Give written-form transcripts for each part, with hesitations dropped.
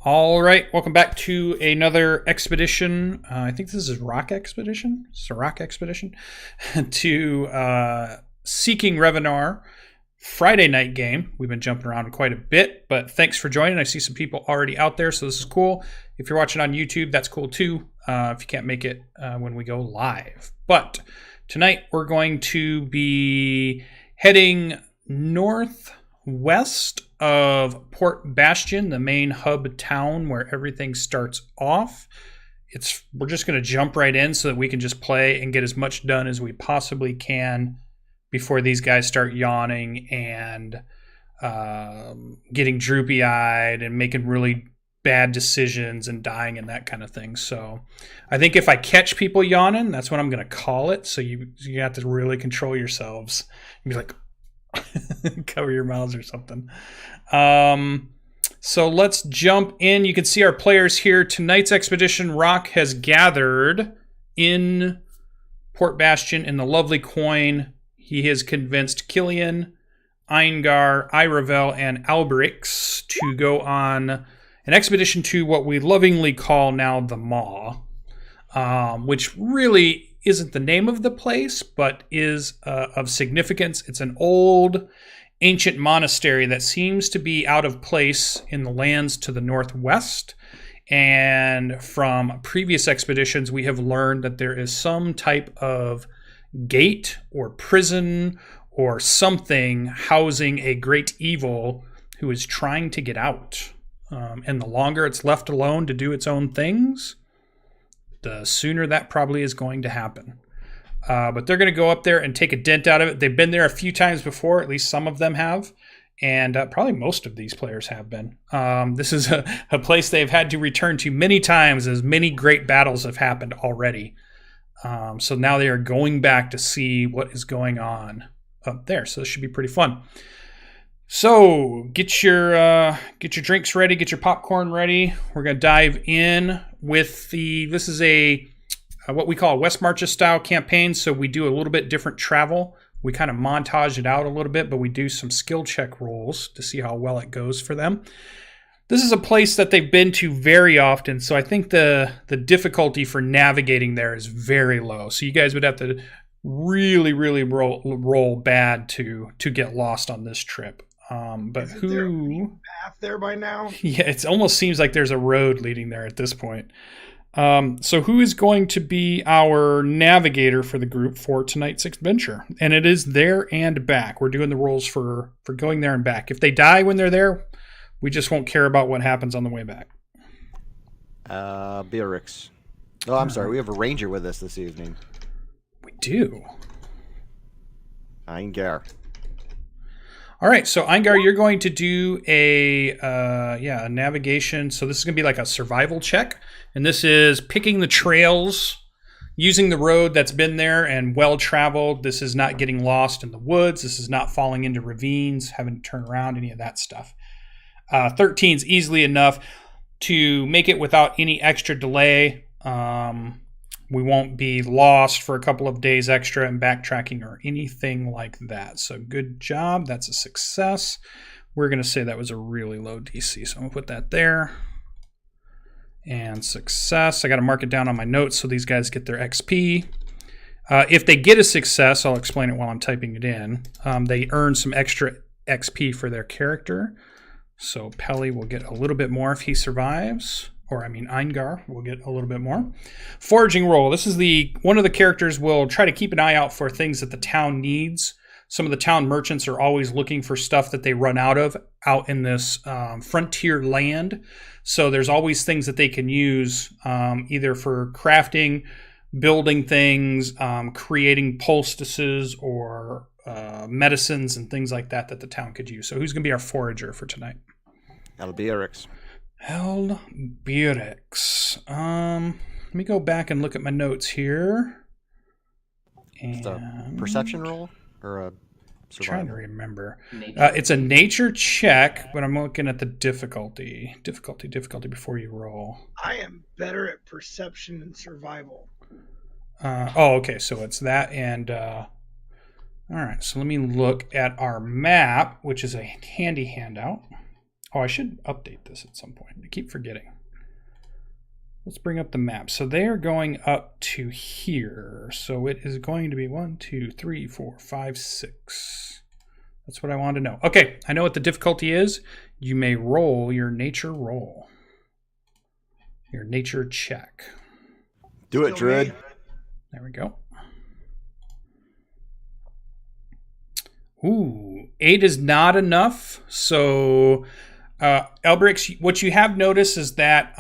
All right, welcome back to another expedition. I think this is Rock Expedition. It's a Rock Expedition to Seeking Revonar Friday night game. We've been jumping around quite a bit, but thanks for joining. I see some people already out there, so this is cool. If you're watching on YouTube, that's cool too. If you can't make it when we go live, but tonight we're going to be heading northwest of Port Bastion, the main hub town where everything starts off. We're just going to jump right in so that we can just play and get as much done as we possibly can before these guys start yawning and getting droopy-eyed and making really bad decisions and dying and that kind of thing. So I think if I catch people yawning, that's what I'm going to call it. So you have to really control yourselves and be like, cover your mouths or something. So let's jump in. You can see our players here. Tonight's expedition, Rock has gathered in Port Bastion in the lovely coin. He has convinced Killian, Eingar, Iravel, and Alberix to go on an expedition to what we lovingly call now the Maw, which really isn't the name of the place, but is of significance. It's an old, ancient monastery that seems to be out of place in the lands to the northwest. And from previous expeditions, we have learned that there is some type of gate or prison or something housing a great evil who is trying to get out. And the longer it's left alone to do its own things, the sooner that probably is going to happen. But they're going to go up there and take a dent out of it. They've been there a few times before, at least some of them have, and probably most of these players have been. This is a place they've had to return to many times, as many great battles have happened already. So now they are going back to see what is going on up there. So this should be pretty fun. So get your drinks ready, get your popcorn ready. We're going to dive in with this is a what we call a West Marches style campaign. So we do a little bit different travel. We kind of montage it out a little bit, but we do some skill check rolls to see how well it goes for them. This is a place that they've been to very often, so I think the difficulty for navigating there is very low. So you guys would have to really, really roll bad to get lost on this trip. But Isn't there a path there by now? Yeah, it almost seems like there's a road leading there at this point. So who is going to be our navigator for the group for tonight's adventure? And it is there and back. We're doing the rolls for going there and back. If they die when they're there, we just won't care about what happens on the way back. Beorix. Oh, I'm sorry. We have a ranger with us this evening. We do. Eingar. All right, so Eingar, you're going to do a navigation. So this is going to be like a survival check, and this is picking the trails, using the road that's been there and well traveled. This is not getting lost in the woods. This is not falling into ravines, having to turn around, any of that stuff. 13 is easily enough to make it without any extra delay. We won't be lost for a couple of days extra and backtracking or anything like that. So good job. That's a success. We're going to say that was a really low DC. So I'm going to put that there. And success. I got to mark it down on my notes so these guys get their XP. If they get a success, I'll explain it while I'm typing it in. They earn some extra XP for their character. So Pelly will get a little bit more if he survives. Eingar will get a little bit more. Foraging roll. This is one of the characters will try to keep an eye out for things that the town needs. Some of the town merchants are always looking for stuff that they run out of out in this frontier land. So there's always things that they can use either for crafting, building things, creating poultices or medicines and things like that the town could use. So who's going to be our forager for tonight? That'll be Eric's. Helberix. Let me go back and look at my notes here. It's a perception roll or a survival? Trying to remember. It's a nature check, but I'm looking at the difficulty. Difficulty before you roll. I am better at perception and survival. Okay. So it's that and... all right. So let me look at our map, which is a handy handout. Oh, I should update this at some point. I keep forgetting. Let's bring up the map. So they are going up to here. So it is going to be 1, 2, 3, 4, 5, 6. That's what I wanted to know. Okay, I know what the difficulty is. You may roll your nature roll. Your nature check. Do it, Druid. There we go. Ooh, 8 is not enough. So, Elbrix, what you have noticed is that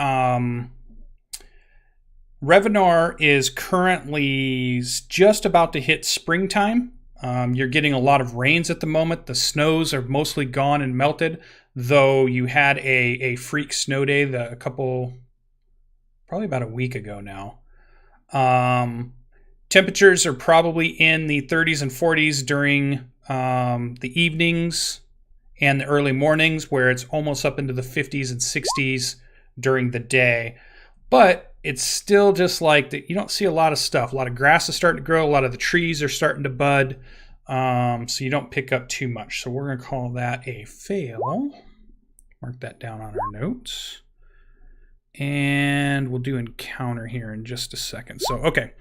Revonar is currently just about to hit springtime. You're getting a lot of rains at the moment. The snows are mostly gone and melted, though you had a freak snow day probably about a week ago now. Temperatures are probably in the 30s and 40s during the evenings and the early mornings, where it's almost up into the 50s and 60s during the day. But it's still just like that. You don't see a lot of stuff. A lot of grass is starting to grow. A lot of the trees are starting to bud. So you don't pick up too much. So we're going to call that a fail. Mark that down on our notes. And we'll do encounter here in just a second. So, okay.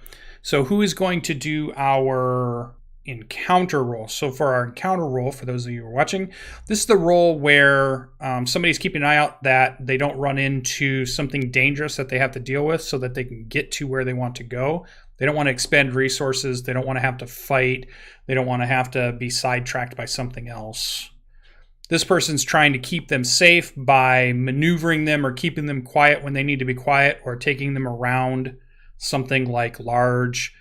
So who is going to do our encounter roll? So for our encounter roll, for those of you who are watching, this is the roll where somebody's keeping an eye out that they don't run into something dangerous that they have to deal with, so that they can get to where they want to go. They don't want to expend resources. They don't want to have to fight. They don't want to have to be sidetracked by something else. This person's trying to keep them safe by maneuvering them or keeping them quiet when they need to be quiet, or taking them around something like large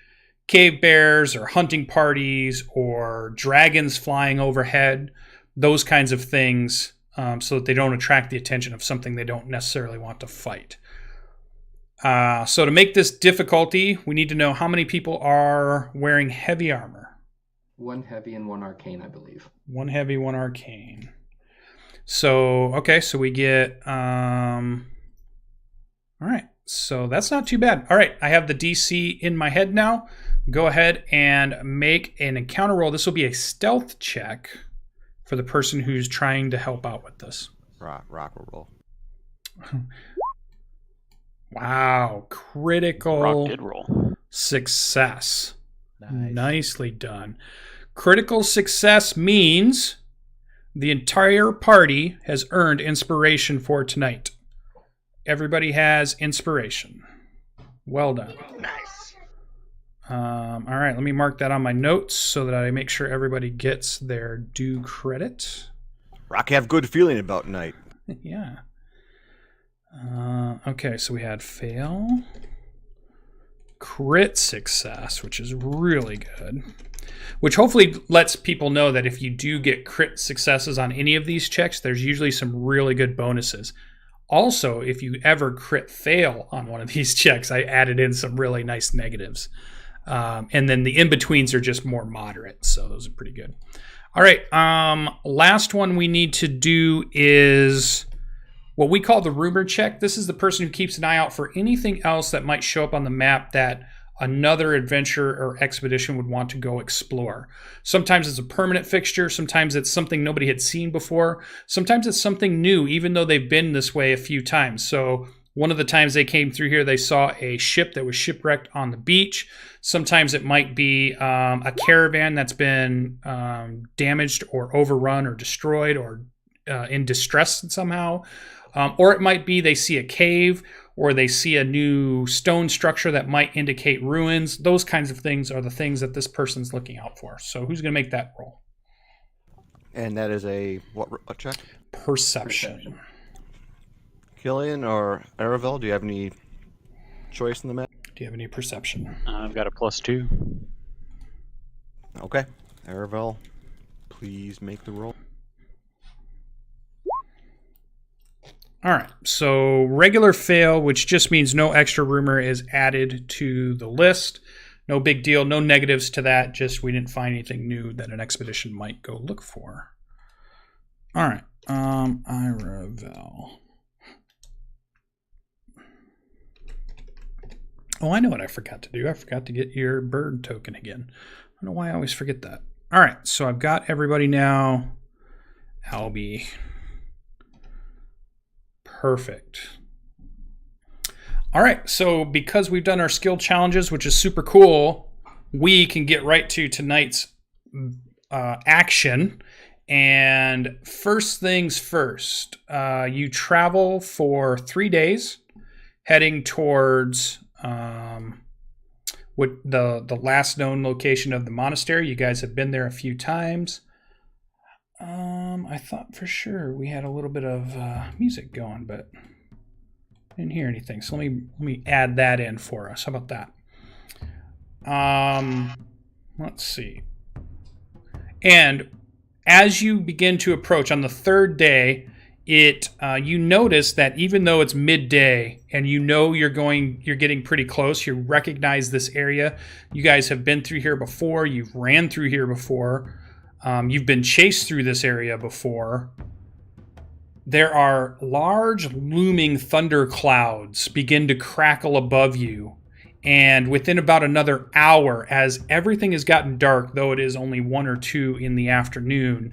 cave bears or hunting parties or dragons flying overhead, those kinds of things, so that they don't attract the attention of something they don't necessarily want to fight. So to make this difficulty, we need to know how many people are wearing heavy armor. 1 heavy and 1 arcane, I believe. 1 heavy, 1 arcane. So, okay, so we get... all right, so that's not too bad. All right, I have the DC in my head now. Go ahead and make an encounter roll. This will be a stealth check for the person who's trying to help out with this. Rock will roll. Wow, critical Rock did roll. success. Nice. Nicely done. Critical success means the entire party has earned inspiration for tonight. Everybody has inspiration. Well done. Nice. All right, let me mark that on my notes so that I make sure everybody gets their due credit. Rock have good feeling about night. Yeah. Okay, so we had fail, crit success, which is really good. Which hopefully lets people know that if you do get crit successes on any of these checks, there's usually some really good bonuses. Also, if you ever crit fail on one of these checks, I added in some really nice negatives. And then the in-betweens are just more moderate, so those are pretty good. All right, last one we need to do is what we call the rumor check. This is the person who keeps an eye out for anything else that might show up on the map that another adventure or expedition would want to go explore. Sometimes it's a permanent fixture. Sometimes it's something nobody had seen before. Sometimes it's something new, even though they've been this way a few times. So one of the times they came through here, they saw a ship that was shipwrecked on the beach. Sometimes it might be a caravan that's been damaged or overrun or destroyed or in distress somehow. Or it might be they see a cave or they see a new stone structure that might indicate ruins. Those kinds of things are the things that this person's looking out for. So who's going to make that roll? And that is a check? Perception. Killian or Aravel, do you have any choice in the map? Do you have any perception? I've got a +2. Okay. Aravel, please make the roll. All right, so regular fail, which just means no extra rumor is added to the list. No big deal, no negatives to that, just we didn't find anything new that an expedition might go look for. All right, Iravel. Oh, I know what I forgot to do. I forgot to get your bird token again. I don't know why I always forget that. All right, so I've got everybody now. Albie. Perfect. All right, so because we've done our skill challenges, which is super cool, we can get right to tonight's action. And first things first, you travel for 3 days, heading towards what the last known location of the monastery. You guys have been there a few times. I thought for sure we had a little bit of music going, but I didn't hear anything. So let me add that in for us. How about that? Let's see. And as you begin to approach on the third day, you notice that even though it's midday and you know you're getting pretty close, you recognize this area. You guys have been through here before. You've ran through here before. You've been chased through this area before. There are large looming thunder clouds begin to crackle above you. And within about another hour, as everything has gotten dark, though it is only 1 or 2 in the afternoon,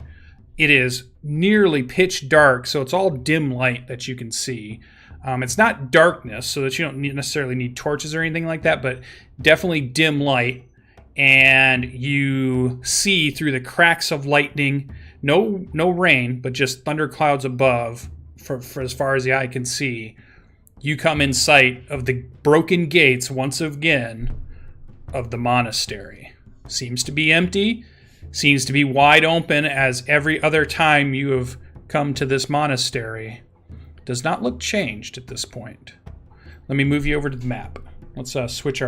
it is nearly pitch dark, so it's all dim light that you can see. It's not darkness, so that you don't necessarily need torches or anything like that, but definitely dim light. And you see through the cracks of lightning, no rain, but just thunder clouds above, for as far as the eye can see. You come in sight of the broken gates once again of the monastery. Seems to be empty, seems to be wide open as every other time you have come to this monastery. Does not look changed at this point. Let me move you over to the map. Let's switch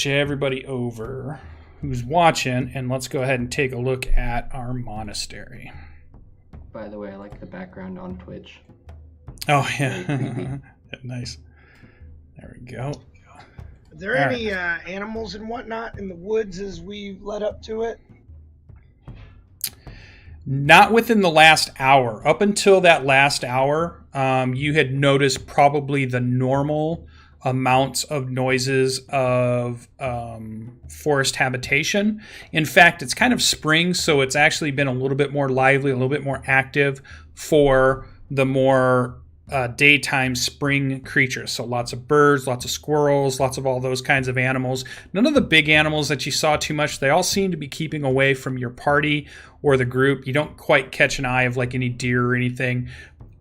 everybody over who's watching, and let's go ahead and take a look at our monastery. By the way, I like the background on Twitch. Oh, yeah. Nice. There we go. Are there any animals and whatnot in the woods as we led up to it? Not within the last hour. Up until that last hour, you had noticed probably the normal amounts of noises of forest habitation. In fact, it's kind of spring, so it's actually been a little bit more lively, a little bit more active for the more daytime spring creatures. So lots of birds, lots of squirrels, lots of all those kinds of animals. None of the big animals that you saw too much. They all seem to be keeping away from your party or the group. You don't quite catch an eye of like any deer or anything.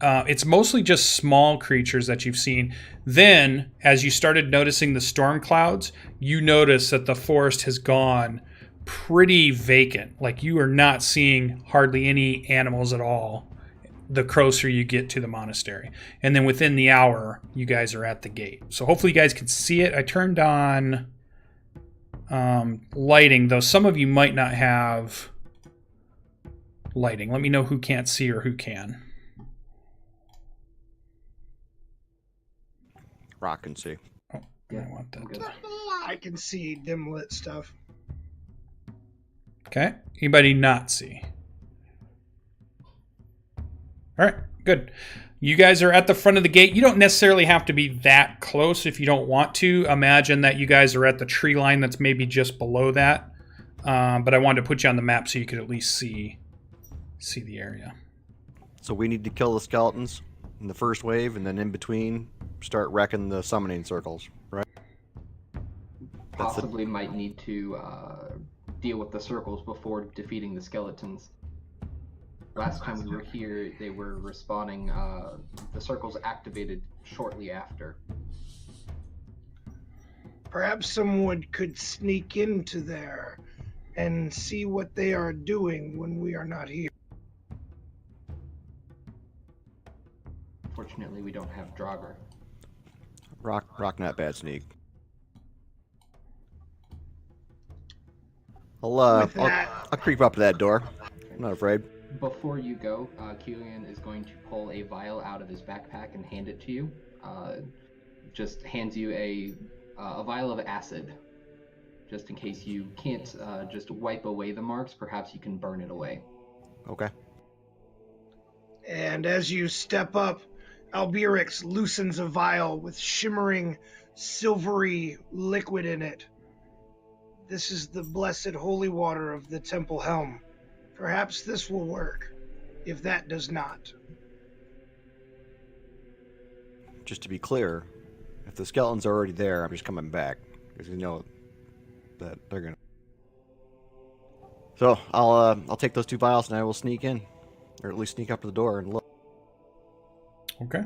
It's mostly just small creatures that you've seen. Then, as you started noticing the storm clouds, you notice that the forest has gone pretty vacant. Like you are not seeing hardly any animals at all the closer you get to the monastery. And then within the hour, you guys are at the gate. So hopefully you guys can see it. I turned on lighting, though some of you might not have lighting. Let me know who can't see or who can. Rock can see. Oh, I want that. Good. I can see dim lit stuff. Okay. Anybody not see? All right, good. You guys are at the front of the gate. You don't necessarily have to be that close if you don't want to. Imagine that you guys are at the tree line that's maybe just below that. But I wanted to put you on the map so you could at least see the area. So we need to kill the skeletons in the first wave, and then in between, start wrecking the summoning circles, right? Possibly might need to deal with the circles before defeating the skeletons. Last time we were here, they were respawning. The circles activated shortly after. Perhaps someone could sneak into there and see what they are doing when we are not here. Fortunately, we don't have Draugr. Rock not bad sneak. I'll creep up to that door. I'm not afraid. Before you go, Keelan is going to pull a vial out of his backpack and hand it to you. Just hands you a vial of acid. Just in case you can't just wipe away the marks, perhaps you can burn it away. Okay. And as you step up, Albirix loosens a vial with shimmering, silvery liquid in it. This is the blessed holy water of the temple helm. Perhaps this will work. If that does not, just to be clear, if the skeletons are already there, I'm just coming back because you know that they're gonna. So I'll take those 2 vials and I will sneak in, or at least sneak up to the door and look. Okay.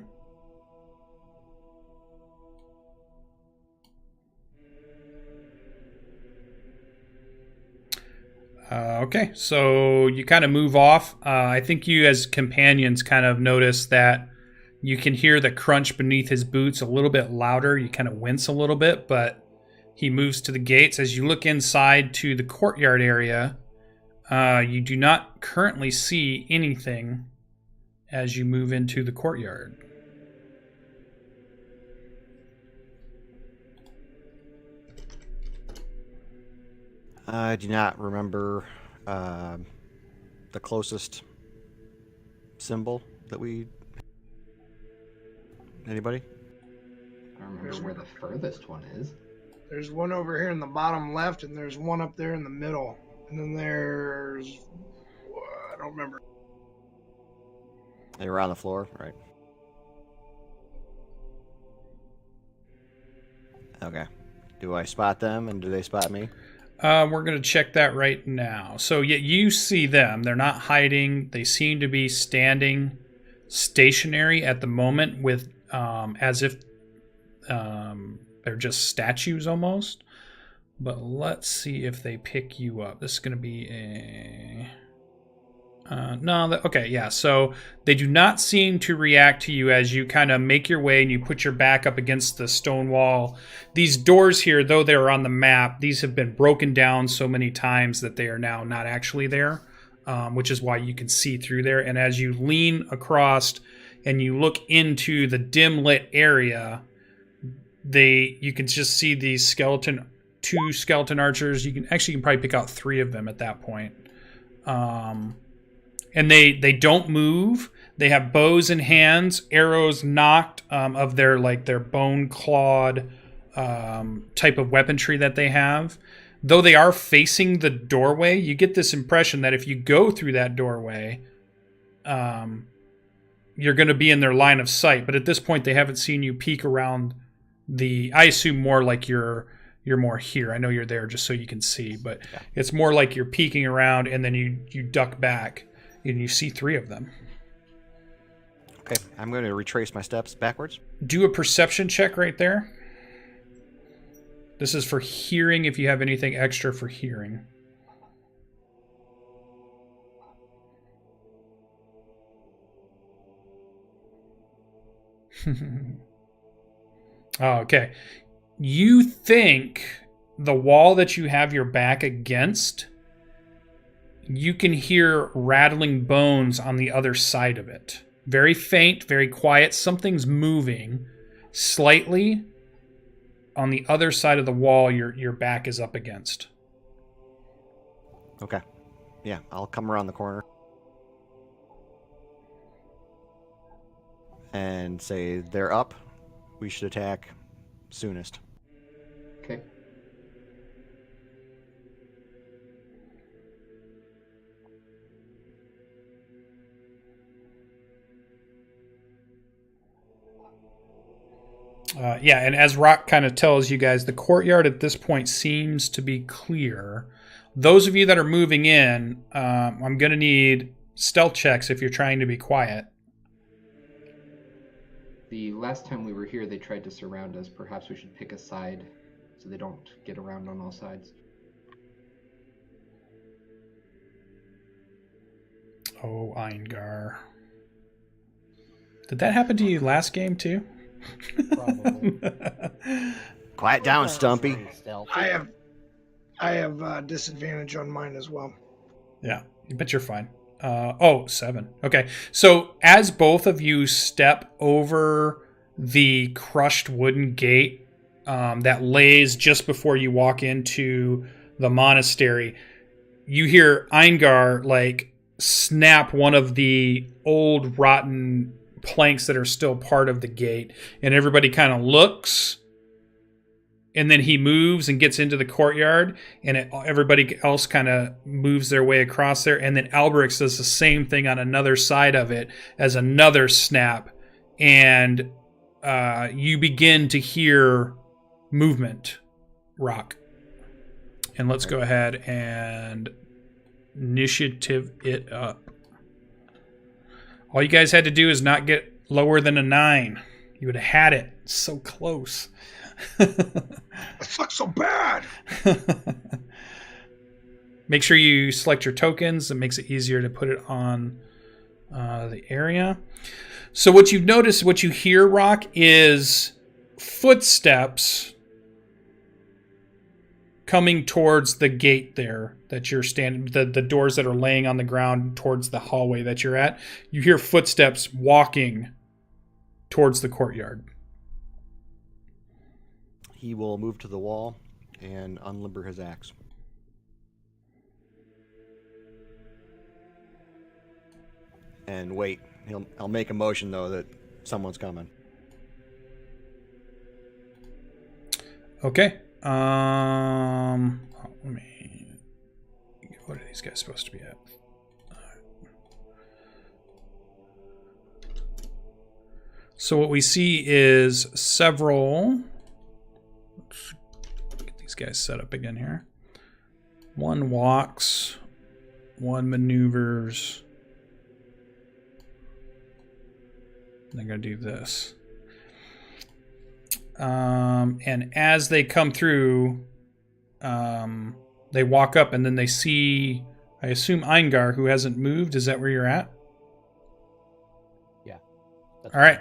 Okay, so you kind of move off. I think you as companions kind of notice that you can hear the crunch beneath his boots a little bit louder. You kind of wince a little bit, but he moves to the gates. As you look inside to the courtyard area, you do not currently see anything as you move into the courtyard. I do not remember the closest symbol that we. Anybody? I don't remember where the furthest one is. There's one over here in the bottom left, and there's one up there in the middle. And then there's... I don't remember. They were on the floor, right? Okay. Do I spot them, and do they spot me? We're going to check that right now. So yeah, you see them. They're not hiding. They seem to be standing stationary at the moment with as if they're just statues almost. But let's see if they pick you up. This is going to be a... okay, yeah. So they do not seem to react to you as you kind of make your way and you put your back up against the stone wall. These doors here, though they're on the map, these have been broken down so many times that they are now not actually there, which is why you can see through there. And as you lean across and you look into the dim lit area, you can just see these two skeleton archers. You can probably pick out 3 of them at that point. And they don't move. They have bows in hands, arrows knocked of their bone clawed type of weaponry that they have. Though they are facing the doorway, you get this impression that if you go through that doorway, you're going to be in their line of sight. But at this point, they haven't seen you peek around I assume more like you're more here. I know you're there just so you can see, but yeah. It's more like you're peeking around and then you duck back. And you see 3 of them. Okay, I'm going to retrace my steps backwards. Do a perception check right there. This is for hearing if you have anything extra for hearing. Oh, okay. You think the wall that you have your back against, you can hear rattling bones on the other side of it. Very faint, very quiet. Something's moving slightly on the other side of the wall your back is up against. Okay. Yeah, I'll come around the corner. And say, they're up. We should attack soonest. Okay. Yeah, and as Rock kind of tells you guys, the courtyard at this point seems to be clear. Those of you that are moving in, I'm going to need stealth checks if you're trying to be quiet. The last time we were here, they tried to surround us. Perhaps we should pick a side so they don't get around on all sides. Oh, Eingar. Did that happen to you last game too? Probably. Quiet down, Stumpy. I have disadvantage on mine as well. Yeah, but you're fine. 7. Okay, so as both of you step over the crushed wooden gate that lays just before you walk into the monastery, you hear Eingar snap one of the old rotten planks that are still part of the gate, and everybody kind of looks, and then he moves and gets into the courtyard, and everybody else kind of moves their way across there, and then Alberix does the same thing on another side of it as another snap, and you begin to hear movement, Rock. And let's go ahead and initiative it up. All you guys had to do is not get lower than a 9. You would have had it. So close. That sucks so bad. Make sure you select your tokens. It makes it easier to put it on the area. So what you've noticed, what you hear, Rock, is footsteps coming towards the gate there that you're standing, the doors that are laying on the ground towards the hallway that you're at. You hear footsteps walking towards the courtyard. He will move to the wall and unlimber his axe. And wait. I'll make a motion, though, that someone's coming. Okay. Let me... What are these guys supposed to be at? So what we see is several... Let's get these guys set up again here. One walks. One maneuvers. They're going to do this. And as they come through, they walk up and then they see, I assume, Eingar, who hasn't moved. Is that where you're at? Yeah. All right.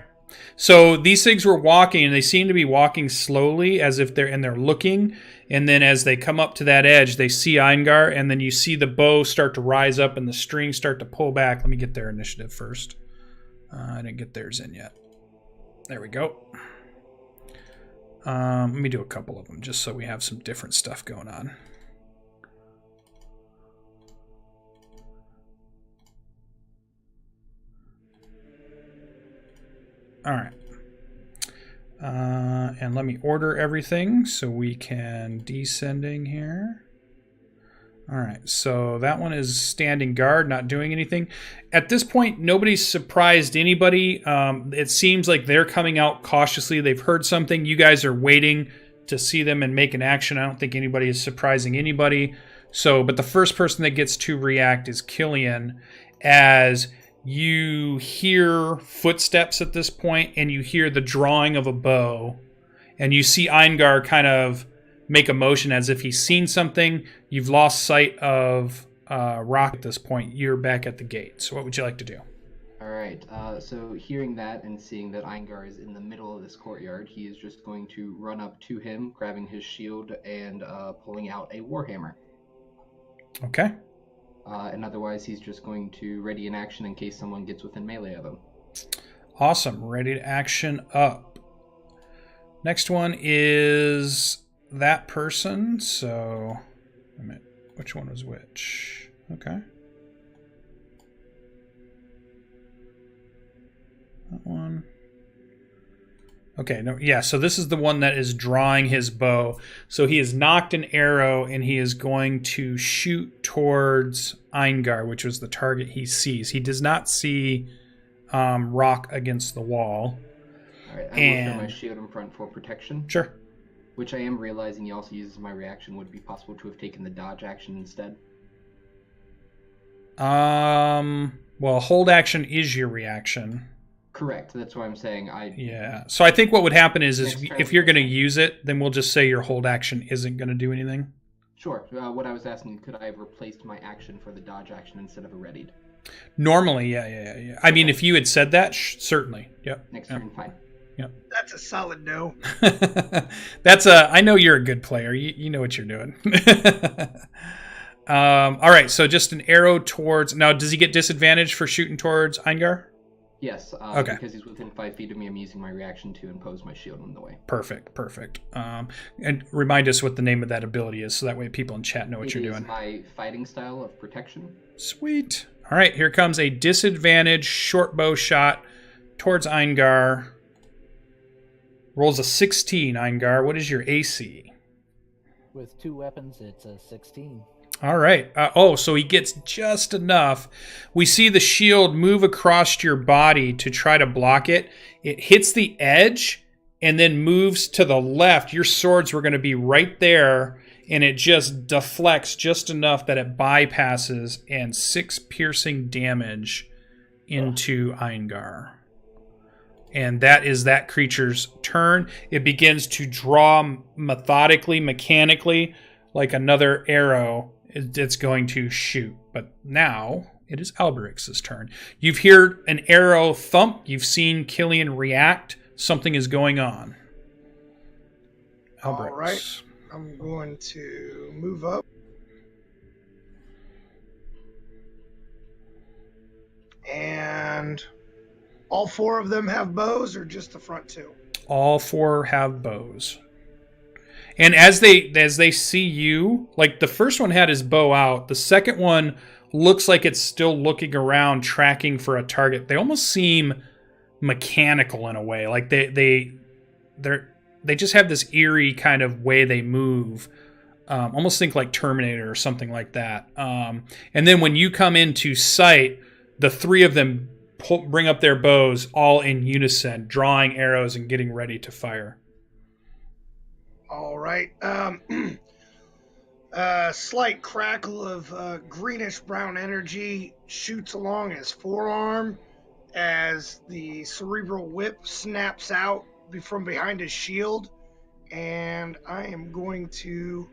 So these things were walking, and they seem to be walking slowly as if they're looking. And then as they come up to that edge, they see Eingar, and then you see the bow start to rise up and the strings start to pull back. Let me get their initiative first. I didn't get theirs in yet. There we go. Let me do a couple of them just so we have some different stuff going on. All right. And let me order everything so we can descending here. All right, so that one is standing guard, not doing anything. At this point, nobody's surprised anybody. It seems like they're coming out cautiously. They've heard something. You guys are waiting to see them and make an action. I don't think anybody is surprising anybody. So, but the first person that gets to react is Killian, as you hear footsteps at this point, and you hear the drawing of a bow, and you see Eingar kind of make a motion as if he's seen something. You've lost sight of Rock at this point. You're back at the gate. So what would you like to do? All right. So hearing that and seeing that Eingar is in the middle of this courtyard, he is just going to run up to him, grabbing his shield and pulling out a warhammer. Okay. And otherwise, he's just going to ready an action in case someone gets within melee of him. Awesome. Ready to action up. Next one is that person. So, wait a minute. Which one was which? Okay. That one. Okay, no, yeah, so this is the one that is drawing his bow. So he has knocked an arrow and he is going to shoot towards Eingar, which was the target he sees. He does not see Rock against the wall. All right, I will throw my shield in front for protection. Sure. Which I am realizing he also uses my reaction. Would it be possible to have taken the dodge action instead? Well, hold action is your reaction. Correct. That's why I'm saying Yeah. So I think what would happen is Next turn. if you're going to use it, then we'll just say your hold action isn't going to do anything. Sure. What I was asking, could I have replaced my action for the dodge action instead of a readied? Normally, yeah. I mean, if you had said that, certainly. Yep. Next turn, fine. Yep. That's a solid no. I know you're a good player. You know what you're doing. All right, so just an arrow towards... Now, does he get disadvantage for shooting towards Eingar? Yes, Okay. Because he's within 5 feet of me, I'm using my reaction to impose my shield in the way. Perfect. And remind us what the name of that ability is, so that way people in chat know what you're doing. It is my fighting style of protection. Sweet. All right, here comes a disadvantage short bow shot towards Eingar. Rolls a 16, Eingar. What is your AC? With 2 weapons, it's a 16. All right. So he gets just enough. We see the shield move across your body to try to block it. It hits the edge and then moves to the left. Your swords were going to be right there, and it just deflects just enough that it bypasses, and 6 piercing damage into Eingar. And that is that creature's turn. It begins to draw methodically, mechanically, like another arrow it's going to shoot. But now it is Alberic's turn. You've heard an arrow thump. You've seen Killian react. Something is going on. Alberic's. All right. I'm going to move up. And all 4 of them have bows, or just the front 2? All 4 have bows. And as they see you, like the first one had his bow out, the second one looks like it's still looking around, tracking for a target. They almost seem mechanical in a way. Like they just have this eerie kind of way they move. Almost think like Terminator or something like that. And then when you come into sight, the 3 of them bring up their bows all in unison, drawing arrows and getting ready to fire. All right. Slight crackle of greenish-brown energy shoots along his forearm as the cerebral whip snaps out from behind his shield, and I am going to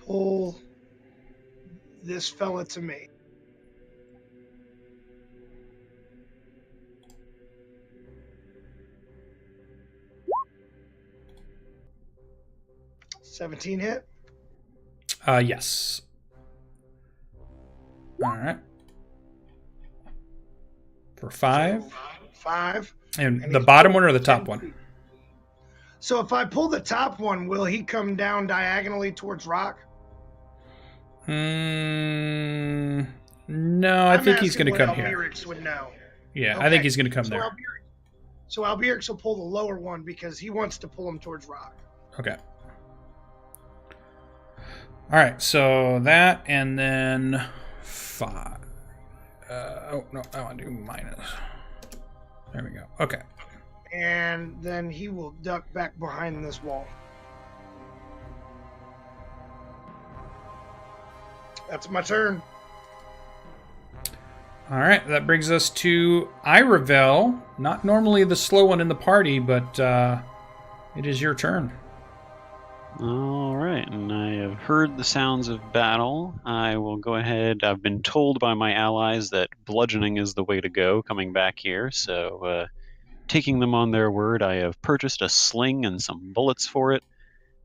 pull this fella to me. $17 hit. Yes. All right. For 5. So 5. And And the he's bottom one or the 10 top one? feet. So if I pull the top one, will he come down diagonally towards Rock? No, I think he's going to come here. Alberix would know. Yeah, Okay. I think he's going to come So there. Alberix will pull the lower one because he wants to pull him towards Rock. Okay. All right, so that and then 5. Oh, no, I want to do minus. There we go. Okay. And then he will duck back behind this wall. That's my turn. All right, that brings us to Iravel. Not normally the slow one in the party, but it is your turn. All right, and I have heard the sounds of battle. I will go ahead. I've been told by my allies that bludgeoning is the way to go coming back here, so taking them on their word, I have purchased a sling and some bullets for it.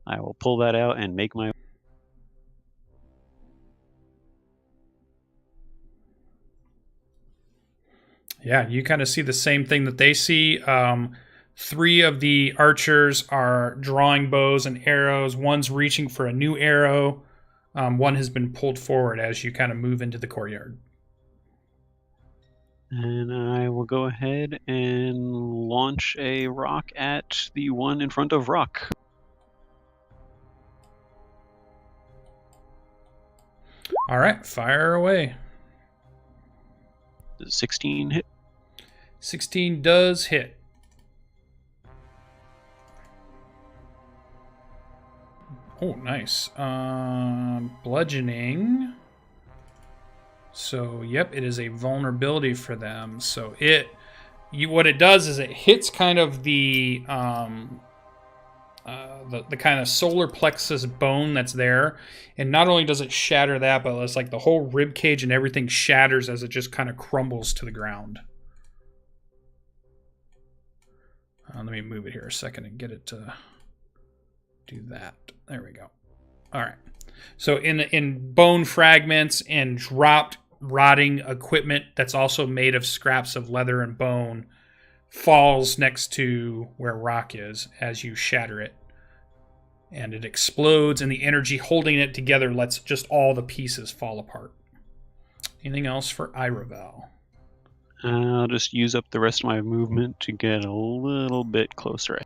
I will pull that out and make my... Yeah, you kind of see the same thing that they see. 3 of the archers are drawing bows and arrows. One's reaching for a new arrow. One has been pulled forward as you kind of move into the courtyard. And I will go ahead and launch a rock at the one in front of Rock. All right, fire away. Does 16 hit? 16 does hit. Oh, nice. Bludgeoning. So, yep, it is a vulnerability for them. So what it does is it hits kind of the kind of solar plexus bone that's there, and not only does it shatter that, but it's like the whole rib cage and everything shatters as it just kind of crumbles to the ground. Let me move it here a second and get it to do that. There we go. All right. So in bone fragments and dropped rotting equipment that's also made of scraps of leather and bone falls next to where Rock is as you shatter it. And it explodes, and the energy holding it together lets just all the pieces fall apart. Anything else for Iravel? I'll just use up the rest of my movement to get a little bit closer.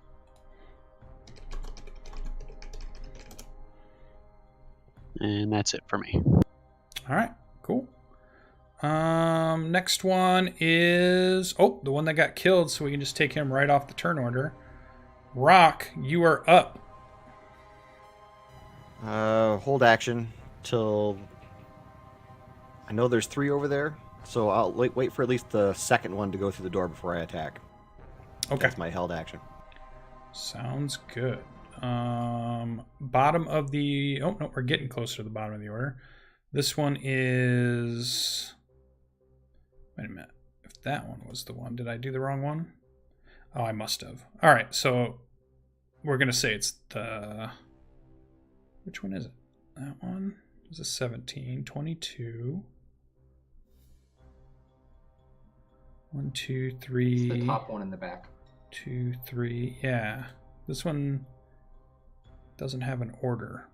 And that's it for me. All right, cool. Next one is the one that got killed, so we can just take him right off the turn order. Rock, you are up. Hold action till I know there's 3 over there, so I'll wait for at least the second one to go through the door before I attack. Okay. That's my held action. Sounds good. Bottom of the... Oh, no, we're getting closer to the bottom of the order. This one is... Wait a minute. If that one was the one, did I do the wrong one? Oh, I must have. All right, so we're going to say it's the... Which one is it? That one is a 17, 22. 1, 2, 3. It's the top one in the back. 2, 3. Yeah. This one doesn't have an order.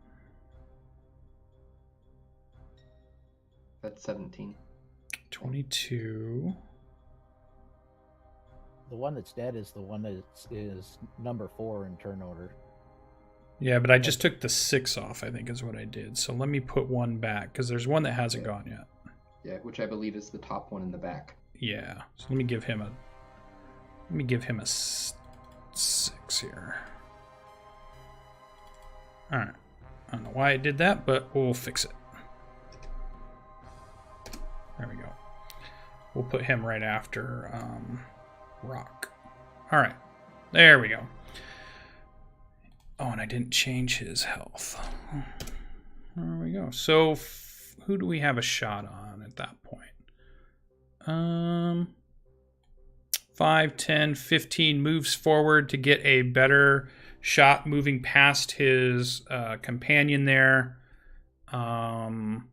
That's 17. 22. The one that's dead is the one that is number 4 in turn order. Yeah, but I just took the 6 off, I think is what I did. So let me put one back, because there's one that hasn't gone yet. Yeah, which I believe is the top one in the back. Yeah. So let me give him a 6 here. Alright. I don't know why I did that, but we'll fix it. There we go. We'll put him right after Rock. Alright. There we go. Oh, and I didn't change his health. There we go. So, who do we have a shot on at that point? 5, 10, 15 moves forward to get a better shot moving past his companion there. I'm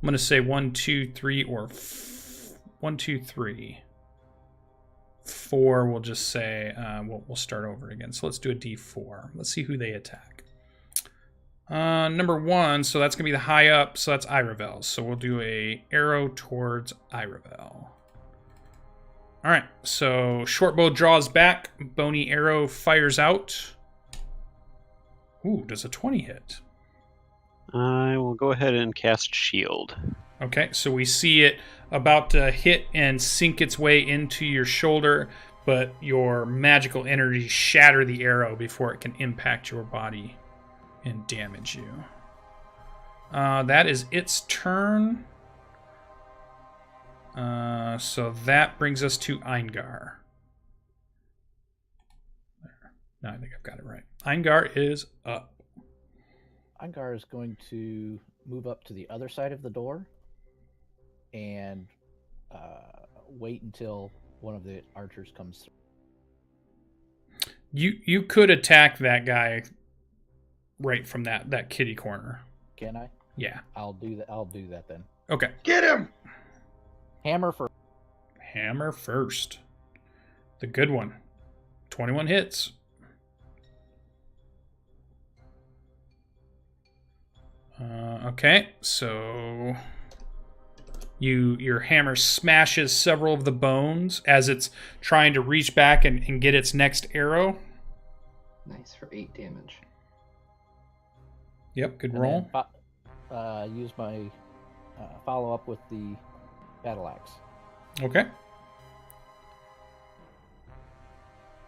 going to say 1, 2, 3, or 1, 2, 3. 4, we'll just say, we'll start over again. So let's do a D4. Let's see who they attack. Number 1, so that's going to be the high up, so that's Iravel. So we'll do a arrow towards Iravel. All right, so short bow draws back, bony arrow fires out. Ooh, does a 20 hit? I will go ahead and cast Shield. Okay, so we see it about to hit and sink its way into your shoulder, but your magical energy shatter the arrow before it can impact your body and damage you. That is its turn. So that brings us to Eingar. There. Now I think I've got it right. Eingar is up. Eingar is going to move up to the other side of the door and wait until one of the archers comes through. You could attack that guy right from that kitty corner. Can I? Yeah. I'll do that then. Okay. Get him! Hammer for Hammer first. The good one. 21 hits. Okay, so your hammer smashes several of the bones as it's trying to reach back and get its next arrow. Nice for 8 damage. Yep, good and roll. then use my follow up with the battle axe. Okay.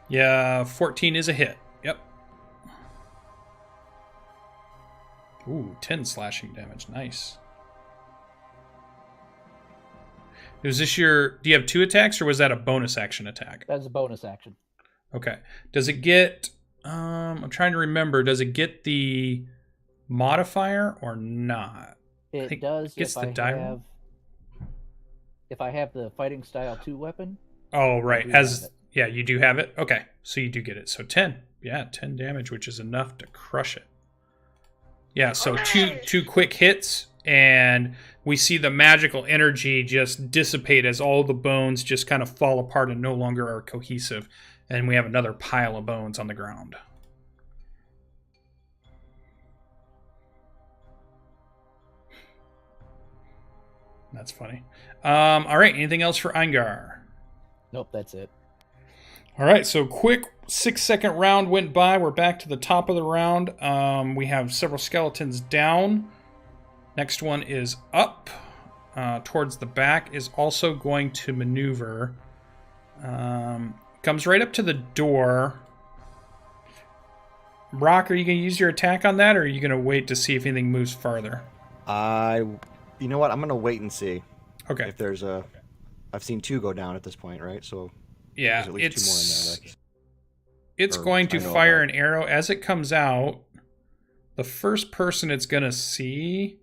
Yeah, 14 is a hit. Yep. Ooh, 10 slashing damage. Nice. Is this do you have 2 attacks or was that a bonus action attack? That's a bonus action. Okay. Does it get, I'm trying to remember, does it get the modifier or not? It does gets the die roll? If I have the fighting style 2 weapon. Oh, right. Yeah, you do have it. Okay. So you do get it. So 10. Yeah, 10 damage, which is enough to crush it. Yeah, so two quick hits, and we see the magical energy just dissipate as all the bones just kind of fall apart and no longer are cohesive. And we have another pile of bones on the ground. That's funny. All right, anything else for Eingar? Nope, that's it. All right, so quick 6-second round went by. We're back to the top of the round. We have several skeletons down. Next one is up towards the back, is also going to maneuver. Comes right up to the door. Brock, are you going to use your attack on that, or are you going to wait to see if anything moves farther? You know what? I'm going to wait and see. Okay. If there's a... I've seen 2 go down at this point, right? So yeah, there's at least 2 more in there. It's going to fire an arrow. As it comes out, the first person it's going to see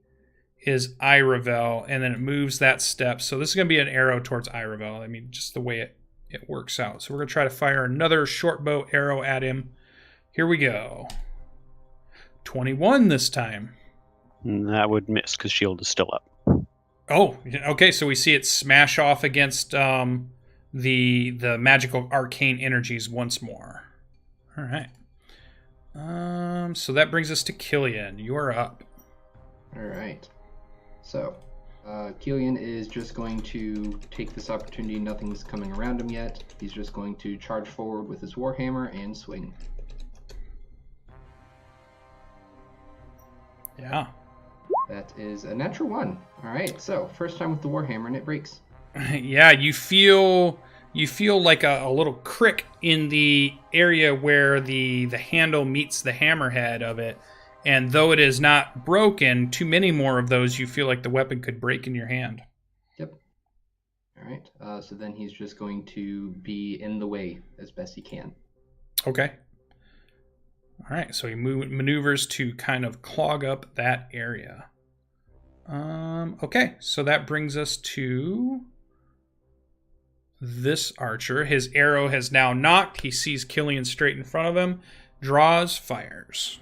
is Iravel, and then it moves that step. So this is going to be an arrow towards Iravel. I mean, just the way it works out. So we're going to try to fire another short bow arrow at him. Here we go. 21 this time. That would miss because shield is still up. Oh, okay. So we see it smash off against the magical arcane energies once more. All right. So that brings us to Killian. You are up. All right. So, Killian is just going to take this opportunity. Nothing's coming around him yet. He's just going to charge forward with his warhammer and swing. Yeah. That is a natural 1. All right. So, first time with the warhammer, and it breaks. Yeah, you feel like a little crick in the area where the handle meets the hammerhead of it. And though it is not broken, too many more of those, you feel like the weapon could break in your hand. Yep. All right. So then he's just going to be in the way as best he can. Okay. All right. So he maneuvers to kind of clog up that area. Okay. So that brings us to this archer. His arrow has now knocked. He sees Killian straight in front of him. Draws, fires.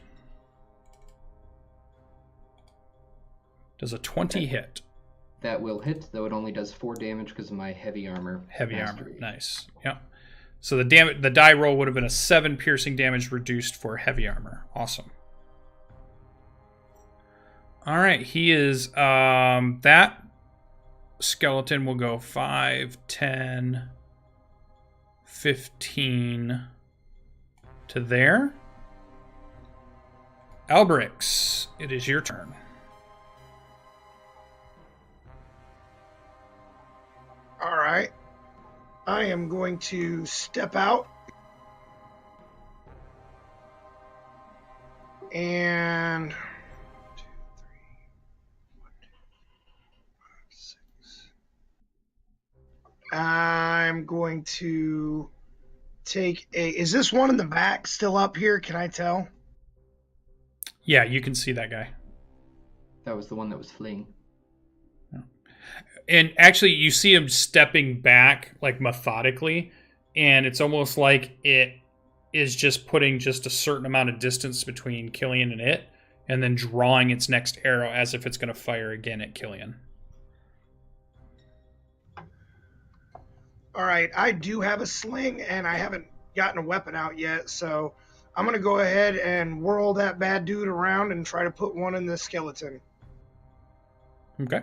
Does a 20 hit? That will hit, though it only does 4 damage because of my heavy armor. Heavy armor, nice. Yeah. So the die roll would have been a 7 piercing damage reduced for heavy armor. Awesome. All right, he is that skeleton will go 5, 10, 15 to there. Alberix, it is your turn. All right. I am going to step out and 1, 2, 3, 1, 2, 5, 6. I'm going to take a... Is this one in the back still up here? Can I tell? Yeah, you can see that guy. That was the one that was fleeing. And actually, you see him stepping back, like, methodically, and it's almost like it is just putting just a certain amount of distance between Killian and it, and then drawing its next arrow as if it's going to fire again at Killian. All right, I do have a sling, and I haven't gotten a weapon out yet, so I'm going to go ahead and whirl that bad dude around and try to put one in the skeleton. Okay.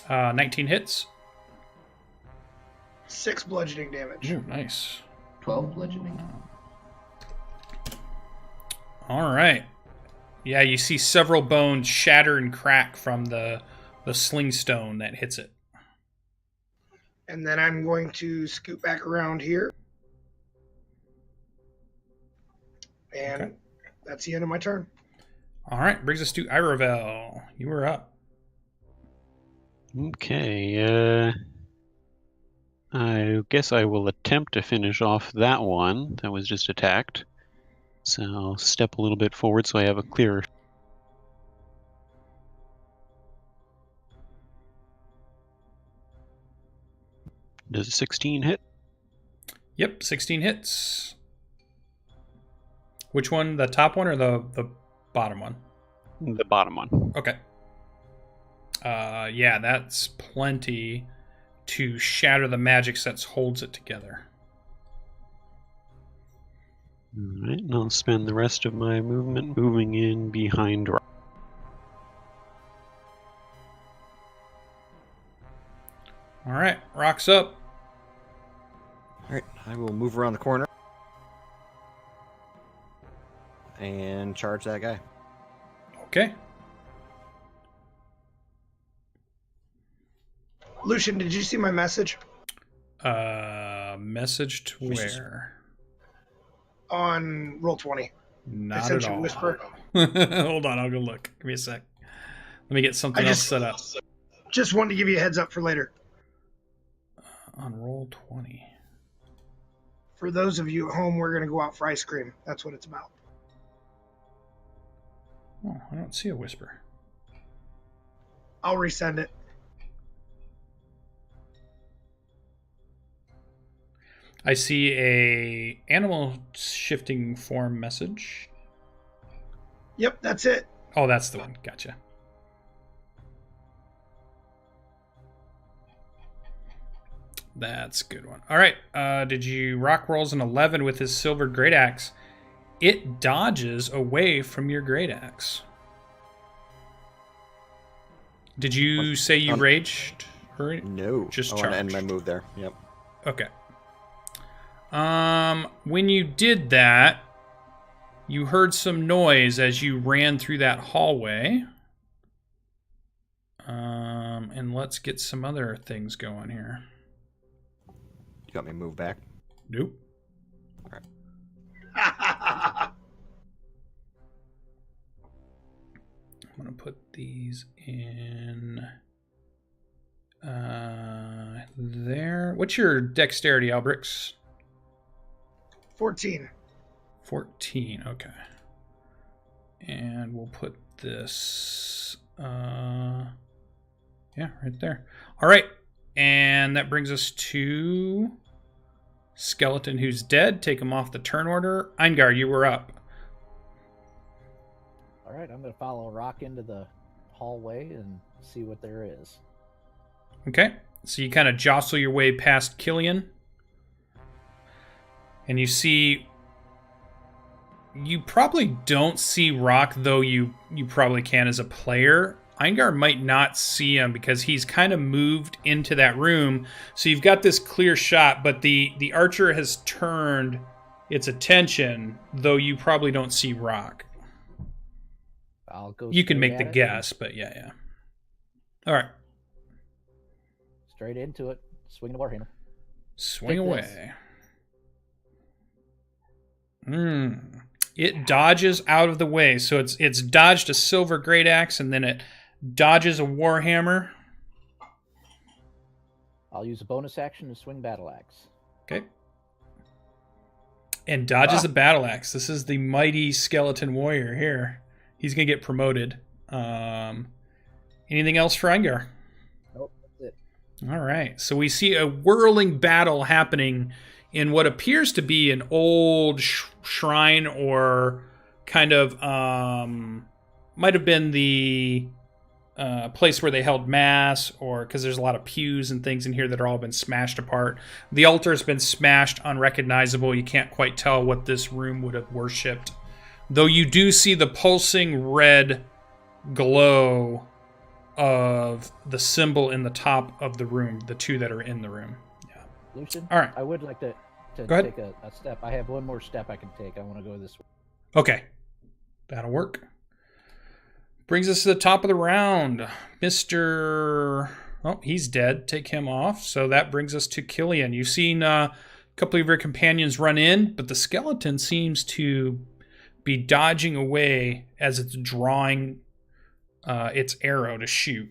Uh, 19 hits. 6 bludgeoning damage. Ooh, nice. 12 bludgeoning. All right. Yeah, you see several bones shatter and crack from the sling stone that hits it. And then I'm going to scoot back around here. And that's the end of my turn. All right, brings us to Iravel. You were up. Okay, I guess I will attempt to finish off that one that was just attacked. So I'll step a little bit forward so I have a clearer... Does a 16 hit? Yep, 16 hits. Which one? The top one or the bottom one? The bottom one. Okay. Yeah, that's plenty to shatter the magic that holds it together. Alright, and I'll spend the rest of my movement moving in behind Rock. All right, Rock's up. All right, I will move around the corner and charge that guy. Okay. Lucian, did you see my message? Message to where? On Roll20. I Not sent at you all. Whisper. Hold on, I'll go look. Give me a sec. Let me get something else set up. Just wanted to give you a heads up for later. On Roll20. For those of you at home, we're going to go out for ice cream. That's what it's about. Oh, I don't see a whisper. I'll resend it. I see a animal shifting form message. Yep, that's it. Oh, that's the one. Gotcha. That's a good one. All right. Did you rock rolls an 11 with his silvered great axe? It dodges away from your great axe. Did you say you raged? Or No. Just I want to end charged. my move there. Yep. Okay. When you did that, you heard some noise as you ran through that hallway. And let's get some other things going here. You got me moved back. Nope. I'm gonna put these in there. What's your dexterity, Albrix? 14. 14, okay. And we'll put this yeah, right there. All right. And that brings us to Skeleton, who's dead. Take him off the turn order. Eingar, you were up. All right, I'm going to follow Rock into the hallway and see what there is. Okay. So you kind of jostle your way past Killian. And you see... You probably don't see Rock, though you probably can as a player. Eingar might not see him because he's kind of moved into that room. So you've got this clear shot, but the archer has turned its attention, though you probably don't see Rock. I'll go. You can straight make the at it guess, but yeah. All right. Straight into it. Swing the warhammer. Swing Take away. It dodges out of the way. So it's dodged a silver great axe, and then it dodges a warhammer. I'll use a bonus action to swing battle axe. Okay. And dodges a battle axe. This is the mighty skeleton warrior here. He's going to get promoted. Anything else for Eingar? Nope, that's it. All right. So we see a whirling battle happening in what appears to be an old shrine, or kind of might have been the place where they held mass, or because there's a lot of pews and things in here that are all been smashed apart. The altar has been smashed, unrecognizable. You can't quite tell what this room would have worshipped, though you do see the pulsing red glow of the symbol in the top of the room, the two that are in the room. Lucian, All right. I would like to Go ahead. take a step. I have one more step I can take. I want to go this way. Okay. That'll work. Brings us to the top of the round. Mr. Oh, he's dead. Take him off. So that brings us to Killian. You've seen a couple of your companions run in, but the skeleton seems to be dodging away as it's drawing its arrow to shoot.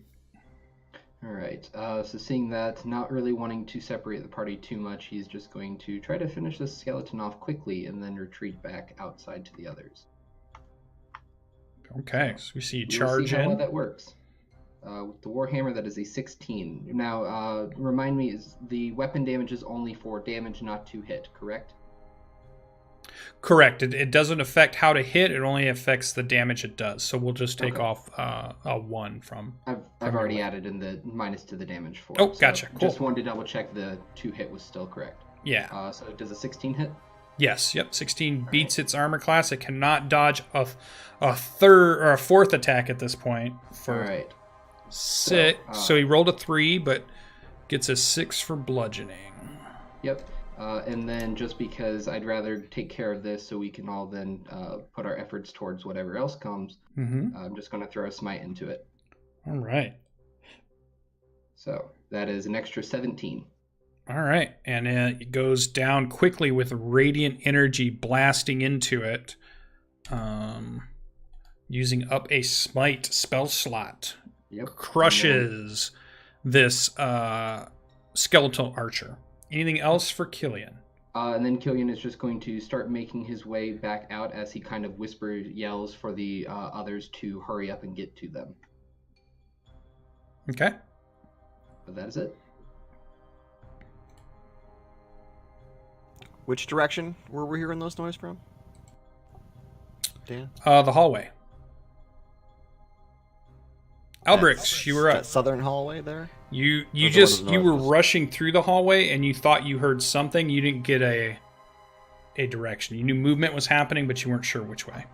All right. So seeing that, not really wanting to separate the party too much, he's just going to try to finish this skeleton off quickly and then retreat back outside to the others. Okay, so we see We'll charge see how well in. that works. With the warhammer, that is a 16. Now, remind me, is the weapon damage is only for damage, not to hit, correct? Correct. It doesn't affect how to hit. It only affects the damage it does. So we'll just take Okay. off a 1 from... I've already added in the minus to the damage for it. Oh, gotcha. Cool. Just wanted to double check the 2 hit was still correct. Yeah. So does a 16 hit? Yes. Yep. 16 beats its armor class. It cannot dodge a third or a fourth attack at this point. All right. So he rolled a 3, but Gets a 6 for bludgeoning. Yep. And then just because I'd rather take care of this so we can all then put our efforts towards whatever else comes, I'm just going to throw a smite into it. All right. So that is an extra 17. All right. And it goes down quickly with radiant energy blasting into it. Using up a smite spell slot. Yep. Crushes this skeletal archer. Anything else for Killian? And then Killian is just going to start making his way back out as he kind of yells for the others to hurry up and get to them. Okay. But that is it. Which direction were we hearing those noises from? Dan? The hallway. Albrix, you were up. That southern hallway there? You Or you were rushing through the hallway and you thought you heard something. You didn't get a direction. You knew movement was happening, but you weren't sure which way.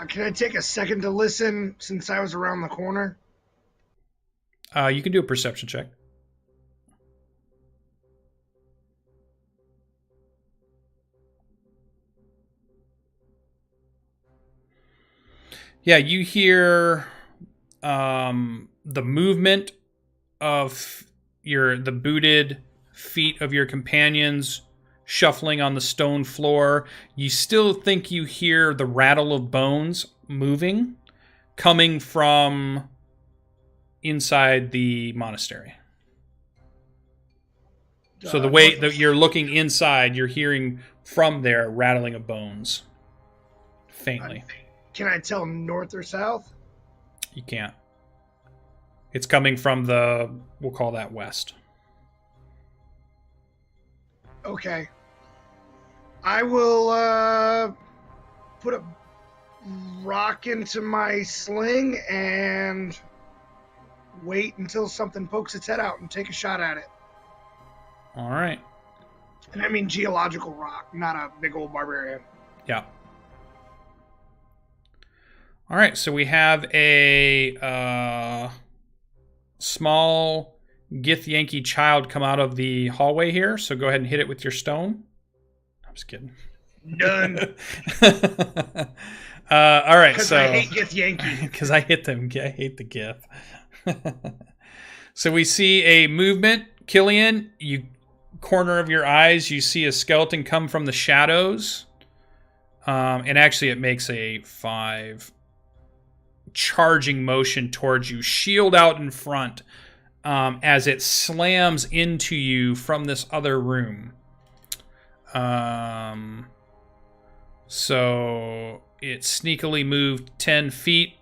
Can I take a second to listen since I was around the corner? You can do a perception check. Yeah, you hear the movement of the booted feet of your companions shuffling on the stone floor. You still think you hear the rattle of bones moving, coming from inside the monastery. So the way that you're looking inside, you're hearing from there rattling of bones faintly. Can I tell north or south? You can't. It's coming from we'll call that west. Okay. I will put a rock into my sling and wait until something pokes its head out and take a shot at it. All right. And I mean geological rock, not a big old barbarian. Yeah. All right, so we have a small Githyanki child come out of the hallway here. So go ahead and hit it with your stone. I'm just kidding. Done. All right, Because so I hate Githyanki. because I hate them. I hate the Gith. So we see a movement. Killian, corner of your eyes, you see a skeleton come from the shadows. And actually, it makes a 5 charging motion towards you, shield out in front, as it slams into you from this other room. So it sneakily moved 10 feet,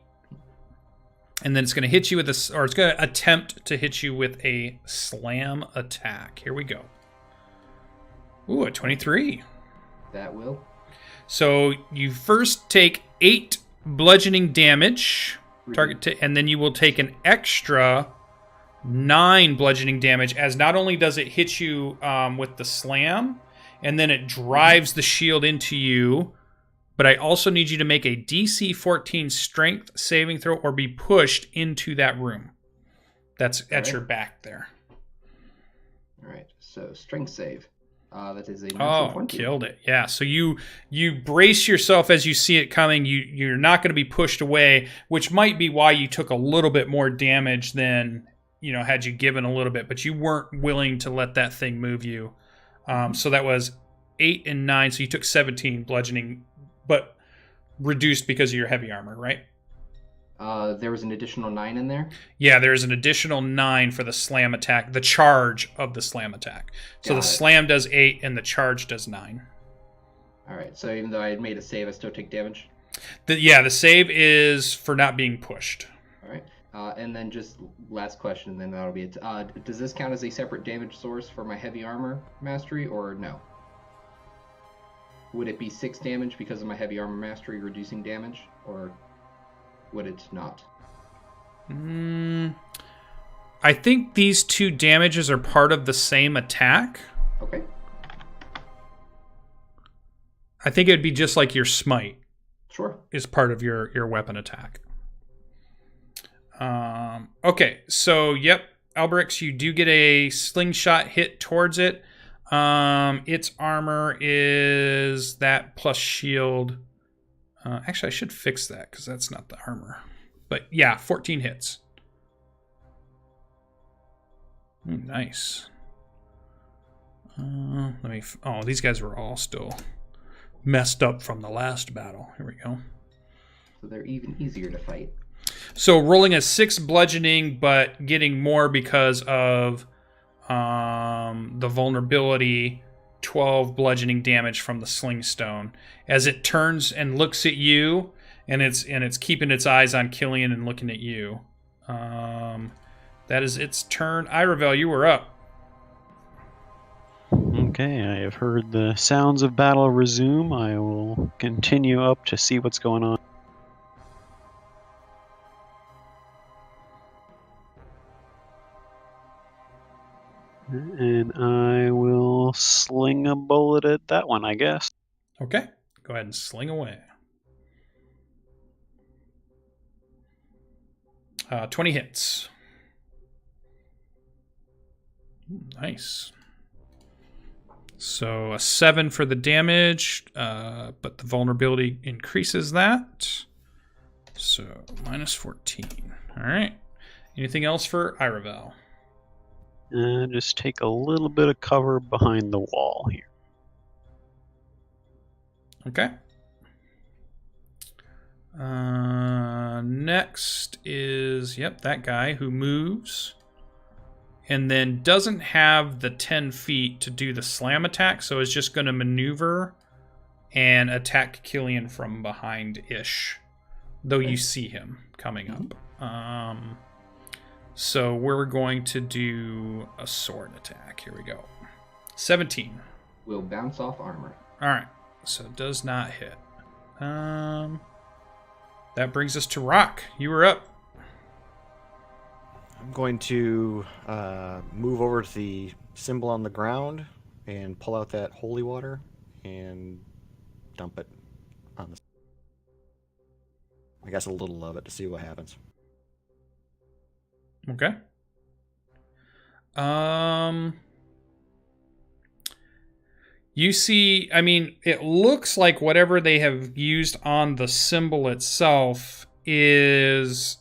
and then it's going to hit you with it's going to attempt to hit you with a slam attack. Here we go. Ooh, a 23. That will. So you first take 8 bludgeoning damage, and then you will take an extra 9 bludgeoning damage, as not only does it hit you with the slam, and then it drives the shield into you, but I also need you to make a DC 14 strength saving throw or be pushed into that room. That's at your back there. All right, so strength save. That is a natural 20. Killed it. Yeah, so you brace yourself as you see it coming. You're not going to be pushed away, which might be why you took a little bit more damage than, had you given a little bit, but you weren't willing to let that thing move you. So that was 8 and 9, so you took 17 bludgeoning, but reduced because of your heavy armor, right? There was an additional 9 in there? Yeah, there's an additional 9 for the slam attack, the charge of the slam attack. So the slam does 8 and the charge does 9. All right, so even though I had made a save, I still take damage? The save is for not being pushed. All right, and then just last question, and then that'll be it. Does this count as a separate damage source for my heavy armor mastery, or no? Would it be 6 damage because of my heavy armor mastery reducing damage, or would it not? I think these 2 damages are part of the same attack. Okay. I think it'd be just like your smite Sure. is part of your weapon attack. Okay, so yep, Alberix, you do get a slingshot hit towards it. Its armor is that plus shield. Actually, I should fix that because that's not the armor. But yeah, 14 hits. Ooh, nice. These guys were all still messed up from the last battle. Here we go. So they're even easier to fight. So rolling a 6 bludgeoning, but getting more because of the vulnerability. 12 bludgeoning damage from the sling stone as it turns and looks at you, and it's keeping its eyes on Killian and looking at you. That is its turn. Iravel, you were up. Okay, I have heard the sounds of battle resume. I will continue up to see what's going on. And I will sling a bullet at that one, I guess. Okay, go ahead and sling away. 20 hits. Nice. So a 7 for the damage, but the vulnerability increases that. So minus 14. All right. Anything else for Iravel? Just take a little bit of cover behind the wall here. Okay. Next is, that guy who moves and then doesn't have the 10 feet to do the slam attack, so is just going to maneuver and attack Killian from behind-ish, though you see him coming up. So we're going to do a sword attack. Here we go. 17. Will bounce off armor. All right. So it does not hit. That brings us to Rock. You were up. I'm going to move over to the symbol on the ground and pull out that holy water and dump it on the... I guess a little of it to see what happens. Okay. You see, it looks like whatever they have used on the symbol itself is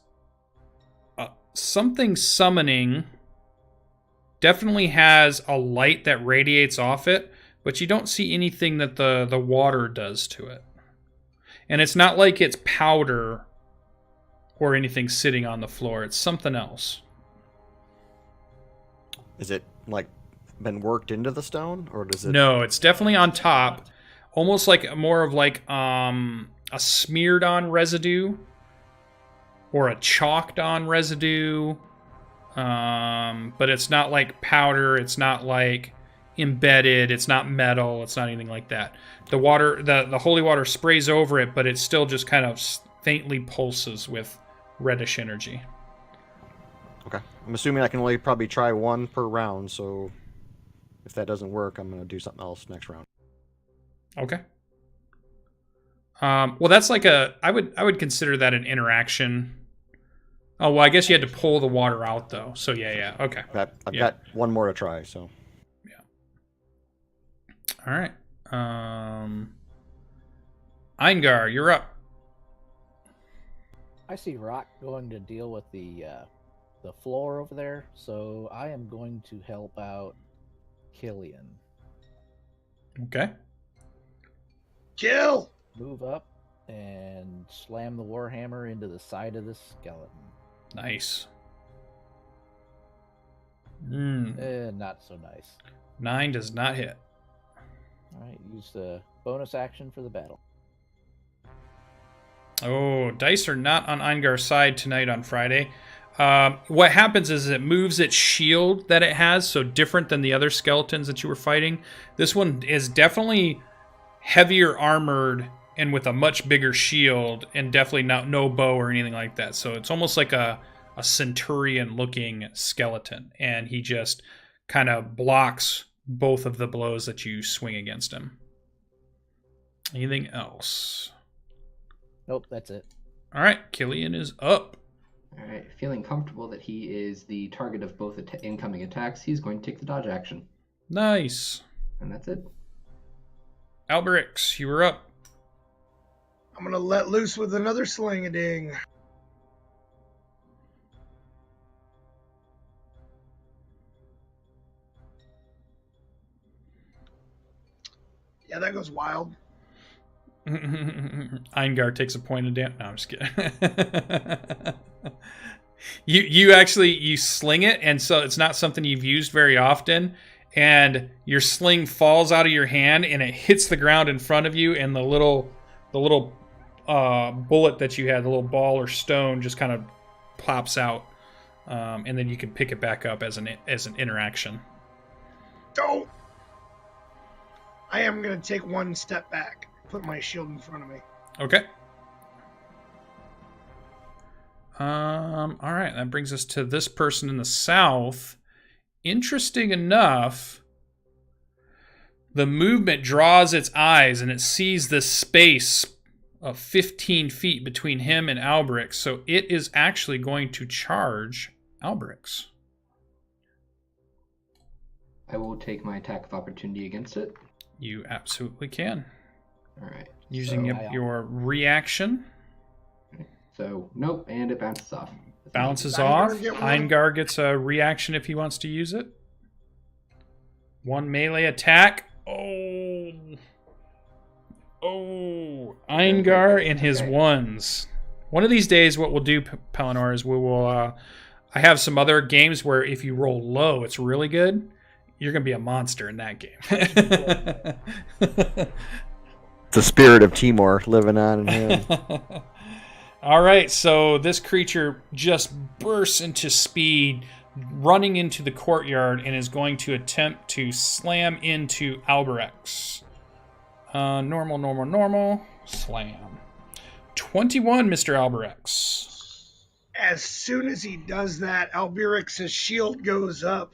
something summoning. Definitely has a light that radiates off it, but you don't see anything that the water does to it. And it's not like it's powder or anything sitting on the floor. It's something else. Is it been worked into the stone, or does it? No, it's definitely on top, almost like more of a smeared on residue or a chalked on residue. But it's not like powder. It's not like embedded. It's not metal. It's not anything like that. The water, the holy water sprays over it, but it still just kind of faintly pulses with reddish energy. Okay. I'm assuming I can only probably try one per round, so if that doesn't work, I'm going to do something else next round. Okay. Well, that's like I would consider that an interaction. Oh, well, I guess you had to pull the water out, though. So, yeah. Okay. I've got one more to try, so. Yeah. All right. Eingar, you're up. I see Rock going to deal with the floor over there, so I am going to help out Killian. Okay. Kill! Move up and slam the warhammer into the side of this skeleton. Nice. Not so nice. 9 does not hit. Alright, use the bonus action for the battle. Oh, dice are not on Eingar's side tonight on Friday. What happens is it moves its shield that it has, so different than the other skeletons that you were fighting. This one is definitely heavier armored and with a much bigger shield, and definitely no bow or anything like that. So it's almost like a centurion-looking skeleton, and he just kind of blocks both of the blows that you swing against him. Anything else? Nope, that's it. All right, Killian is up. All right, feeling comfortable that he is the target of both incoming attacks, he's going to take the dodge action. Nice. And that's it. Alberix, you were up. I'm going to let loose with another sling-a-ding. Yeah, that goes wild. Eingar takes a point of damage. No, I'm just kidding. you sling it, and so it's not something you've used very often. And your sling falls out of your hand, and it hits the ground in front of you, and the little bullet that you had, the little ball or stone, just kind of pops out, and then you can pick it back up as an interaction. Oh! I am going to take one step back. Put my shield in front of me. Okay. All right, that brings us to this person in the south. Interesting enough, the movement draws its eyes, and it sees this space of 15 feet between him and Alberix, so it is actually going to charge Alberix. I will take my attack of opportunity against it. You absolutely can. All right. Using so, your reaction. So, nope, and it bounces off. Bounces off. Eingar gets a reaction if he wants to use it. One melee attack. Oh. Eingar and his ones. One of these days, what we'll do, Pelennor, is we will... I have some other games where if you roll low, it's really good. You're going to be a monster in that game. The spirit of Timor living on in him. All right, so this creature just bursts into speed, running into the courtyard, and is going to attempt to slam into Alberix. Normal. Slam. 21, Mr. Alberix. As soon as he does that, Alberix's shield goes up,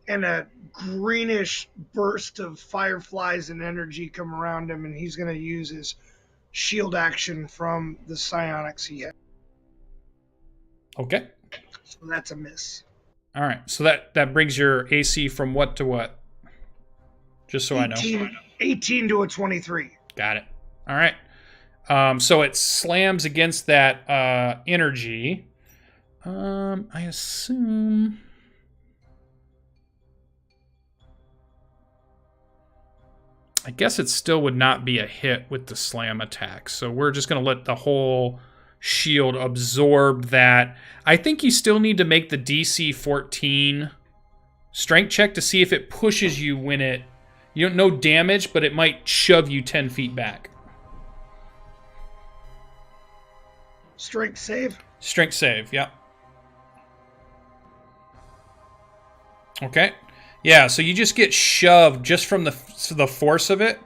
and a greenish burst of fireflies and energy come around him, and he's going to use his shield action from the psionics he had. Okay. So that's a miss. All right, so that brings your AC from what to what? Just so 18, I know. 18 to a 23. Got it. All right. So it slams against that energy. I assume... I guess it still would not be a hit with the slam attack. So we're just going to let the whole shield absorb that. I think you still need to make the DC 14 strength check to see if it pushes you when it... You don't know damage, but it might shove you 10 feet back. Strength save? Strength save, yeah. Okay. Yeah, so you just get shoved just from the force of it,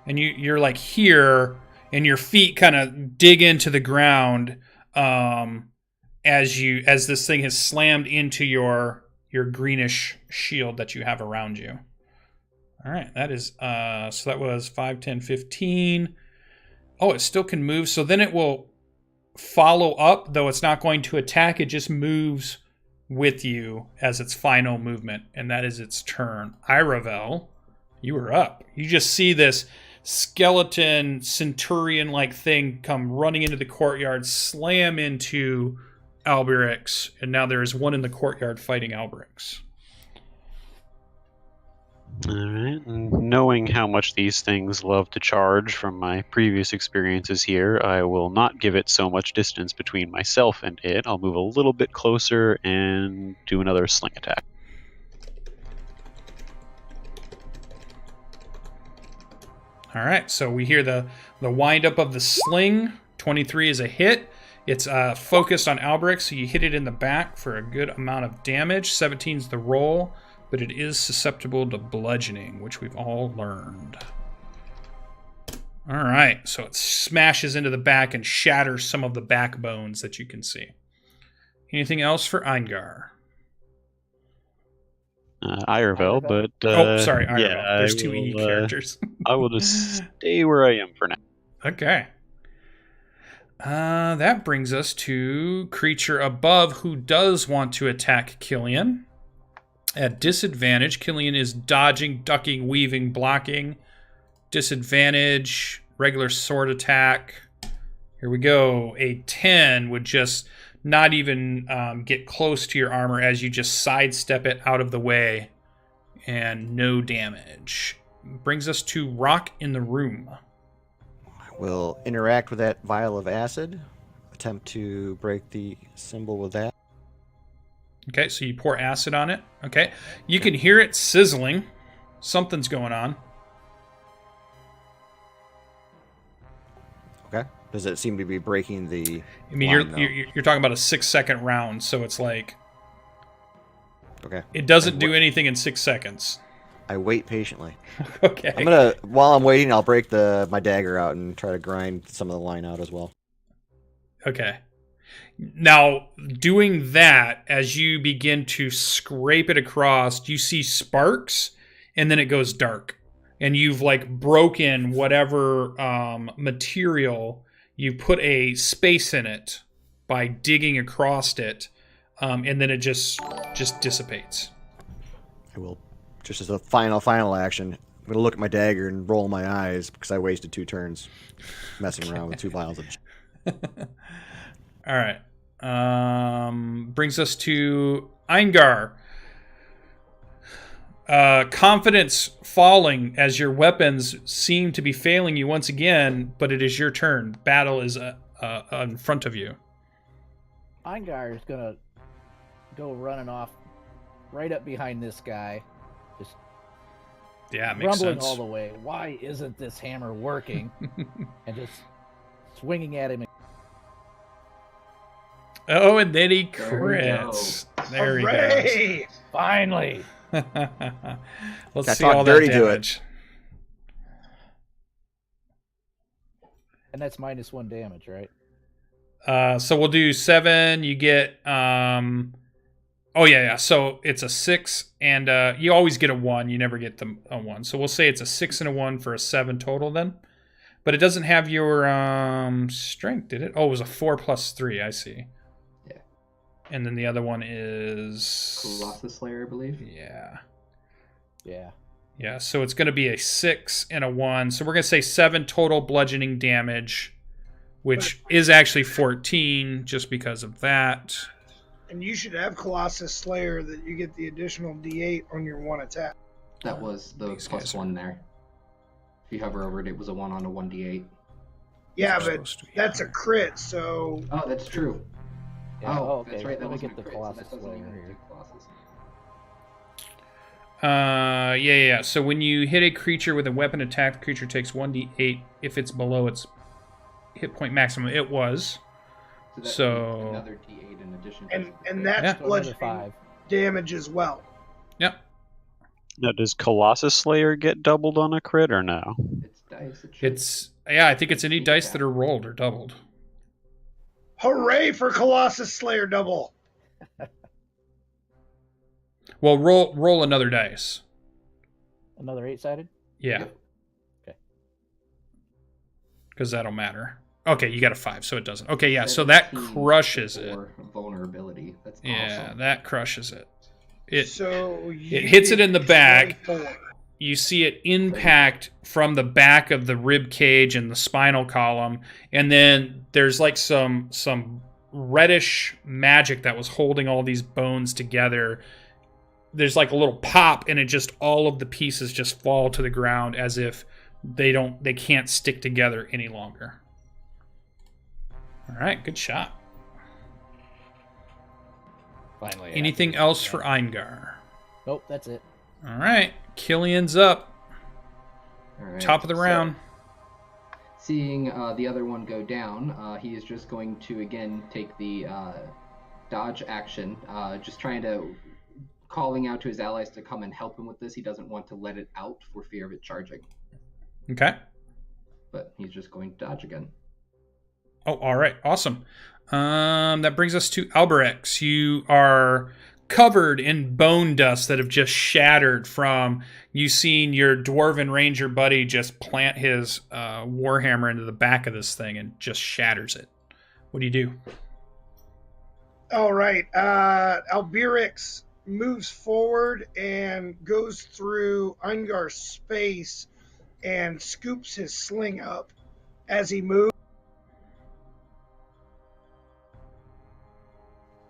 and you're like here, and your feet kind of dig into the ground as this thing has slammed into your greenish shield that you have around you. All right, that is so that was 5, 10, 15. Oh, it still can move, so then it will follow up, though it's not going to attack. It just moves with you as its final movement, and that is its turn. Iravel, you were up. You just see this skeleton centurion-like thing come running into the courtyard, slam into Alberix, and now there is one in the courtyard fighting Alberix. All right. And knowing how much these things love to charge from my previous experiences here, I will not give it so much distance between myself and it. I'll move a little bit closer and do another sling attack. All right, so we hear the wind up of the sling. 23 is a hit. It's focused on Alberix, so you hit it in the back for a good amount of damage. 17 is the roll, but it is susceptible to bludgeoning, which we've all learned. All right, so it smashes into the back and shatters some of the backbones that you can see. Anything else for Eingar? Iravel, but... Iravel. Yeah, there's two E characters. I will just stay where I am for now. Okay. That brings us to creature above who does want to attack Killian. At disadvantage, Killian is dodging, ducking, weaving, blocking. Disadvantage, regular sword attack. Here we go. A 10 would just not even get close to your armor as you just sidestep it out of the way. And no damage. Brings us to Rock in the room. We'll interact with that vial of acid. Attempt to break the symbol with that. Okay, so you pour acid on it. Okay. You can hear it sizzling. Something's going on. Okay. Does it seem to be breaking the I mean, line, though? you're talking about a 6-second round, so it's like Okay. it doesn't do anything in 6 seconds. I wait patiently. Okay. While I'm waiting, I'll break my dagger out and try to grind some of the line out as well. Okay. Now, doing that, as you begin to scrape it across, you see sparks, and then it goes dark. And you've like broken whatever material, you put a space in it by digging across it, and then it just dissipates. I will, just as a final action, I'm going to look at my dagger and roll my eyes because I wasted 2 turns messing around with 2 vials of All right. Brings us to Eingar. Confidence falling as your weapons seem to be failing you once again, but it is your turn. Battle is in front of you. Eingar is gonna go running off right up behind this guy, just Yeah, it makes rumbling sense. all the way. Why isn't this hammer working? And just swinging at him. Oh, and then he There we crits. There he goes. Hooray! Finally. Let's I see talked all dirty that to it. damage. And that's -1 damage, right? So we'll do 7. You get So it's a 6, and you always get a 1. You never get a 1. So we'll say it's a 6 and a 1 for a 7 total then. But it doesn't have your strength, did it? Oh, it was a 4 plus 3. I see. Yeah. And then the other one is Colossus Slayer, I believe. Yeah. Yeah. Yeah, so it's going to be a 6 and a 1. So we're going to say 7 total bludgeoning damage, which is actually 14 just because of that. And you should have Colossus Slayer that you get the additional D8 on your 1 attack. That was the These guys +1 there. If you hover over it, it was a 1 on a 1d8. Yeah, These are but supposed to be- that's a crit, so Oh, that's true. Yeah. Oh, Okay. that's right. That Let me wasn't get the a crit, so Colossus that doesn't Slayer even here. do Colossus. Yeah. So when you hit a creature with a weapon attack, the creature takes 1d8 if it's below its hit point maximum. It was. So that So- would be another d8 in addition to and the and crit. that's Yeah. So another bludgeoning 5. damage as well. Yep. Now, does Colossus Slayer get doubled on a crit or no? It's dice. It should. I think it's any dice that are rolled or doubled. Hooray for Colossus Slayer double! Well, roll another dice. Another 8-sided? Yeah. Yep. Okay. Because that'll matter. Okay, you got a 5, so it doesn't. Okay, yeah, so that 17 crushes it. for vulnerability. That's Yeah, awesome. that crushes it. It So it hits it in the back. 24. You see it impact from the back of the rib cage and the spinal column, and then there's like some reddish magic that was holding all these bones together. There's like a little pop, and it just all of the pieces just fall to the ground as if they can't stick together any longer. All right, good shot. Finally. Anything else for Eingar? Nope, that's it. All right, Killian's up, All right, top of the so round. seeing the other one go down, he is just going to again take the dodge action, just trying to calling out to his allies to come and help him with this. He doesn't want to let it out for fear of it charging, Okay. but he's just going to dodge again. Oh, all right. Awesome. That brings us to Alberex. You are covered in bone dust that have just shattered from you seeing your dwarven ranger buddy just plant his warhammer into the back of this thing and just shatters it. What do you do? All right. Albirix moves forward and goes through Eingar's space and scoops his sling up as he moves.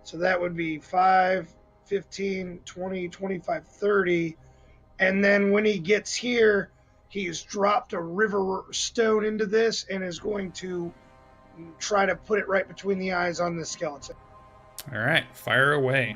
So that would be 5, 15, 20, 25, 30. And then when he gets here, he's dropped a river stone into this and is going to try to put it right between the eyes on the skeleton. All right, fire away.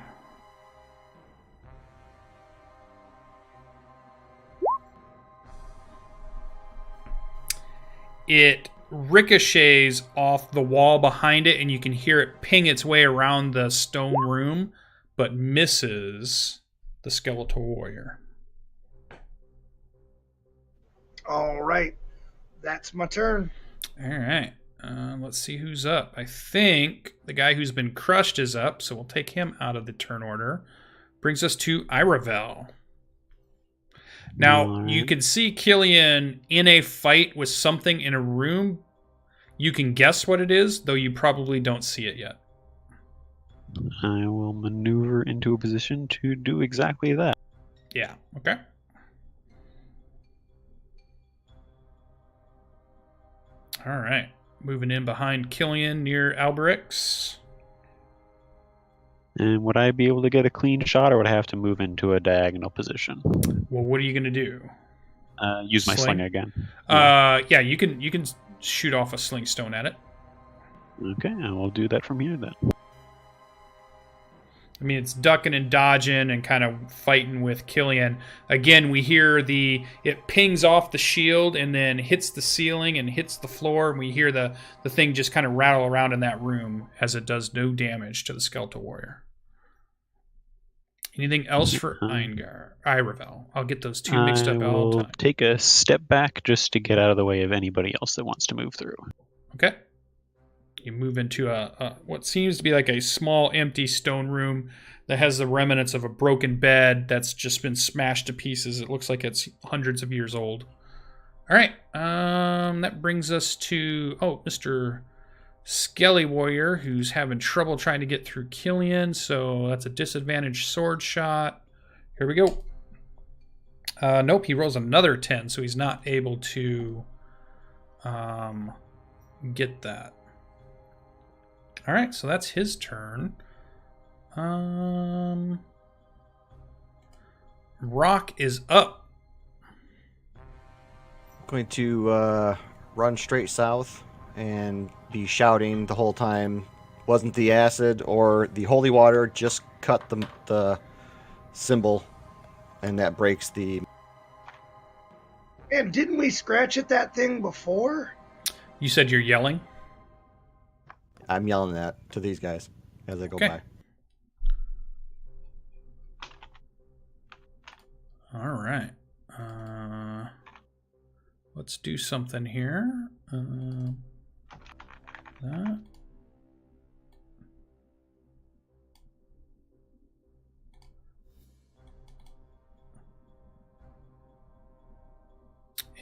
It ricochets off the wall behind it, and you can hear it ping its way around the stone room, but misses the skeletal warrior. All right. That's my turn. All right. Let's see who's up. I think the guy who's been crushed is up, so we'll take him out of the turn order. Brings us to Iravel. Now, you can see Killian in a fight with something in a room. You can guess what it is, though you probably don't see it yet. I will maneuver into a position to do exactly that. Yeah, okay. All right. Moving in behind Killian near Alberix. And would I be able to get a clean shot, or would I have to move into a diagonal position? Well, what are you going to do? Use my sling again. Yeah, you can shoot off a sling stone at it. Okay, I will do that from here then. I mean, it's ducking and dodging and kind of fighting with Killian. Again, we hear it pings off the shield and then hits the ceiling and hits the floor, and we hear the thing just kind of rattle around in that room as it does no damage to the skeletal warrior. Anything else for Iravel? I'll get those two mixed up all the time. Take a step back just to get out of the way of anybody else that wants to move through. Okay. You move into a what seems to be like a small empty stone room that has the remnants of a broken bed that's just been smashed to pieces. It looks like it's hundreds of years old. All right. That brings us to Mr. Skelly Warrior, who's having trouble trying to get through Killian, so that's a disadvantaged sword shot. Here we go. Nope, he rolls another 10, so he's not able to get that. All right, so that's his turn. Rock is up. Going to run straight south and be shouting the whole time. Wasn't the acid or the holy water, just cut the symbol, and that breaks the... And didn't we scratch at that thing before? You said you're yelling? I'm yelling that to these guys as I go by. All right. Let's do something here. That.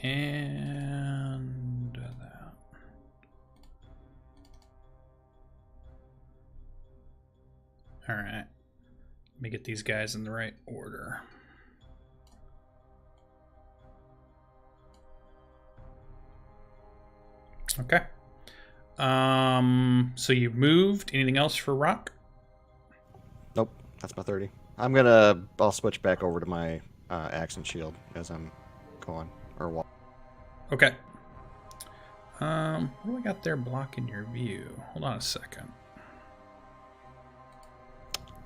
And that. All right. Let me get these guys in the right order. Okay. So you moved. Anything else for Rock? Nope, that's my 30. I'll switch back over to my axe and shield as I'm going or walk. Okay. What do I got there blocking your view? Hold on a second.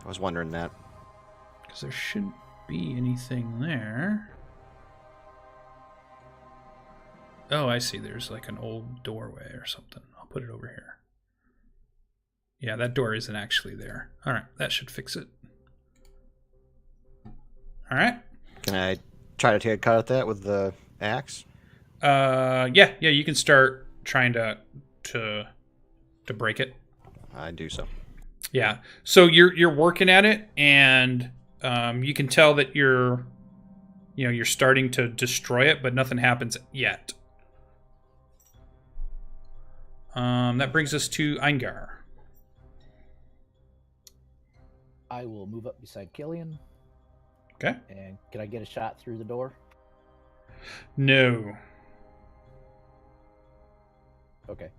I was wondering that. Because there shouldn't be anything there. Oh, I see. There's like an old doorway or something. I'll put it over here. Yeah, that door isn't actually there. All right, that should fix it. All right. Can I try to take a cut at that with the axe? Yeah, you can start trying to break it. I do so. Yeah. So you're working at it, and you can tell that you're starting to destroy it, but nothing happens yet. That brings us to Eingar. I will move up beside Killian. Okay. And can I get a shot through the door? No. Okay.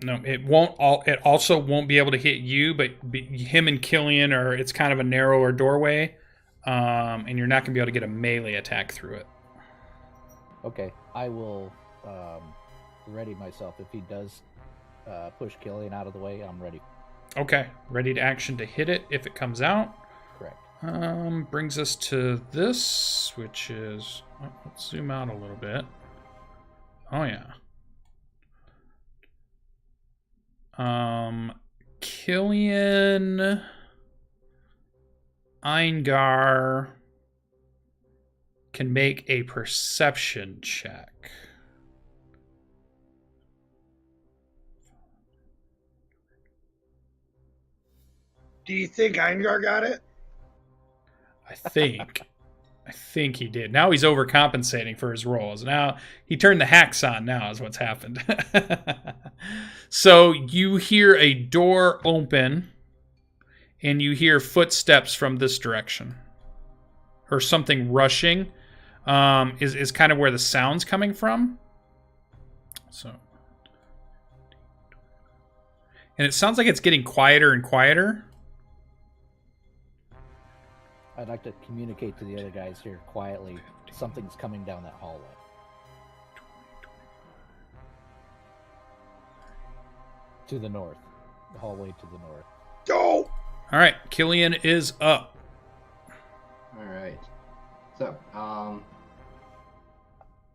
No, it won't. It also won't be able to hit you, but him and Killian are. It's kind of a narrower doorway, and you're not gonna be able to get a melee attack through it. Okay. I will ready myself. If he does push Killian out of the way, I'm ready. Okay, ready to action to hit it if it comes out. Correct. Brings us to this, which is. Let's zoom out a little bit. Oh yeah. Killian, Eingar can make a perception check. Do you think Eingar got it? I think he did. Now he's overcompensating for his rolls. Now he turned the hacks on. Now is what's happened. So you hear a door open, and you hear footsteps from this direction, or something rushing. Is kind of where the sound's coming from. So, and it sounds like it's getting quieter and quieter. I'd like to communicate to the other guys here quietly. Something's coming down that hallway. To the north. The hallway to the north. Go! All right, Killian is up. All right. So,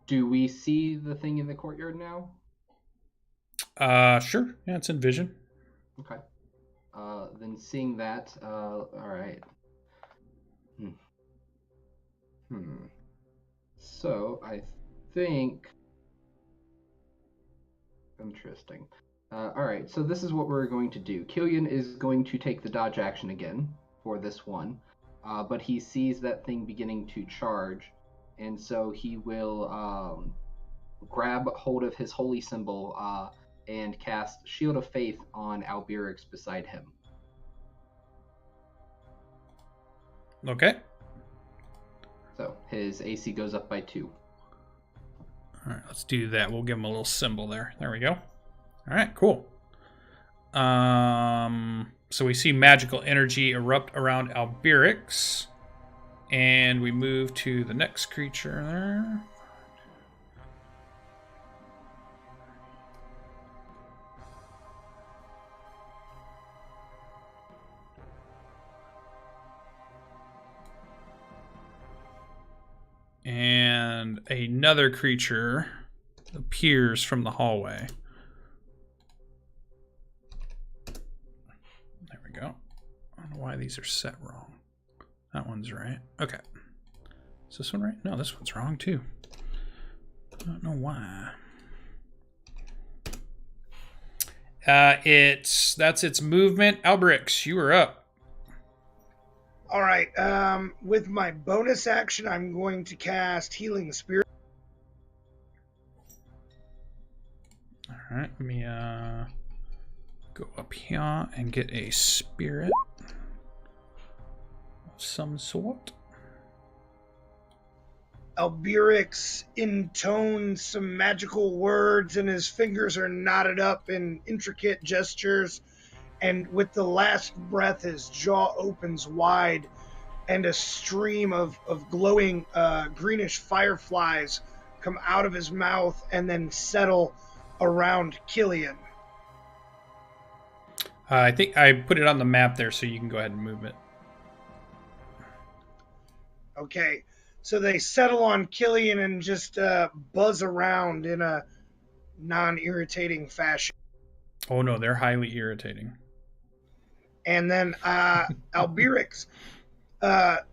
do we see the thing in the courtyard now? Sure. Yeah, it's in vision. Okay. Then seeing that, all right. So I think interesting. All right. So this is what we're going to do. Killian is going to take the dodge action again for this one, but he sees that thing beginning to charge, and so he will grab hold of his holy symbol and cast Shield of Faith on Albirix beside him. Okay. So his AC goes up by 2. All right, let's do that. We'll give him a little symbol there. There we go. All right, cool. So we see magical energy erupt around Albirix, and we move to the next creature there. And another creature appears from the hallway. There we go. I don't know why these are set wrong. That one's right. Okay. Is this one right? No, this one's wrong too. I don't know why. That's its movement. Albirix, you are up. All right. With my bonus action, I'm going to cast Healing Spirit. All right, let me go up here and get a spirit of some sort. Albirix intones some magical words, and his fingers are knotted up in intricate gestures. And with the last breath, his jaw opens wide, and a stream of glowing greenish fireflies come out of his mouth and then settle around Killian. I think I put it on the map there, so you can go ahead and move it. Okay, so they settle on Killian and just buzz around in a non-irritating fashion. Oh no, they're highly irritating. And then Albirix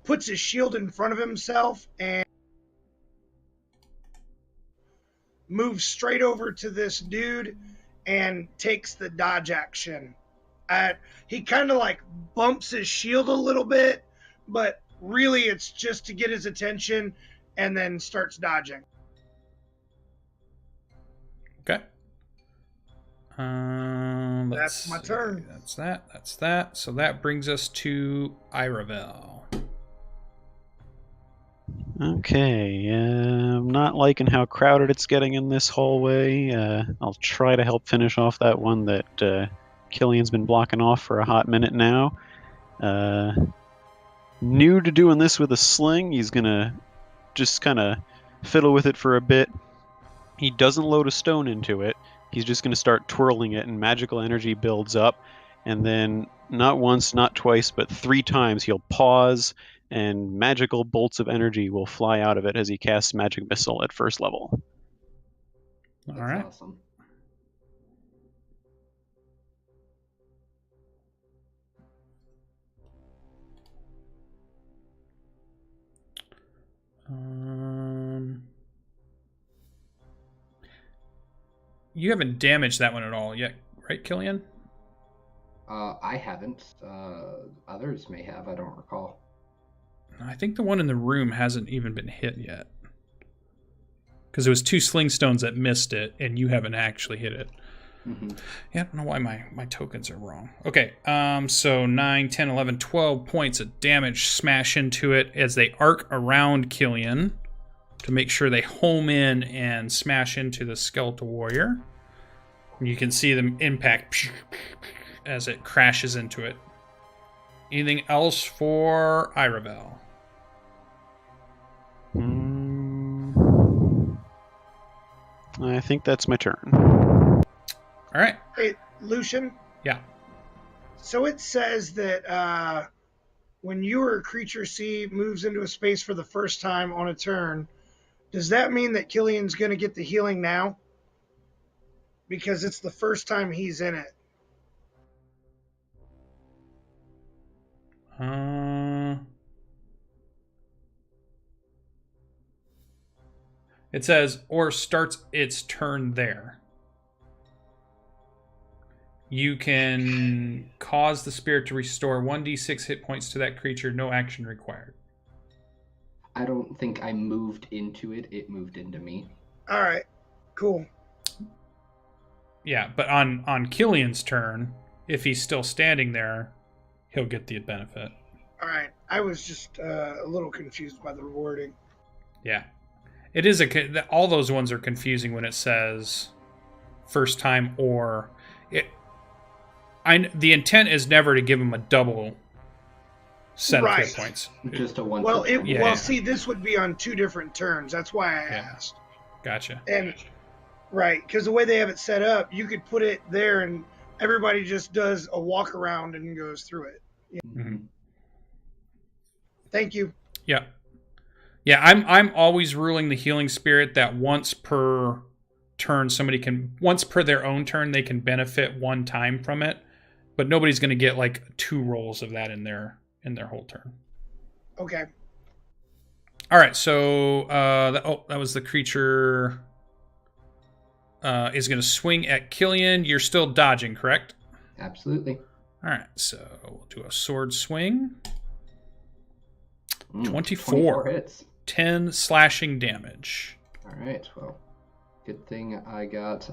puts his shield in front of himself and moves straight over to this dude and takes the dodge action He kind of like bumps his shield a little bit, but really it's just to get his attention and then starts dodging. Okay. That's my turn. That's that. So that brings us to Iravel. Okay, I'm not liking how crowded it's getting in this hallway. I'll try to help finish off that one that Killian's been blocking off for a hot minute now. New to doing this with a sling, he's gonna just kind of fiddle with it for a bit. He doesn't load a stone into it. He's just going to start twirling it, and magical energy builds up. And then, not once, not twice, but 3 times, he'll pause, and magical bolts of energy will fly out of it as he casts Magic Missile at first level. All right. Awesome. You haven't damaged that one at all yet, right, Killian? I haven't. Others may have. I don't recall. I think the one in the room hasn't even been hit yet. Because it was 2 sling stones that missed it, and you haven't actually hit it. Mm-hmm. Yeah, I don't know why my tokens are wrong. Okay, so 9, 10, 11, 12 points of damage smash into it as they arc around Killian to make sure they home in and smash into the skeletal warrior. You can see them impact as it crashes into it. Anything else for Iravel? I think that's my turn. All right. Hey, Lucian. Yeah. So it says that when you or a creature see moves into a space for the first time on a turn, does that mean that Killian's going to get the healing now? Because it's the first time he's in it. It says, or starts its turn there. You can cause the spirit to restore 1d6 hit points to that creature, no action required. I don't think I moved into it. It moved into me. All right, cool. Yeah, but on Killian's turn, if he's still standing there, he'll get the benefit. All right, I was just a little confused by the wording. Yeah. It is all those ones are confusing when it says first time or it. The intent is never to give him a double set of hit points. Just a one. Well, see, this would be on 2 different turns. That's why I asked. Gotcha. And right, because the way they have it set up, you could put it there, and everybody just does a walk around and goes through it. Yeah. Mm-hmm. Thank you. Yeah. Yeah, I'm always ruling the healing spirit that once per turn once per their own turn they can benefit 1 time from it, but nobody's going to get like 2 rolls of that in their whole turn. Okay. All right, so that was the creature is going to swing at Killian. You're still dodging, correct? Absolutely. All right, so we'll do a sword swing. 24 hits. 10 slashing damage. All right, well, good thing I got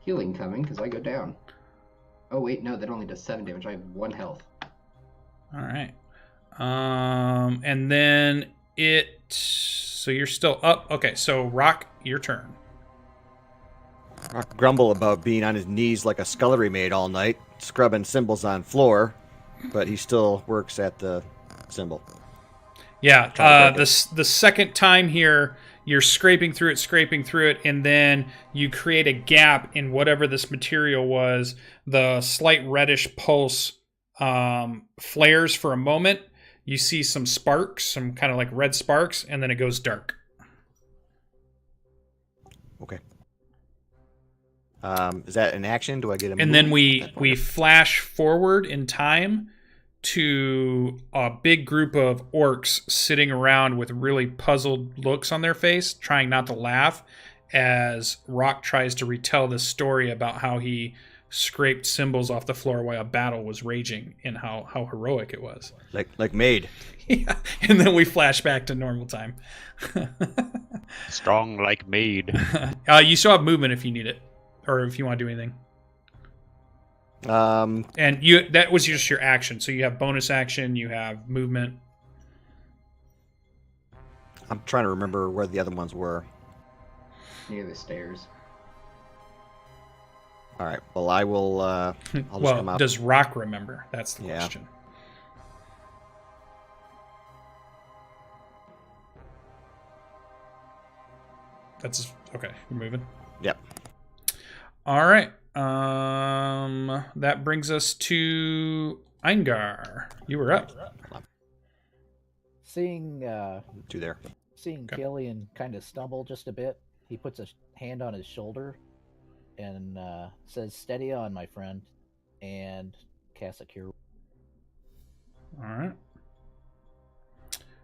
healing coming because I go down. Oh, wait, no, that only does 7 damage. I have 1 health. All right. And then so you're still up. Okay, so Rock, your turn. Rock grumble about being on his knees like a scullery maid all night, scrubbing symbols on floor, but he still works at the symbol. Yeah, the second time here, you're scraping through it, and then you create a gap in whatever this material was. The slight reddish pulse flares for a moment. You see some sparks, some kind of like red sparks, and then it goes dark. Okay. Is that an action? Do I get a And move? then we flash forward in time to a big group of orcs sitting around with really puzzled looks on their face, trying not to laugh as Rock tries to retell this story about how he scraped symbols off the floor while a battle was raging, and how heroic it was. Like Maid. Yeah, and then we flash back to normal time. Strong like Maid. You still have movement if you need it, or if you want to do anything. And that was just your action. So you have bonus action, you have movement. I'm trying to remember where the other ones were. Near the stairs. All right. Well, I will. I'll just Well, come out. does Rock remember? That's the Yeah. question. That's okay. You're moving. Yep. All right. That brings us to Eingar. You were up. Seeing Two there. Okay. Killian kind of stumble just a bit, he puts a hand on his shoulder and says, "Steady on, my friend," and casts a cure. All right.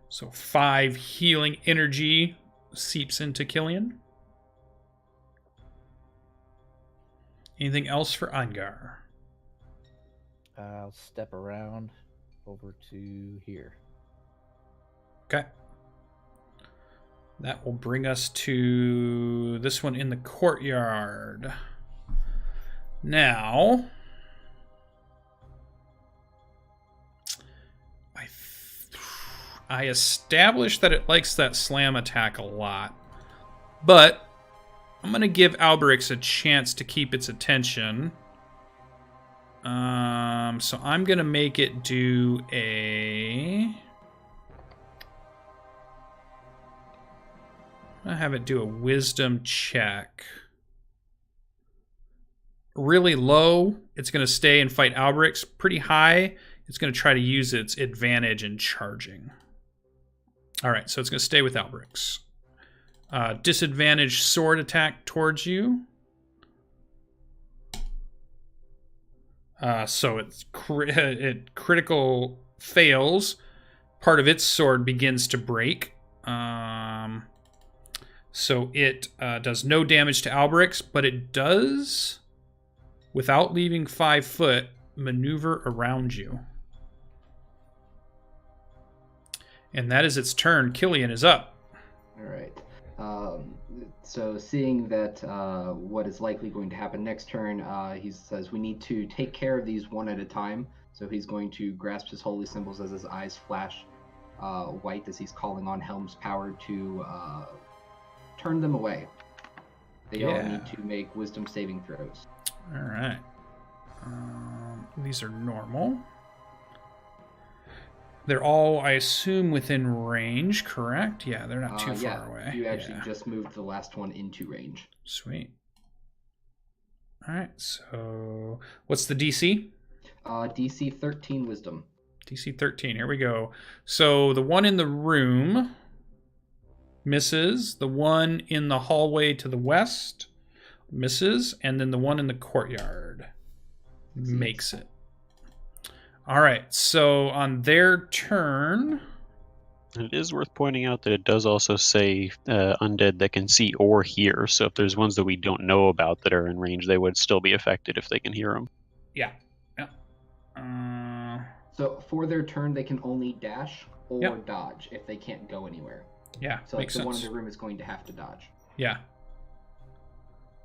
So 5 healing energy seeps into Killian. Anything else for Eingar? I'll step around over to here. Okay. That will bring us to this one in the courtyard. Now, I established that it likes that slam attack a lot, but I'm going to give Alberix a chance to keep its attention. So I'm going to make it do I have it do a wisdom check. Really low, it's going to stay and fight Alberix. Pretty high, it's going to try to use its advantage in charging. All right, so it's going to stay with Alberix. Disadvantage sword attack towards you. So it critical fails. Part of its sword begins to break. So it does no damage to Alberix, but it does, without leaving 5 foot, maneuver around you. And that is its turn. Killian is up. All right. So seeing that what is likely going to happen next turn, he says we need to take care of these one at a time. So he's going to grasp his holy symbols as his eyes flash white as he's calling on Helm's power to turn them away. They all need to make wisdom saving throws. All right. These are normal. They're all, I assume, within range, correct? Yeah, they're not too far away. You actually just moved the last one into range. Sweet. All right, so what's the DC? DC 13 wisdom. DC 13, here we go. So the one in the room misses. The one in the hallway to the west misses. And then the one in the courtyard makes it. All right, so on their turn... It is worth pointing out that it does also say undead that can see or hear. So if there's ones that we don't know about that are in range, they would still be affected if they can hear them. Yeah. So for their turn, they can only dash or dodge if they can't go anywhere. Yeah, so makes sense. One in the room is going to have to dodge. Yeah.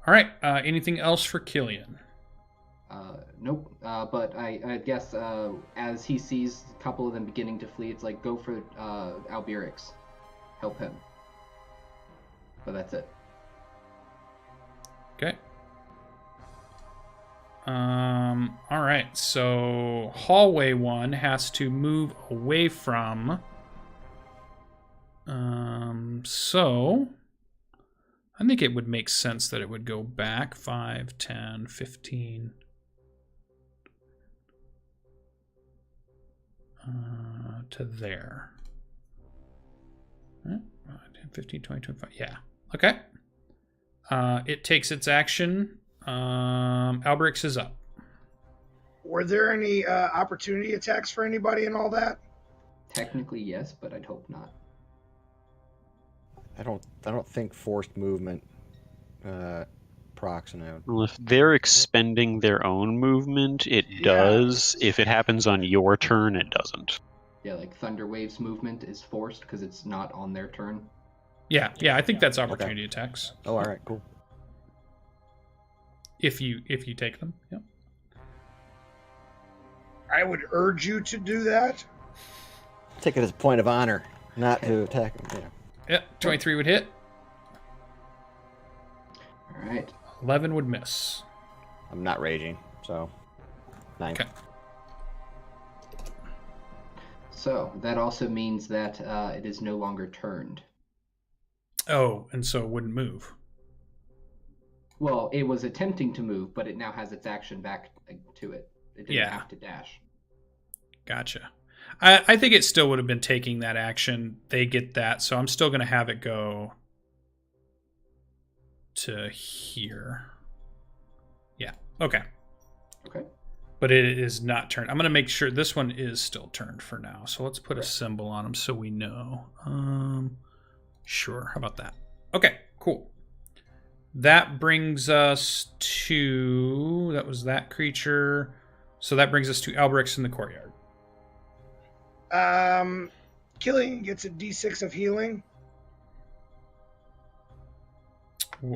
All right, anything else for Killian? Nope. But I guess as he sees a couple of them beginning to flee, it's like, go for Alberix. Help him. But that's it. Okay. All right, so hallway one has to move away from... So... I think it would make sense that it would go back 5, 10, 15... to there. 15, 20, 25. Yeah. Okay. It takes its action. Alberix is up. Were there any opportunity attacks for anybody and all that? Technically, yes, but I'd hope not. I don't think forced movement proxenode. Well, if they're expending their own movement, it Yeah. does. If it happens on your turn, it doesn't. Yeah, like Thunder Wave's movement is forced because it's not on their turn. Yeah, I think that's opportunity attacks. Oh, all right, cool. If you take them. Yep. I would urge you to do that. Take it as a point of honor not to attack him. Yeah. Yep, 23 would hit. All right. 11 would miss. I'm not raging, so 9. Okay. So that also means that it is no longer turned. Oh, and so it wouldn't move. Well, it was attempting to move, but it now has its action back to it. It didn't have to dash. Gotcha. I think it still would have been taking that action. They get that, so I'm still going to have it go to here. Yeah. Okay. Okay. But it is not turned. I'm going to make sure this one is still turned for now. So let's put a symbol on them so we know. Sure. How about that? Okay, cool. That brings us to... That was that creature. So that brings us to Alberix in the courtyard. Killian gets a D6 of healing.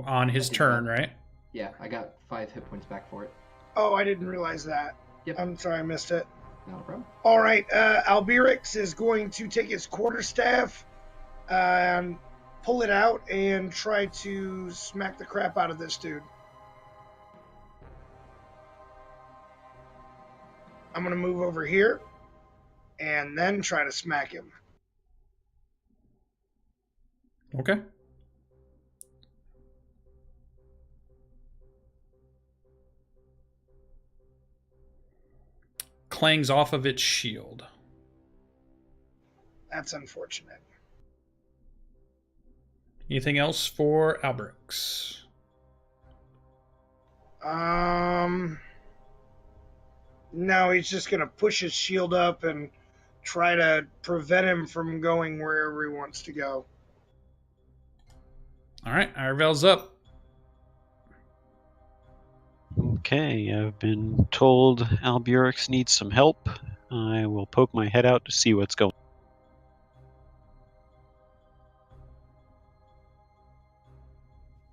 On his turn, right? Yeah, I got 5 hit points back for it. Oh, I didn't realize that. Yep. I'm sorry, I missed it. No problem. All right, Alberix is going to take his quarterstaff, pull it out, and try to smack the crap out of this dude. I'm going to move over here and then try to smack him. Okay. Clangs off of its shield. That's unfortunate. Anything else for Alberix? No, he's just going to push his shield up and try to prevent him from going wherever he wants to go. All right, Arvel's up. Okay, I've been told Alberix needs some help. I will poke my head out to see what's going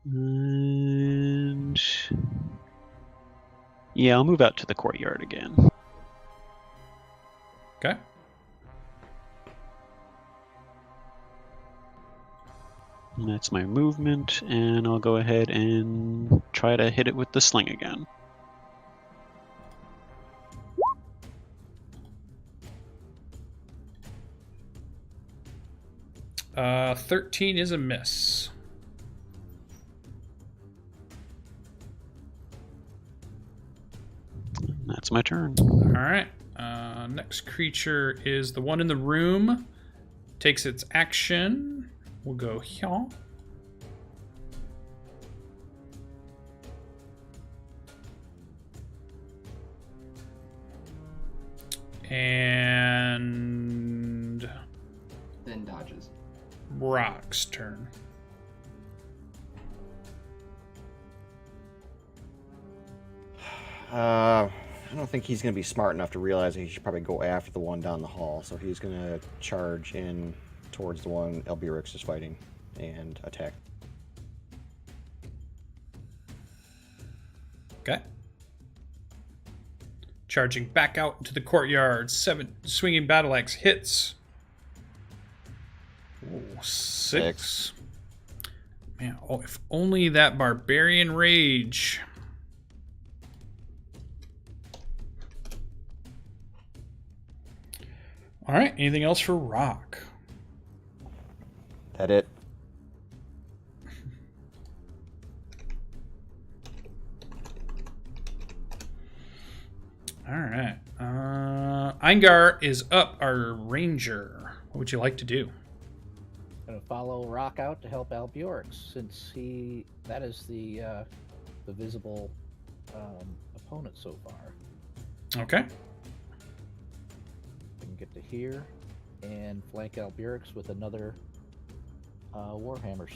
on. And yeah, I'll move out to the courtyard again. Okay. And that's my movement, and I'll go ahead and try to hit it with the sling again. Uh, 13 is a miss. And that's my turn. All right. Next creature is the one in the room. Takes its action. We'll go here. And Then dodges. Rock's turn. I don't think he's going to be smart enough to realize that he should probably go after the one down the hall. So he's going to charge in towards the one Alberix is fighting and attack. Okay. Charging back out into the courtyard. 7 swinging battle axe hits. Ooh, 6. Man, oh, if only that barbarian rage. All right. Anything else for Rock? That it? All right. Eingar is up, our ranger. What would you like to do? Gonna follow Rock out to help Alberix, since that is the visible opponent so far. Okay. I can get to here and flank Alberix with another Warhammer.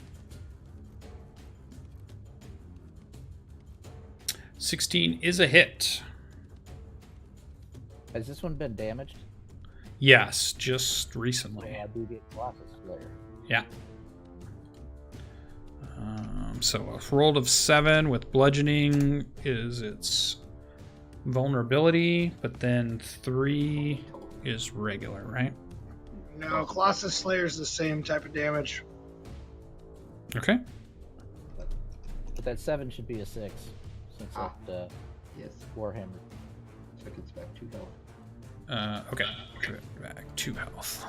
16 is a hit. Has this one been damaged? Yes, just So recently. I do get Colossus Slayer. Yeah. So a roll of 7 with bludgeoning is its vulnerability, but then 3 is regular, right? No, Colossus Slayer's the same type of damage. Okay. But that 7 should be a 6, since that Yes. Warhammer. So it gets back 2 health. Okay. Give it back 2 health.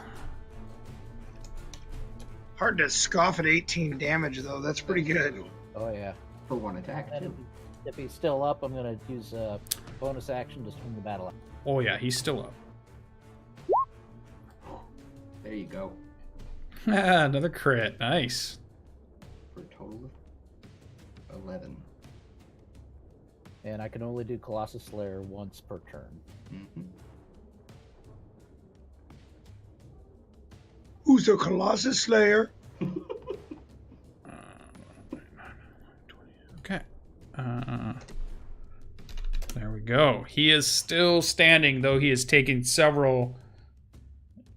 Hard to scoff at 18 damage, though. That's pretty good. Oh yeah. For 1 attack, And too. if he's still up, I'm gonna use a bonus action to swing the battle axe. Oh yeah, he's still up. There you go. Another crit. Nice. For a total of 11. And I can only do Colossus Slayer once per turn. Mm-hmm. Who's the Colossus Slayer? Okay. There we go. He is still standing, though he is taking several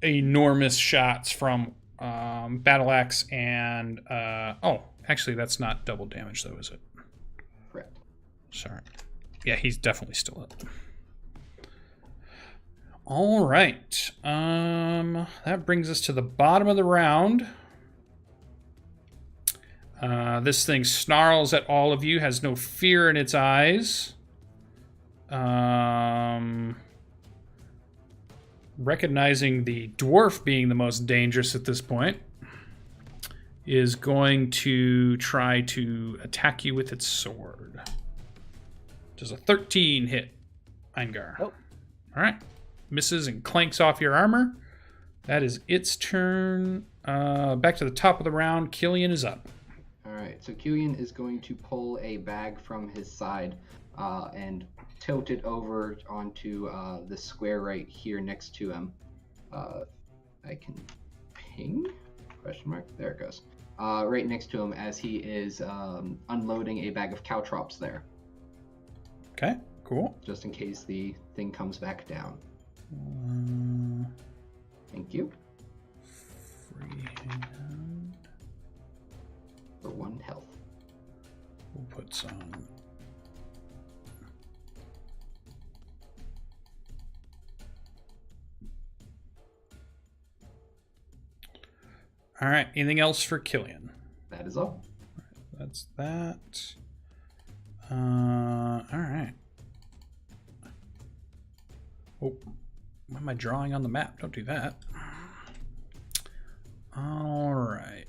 enormous shots from battle axe and oh, actually that's not double damage though, is it? Correct. Sorry. Yeah, he's definitely still up. All right. That brings us to the bottom of the round. This thing snarls at all of you, has no fear in its eyes. Recognizing the dwarf being the most dangerous at this point, is going to try to attack you with its sword. Does a 13 hit, Eingar? Nope. All right. Misses and clanks off your armor. That is its turn. Back to the top of the round. Killian is up. Alright, so Killian is going to pull a bag from his side and tilt it over onto the square right here next to him. I can ping? Question mark? There it goes. Right next to him as he is unloading a bag of caltrops there, Okay, cool. just in case the thing comes back down. Thank you. Free hand. For 1 health. We'll put some. All right. Anything else for Killian? That is all. That's that. All right. Oh, what am I drawing on the map? Don't do that. All right.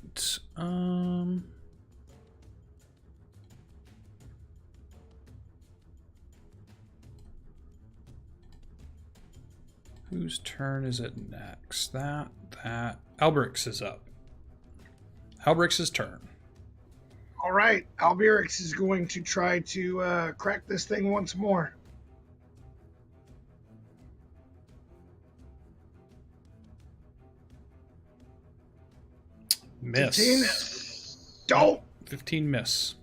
Whose turn is it next? That. Alberix is up. Alberix's turn. All right, Alberix is going to try to crack this thing once more. Miss. 15. Don't. 15 miss.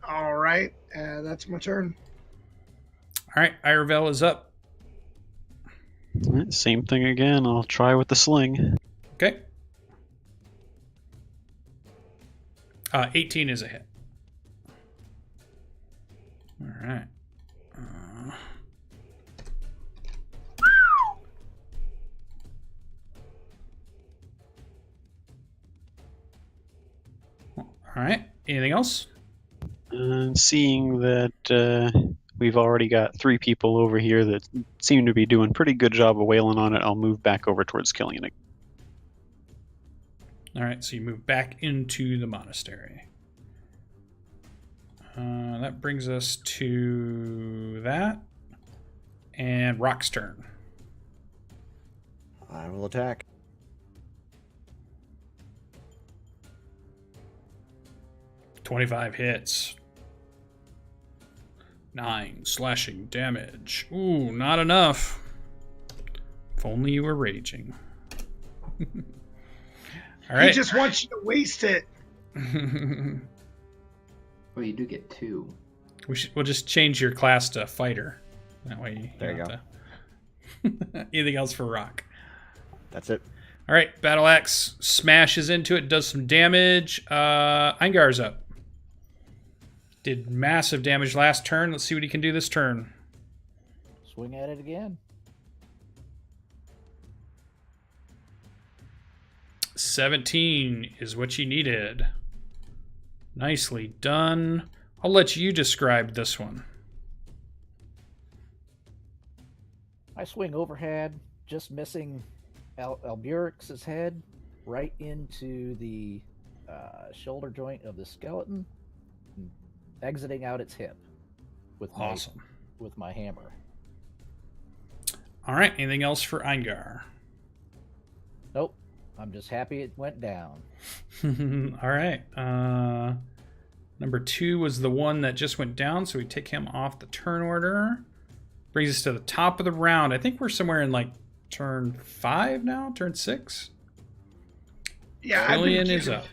All right, that's my turn. All right, Irevel is up. Alright, same thing again. I'll try with the sling. Okay. 18 is a hit. All right. All right. Anything else? Seeing that we've already got 3 people over here that seem to be doing pretty good job of wailing on it, I'll move back over towards killing it. All right, so you move back into the monastery. That brings us to that. And Rock's turn. I will attack. $25 hits. 9 slashing damage. Ooh, not enough. If only you were raging. All right. He just wants you to waste it. Oh, you do get 2. We'll just change your class to fighter. That way There you don't have to- Anything else for Rock? That's it. All right, Battle Axe smashes into it, does some damage. Eingar's up. Did massive damage last turn. Let's see what he can do this turn. Swing at it again. 17 is what you needed. Nicely done. I'll let you describe this one. I swing overhead, just missing Alburix's head right into the shoulder joint of the skeleton, exiting out its hip with Awesome. with my hammer. All right, anything else for Eingar? Nope. I'm just happy it went down. All right. Number 2 was the one that just went down, so we take him off the turn order. Brings us to the top of the round. I think we're somewhere in like turn 5 now, turn 6. Yeah, Killian is up.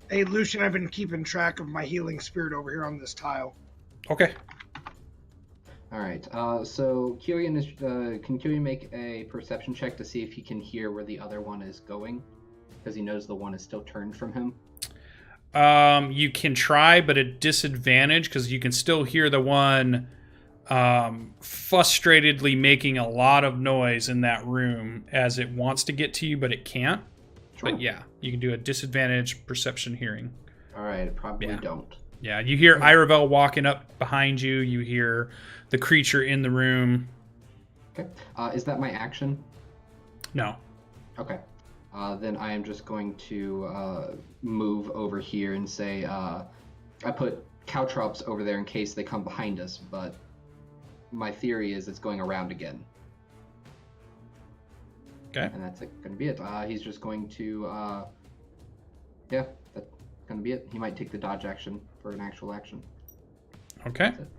Hey, Lucian, I've been keeping track of my healing spirit over here on this tile. Okay. All right. So Killian is. Can Killian make a perception check to see if he can hear where the other one is going? Because he knows the one is still turned from him. You can try, but at disadvantage because you can still hear the one frustratedly making a lot of noise in that room as it wants to get to you, but it can't. Sure. But yeah, you can do a disadvantage perception hearing. All right. Probably don't. Yeah, you hear Iravel walking up behind you. You hear the creature in the room. Okay. Is that my action? No. Okay. Then I am just going to move over here and say I put caltrops over there in case they come behind us, but my theory is it's going around again. Okay. And that's going to be it. He's just going to, yeah, that's going to be it. He might take the dodge action for an actual action. Okay. That's it.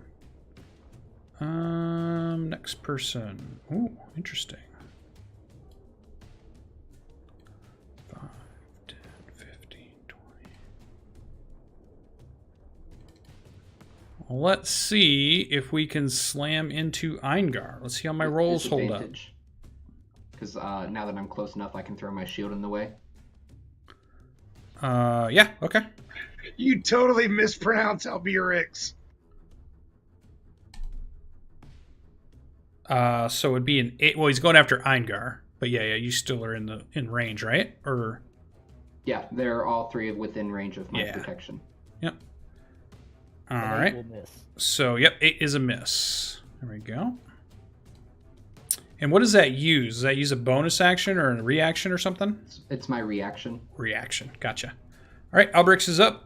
Next person. Ooh, interesting. 5, 10, 15, 20. Well, let's see if we can slam into Eingar. Let's see how my rolls hold up. Because now that I'm close enough, I can throw my shield in the way. Yeah, okay. You totally mispronounce Alburix. So it'd be an 8. Well, he's going after Eingar, but yeah, you still are in range, right? Or yeah, they're all 3 within range of my protection. Yep. All And right. will miss. So yep, 8 is a miss. There we go. And what does that use? Does that use a bonus action or a reaction or something? It's my reaction. Reaction. Gotcha. All right, Albrix is up.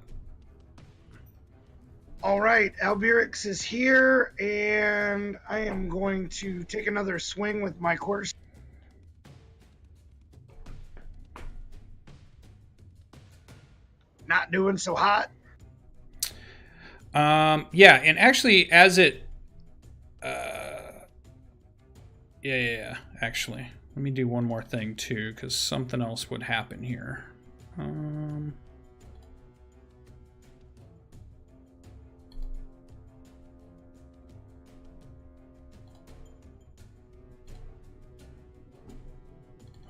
All right, Alburix is here, and I am going to take another swing with my quarter. Not doing so hot. Yeah, and actually, as it, yeah. Actually, let me do one more thing too, because something else would happen here.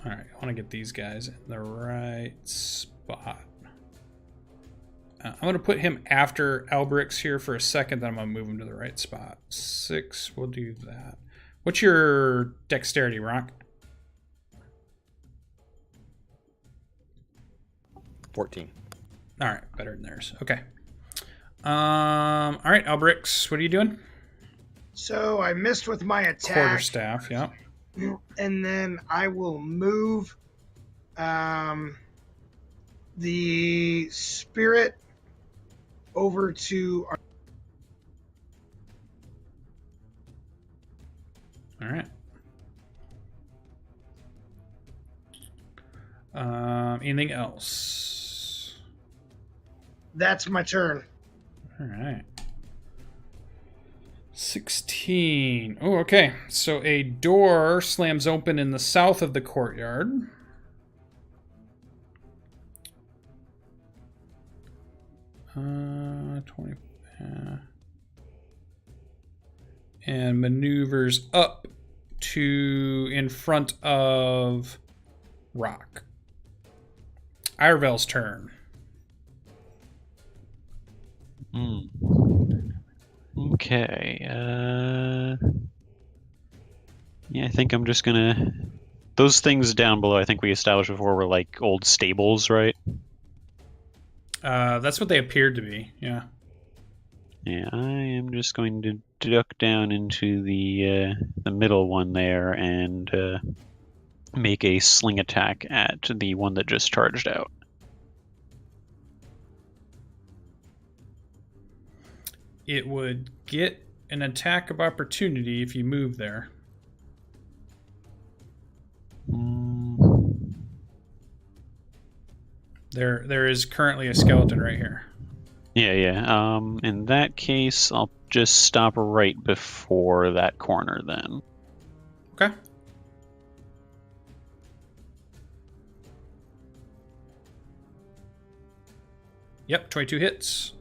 All right, I want to get these guys in the right spot. I'm going to put him after Albrix here for a second, then I'm going to move him to the right spot. 6, we'll do that. What's your dexterity, Rock? 14. All right, better than theirs. Okay. All right, Albrix, what are you doing? So I missed with my attack. Quarterstaff, yeah. And then I will move the spirit over to All right. Anything else? That's my turn. All right. 16. Oh, okay. So a door slams open in the south of the courtyard. 20. And maneuvers up to in front of Rock. Irvel's turn. Okay. Yeah, I think I'm just gonna. Those things down below, I think we established before, were like old stables, right? That's what they appeared to be. Yeah. Yeah, I am just going to duck down into the middle one there and make a sling attack at the one that just charged out. It would get an attack of opportunity if you move there. There is currently a skeleton right here. Yeah. In that case, I'll just stop right before that corner then. Okay. Yep, 22 hits.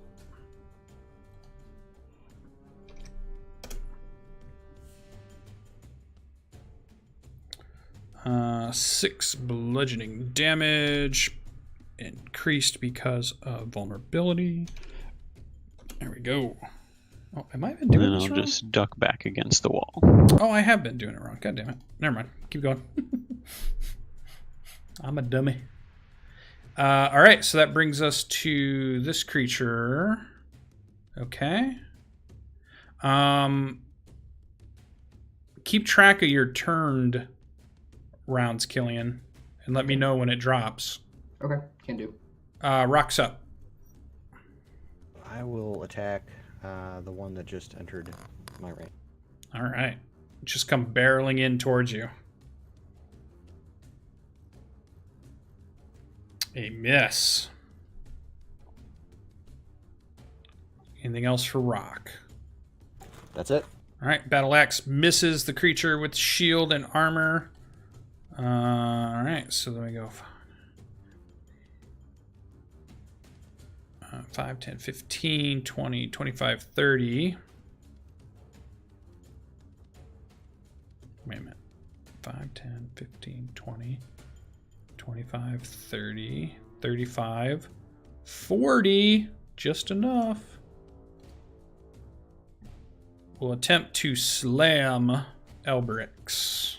Six bludgeoning damage, increased because of vulnerability. There we go. Oh, am I been doing And this I'll wrong? just duck back against the wall. Oh, I have been doing it wrong. God damn it. Never mind. Keep going. I'm a dummy. All right, so that brings us to this creature. Okay. Keep track of your turned rounds, Killian, and let me know when it drops. Okay, can do. Rock's up. I will attack the one that just entered my range. All right. Just come barreling in towards you. A miss. Anything else for Rock? That's it. All right, Battle Axe misses the creature with shield and armor. All right, so then we go 5, 10, 15, 20, 25, 30. Wait a minute. 5, 10, 15, 20, 25, 30, 35, 40. Just enough. We'll attempt to slam Elberix.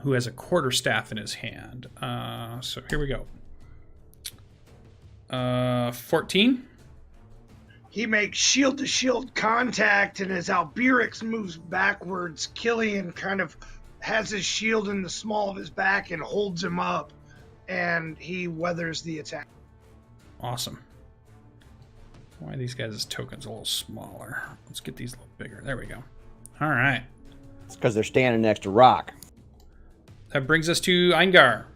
Who has a quarterstaff in his hand. So here we go. 14. He makes shield-to-shield contact, and as Alberix moves backwards, Killian kind of has his shield in the small of his back and holds him up, and he weathers the attack. Awesome. Why are these guys' tokens a little smaller? Let's get these a little bigger. There we go. All right. It's because they're standing next to Rock. That brings us to Eingar.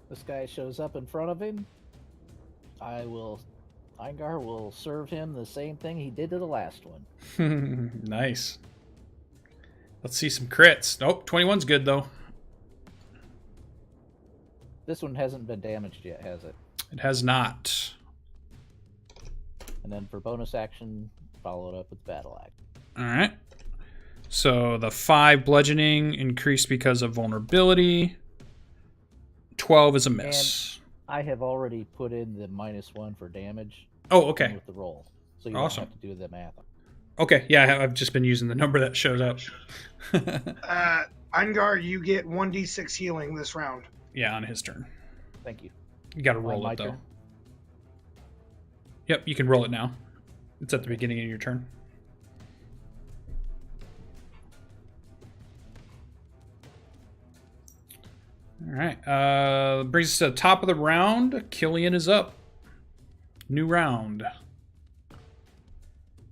This guy shows up in front of him. Eingar will serve him the same thing he did to the last one. Nice. Let's see some crits. Nope, 21's good though. This one hasn't been damaged yet, has it? It has not. And then for bonus action, follow it up with Battle Axe. All right. So the 5 bludgeoning increased because of vulnerability. 12 is a miss. I have already put in the -1 for damage. Oh, okay. With the roll, so you Awesome. don't have to do the math. Okay, yeah, I've just been using the number that shows up. Eingar, you get 1d6 healing this round. Yeah, on his turn. Thank you. You got to On roll my it though. turn? Yep, you can roll it now. It's at the beginning of your turn. All right. Brings us to the top of the round. Killian is up. New round.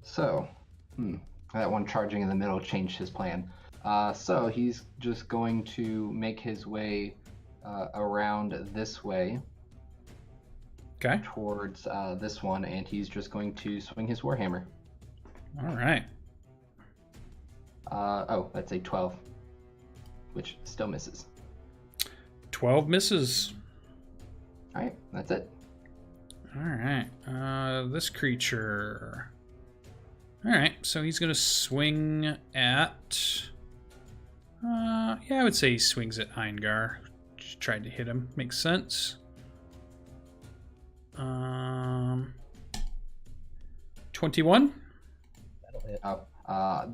So, that one charging in the middle changed his plan. So he's just going to make his way around this way Okay. towards this one, and he's just going to swing his Warhammer. All right. Oh, that's a 12, which still misses. 12 misses. All right, that's it. All right. This creature. All right, so he's going to swing at... yeah, I would say he swings at Eingar. Just tried to hit him. Makes sense. 21? That'll hit.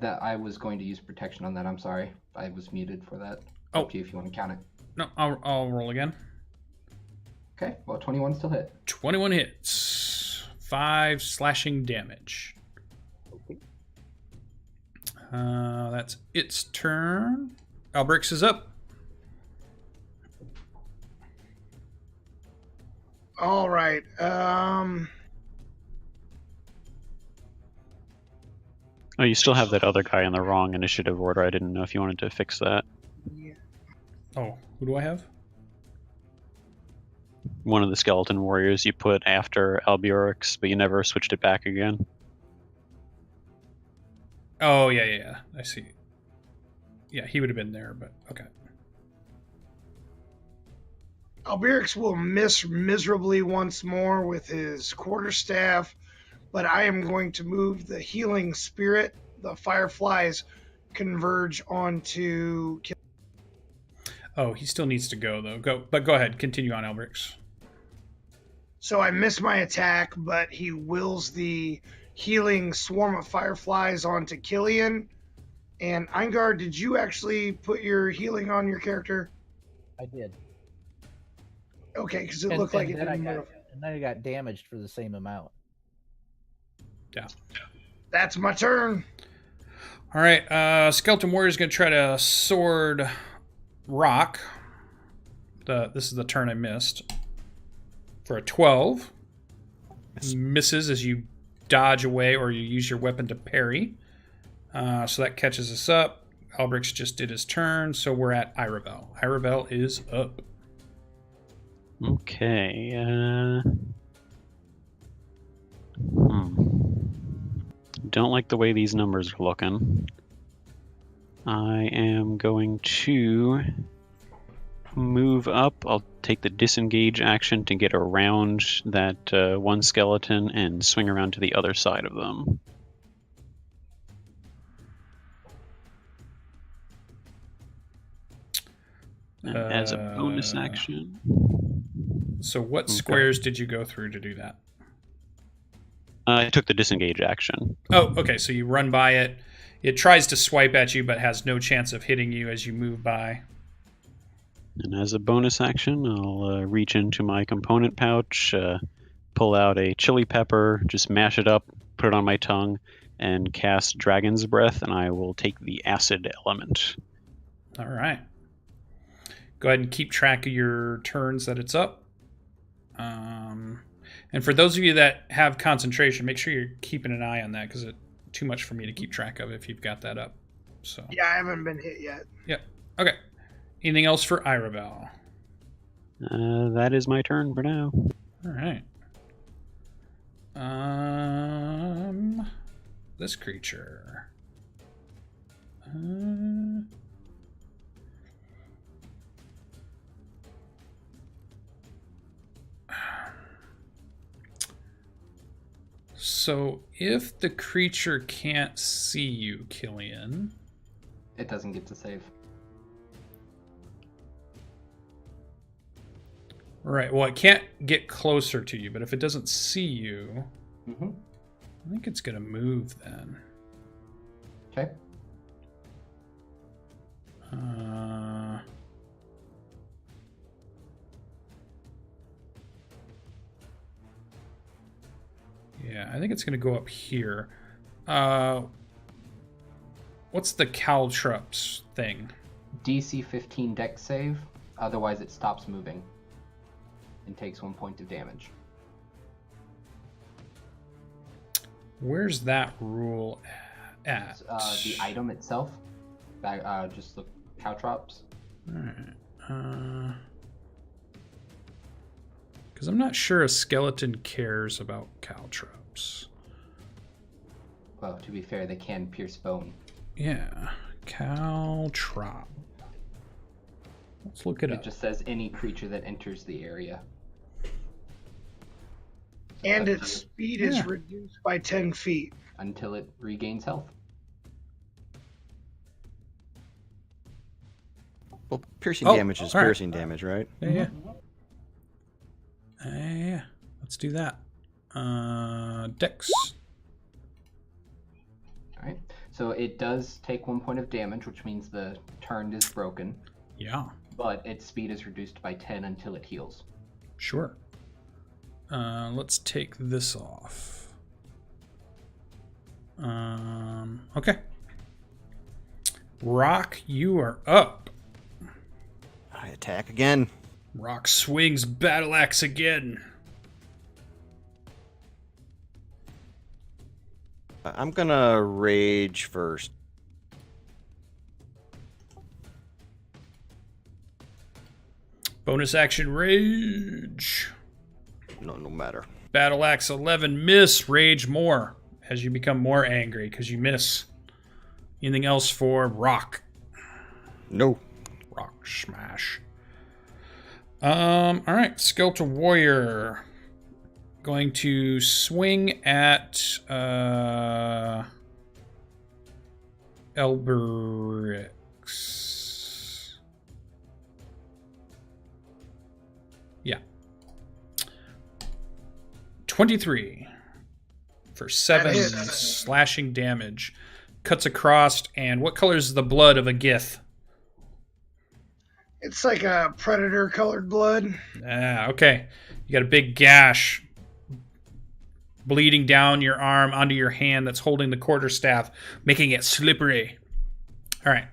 That I was going to use protection on that. I'm sorry. I was muted for that. Oh. Up to you if you want to count it. No, I'll roll again. Okay, well, 21 still hit. 21 hits. 5 slashing damage. That's its turn. Albrix is up. All right. Oh, you still have that other guy in the wrong initiative order. I didn't know if you wanted to fix that. Yeah. Oh, who do I have? One of the skeleton warriors you put after Albiorix, but you never switched it back again. Oh, yeah. I see. Yeah, he would have been there, but okay. Albirix will miss miserably once more with his quarterstaff, but I am going to move the healing spirit. The fireflies converge onto. Oh, he still needs to go, though. Go ahead. Continue on, Albrix. So I miss my attack, but he wills the healing swarm of fireflies onto Killian. And Eingar, did you actually put your healing on your character? I did. Okay, because it looked like it then didn't I move. and then I got damaged for the same amount. Yeah. That's my turn. All right. Skeleton Warrior is going to try to sword rock. This is the turn I missed. For a 12. Misses as you dodge away or you use your weapon to parry. So that catches us up. Albrix just did his turn, so we're at Iravel. Iravel is up. Okay. Don't like the way these numbers are looking. I am going to move up. I'll take the disengage action to get around that one skeleton and swing around to the other side of them. And as a bonus action. So what squares did you go through to do that? I took the disengage action. Oh, okay. So you run by it. It tries to swipe at you, but has no chance of hitting you as you move by. And as a bonus action, I'll reach into my component pouch, pull out a chili pepper, just mash it up, put it on my tongue, and cast Dragon's Breath, and I will take the acid element. All right. Go ahead and keep track of your turns that it's up. And for those of you that have concentration, make sure you're keeping an eye on that because it's too much for me to keep track of if you've got that up. So Yeah, I haven't been hit yet. Yep. Okay. Anything else for Iravel? That is my turn for now. All right. This creature. So if the creature can't see you, Killian, It doesn't get to save. right? Well, it can't get closer to you, but if it doesn't see you, I think it's gonna move then. Okay. Yeah, I think it's gonna go up here. What's the caltrops thing? DC 15 dex save, otherwise it stops moving and takes 1 point of damage. Where's that rule at? The item itself, just the caltrops. Alright. Because I'm not sure a skeleton cares about caltrops. Well, to be fair, they can pierce bone. Yeah, caltrop. Let's look it It up. just says any creature that enters the area. And its speed is Yeah. reduced by 10 feet. Until it regains health. Well, piercing Oh, damage is all right. piercing damage, right? Yeah. Yeah. Let's do that. Dex. Alright. So it does take 1 point of damage, which means the turn is broken. Yeah. But its speed is reduced by 10 until it heals. Sure. Let's take this off. Okay. Rock, you are up. I attack again. Rock swings battle axe again. I'm gonna rage first. Bonus action rage. No matter. Battle axe 11 miss, rage more as you become more angry because you miss. Anything else for rock? No. Rock smash. All right, Skeletal Warrior going to swing at Elberix. Yeah. 23 for 7 That hits. slashing damage. Cuts across, and what color is the blood of a Gith? It's like a predator colored blood. Ah, okay. You got a big gash bleeding down your arm onto your hand that's holding the quarterstaff, making it slippery. All right.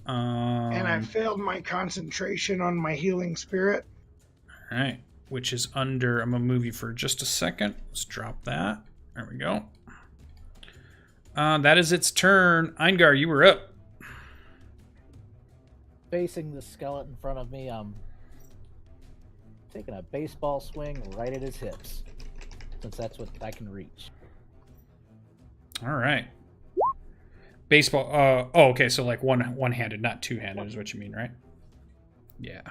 And I failed my concentration on my healing spirit. All right. Which is under. I'm going to move you for just a second. Let's drop that. There we go. That is its turn. Eingar, you were up. Facing the skeleton in front of me, I'm taking a baseball swing right at his hips, since that's what I can reach. All right. Baseball. Oh, okay. So like one-handed, not two-handed, is what you mean, right? Yeah.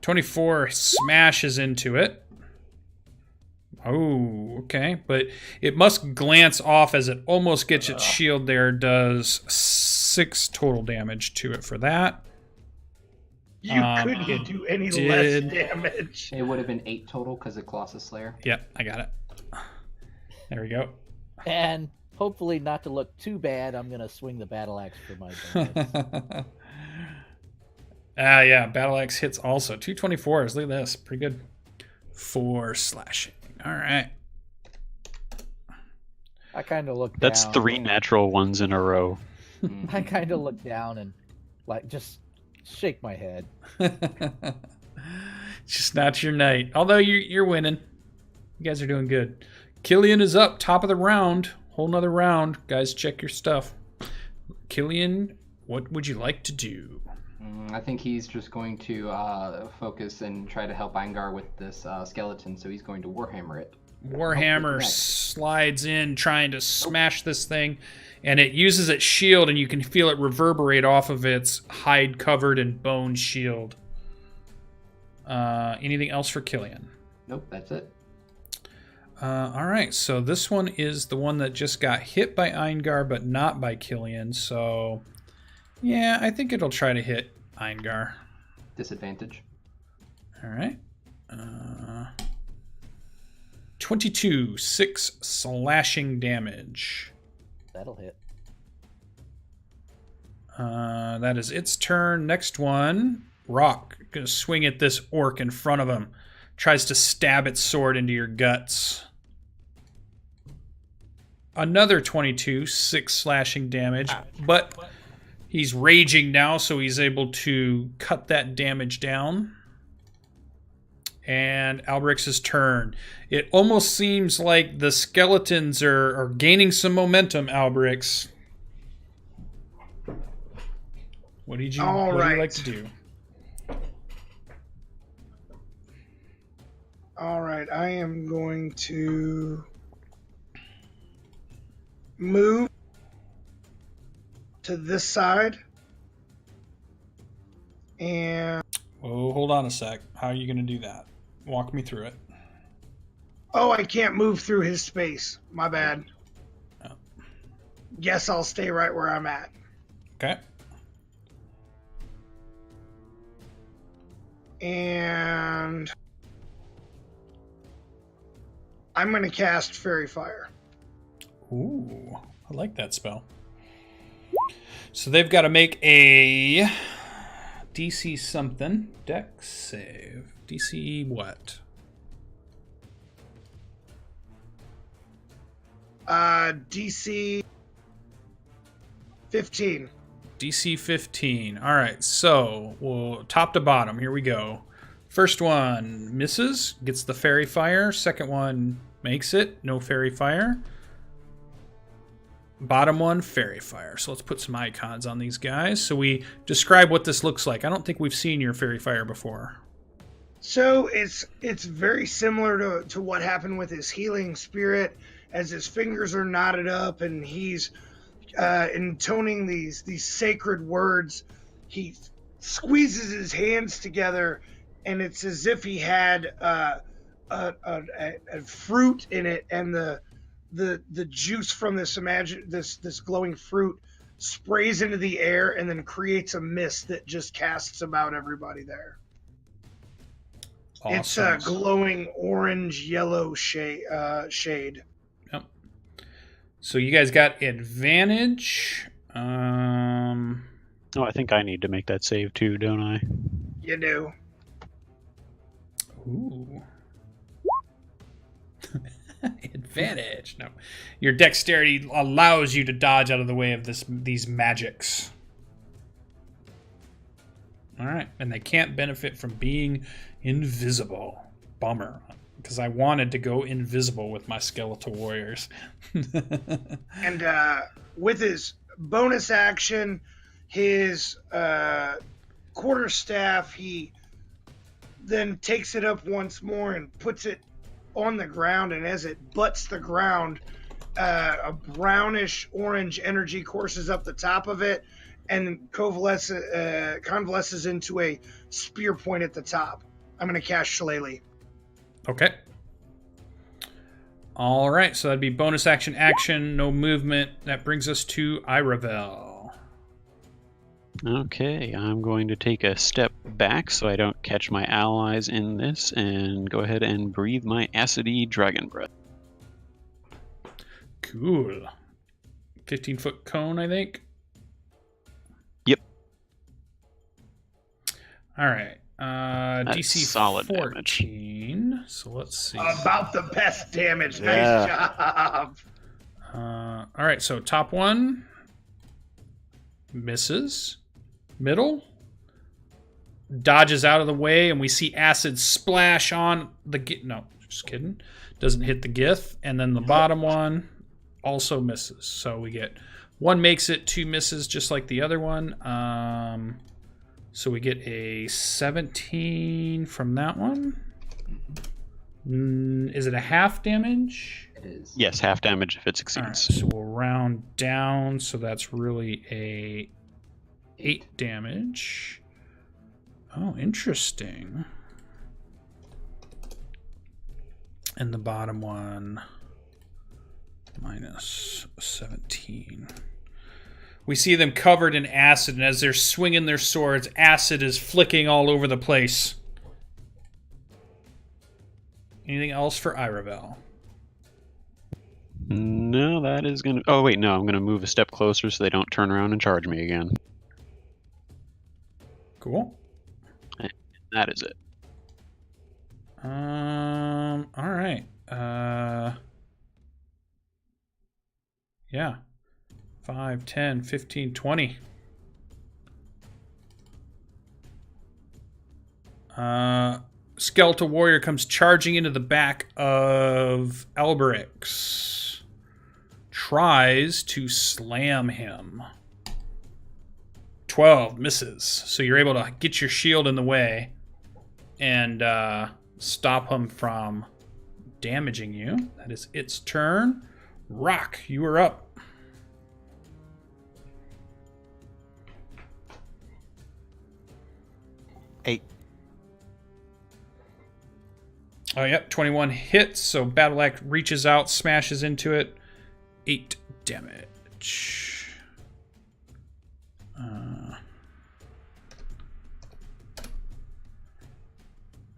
24 smashes into it. Oh, okay. But it must glance off as it almost gets its shield there. Does 6 total damage to it for that. You couldn't do any less damage. It would have been 8 total because of Colossus Slayer. Yep, I got it. There we go. And hopefully not to look too bad, I'm going to swing the battle axe for my bonus. Yeah, battle axe hits also. 224s. Look at this. Pretty good. 4 slashing. All right. I kind of look down. That's 3 natural ones in a row. I kind of look down and like just shake my head. Just not your night. Although you're winning. You guys are doing good. Killian is up, top of the round. Whole nother round. Guys, check your stuff. Killian, what would you like to do? I think he's just going to focus and try to help Eingar with this skeleton, so he's going to Warhammer it. Warhammer slides in, trying to smash this thing, and it uses its shield, and you can feel it reverberate off of its hide-covered and bone shield. Anything else for Killian? Nope, that's it. All right, so this one is the one that just got hit by Eingar, but not by Killian. So, yeah, I think it'll try to hit Eingar. Disadvantage. All right. 22, 6 slashing damage. That'll hit. That is its turn. Next one, Rock. Gonna swing at this orc in front of him. Tries to stab its sword into your guts. Another 22, 6 slashing damage. But he's raging now, so he's able to cut that damage down. And Alberix's turn. It almost seems like the skeletons are gaining some momentum, Alberix. What do you like to do? All right, I am going to move to this side and hold on a sec. How are you going to do that? Walk me through it. Oh, I can't move through his space. My bad. Oh. Guess I'll stay right where I'm at. Okay. And I'm going to cast Fairy Fire. Ooh, I like that spell. So they've got to make a DC something. Dex save. DC what? DC 15. DC 15. All right, so we'll top to bottom. Here we go. First one misses, gets the fairy fire. Second one makes it, no fairy fire. Bottom one, fairy fire. So let's put some icons on these guys. So we describe what this looks like. I don't think we've seen your fairy fire before. So it's very similar to what happened with his healing spirit, as his fingers are knotted up and he's intoning these sacred words. He squeezes his hands together, and it's as if he had a fruit in it, and the juice from this glowing fruit sprays into the air and then creates a mist that just casts about everybody there. Awesome. It's a glowing orange yellow shade. Yep. So you guys got advantage. Oh, I think I need to make that save too, don't I? You do. Ooh. Advantage. No. Your dexterity allows you to dodge out of the way of these magics. All right. And they can't benefit from being invisible. Bummer. Because I wanted to go invisible with my skeletal warriors. And with his bonus action, his quarterstaff, he then takes it up once more and puts it on the ground, and as it butts the ground, a brownish orange energy courses up the top of it and convalesces into a spear point at the top. I'm going to cast Shillelagh. Okay. All right, so that'd be bonus action, no movement. That brings us to Iravel. Okay, I'm going to take a step back so I don't catch my allies in this and go ahead and breathe my acidy dragon breath. Cool. 15-foot cone, I think. Yep. All right. That's DC solid 14. damage. So let's see. About the best damage. Yeah. Nice job. All right, so top one misses. Middle dodges out of the way, and we see acid splash on the no, just kidding. Doesn't hit the Gith, and then the bottom one also misses. So we get one makes it, two misses, just like the other one. So we get a 17 from that one. Is it a half damage? It is. Yes, half damage if it succeeds. All right, so we'll round down. So that's really a 8 damage. Oh, interesting. And the bottom one minus 17. We see them covered in acid, and as they're swinging their swords, acid is flicking all over the place. Anything else for Iravel? No, that is going to... Oh, wait, no, I'm going to move a step closer so they don't turn around and charge me again. Cool. And that is it. All right. Yeah. 5, 10, 15, 20. Skeletal warrior comes charging into the back of Alberix. Tries to slam him. 12 misses. So you're able to get your shield in the way and stop him from damaging you. That is its turn. Rock, you are up. Oh, yep, 21 hits. So Battle Axe reaches out, smashes into it. 8 damage.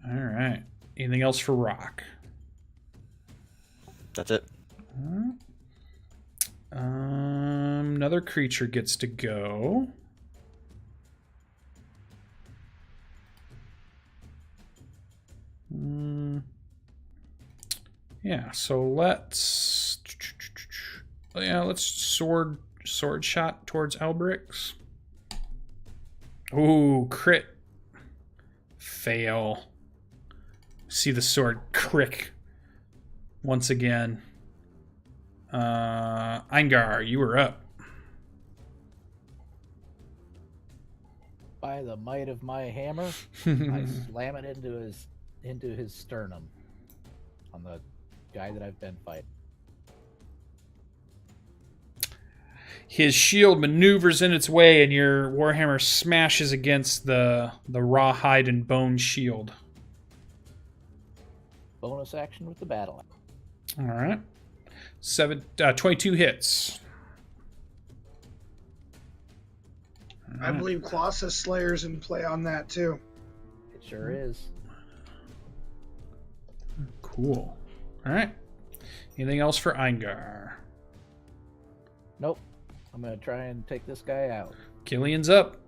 All right. Anything else for Rock? That's it. Another creature gets to go. Yeah, so let's sword shot towards Elbrix. Ooh, crit. Fail. See the sword crick once again. Eingar, you were up. By the might of my hammer, I slam it into his sternum on the guy that I've been fighting. His shield maneuvers in its way, and your warhammer smashes against the rawhide and bone shield. Bonus action with the battle axe. All right. 22 hits. I believe Colossus Slayer's in play on that too. It sure is. Cool. All right. Anything else for Eingar? Nope. I'm going to try and take this guy out. Killian's up.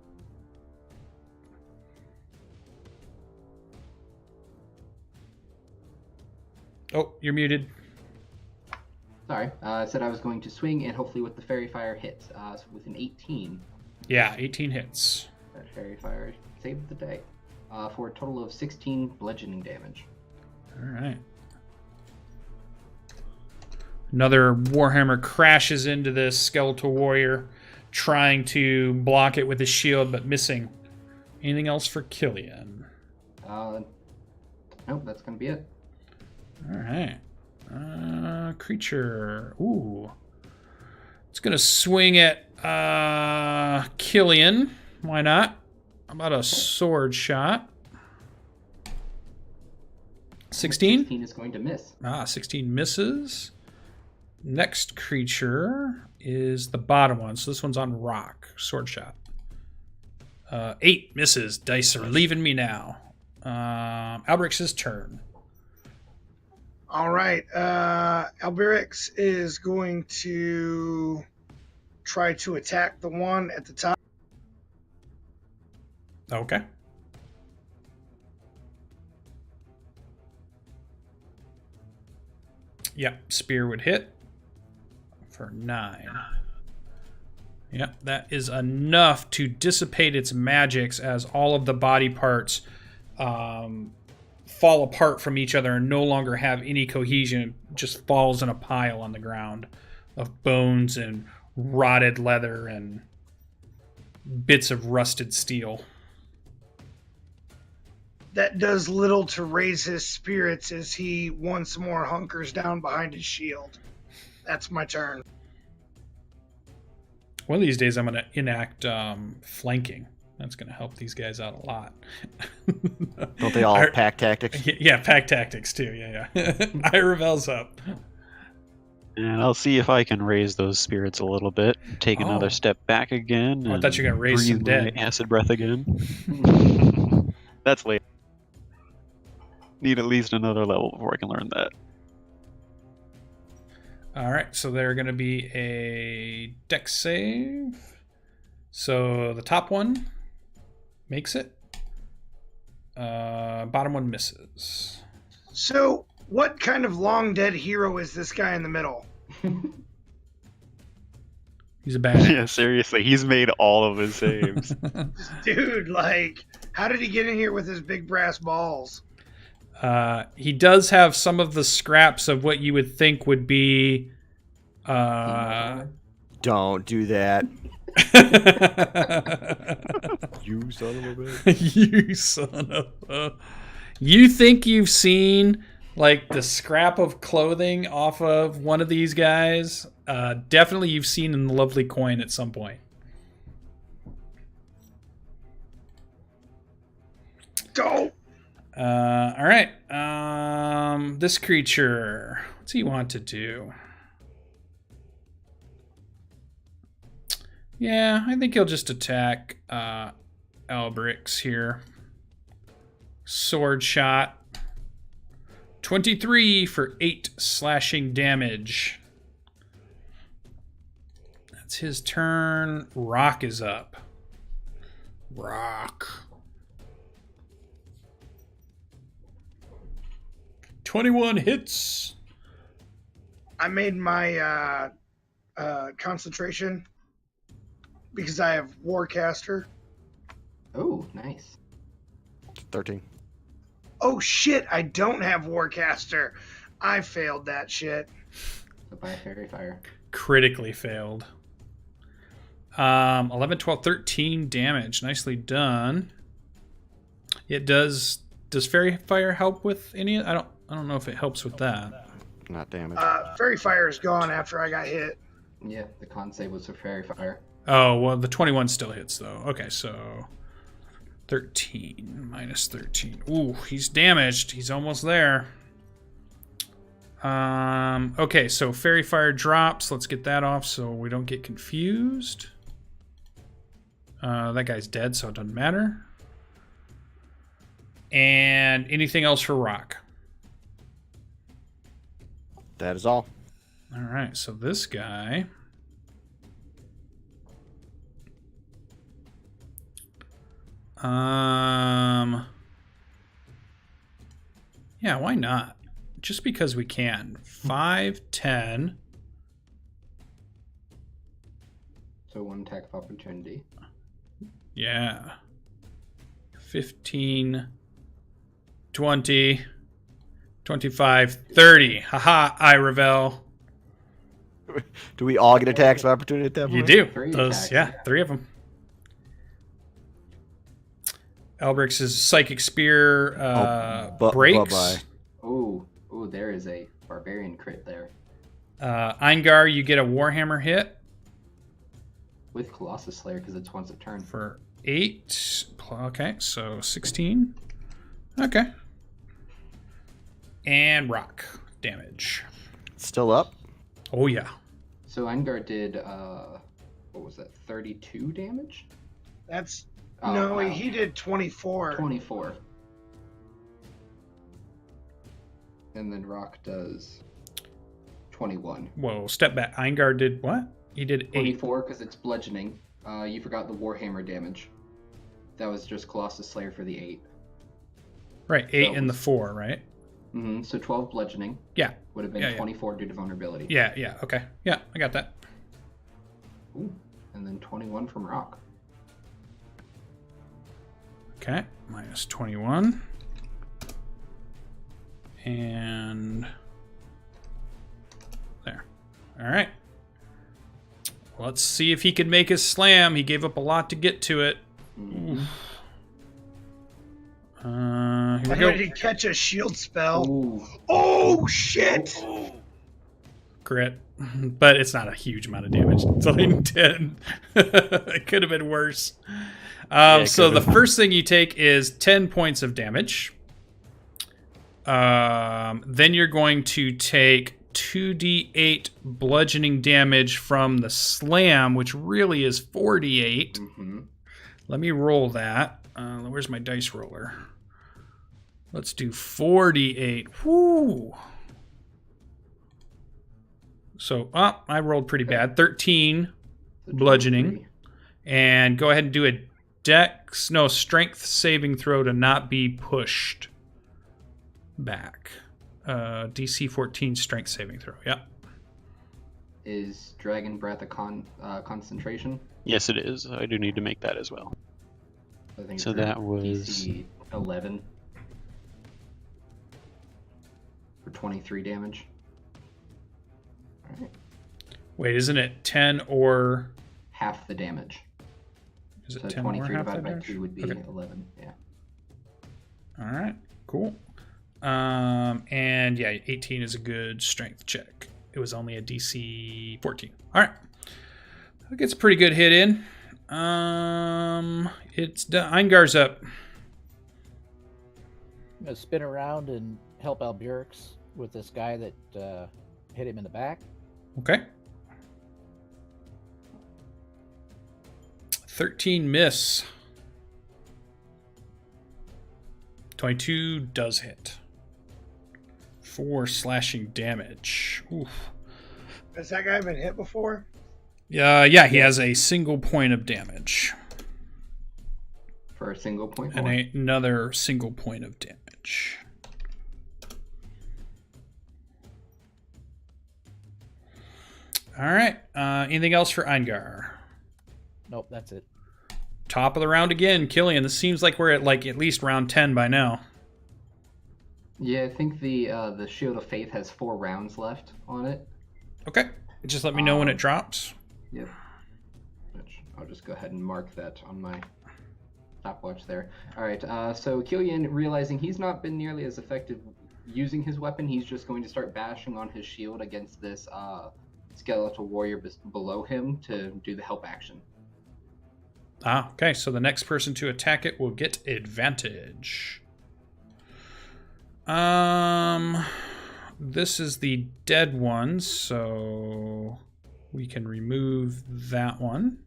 Oh, you're muted. Sorry, I said I was going to swing and hopefully with the Fairy Fire hit. So with an 18. Yeah, 18 hits. That Fairy Fire saved the day. For a total of 16 bludgeoning damage. All right. Another Warhammer crashes into this skeletal warrior, trying to block it with his shield, but missing. Anything else for Killian? Nope, that's going to be it. All right. Creature. Ooh. It's going to swing at Killian. Why not? How about a sword shot? 16? 16 is going to miss. 16 misses. Next creature is the bottom one. So this one's on rock. Sword shot. 8 misses. Dice are leaving me now. Albrix's turn. All right. Alberix is going to try to attack the one at the top. Okay. Yep, spear would hit for 9. Yep, that is enough to dissipate its magics as all of the body parts fall apart from each other and no longer have any cohesion. It just falls in a pile on the ground of bones and rotted leather and bits of rusted steel. That does little to raise his spirits as he once more hunkers down behind his shield. That's my turn. One of these days I'm going to enact flanking. That's going to help these guys out a lot. Don't they all have pack tactics? Yeah, pack tactics too. Yeah. Iravel's up. And I'll see if I can raise those spirits a little bit. Take another step back again. I thought you were going to raise some dead. Acid breath again. That's late. Need at least another level before I can learn that. All right, so they're going to be a dex save. So the top one makes it. Bottom one misses. So, what kind of long dead hero is this guy in the middle? He's a bad. Yeah, seriously, he's made all of his saves. Dude, like, how did he get in here with his big brass balls? He does have some of the scraps of what you would think would be. Don't do that. You son of a bitch. You son of a. You think you've seen like the scrap of clothing off of one of these guys? Definitely you've seen in the lovely coin at some point. Go! All right. This creature. What's he want to do? Yeah, I think he'll just attack Albrix here. Sword shot. 23 for 8 slashing damage. That's his turn. Rock is up. Rock. 21 hits. I made my concentration because I have Warcaster. Oh, nice. 13. Oh shit, I don't have Warcaster. I failed that shit. So by Fairy Fire. Critically failed. 11, 12, 13 damage. Nicely done. It does Fairy Fire help with any? I don't know if it helps with that. Not damage. Fairy Fire is gone after I got hit. Yeah, the con save was for Fairy Fire. Oh, well, the 21 still hits, though. Okay, so 13 minus 13. Ooh, he's damaged. He's almost there. Okay, so Fairy Fire drops. Let's get that off so we don't get confused. That guy's dead, so it doesn't matter. And anything else for Rock? That is all. All right, so this guy... Yeah, why not? Just because we can. 5, 10. So 1 attack of opportunity. Yeah. 15, 20, 25, 30. Haha, I revel. Do we all get attacks of opportunity at that point? You do. 3 Those, attacks. yeah, 3 of them. Albrix's Psychic Spear breaks. Bye-bye. Oh, there is a barbarian crit there. Eingar, you get a Warhammer hit With Colossus Slayer, because it's once a turn. for 8. Okay, so 16. Okay. And Rock damage. Still up? Oh, yeah. So Engar did, what was that, 32 damage? That's Oh, no, wow. he did 24. 24. And then Rock does 21. Whoa, step back. Eingar did what? He did 8. 24 because it's bludgeoning. You forgot the Warhammer damage. That was just Colossus Slayer for the 8. Right, 8 So and the was- 4, right? Mm-hmm. So 12 bludgeoning Yeah, would have been Yeah, yeah. 24 due to vulnerability. yeah, okay. Yeah, I got that. Ooh. And then 21 from Rock. Okay, minus 21. And there. All right. Let's see if he can make his slam. He gave up a lot to get to it. Mhm. Here I we go. had to catch a shield spell. Ooh. Oh shit! Crit. But it's not a huge amount of damage. It's only 10. It could have been worse. it So the could've. first thing you take is 10 points of damage. Then you're going to take 2d8 bludgeoning damage from the slam, which really is 4d8. Mm-hmm. Let me roll that. Where's my dice roller? Let's do 4d8. Whoo! So, I rolled pretty bad. 13 So bludgeoning. 23. And go ahead and do a strength saving throw to not be pushed back. DC 14 strength saving throw. Yeah. Is Dragon Breath a concentration? Yes, it is. I do need to make that as well. I think So it's that was- DC 11 for 23 damage. All right. Wait, isn't it 10 or... Half the damage. Is it So 10 or 23 half divided that by damage? 2 would be Okay. 11. Yeah. All right, cool. And yeah, 18 is a good strength check. It was only a DC 14. All right. That gets a pretty good hit in. It's done. Eingar's up. I'm gonna spin around and help Alberix with this guy that hit him in the back. Okay. 13 miss. 22 does hit. 4 slashing damage. Oof. Has that guy been hit before? Yeah, he has a single point of damage. For a single point. And another single point of damage. All right. Anything else for Eingar? Nope, that's it. Top of the round again, Killian. This seems like we're at at least round 10 by now. Yeah, I think the Shield of Faith has 4 rounds left on it. Okay. Just let me know when it drops. Yep. Which I'll just go ahead and mark that on my stopwatch there. All right. So Killian, realizing he's not been nearly as effective using his weapon, he's just going to start bashing on his shield against this skeletal warrior below him to do the help action. Okay. So the next person to attack it will get advantage. This is the dead one, so we can remove that one.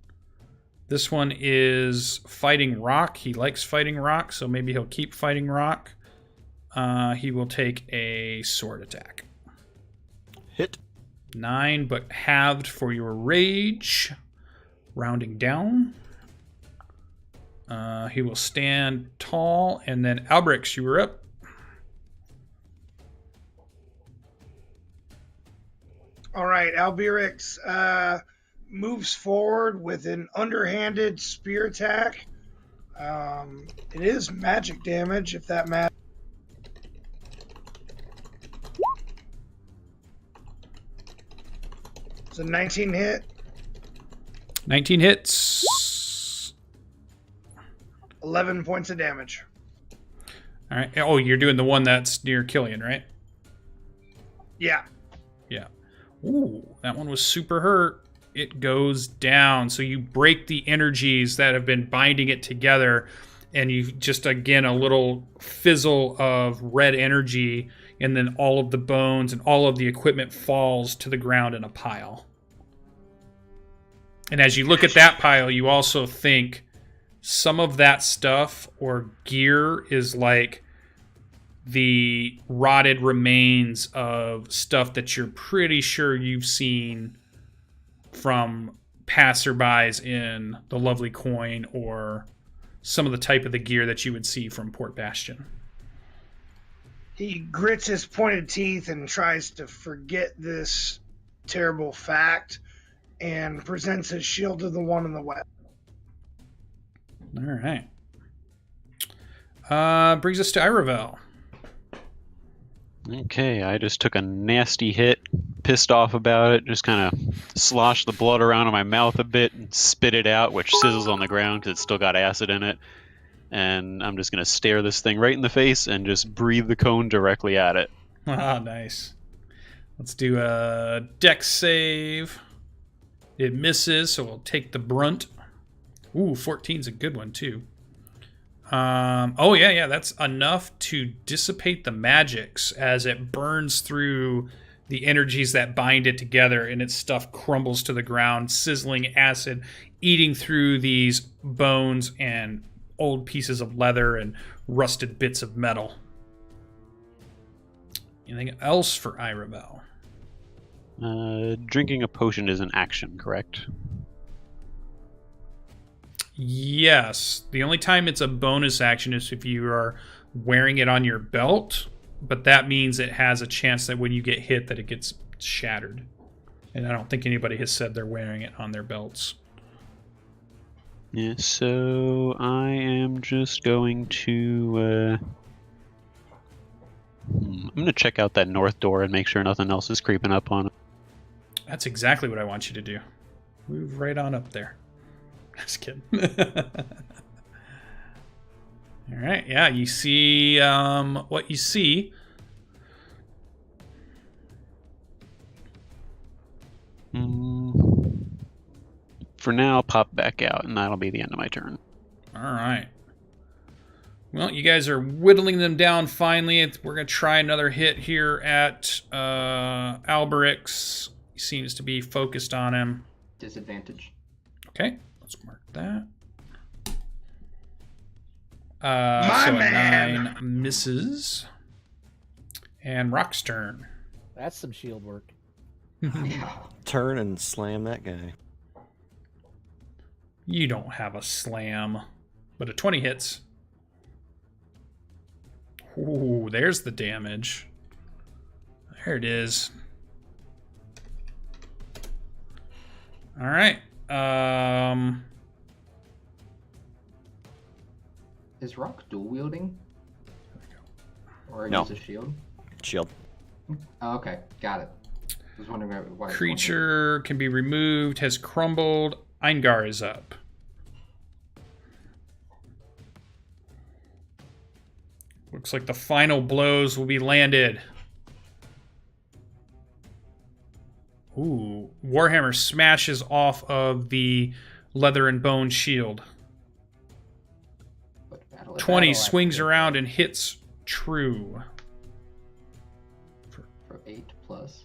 This one is fighting rock. He likes fighting rock, so maybe he'll keep fighting rock. He will take a sword attack. Hit. 9, but halved for your rage. Rounding down. He will stand tall, and then Alberix, you were up. All right, Alberix moves forward with an underhanded spear attack. It is magic damage, if that matters. It's a 19 hit. 19 hits. 11 points of damage. All right. Oh, you're doing the one that's near Killian, right? Yeah. Yeah. Ooh, that one was super hurt. It goes down. So you break the energies that have been binding it together, and you just, again, a little fizzle of red energy, and then all of the bones and all of the equipment falls to the ground in a pile. And as you look at that pile, you also think some of that stuff or gear is like the rotted remains of stuff that you're pretty sure you've seen from passerbys in the Lovely Coin, or some of the type of the gear that you would see from Port Bastion. He grits his pointed teeth and tries to forget this terrible fact and presents his shield to the one in the west. All right. Brings us to Iravel. Okay, I just took a nasty hit, pissed off about it, just kind of sloshed the blood around in my mouth a bit and spit it out, which sizzles on the ground because it's still got acid in it. And I'm just going to stare this thing right in the face and just breathe the cone directly at it. Ah, nice. Let's do a dex save. It misses, so we'll take the brunt. Ooh, 14's a good one, too. Oh, yeah, that's enough to dissipate the magics as it burns through the energies that bind it together, and its stuff crumbles to the ground, sizzling acid, eating through these bones and old pieces of leather and rusted bits of metal. Anything else for Iravel? Drinking a potion is an action, correct? Yes. The only time it's a bonus action is if you are wearing it on your belt, but that means it has a chance that when you get hit that it gets shattered. And I don't think anybody has said they're wearing it on their belts. Yeah, so I am just going to... I'm going to check out that north door and make sure nothing else is creeping up on it. That's exactly what I want you to do. Move right on up there. Just kidding. All right, yeah, you see what you see. For now, I'll pop back out, and that'll be the end of my turn. All right. Well, you guys are whittling them down finally. We're going to try another hit here at Alberix. He seems to be focused on him. Disadvantage. Okay, let's mark that. My so man. a 9 misses. And Rock's turn. That's some shield work. Yeah. Turn and slam that guy. You don't have a slam, but a 20 hits. Ooh, there's the damage. There it is. All right. Is Rock dual wielding? Or No. use a shield? Shield. Oh, okay, got it. I was wondering why. Creature can be removed, has crumbled. Eingar is up. Looks like the final blows will be landed. Ooh, Warhammer smashes off of the leather and bone shield. 20 Battle swings axe. around and hits true. For 8 plus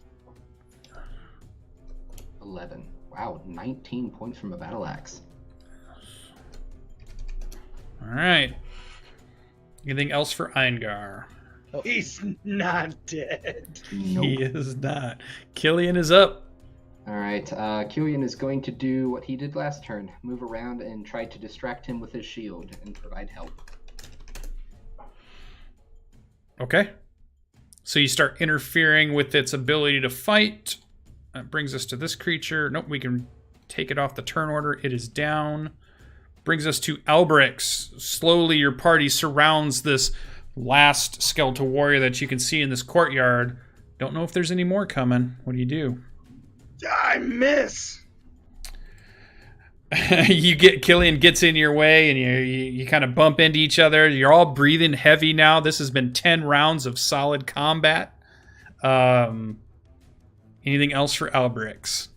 11. Wow, 19 points from a battle axe. All right. Anything else for Eingar? He's not dead. Nope. He is not. Killian is up. All right, Killian is going to do what he did last turn: move around and try to distract him with his shield and provide help. Okay. So you start interfering with its ability to fight. That brings us to this creature. Nope, we can take it off the turn order. It is down. Brings us to Alberix. Slowly, your party surrounds this last skeletal warrior that you can see in this courtyard. Don't know if there's any more coming. What do you do? I miss. Killian gets in your way, and you kind of bump into each other. You're all breathing heavy now. This has been 10 rounds of solid combat. Anything else for Alberix?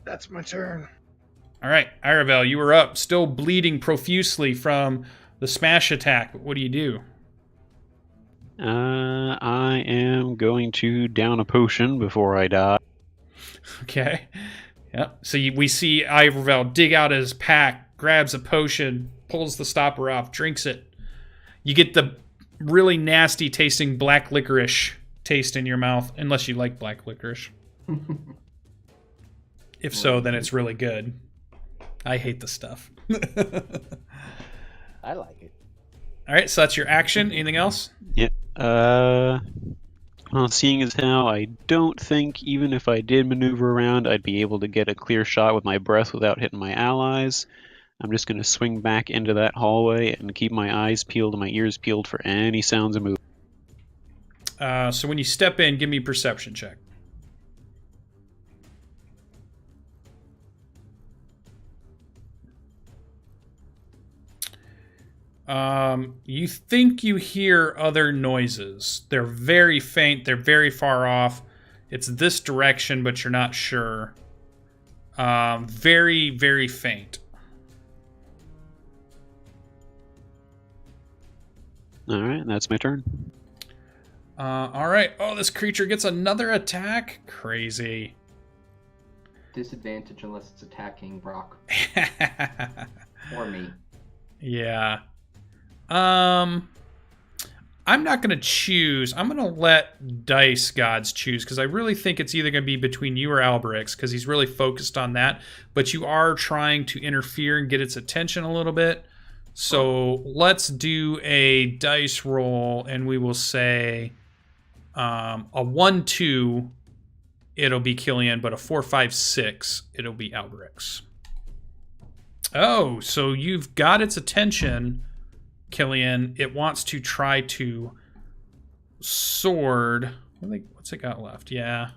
That's my turn. All right, Iravel, you were up, still bleeding profusely from the smash attack. What do you do? I am going to down a potion before I die. Okay. Yep. So we see Iravel dig out his pack, grabs a potion, pulls the stopper off, drinks it. You get the really nasty tasting black licorice taste in your mouth, unless you like black licorice. If so, then it's really good. I hate the stuff. I like it. All right, so that's your action. Anything else? Yep. Well, seeing as how I don't think even if I did maneuver around, I'd be able to get a clear shot with my breath without hitting my allies, I'm just going to swing back into that hallway and keep my eyes peeled and my ears peeled for any sounds of movement. So when you step in, give me a perception check. You think you hear other noises. They're very faint. They're very far off. It's this direction, but you're not sure. Very, very faint. All right, that's my turn. All right. Oh, this creature gets another attack? Crazy. Disadvantage unless it's attacking Brock or me. Yeah. I'm not going to choose. I'm going to let Dice Gods choose because I really think it's either going to be between you or Alberix because he's really focused on that. But you are trying to interfere and get its attention a little bit. So let's do a dice roll and we will say a 1-2, it'll be Killian, but a 4-5-6, it'll be Alberix. Oh, so you've got its attention, Killian. It wants to try to sword. What's it got left? Yeah.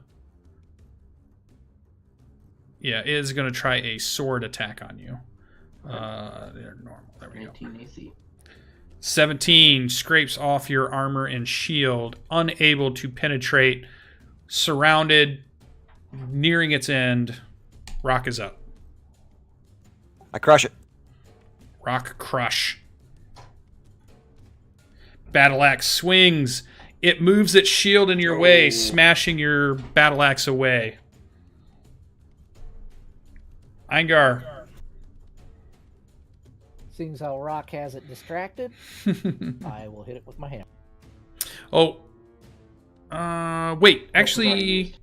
Yeah, it is going to try a sword attack on you. They're normal. There we go. 19 AC. 17 scrapes off your armor and shield, unable to penetrate, surrounded, nearing its end. Rock is up. I crush it. Rock crush. Battle axe swings. It moves its shield in your way, smashing your battle axe away. Eingar. Seeing as how Rock has it distracted, I will hit it with my hammer. Oh. Wait. Actually,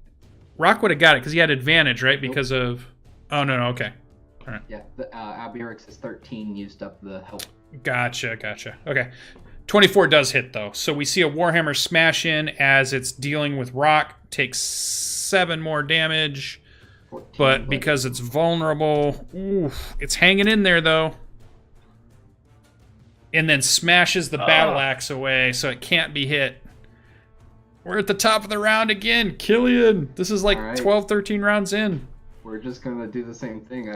Rock would have got it because he had advantage, right? Because of... Oh, no, okay. All right. Yeah, the Albirix's 13 used up the help. Gotcha. Okay. 24 does hit, though. So we see a Warhammer smash in as it's dealing with Rock. Takes 7 more damage. 14, But because it's vulnerable, it's hanging in there, though. And then smashes the battle axe away, so it can't be hit. We're at the top of the round again. Killian, this is like 12, 13 rounds in. We're just gonna do the same thing.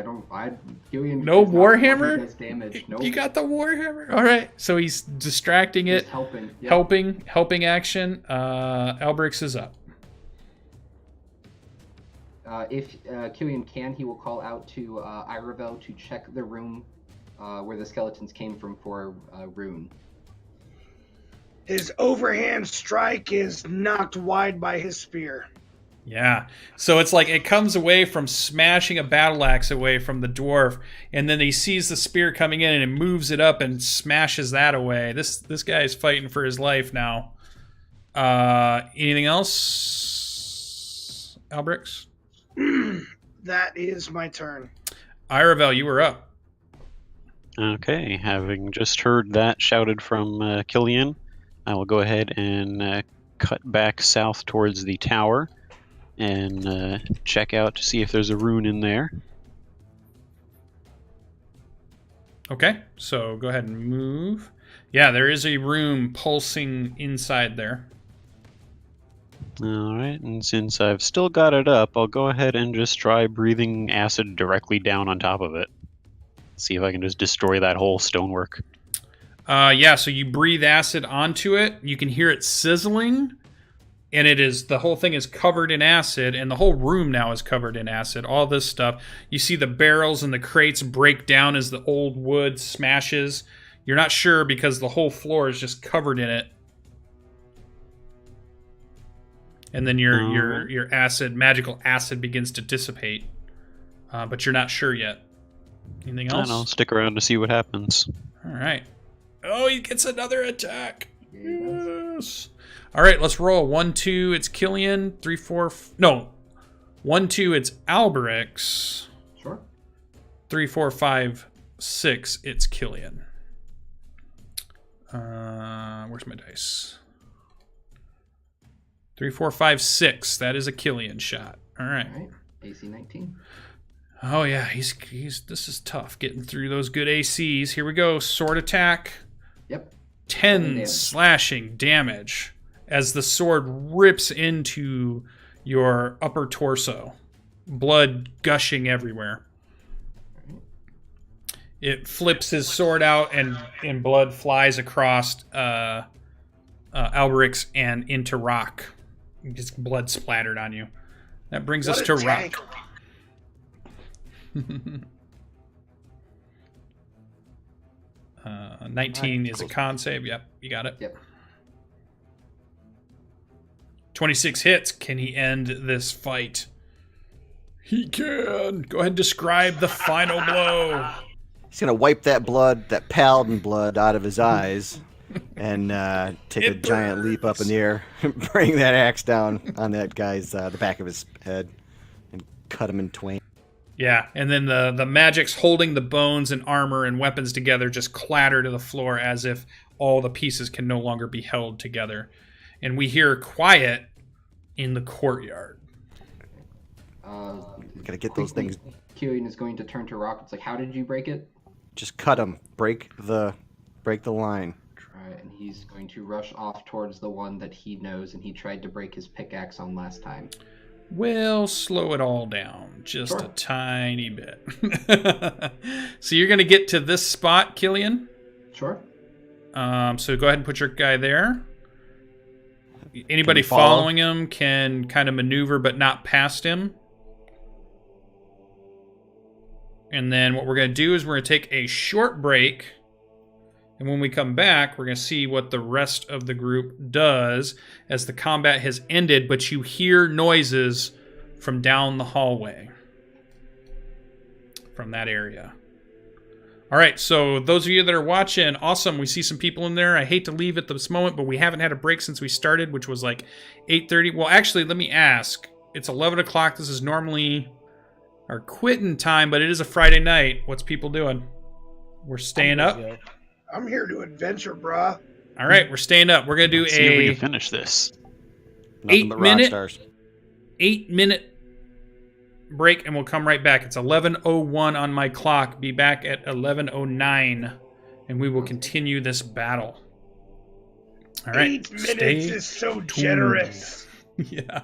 Killian No is not Warhammer? does damage. Nope. You got the Warhammer? All right. So he's distracting it. Just helping. Yep. Helping action. Alberix is up. If Killian can, he will call out to Iravel to check the room where the skeletons came from for rune. His overhand strike is knocked wide by his spear. Yeah. So it's like it comes away from smashing a battle axe away from the dwarf, and then he sees the spear coming in and it moves it up and smashes that away. This guy is fighting for his life now. Anything else, Alberix? That is my turn. Iravel, you were up. Okay, having just heard that shouted from Killian, I will go ahead and cut back south towards the tower and check out to see if there's a rune in there. Okay, so go ahead and move. Yeah, there is a room pulsing inside there. Alright, and since I've still got it up, I'll go ahead and just try breathing acid directly down on top of it. See if I can just destroy that whole stonework. Yeah, so you breathe acid onto it. You can hear it sizzling, and the whole thing is covered in acid, and the whole room now is covered in acid. All this stuff. You see the barrels and the crates break down as the old wood smashes. You're not sure because the whole floor is just covered in it. And then your acid, magical acid, begins to dissipate, but you're not sure yet. Anything else? I'll stick around to see what happens. All right. Oh, he gets another attack. Yes. All right, let's roll. 1, 2, it's Killian. 3, 4, no. 1, 2, it's Alberix. Sure. 3, 4, 5, 6, it's Killian. Where's my dice? 3, 4, 5, 6. That is a Killian shot. All right. All right. AC 19. Oh yeah, he's this is tough getting through those good ACs. Here we go. Sword attack. Yep. 10 slashing damage as the sword rips into your upper torso. Blood gushing everywhere. It flips his sword out and blood flies across Alberix and into Rock. Just blood splattered on you. That brings us to Rock. 19 is a con save. Yep, you got it. Yep. 26 hits. Can he end this fight? He can. Go ahead and describe the final blow. He's gonna wipe that blood, that paladin blood, out of his eyes, and take a giant leap up in the air, bring that axe down on that guy's the back of his head, and cut him in twain. Yeah, and then the magics holding the bones and armor and weapons together just clatter to the floor as if all the pieces can no longer be held together. And we hear quiet in the courtyard. Gotta get those things. Killian is going to turn to Rock. It's like, how did you break it? Just cut him. Break the line. Right, and he's going to rush off towards the one that he knows and he tried to break his pickaxe on last time. We'll slow it all down just Sure. a tiny bit. So you're going to get to this spot, Killian. Sure. So go ahead and put your guy there. Anybody Can he follow? following him can kind of maneuver but not past him. And then what we're going to do is we're going to take a short break. And when we come back, we're going to see what the rest of the group does as the combat has ended, but you hear noises from down the hallway from that area. All right, so those of you that are watching, awesome. We see some people in there. I hate to leave at this moment, but we haven't had a break since we started, which was like 8:30. Well, actually, let me ask. It's 11 o'clock. This is normally our quitting time, but it is a Friday night. What's people doing? We're staying up. I'm here to adventure, bruh. All right, we're staying up. We're going to do See if we can finish this. Nothing but rock 8-minute stars. 8-minute break, and we'll come right back. It's 11:01 on my clock. Be back at 11:09, and we will continue this battle. All right. 8 minutes is so generous. Yeah.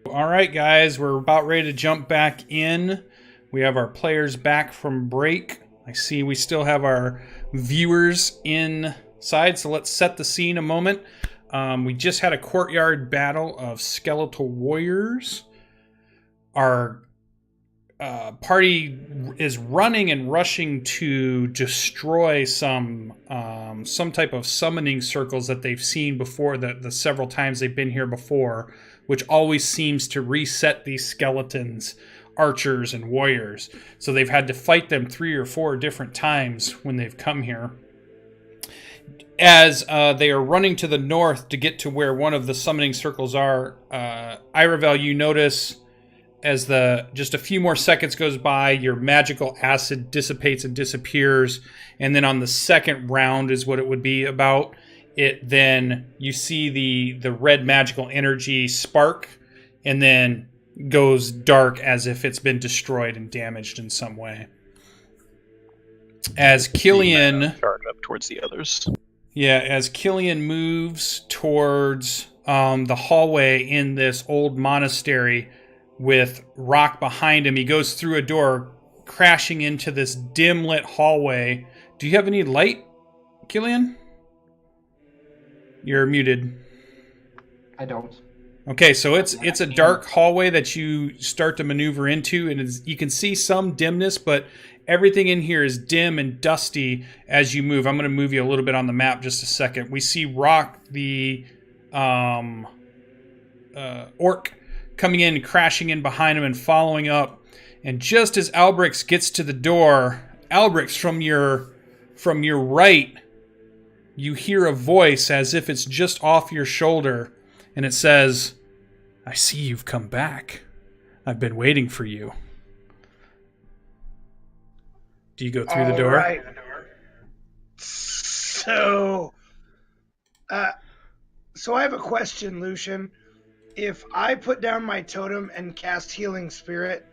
All right, guys, we're about ready to jump back in. We have our players back from break. I see we still have our viewers inside, so let's set the scene a moment. We just had a courtyard battle of skeletal warriors. Our party is running and rushing to destroy some type of summoning circles that they've seen before, the several times they've been here before, which always seems to reset these skeletons, archers, and warriors. So they've had to fight them 3 or 4 different times when they've come here. As they are running to the north to get to where one of the summoning circles are, Iravel, you notice as just a few more seconds goes by, your magical acid dissipates and disappears, and then on the second round is what it would be about. Then you see the red magical energy spark, and then goes dark as if it's been destroyed and damaged in some way. As Killian charge up towards the others. Yeah, as Killian moves towards the hallway in this old monastery with Rock behind him, he goes through a door, crashing into this dim lit hallway. Do you have any light, Killian? You're muted. I don't. Okay, so it's a dark hallway that you start to maneuver into, and you can see some dimness, but everything in here is dim and dusty as you move. I'm going to move you a little bit on the map just a second. We see Rock, the orc, coming in, crashing in behind him and following up. And just as Albrix gets to the door, Albrix, from your right, you hear a voice as if it's just off your shoulder, and it says, "I see you've come back. I've been waiting for you." Do you go through the door? All right. So I have a question, Lucian. If I put down my totem and cast Healing Spirit,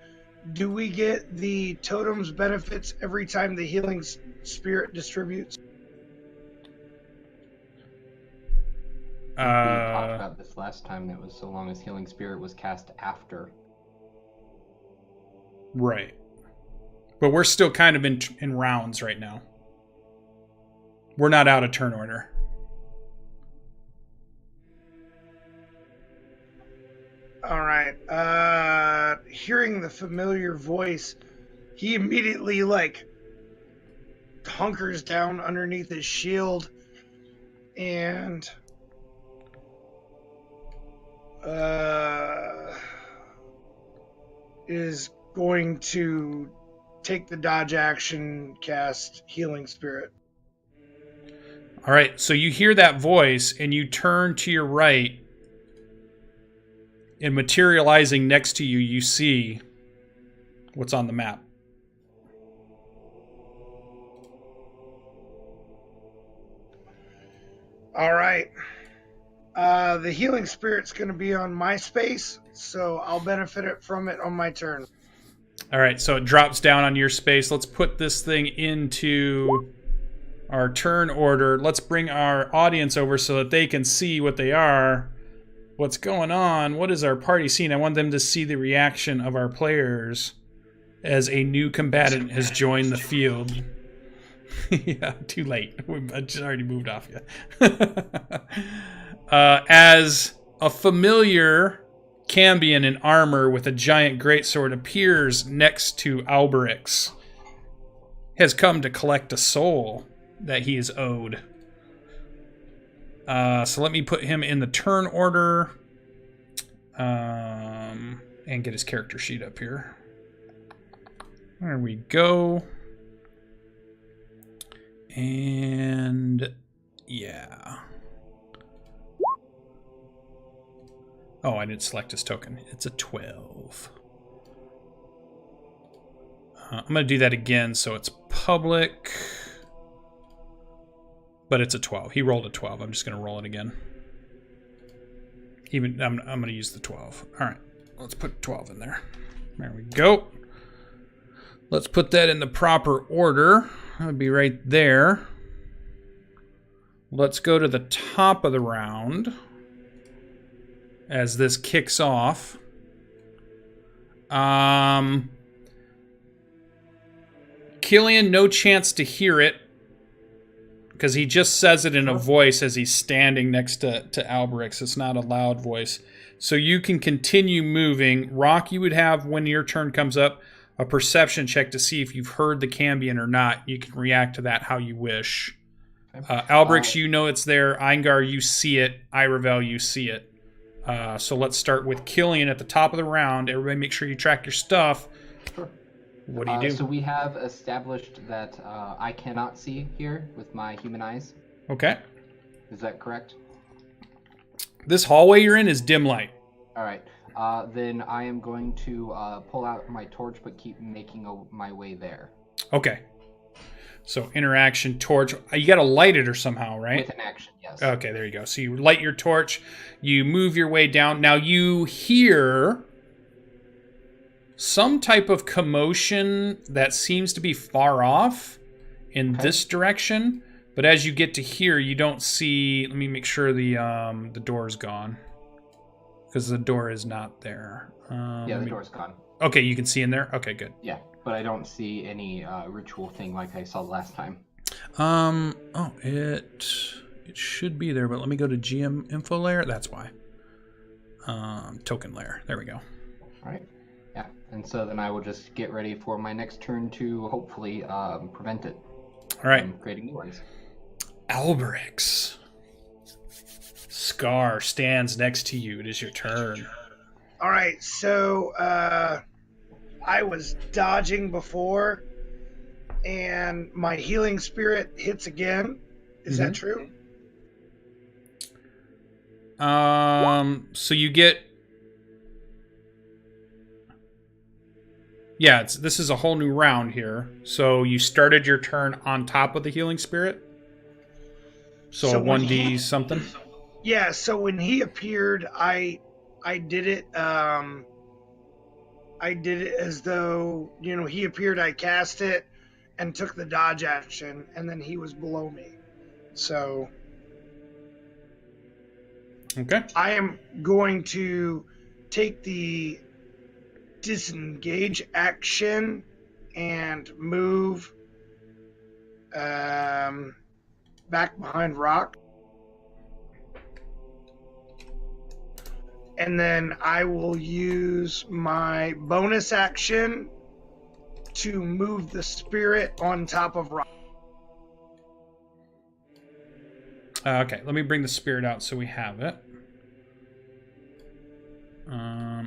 do we get the totem's benefits every time the Healing Spirit distributes? We talked about this last time. That was so long as Healing Spirit was cast after. Right. But we're still kind of in rounds right now. We're not out of turn order. All right. Hearing the familiar voice, he immediately hunkers down underneath his shield and is going to take the dodge action, cast Healing Spirit. All right, so you hear that voice and you turn to your right, and materializing next to you, you see what's on the map. All right. The Healing Spirit's going to be on my space, so I'll benefit from it on my turn. All right, so it drops down on your space. Let's put this thing into our turn order. Let's bring our audience over so that they can see what they are. What's going on? What is our party scene? I want them to see the reaction of our players as a new combatant has joined the field. Yeah, too late. I just already moved off you. As a familiar Cambion in armor with a giant greatsword appears next to Alberix, has come to collect a soul that he is owed. So let me put him in the turn order and get his character sheet up here. There we go. And yeah. Oh, I didn't select his token. It's a 12. I'm going to do that again so it's public. But it's a 12. He rolled a 12. I'm just going to roll it again. I'm going to use the 12. All right. Let's put 12 in there. There we go. Let's put that in the proper order. That would be right there. Let's go to the top of the round as this kicks off. Killian, no chance to hear it because he just says it in a voice as he's standing next to Alberix. It's not a loud voice. So you can continue moving. Rock, you would have, when your turn comes up, a perception check to see if you've heard the Cambion or not. You can react to that how you wish. Alberix, you know it's there. Eingar, you see it. Iravel, you see it. So let's start with Killian at the top of the round. Everybody make sure you track your stuff. Sure. What do you do? So we have established that I cannot see here with my human eyes. Okay. Is that correct? This hallway you're in is dim light. All right. Then I am going to pull out my torch, but keep making my way there. Okay. So interaction, torch. You got to light it or somehow, right? With an action, yes. Okay, there you go. So you light your torch. You move your way down. Now you hear some type of commotion that seems to be far off in this direction. But as you get to here, you don't see... Let me make sure the door's gone. Because the door is not there. Yeah, the door's gone. Okay, you can see in there? Okay, good. Yeah, but I don't see any ritual thing like I saw last time. Oh, it should be there, but let me go to GM info layer. That's why. Token layer. There we go. All right. Yeah, and so then I will just get ready for my next turn to hopefully prevent it. All right. From creating new ones. Alberix. Scar stands next to you. It is your turn. All right, so I was dodging before, and my healing spirit hits again. Is that true? So you get... Yeah, this is a whole new round here. So you started your turn on top of the healing spirit? So 1d something? Yeah, so when he appeared, I did it I did it as though, he appeared, I cast it and took the dodge action, and then he was below me. So Okay. I am going to take the disengage action and move back behind Rock. And then I will use my bonus action to move the spirit on top of Rock. Okay, let me bring the spirit out so we have it.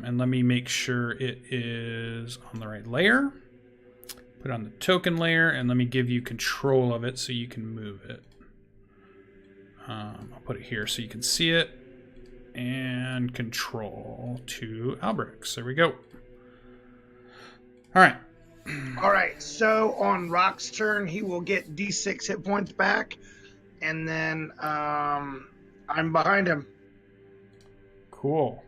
And let me make sure it is on the right layer. Put it on the token layer, and let me give you control of it so you can move it. I'll put it here so you can see it. And control to Alberix. There we go. All right. All right, so on Rock's turn, he will get D6 hit points back, and then I'm behind him. Cool.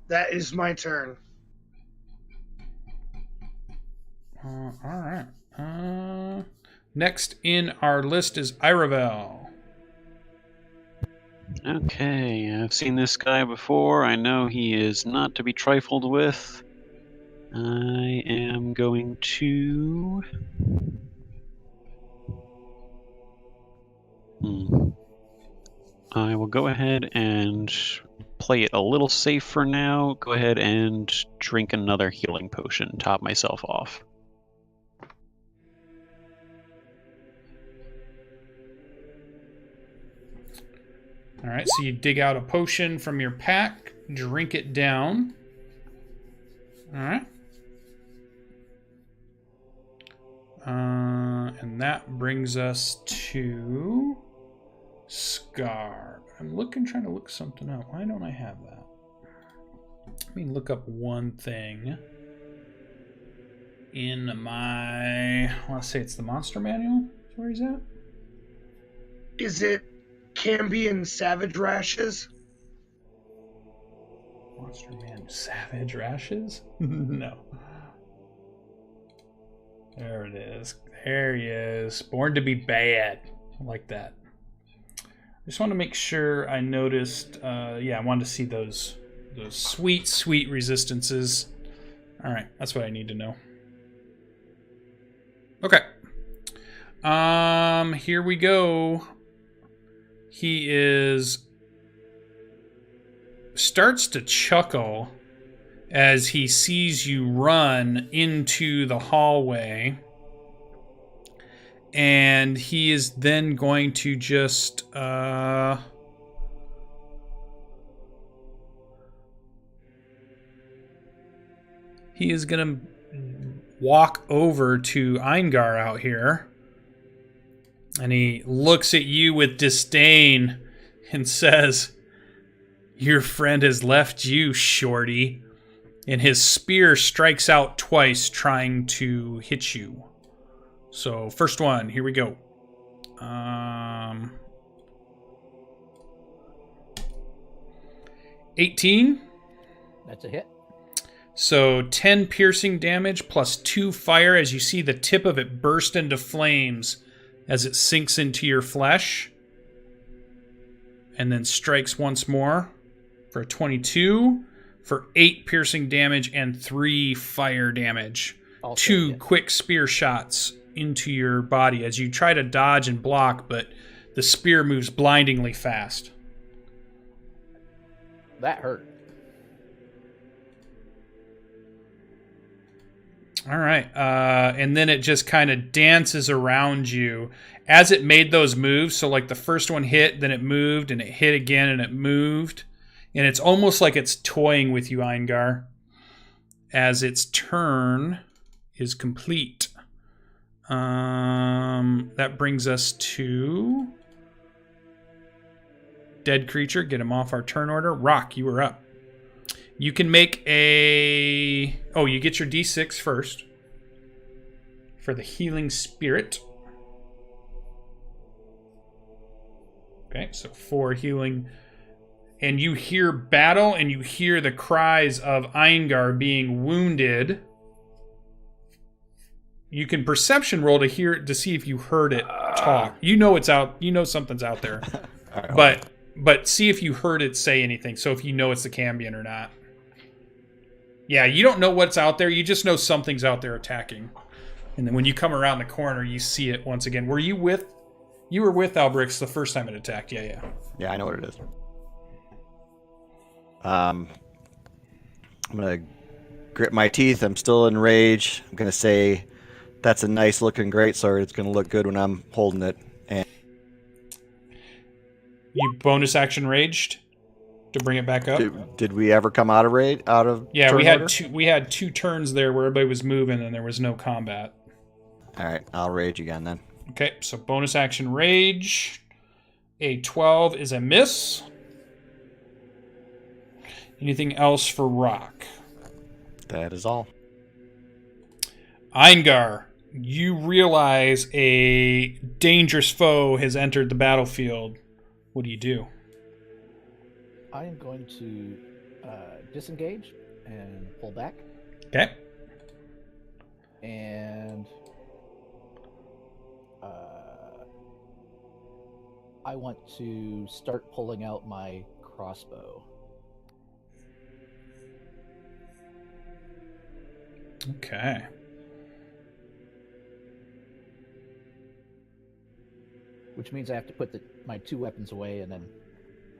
That is my turn. All right. Next in our list is Iravel. Okay, I've seen this guy before. I know he is not to be trifled with. I am going to... I will go ahead and play it a little safe for now. Go ahead and drink another healing potion, top myself off. All right, so you dig out a potion from your pack, drink it down. All right. And that brings us to Scar. I'm trying to look something up. Why don't I have that? Let me look up one thing in my... I want to say it's the monster manual. Where is that? Is it Cambion Savage Rashes? Monster Man Savage Rashes? No. There it is. There he is. Born to be bad. I like that. Just want to make sure I noticed. Yeah, I wanted to see those sweet, sweet resistances. All right, that's what I need to know. Okay. Here we go. He starts to chuckle as he sees you run into the hallway. And he is then going to just he is going to walk over to Eingar out here. And he looks at you with disdain and says, "Your friend has left you, shorty." And his spear strikes out twice, trying to hit you. So, first one, here we go. 18. That's a hit. So 10 piercing damage plus 2 fire as you see the tip of it burst into flames as it sinks into your flesh. And then strikes once more for a 22 for 8 piercing damage and 3 fire damage. Also, 2 yeah. quick spear shots into your body as you try to dodge and block, but the spear moves blindingly fast. That hurt. All right. And then it just kind of dances around you as it made those moves. So like the first one hit, then it moved, and it hit again, and it moved. And it's almost like it's toying with you, Eingar, as its turn is complete. That brings us to dead creature. Get him off our turn order. Rock, you are up. You can make a... Oh, you get your D6 first for the healing spirit. Okay, so 4 healing. And you hear battle, and you hear the cries of Eingar being wounded. You can perception roll to see if you heard it talk. You know it's out. You know something's out there. But see if you heard it say anything. So if you know it's the Cambion or not. Yeah, you don't know what's out there. You just know something's out there attacking. And then when you come around the corner, you see it once again. Were you with... You were with Albrix the first time it attacked. Yeah. Yeah, I know what it is. I'm going to grit my teeth. I'm still in rage. I'm going to say that's a nice looking greatsword. It's going to look good when I'm holding it. And you bonus action raged to bring it back up. Did we ever come out of raid? Yeah, turn we had order? we had 2 turns there where everybody was moving and there was no combat. All right, I'll rage again then. Okay, so bonus action rage. A 12 is a miss. Anything else for Rock? That is all. Eingar, you realize a dangerous foe has entered the battlefield. What do you do? I am going to disengage and pull back. Okay. And I want to start pulling out my crossbow. Okay. Which means I have to put my 2 weapons away and then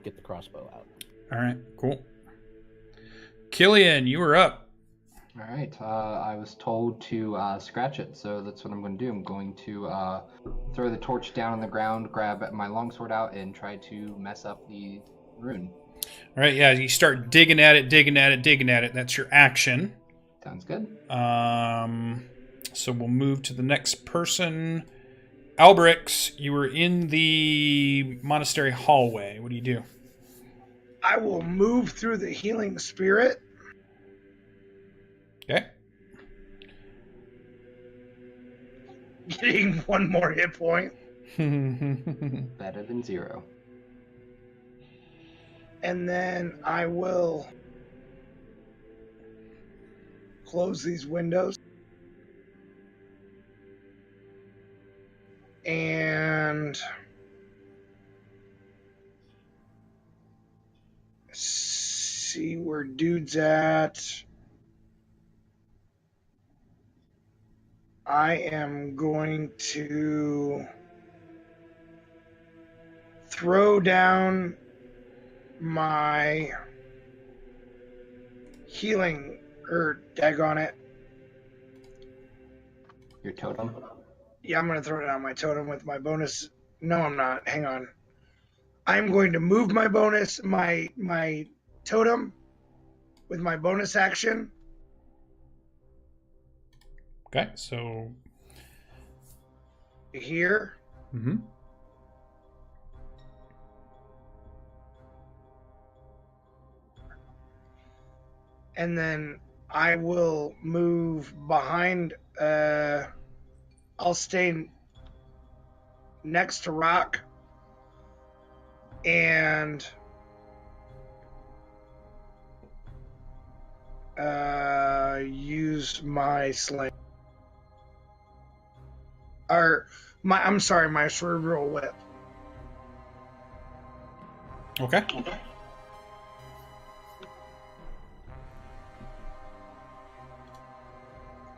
get the crossbow out. All right, cool. Killian, you were up. All right. I was told to scratch it, so that's what I'm going to do. I'm going to throw the torch down on the ground, grab my longsword out, and try to mess up the rune. All right, yeah, you start digging at it. That's your action. Sounds good. So we'll move to the next person. Albrix, you were in the monastery hallway. What do you do? I will move through the healing spirit. Okay. Getting 1 more hit point. Better than 0. And then I will close these windows. And where dude's at. I am going to throw down my healing, or daggone it. Your totem. Yeah, I'm going to throw down my totem with my bonus. No, I'm not. Hang on. I'm going to move my bonus, my totem with my bonus action. Okay, so Here. mm-hmm. And then I will move behind. I'll stay next to Rock and use my sling. I'm sorry, my cerebral whip. Okay.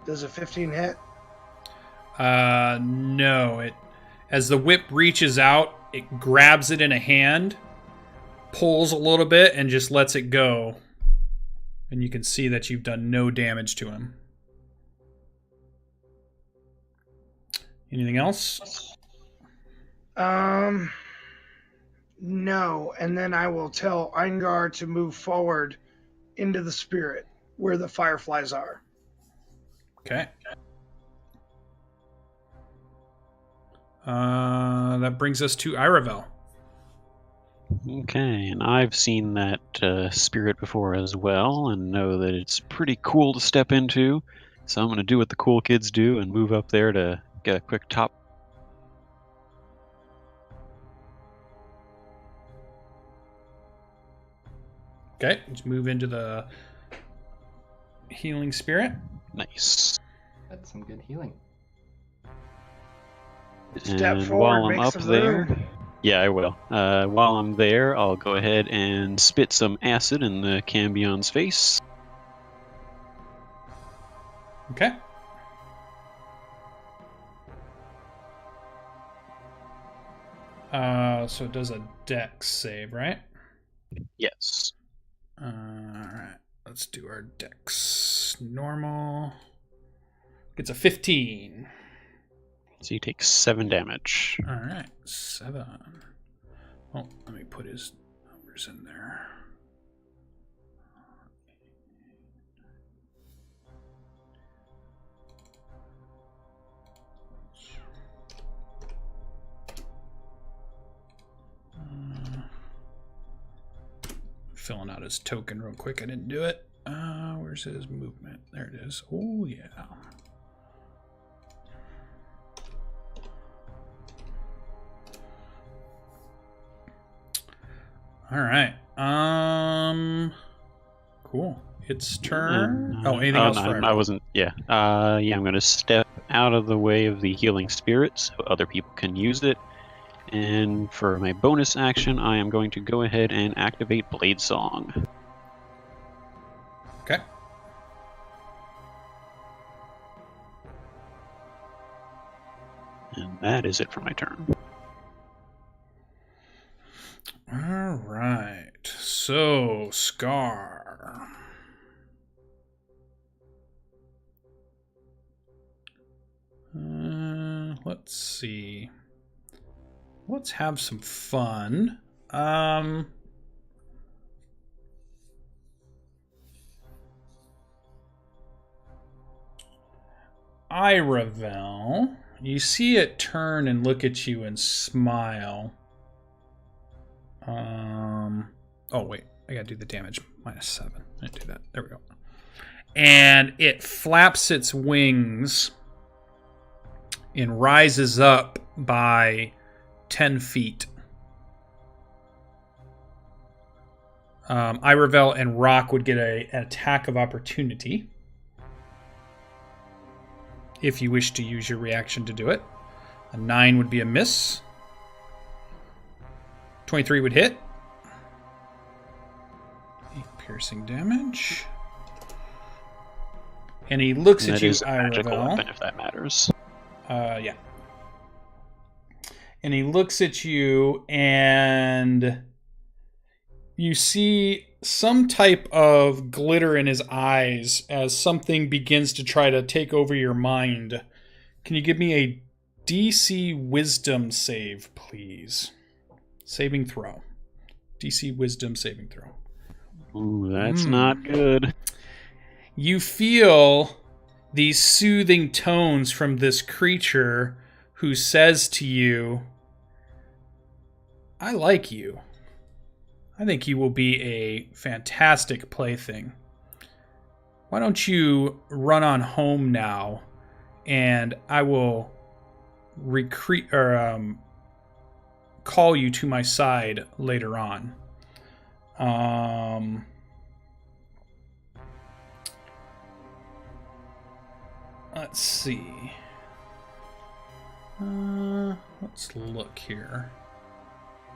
Does a 15 hit? No. It, as the whip reaches out, it grabs it in a hand, pulls a little bit, and just lets it go. And you can see that you've done no damage to him. Anything else? No. And then I will tell Eingar to move forward into the spirit where the fireflies are. Okay. That brings us to Iravel. Okay, and I've seen that spirit before as well, and know that it's pretty cool to step into. So I'm going to do what the cool kids do and move up there to get a quick top. Okay, let's move into the healing spirit. Nice. That's some good healing. Step And forward, while I'm make up some there, room. yeah, I will. While I'm there, I'll go ahead and spit some acid in the Cambion's face. Okay. So it does a dex save, right? Yes. Alright, let's do our dex. Normal. Gets a 15. So you take 7 damage. Alright, 7. Oh, let me put his numbers in there. Filling out his token real quick. I didn't do it. Where's his movement? There it is. Oh, yeah. All right. Cool. It's turn. Oh, anything else for I wasn't. Yeah. Yeah. I'm going to step out of the way of the healing spirit so other people can use it. And for my bonus action, I am going to go ahead and activate Blade Song. Okay. And that is it for my turn. All right. So, Scar. Let's see. Let's have some fun. Iravel, you see it turn and look at you and smile. Oh wait, I gotta do the damage. -7. I didn't do that. There we go. And it flaps its wings and rises up by 10 feet. Iravel and Rock would get an attack of opportunity if you wish to use your reaction to do it. A 9 would be a miss. 23 would hit. 8 piercing damage. And he looks And at that you, is a magical Iravel. weapon, if that matters. Yeah. And he looks at you, and you see some type of glitter in his eyes as something begins to try to take over your mind. Can you give me a DC Wisdom save, please? Saving throw. DC Wisdom saving throw. Ooh, that's not good. You feel these soothing tones from this creature who says to you, I like you. I think you will be a fantastic plaything. Why don't you run on home now, and I will call you to my side later on. Let's see. Let's look here.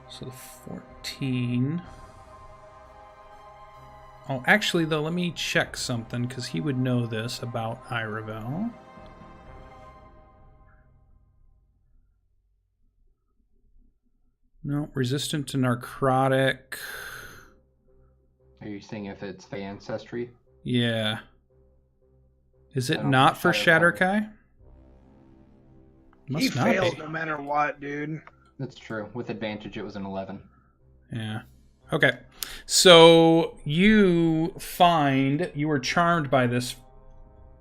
So 14. Oh, actually, though, let me check something, because he would know this about Iravel. No, resistant to narcotic. Are you saying if it's the ancestry? Yeah. Is I it don't not think for Shatterkai. Shatterkai? He Must not failed be. no matter what, dude. That's true. With advantage, it was an 11. Yeah. Okay. So you find you were charmed by this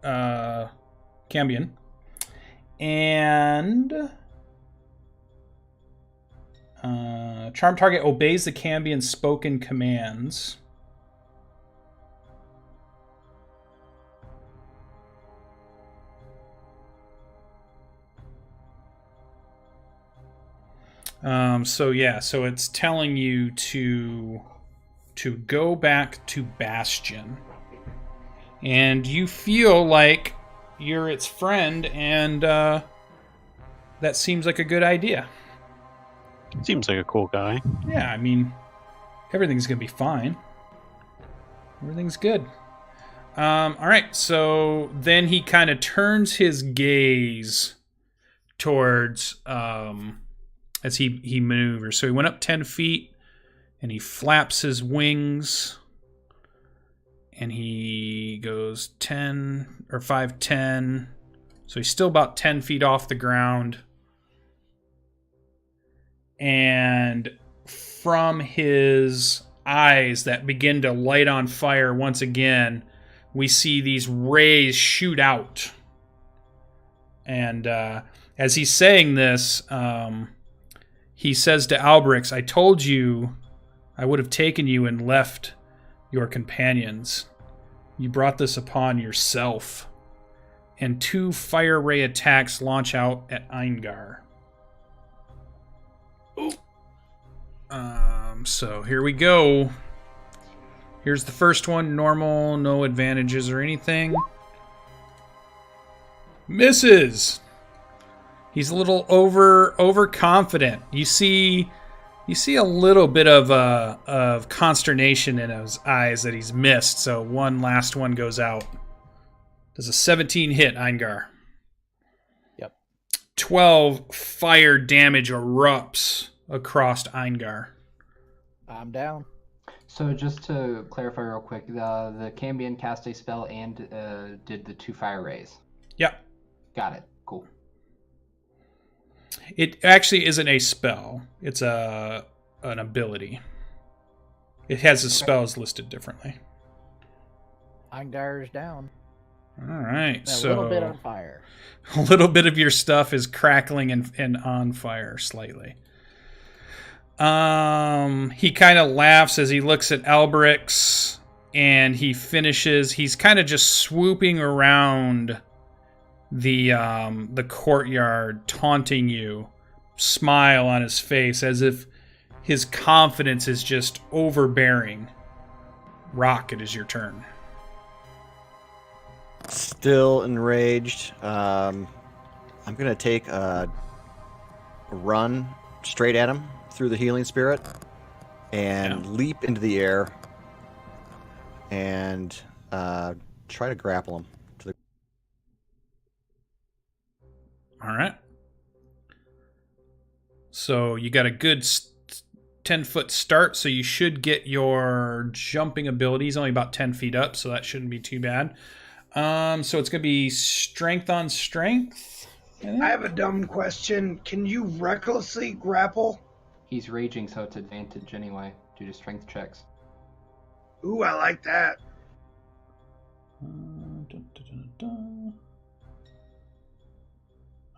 Cambion. And charm target obeys the Cambion's spoken commands. So it's telling you to go back to Bastion. And you feel like you're its friend, and that seems like a good idea. Seems like a cool guy. Yeah, I mean, everything's gonna be fine. Everything's good. All right, so then he kind of turns his gaze towards as he maneuvers. So he went up 10 feet, and he flaps his wings, and he goes 10 or 5, 10. So he's still about 10 feet off the ground. And from his eyes that begin to light on fire once again, we see these rays shoot out. And as he's saying this, he says to Alberix, I told you I would have taken you and left your companions. You brought this upon yourself. And 2 fire ray attacks launch out at Eingar. So here we go. Here's the first one. Normal, no advantages or anything. Misses. He's a little overconfident. You see a little bit of consternation in his eyes that he's missed. So last one goes out. Does a 17 hit, Eingar? Yep. 12 fire damage erupts across Eingar. I'm down. So just to clarify real quick, the Cambion cast a spell and did the 2 fire rays. Yep. Got it. Cool. It actually isn't a spell. It's an ability. It has the spells listed differently. Eingar's down. All right. A So little bit on fire. a little bit of your stuff is crackling and on fire slightly. He kind of laughs as he looks at Alberix, and he finishes. He's kind of just swooping around the courtyard, taunting you, smile on his face as if his confidence is just overbearing. Rock, it is your turn. Still enraged. I'm gonna take a run straight at him through the healing spirit and leap into the air and try to grapple him. All right. So you got a good 10-foot start, so you should get your jumping ability. He's only about 10 feet up, so that shouldn't be too bad. So it's going to be strength on strength. I have a dumb question. Can you recklessly grapple? He's raging, so it's advantage anyway, due to strength checks. Ooh, I like that.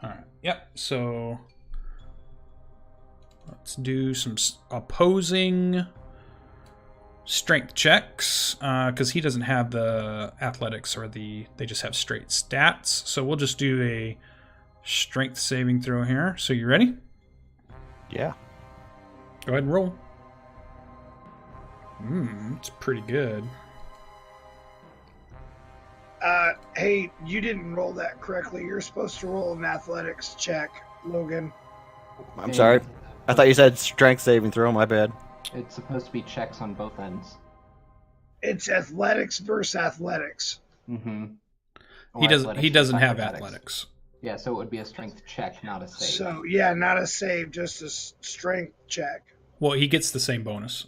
All right. Yep. So let's do some opposing strength checks because he doesn't have the athletics or they just have straight stats. So we'll just do a strength saving throw here. So you ready? Yeah. Go ahead and roll. It's pretty good. Hey, you didn't roll that correctly. You're supposed to roll an athletics check, Logan. I'm sorry. I thought you said strength saving throw. My bad. It's supposed to be checks on both ends. It's athletics versus athletics. Mm-hmm. He doesn't have athletics. Yeah, so it would be a strength check, not a save. So, yeah, not a save, just a strength check. Well, he gets the same bonus.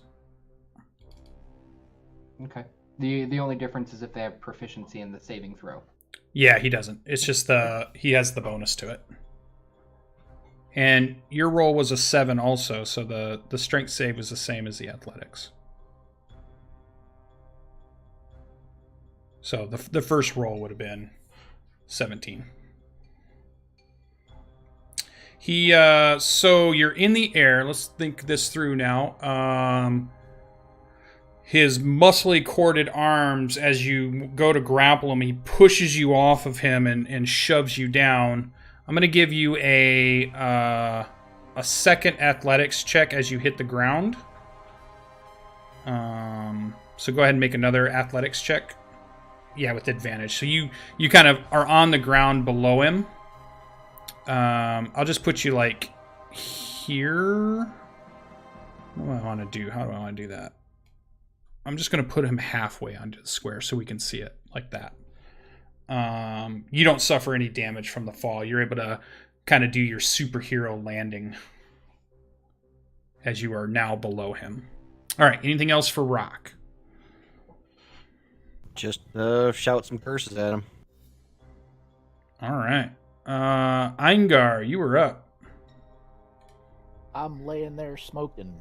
Okay. The only difference is if they have proficiency in the saving throw. Yeah, he doesn't. It's just he has the bonus to it. And your roll was a 7 also, so the strength save was the same as the athletics. So the first roll would have been 17. So you're in the air. Let's think this through now. His muscly corded arms, as you go to grapple him, he pushes you off of him and shoves you down. I'm going to give you a second athletics check as you hit the ground. So go ahead and make another athletics check. Yeah, with advantage. So you kind of are on the ground below him. I'll just put you like here. What do I want to do? How do I want to do that? I'm just going to put him halfway onto the square so we can see it like that. You don't suffer any damage from the fall. You're able to kind of do your superhero landing as you are now below him. All right, anything else for Rock? Just shout some curses at him. All right. Eingar, you were up. I'm laying there smoking.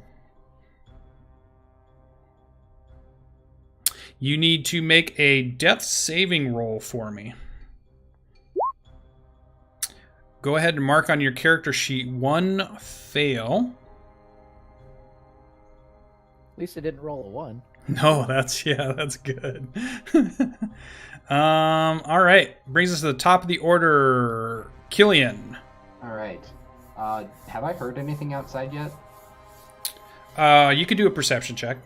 You need to make a death saving roll for me. Go ahead and mark on your character sheet 1 fail. At least I didn't roll a 1. No, that's good. All right. Brings us to the top of the order. Killian. All right. Have I heard anything outside yet? You could do a perception check.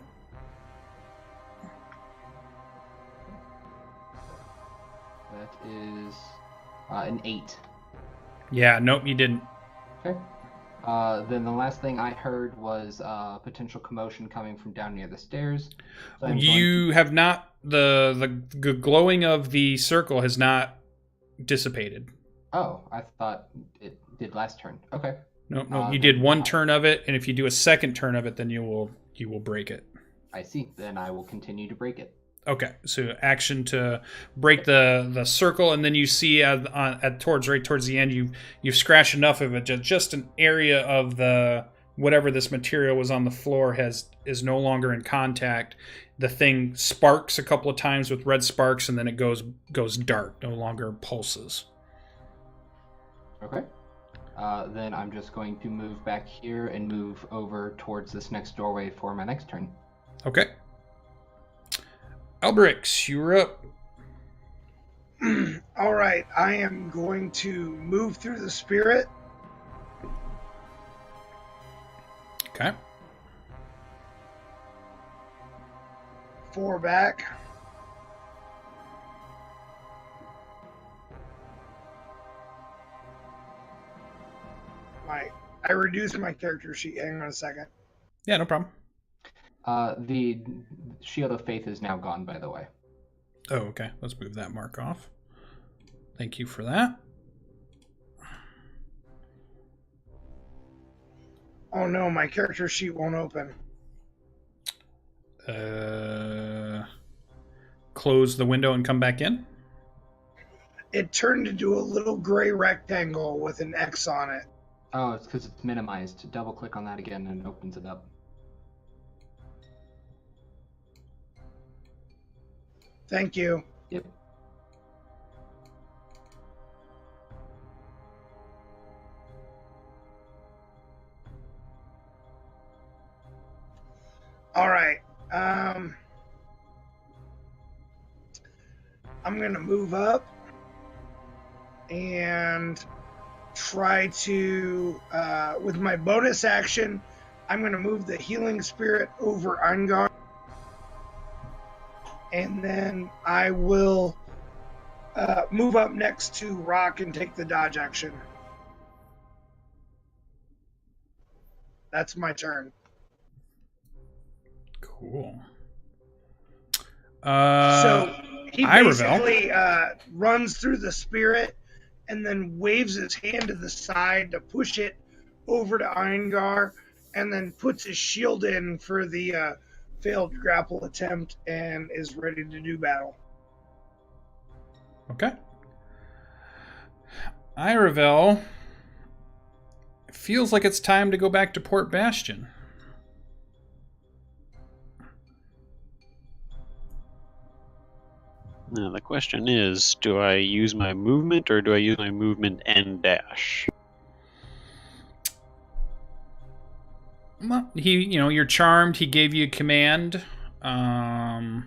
That is an 8. Yeah, nope, you didn't. Okay. Then the last thing I heard was potential commotion coming from down near the stairs. So You have not the glowing of the circle has not dissipated. Oh, I thought it did last turn. Okay. No, you did one turn of it, and if you do a second turn of it, then you will break it. I see. Then I will continue to break it. Okay, so action to break the circle, and then you see towards the end, you've scratched enough of it. Just an area of the whatever this material was on the floor is no longer in contact. The thing sparks a couple of times with red sparks, and then it goes dark, no longer pulses. Okay. Then I'm just going to move back here and move over towards this next doorway for my next turn. Okay. Alberix, you're up. All right, I am going to move through the spirit. Okay. 4 back. I reduced my character sheet. Hang on a second. Yeah, no problem. Shield of Faith is now gone, by the way. Oh, okay. Let's move that mark off. Thank you for that. Oh no, my character sheet won't open. Close the window and come back in. It turned into a little gray rectangle with an X on it. Oh, it's because it's minimized. Double click on that again and it opens it up. Thank you. Yep. All right. I'm going to move up and try to, with my bonus action, I'm going to move the healing spirit over Angar. And then I will move up next to Rock and take the dodge action. That's my turn. Cool. So he Irevel. basically runs through the spirit and then waves his hand to the side to push it over to Eingar, and then puts his shield in for the failed grapple attempt and is ready to do battle. Okay. Irevel feels like it's time to go back to Port Bastion. Now the question is, do I use my movement or do I use my movement and dash? Well, you're charmed. He gave you a command. What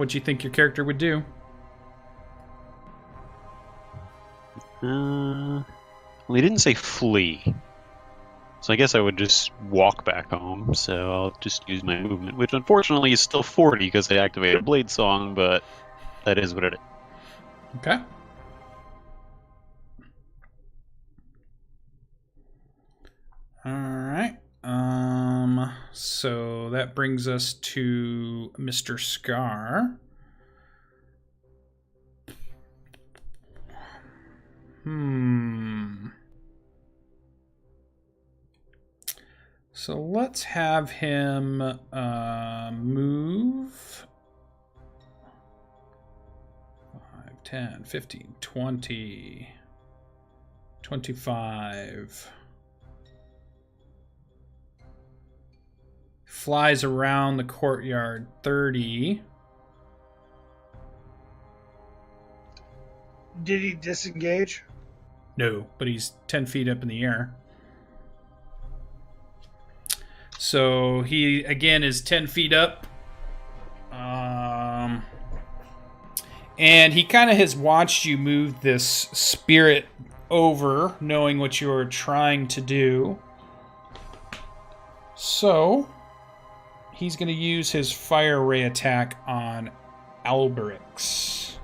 do you think your character would do? Well, he didn't say flee. So I guess I would just walk back home, so I'll just use my movement, which unfortunately is still 40 because I activated Blade Song, but that is what it is. Okay. Alright. So that brings us to Mr. Scar. So let's have him move 5, 10, 15, 20, 25. Flies around the courtyard 30. Did he disengage? No, but he's 10 feet up in the air. So he, again, is 10 feet up. And he kind of has watched you move this spirit over, knowing what you're trying to do. So he's going to use his fire ray attack on Alberix.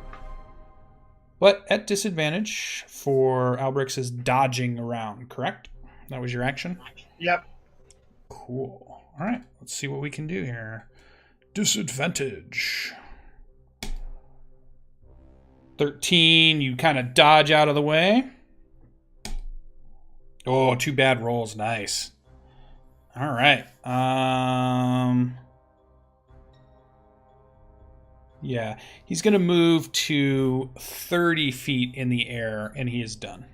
But at disadvantage for Alberix's dodging around, correct? That was your action? Yep. Cool. All right, let's see what we can do here. Disadvantage. 13, you kind of dodge out of the way. Oh, 2 bad rolls. Nice. All right. Yeah, he's going to move to 30 feet in the air, and he is done.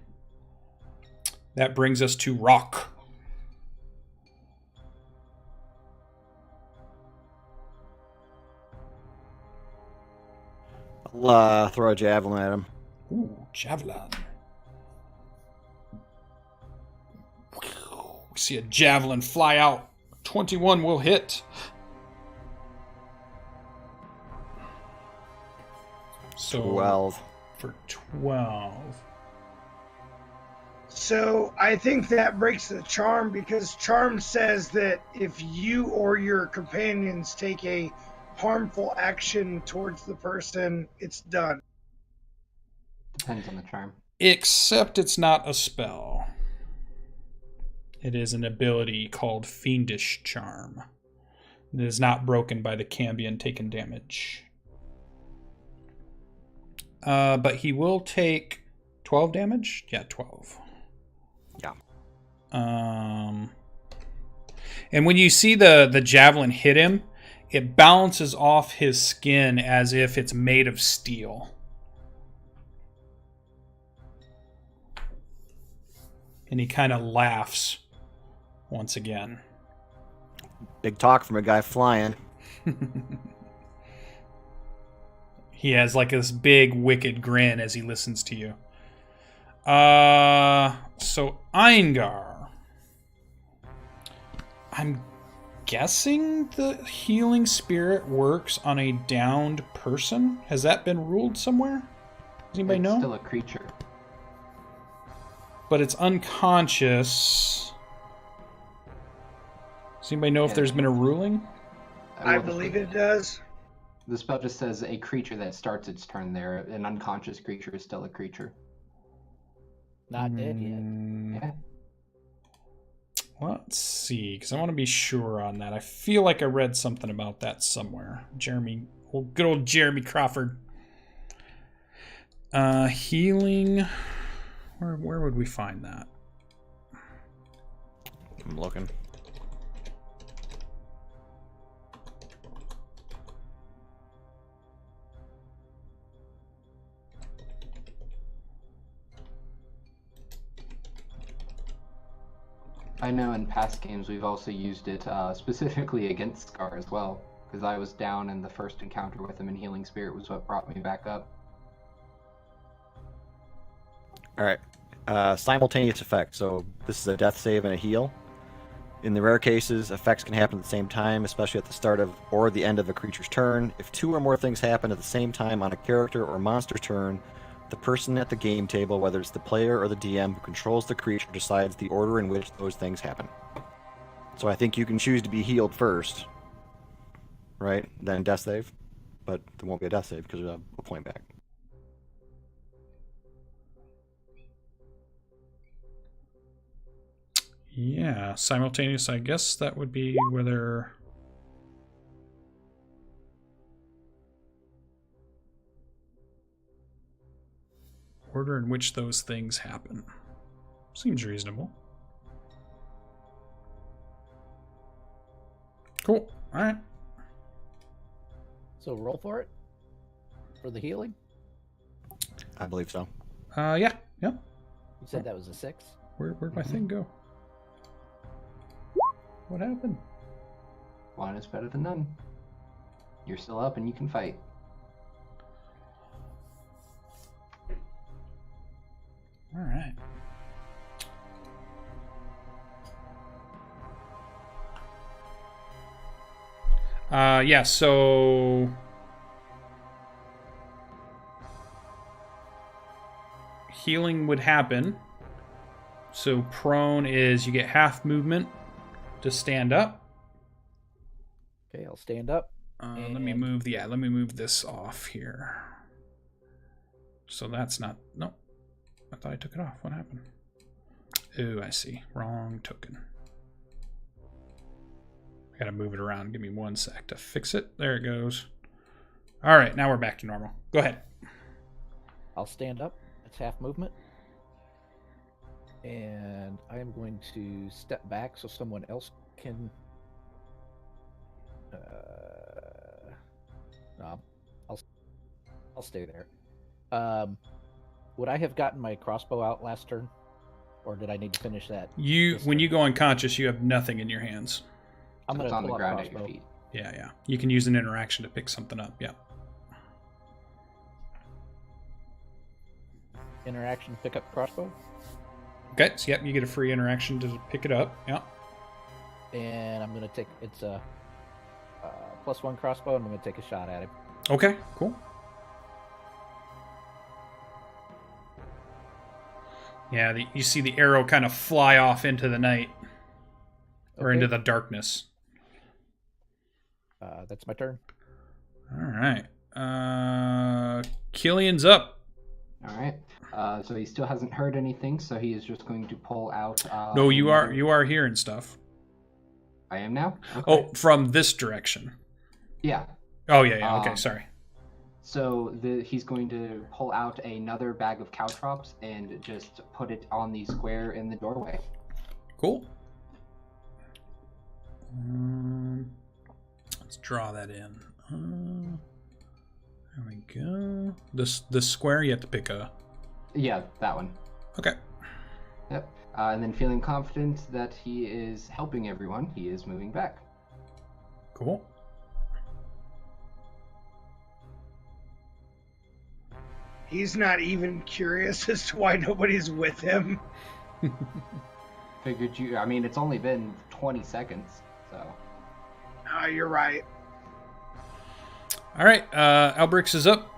That brings us to Rock. I'll throw a javelin at him. Ooh, javelin. We see a javelin fly out. 21 will hit. So 12. For 12. So I think that breaks the charm, because charm says that if you or your companions take a harmful action towards the person, it's done. Depends on the charm. Except it's not a spell. It is an ability called Fiendish Charm. It is not broken by the Cambion taken damage. But he will take 12 damage? Yeah, 12. Yeah. And when you see the javelin hit him, it bounces off his skin as if it's made of steel. And he kind of laughs once again. Big talk from a guy flying. He has like this big wicked grin as he listens to you. So Eingar. I'm guessing the healing spirit works on a downed person. Has that been ruled somewhere? Does anybody know? It's still a creature. But it's unconscious. Does anybody know if there's been a ruling? I believe it does. The spell just says a creature that starts its turn there. An unconscious creature is still a creature. Not dead yet. Yeah. Let's see, because I want to be sure on that. I feel like I read something about that somewhere. Good old Jeremy Crawford. Healing. Where would we find that? I'm looking. I know in past games we've also used it specifically against Scar as well, because I was down in the first encounter with him, and Healing Spirit was what brought me back up. All right. Simultaneous effect. So this is a death save and a heal. In the rare cases, effects can happen at the same time, especially at the start of or the end of a creature's turn. If two or more things happen at the same time on a character or monster's turn, the person at the game table, whether it's the player or the DM who controls the creature, decides the order in which those things happen. So I think you can choose to be healed first, right? Then death save. But there won't be a death save because we'll have a point back. Yeah, simultaneous. I guess that would be whether... order in which those things happen. Seems reasonable. Cool. All right. So roll for it? For the healing? I believe so. Yeah. You said that was a 6? Where'd my thing go? What happened? One is better than none. You're still up and you can fight. All right. Yeah, so healing would happen. So prone is you get half movement to stand up. Okay, I'll stand up. Let me move this off here. So that's not, no. I thought I took it off. What happened? Ooh, I see. Wrong token. I gotta move it around. Give me 1 sec to fix it. There it goes. All right, now we're back to normal. Go ahead. I'll stand up. That's half movement. And I am going to step back so someone else can... no, I'll stay there. Would I have gotten my crossbow out last turn? Or did I need to finish that? When you go unconscious, you have nothing in your hands. I'm going It's to on the pull up ground at crossbow. your feet. Yeah. You can use an interaction to pick something up. Yeah. Interaction, pick up crossbow. Okay, so you get a free interaction to pick it up. Yeah. And I'm going to take... It's a +1 crossbow, and I'm going to take a shot at him. Okay, cool. Yeah, you see the arrow kind of fly off into the night. Or Okay. into the darkness. That's my turn. All right. Killian's up. All right. So he still hasn't heard anything, so he is just going to pull out. No, you are hearing stuff. I am now? Okay. Oh, from this direction. Yeah. Oh, yeah. Okay, sorry. So he's going to pull out another bag of caltrops and just put it on the square in the doorway. Cool. Let's draw that in. There we go. This square, you have to pick a... Yeah, that one. Okay. Yep. And then feeling confident that he is helping everyone, he is moving back. Cool. He's not even curious as to why nobody's with him. Figured you... I mean, it's only been 20 seconds, so... You're right. All right, Albrix is up.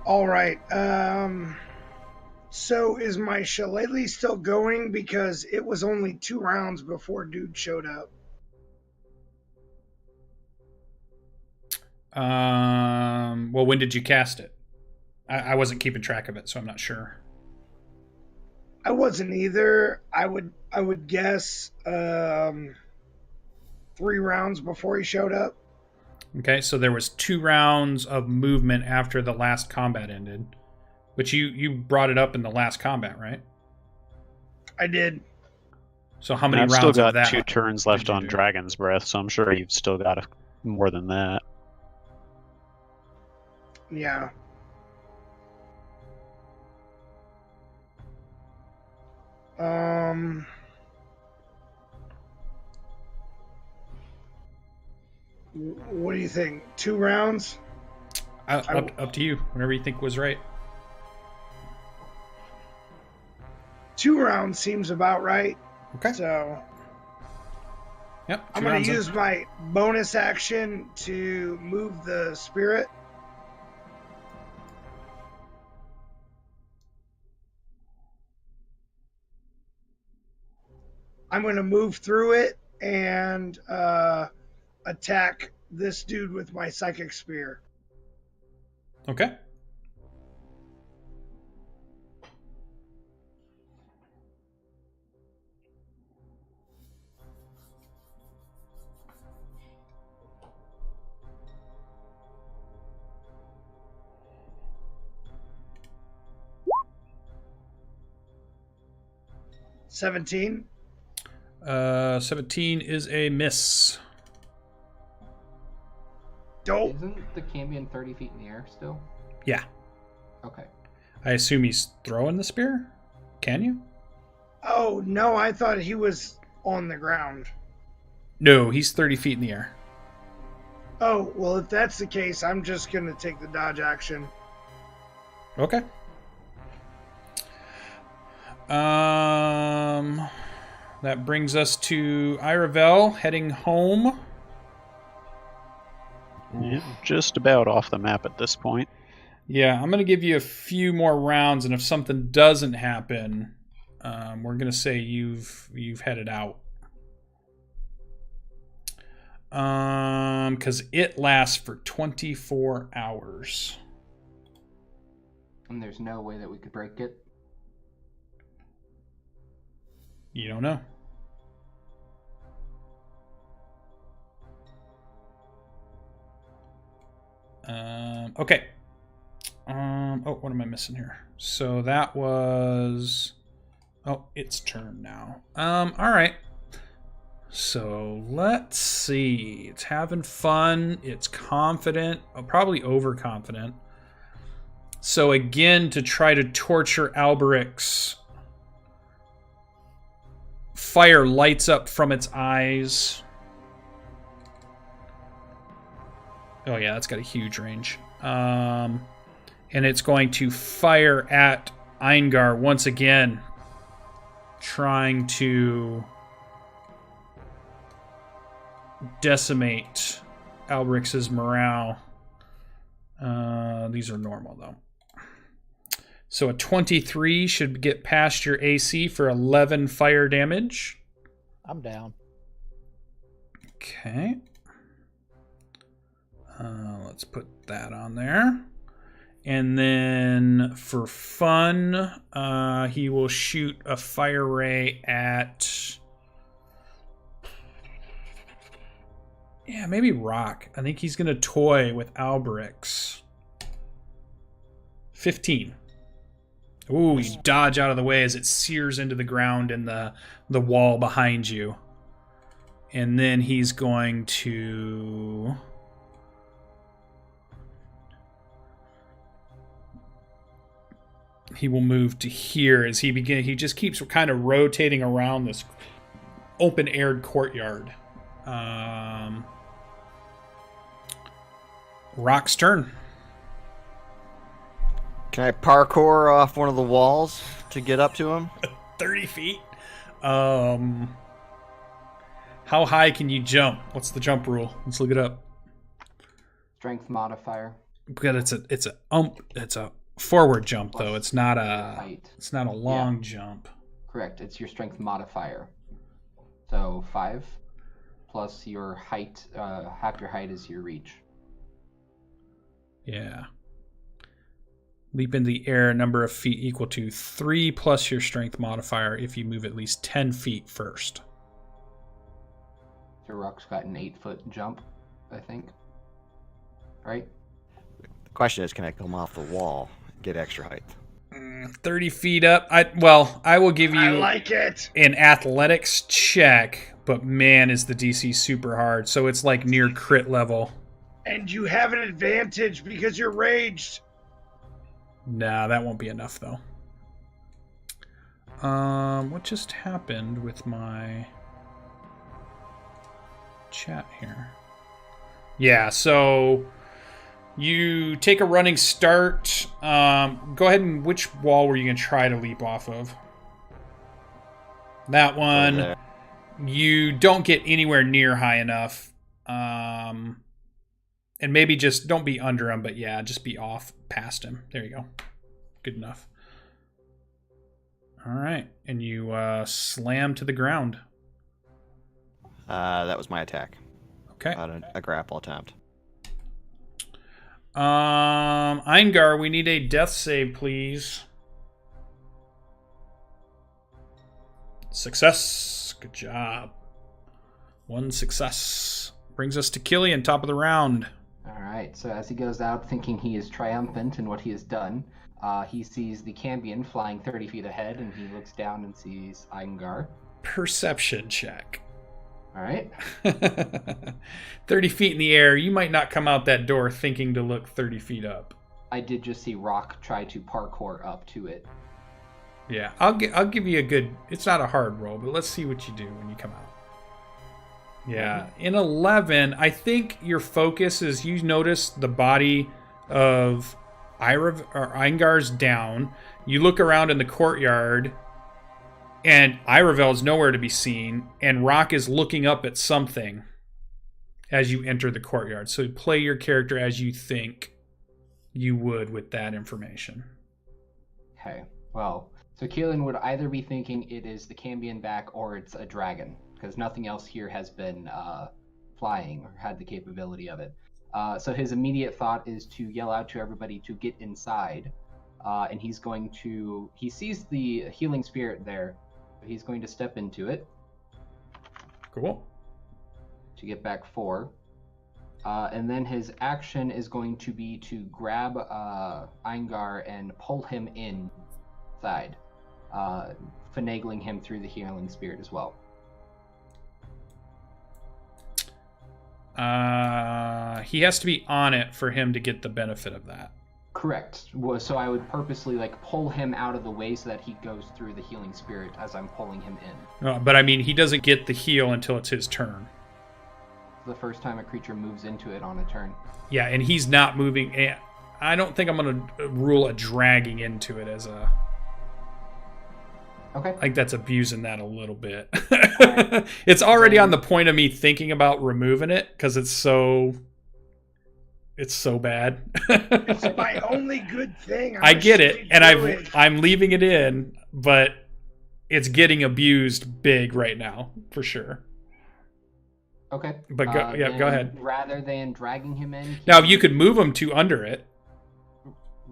All right. So is my shillelagh still going? Because it was only 2 rounds before dude showed up. Well, when did you cast it? I wasn't keeping track of it, so I'm not sure. I wasn't either. I would guess 3 rounds before he showed up. Okay, so there was 2 rounds of movement after the last combat ended. But you brought it up in the last combat, right? I did. So how many I've rounds still of got that 2 turns left did you on do? Dragon's Breath, so I'm sure you've still got more than that. Yeah. What do you think? 2 rounds? Up to you. Whatever you think was right. 2 rounds seems about right. Okay. So Yep. I'm going to use my bonus action to move the spirit. I'm going to move through it and attack this dude with my psychic spear. Okay. $17. 17 is a miss. Dope. Isn't the Cambion 30 feet in the air still? Yeah. Okay. I assume he's throwing the spear? Can you? Oh, no, I thought he was on the ground. No, he's 30 feet in the air. Oh, well, if that's the case, I'm just going to take the dodge action. Okay. That brings us to Iravel heading home. Yeah, just about off the map at this point. Yeah, I'm going to give you a few more rounds, and if something doesn't happen, we're going to say you've headed out. Because it lasts for 24 hours. And there's no way that we could break it. You don't know. Okay. Oh, what am I missing here? So that was... Oh, it's turn now. All right. So let's see. It's having fun. It's confident. Probably overconfident. So again, to try to torture Alberix, fire lights up from its eyes. Oh yeah, that's got a huge range. And it's going to fire at Eingar once again, trying to decimate Alberix's morale. These are normal though. So a 23 should get past your AC for 11 fire damage. I'm down. Okay. Let's put that on there. And then for fun, he will shoot a fire ray at... Yeah, maybe Rock. I think he's going to toy with Alberix. 15. Ooh, you dodge out of the way as it sears into the ground in the wall behind you. And then he's going to... He will move to here as he just keeps kind of rotating around this open-aired courtyard. Rock's turn. Can I parkour off one of the walls to get up to him? 30 feet. How high can you jump? What's the jump rule? Let's look it up. Strength modifier. Because it's a forward jump though. It's not a height. It's not a long jump. Correct. It's your strength modifier. So 5 plus your height. Half your height is your reach. Yeah. Leap into the air, number of feet equal to 3 plus your strength modifier if you move at least 10 feet first. So Rock's got an 8-foot jump, I think. Right? The question is, can I come off the wall and get extra height? 30 feet up. I will give you I like it. an athletics check, but man, is the DC super hard. So it's like near crit level. And you have an advantage because you're raged. Nah, that won't be enough though. What just happened with my chat here? Yeah, so you take a running start. Go ahead and which wall were you going to try to leap off of? That one. You don't get anywhere near high enough. And maybe just don't be under him, but yeah, just be off past him. There you go. Good enough. All right. And you slam to the ground. That was my attack. Okay. A grapple attempt. Eingar, we need a death save, please. Success. Good job. 1 success. Brings us to Killian, top of the round. Alright, so as he goes out thinking he is triumphant in what he has done, he sees the Cambion flying 30 feet ahead, and he looks down and sees Eingar. Perception check. Alright. 30 feet in the air. You might not come out that door thinking to look 30 feet up. I did just see Rock try to parkour up to it. Yeah, I'll give you a good... It's not a hard roll, but let's see what you do when you come out. Yeah, in 11, I think your focus is you notice the body of Eingar's down. You look around in the courtyard, and Iravel is nowhere to be seen, and Rock is looking up at something as you enter the courtyard. So play your character as you think you would with that information. Okay, well, so Keelan would either be thinking it is the Cambion back or it's a dragon, because nothing else here has been flying or had the capability of it. So his immediate thought is to yell out to everybody to get inside, and he's going to... He sees the healing spirit there, but he's going to step into it. Cool. To get back 4. And then his action is going to be to grab Eingar and pull him inside, finagling him through the healing spirit as well. He has to be on it for him to get the benefit of that. Correct. So I would purposely pull him out of the way so that he goes through the healing spirit as I'm pulling him in. But I mean, he doesn't get the heal until it's his turn. The first time a creature moves into it on a turn. Yeah, and he's not moving. I don't think I'm going to rule a dragging into it as a... Okay. I think that's abusing that a little bit. Right. It's already on the point of me thinking about removing it because it's so bad. It's my only good thing. I get it, and I'm leaving it in, but it's getting abused big right now for sure. Okay. But go ahead. Rather than dragging him in... Now, if you could move him to under it.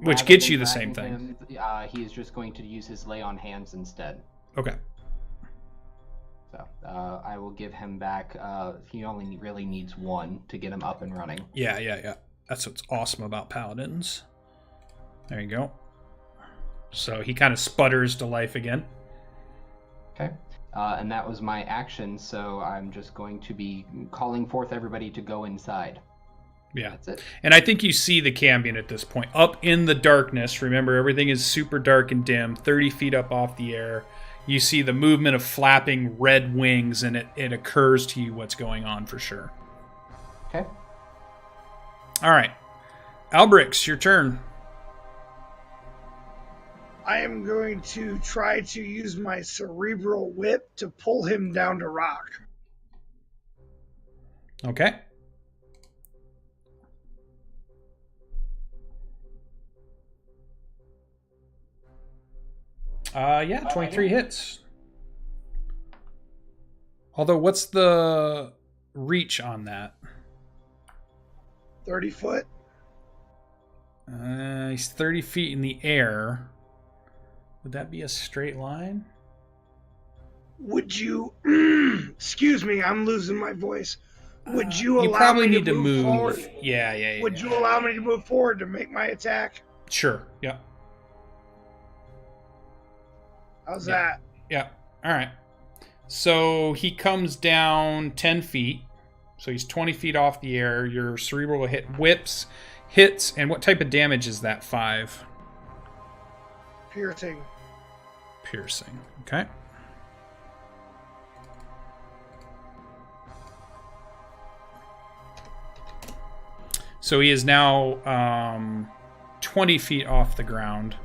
Which rather gets than you the same dragging thing. him, he is just going to use his lay on hands instead. Okay. So I will give him back. He only really needs 1 to get him up and running. Yeah. That's what's awesome about paladins. There you go. So he kind of sputters to life again. Okay. And that was my action, so I'm just going to be calling forth everybody to go inside. Yeah. That's it. And I think you see the Cambion at this point. Up in the darkness, remember, everything is super dark and dim, 30 feet up off the air. You see the movement of flapping red wings, and it occurs to you what's going on for sure. Okay. All right. Albrix, your turn. I am going to try to use my cerebral whip to pull him down to rock. Okay. Yeah, 23 hits. Although, what's the reach on that? 30 foot. He's 30 feet in the air. Would that be a straight line? Would you... Excuse me, I'm losing my voice. Would you allow You probably me need to move. forward? Yeah. Would you allow me to move forward to make my attack? Sure. Yeah. How's Yeah. that? Yeah. All right. So he comes down 10 feet. So he's 20 feet off the air. Your cerebral hits. And what type of damage is that? 5? Piercing. Piercing. Okay. So he is now 20 feet off the ground,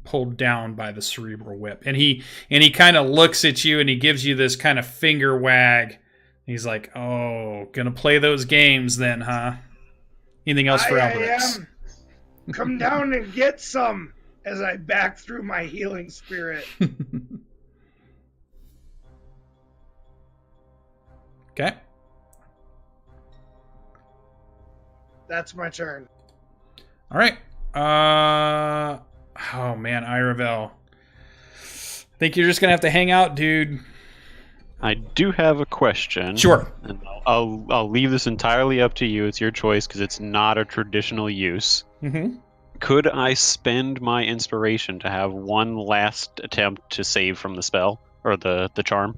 pulled down by the cerebral whip. And he kind of looks at you and he gives you this kind of finger wag. He's like, "Oh, gonna play those games then, huh? Anything else for Albrix?" Come down and get some as I back through my healing spirit. Okay. That's my turn. All right. Oh man, Iravel. I think you're just gonna have to hang out, dude. I do have a question. Sure. And I'll leave this entirely up to you. It's your choice because it's not a traditional use. Mm-hmm. Could I spend my inspiration to have one last attempt to save from the spell or the charm?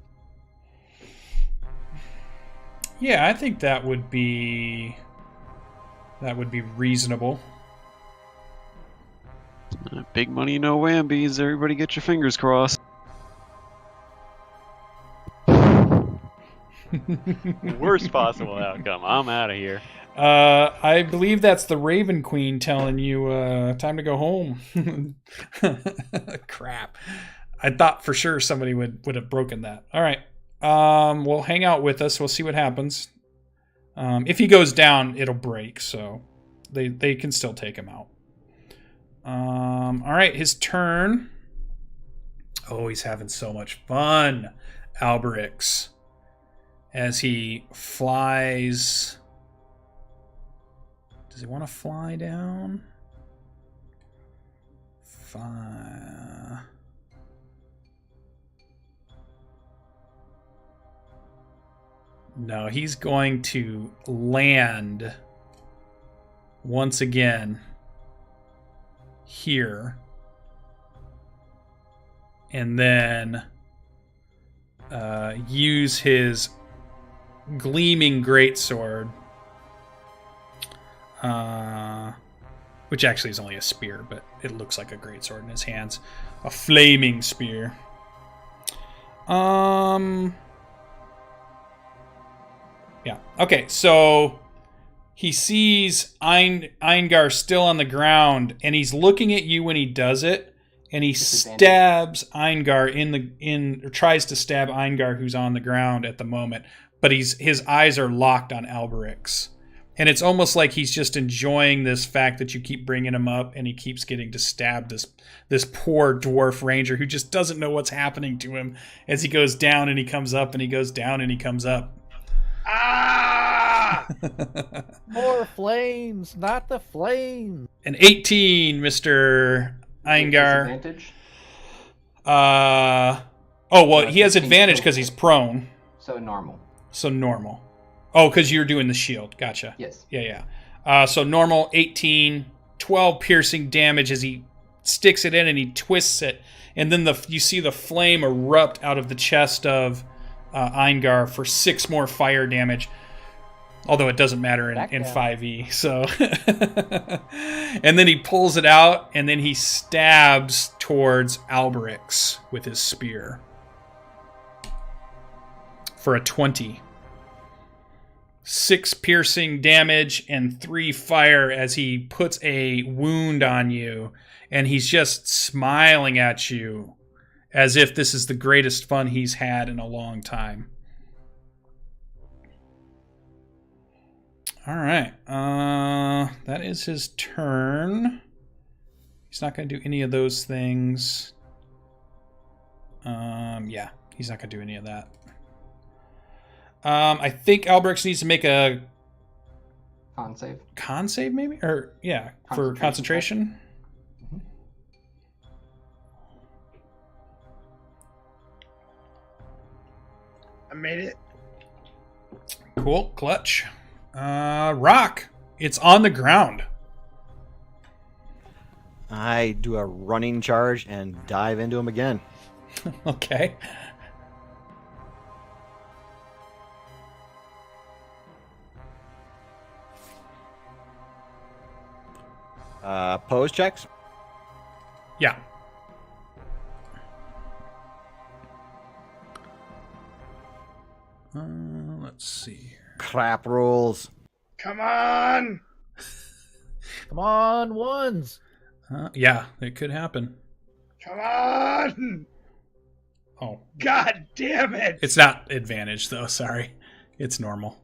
Yeah, I think that would be reasonable. Big money, no whammies. Everybody get your fingers crossed. Worst possible outcome. I'm out of here. I believe that's the Raven Queen telling you time to go home. Crap. I thought for sure somebody would have broken that. All right. Well, hang out with us. We'll see what happens. If he goes down, it'll break, so they can still take him out. All right, his turn. Oh, he's having so much fun, Alberix, as he flies. Does he want to fly down? No, he's going to land once again here. And then use his gleaming greatsword, which actually is only a spear, but it looks like a greatsword in his hands. A flaming spear. Yeah. Okay, so he sees Eingar still on the ground, and he's looking at you when he does it. And he stabs Eingar or tries to stab Eingar, who's on the ground at the moment. But his eyes are locked on Alberix. And it's almost like he's just enjoying this fact that you keep bringing him up, and he keeps getting to stab this poor dwarf ranger who just doesn't know what's happening to him as he goes down and he comes up and he goes down and he comes up. Ah! Ah! More flames, not the flames. An 18, Mr. Eingar. Disadvantage? Oh, well, No, he has 15 advantage still. because he's prone. So normal. So normal. Oh, because you're doing the shield. Gotcha. Yes. Yeah. So normal, 18, 12 piercing damage as he sticks it in and he twists it. And then you see the flame erupt out of the chest of Eingar for 6 more fire damage. Although it doesn't matter in 5e. So, and then he pulls it out and then he stabs towards Alberix with his spear for a 20. 6 piercing damage and 3 fire as he puts a wound on you, and he's just smiling at you as if this is the greatest fun he's had in a long time. All right, that is his turn. He's not going to do any of those things. Yeah, he's not going to do any of that. I think Alberix needs to make a Con save. con save, maybe? Or, yeah, for concentration. I made it. Cool, clutch. Rock, it's on the ground. I do a running charge and dive into him again. Okay. Pose checks. Yeah. Let's see here. Crap rules. Come on! Come on, ones. Yeah, it could happen. Come on! Oh, God damn it! it's not advantage, though. Sorry. It's normal.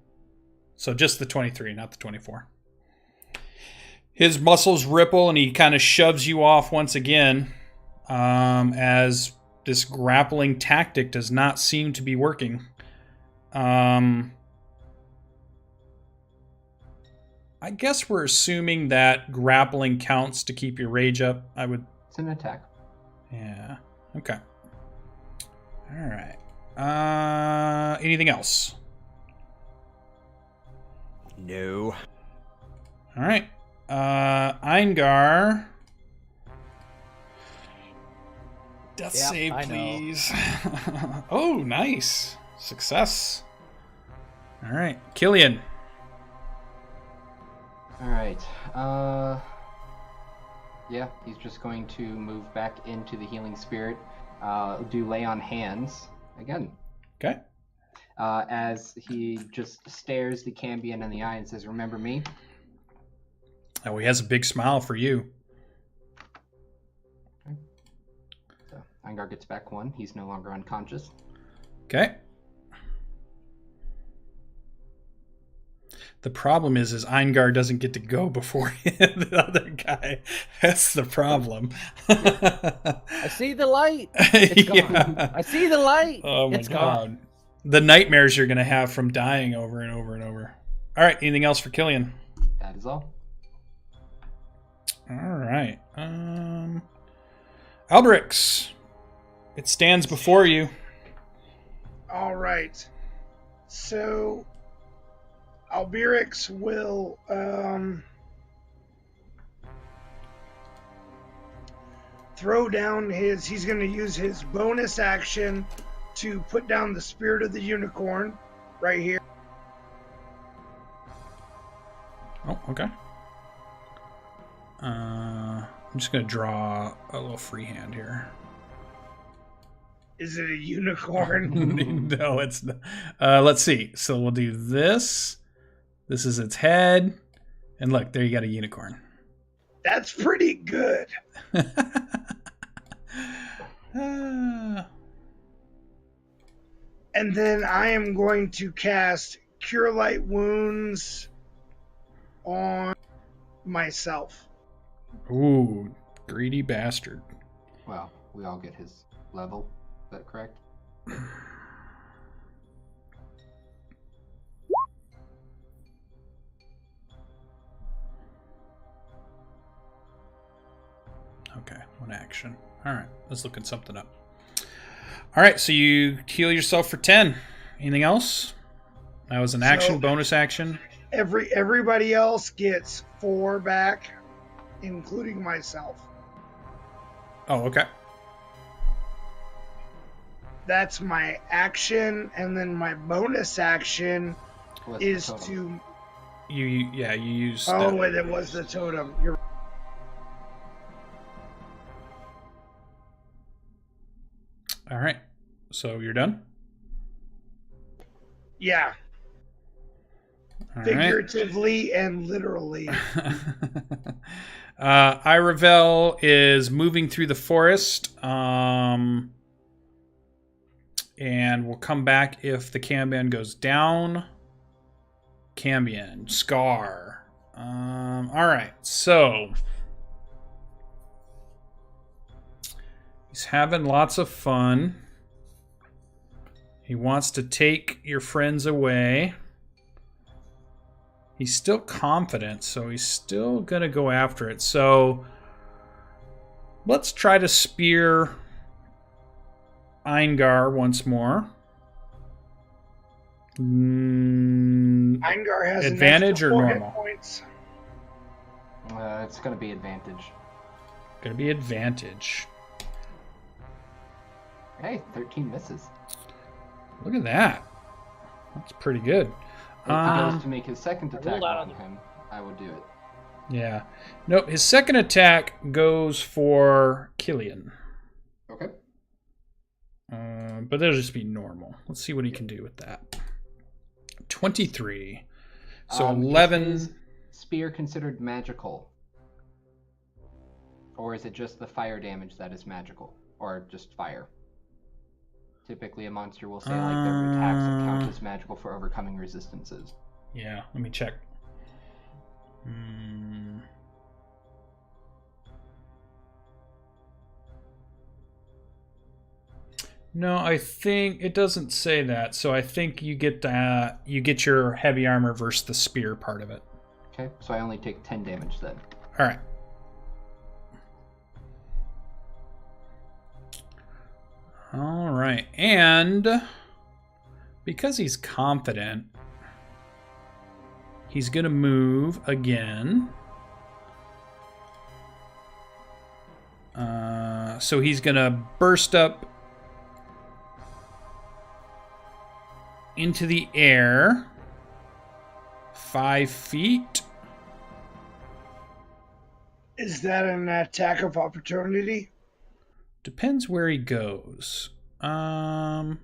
So just the 23, not the 24. His muscles ripple and he kind of shoves you off once again, as this grappling tactic does not seem to be working. I guess we're assuming that grappling counts to keep your rage up. It's an attack. Yeah. Okay. All right. Anything else? No. All right. Eingar. Death Yep, save, I know. please. Oh, nice. Success. All right. Killian. Alright. Yeah, he's just going to move back into the healing spirit. Do lay on hands again. Okay. As he just stares the Cambion in the eye and says, "Remember me?" Oh, he has a big smile for you. So Eingar gets back 1. He's no longer unconscious. Okay. The problem is Eingar doesn't get to go before the other guy. That's the problem. I see the light. It's gone. Yeah. I see the light. Oh my It's god. gone. The nightmares you're going to have from dying over and over and over. All right, anything else for Killian? That is all. All right. Alberix, it stands before you. All right. So, Alberix will throw down he's going to use his bonus action to put down the spirit of the unicorn right here. Oh, okay. I'm just going to draw a little freehand here. Is it a unicorn? No, it's not. Let's see. So we'll do this. This is its head. And look, there you got a unicorn. That's pretty good. And then I am going to cast Cure Light Wounds on myself. Ooh, greedy bastard. Well, we all get his level. Is that correct? Okay, 1 action. All right, let's look at something up. All right, so you heal yourself for 10. Anything else? That was an action, bonus action. Everybody else gets 4 back, including myself. Oh, okay. That's my action, and then my bonus action What's is the total? to. You used. Oh, and it was the totem. You're. All right, so you're done. Yeah. All right. Figuratively and literally. Iravel is moving through the forest, and we'll come back if the Cambion goes down. Cambion, Scar. All right, so he's having lots of fun. He wants to take your friends away. He's still confident, so he's still going to go after it. So let's try to spear Eingar once more. Eingar has advantage an or extra 4 normal? hit points. It's going to be advantage. Going to be advantage. Hey, 13 misses. Look at that. That's pretty good. If he goes to make his second attack rolled out on on him, I will do it. Yeah. Nope, his second attack goes for Killian. Okay. But that'll just be normal. Let's see what he can do with that. 23. So Is 11. his spear considered magical? Or is it just the fire damage that is magical? Or just fire? Typically, a monster will say like their attacks count as magical for overcoming resistances. Yeah, let me check. No, I think it doesn't say that. So I think you get your heavy armor versus the spear part of it. Okay, so I only take 10 damage then. All right. All right, and because he's confident, he's going to move again. So he's going to burst up into the air 5 feet. Is that an attack of opportunity? Depends where he goes. Yeah,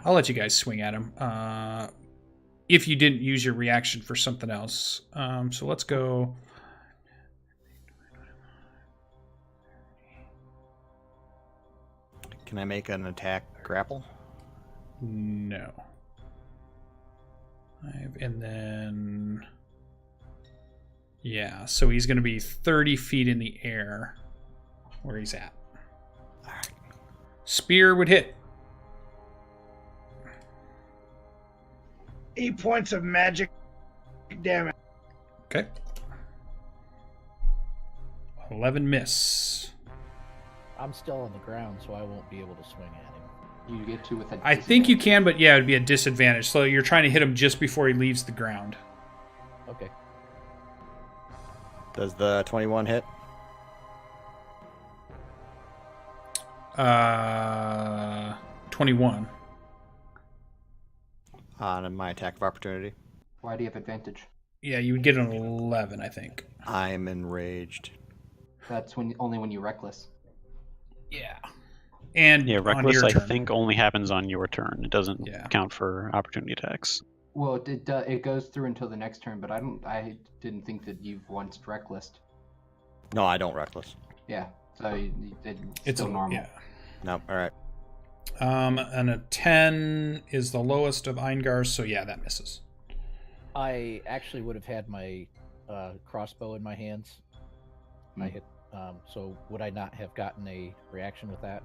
I'll let you guys swing at him. If you didn't use your reaction for something else. So let's go. Can I make an attack grapple? No. And then... Yeah, so he's going to be 30 feet in the air where he's at. All right. Spear would hit. 8 points of magic damage. Okay. 11 miss. I'm still on the ground, so I won't be able to swing at him. You get to with a I think you can, but yeah, it'd be a disadvantage. So you're trying to hit him just before he leaves the ground. Okay. Does the 21 hit? 21. On my attack of opportunity? Why do you have advantage? Yeah, you would get an 11, I think. I'm enraged. That's only when you're reckless. Yeah. And Yeah, on reckless your I turn. think only happens on your turn. It doesn't Yeah. count for opportunity attacks. Well, it goes through until the next turn, but I didn't think that you've once reckless. No, I don't reckless. Yeah, so it's still a, normal. Yeah. No, all right. And a 10 is the lowest of Eingar's, so yeah, that misses. I actually would have had my crossbow in my hands. I hit. So would I not have gotten a reaction with that?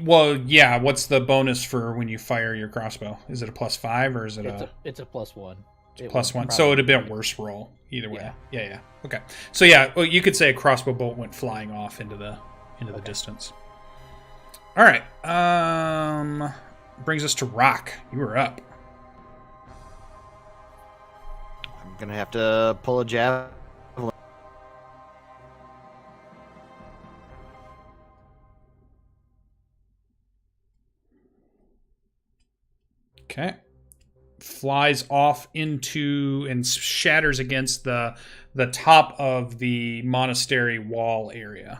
Well, yeah. What's the bonus for when you fire your crossbow? Is it a +5 or is it It's a +1. +1? So it'd have been a worse roll either way. Yeah. Okay. So yeah, well, you could say a crossbow bolt went flying off into the distance. All right. Brings us to Rock. You were up. I'm gonna have to pull a javelin. Okay. Flies off into and shatters against the top of the monastery wall area.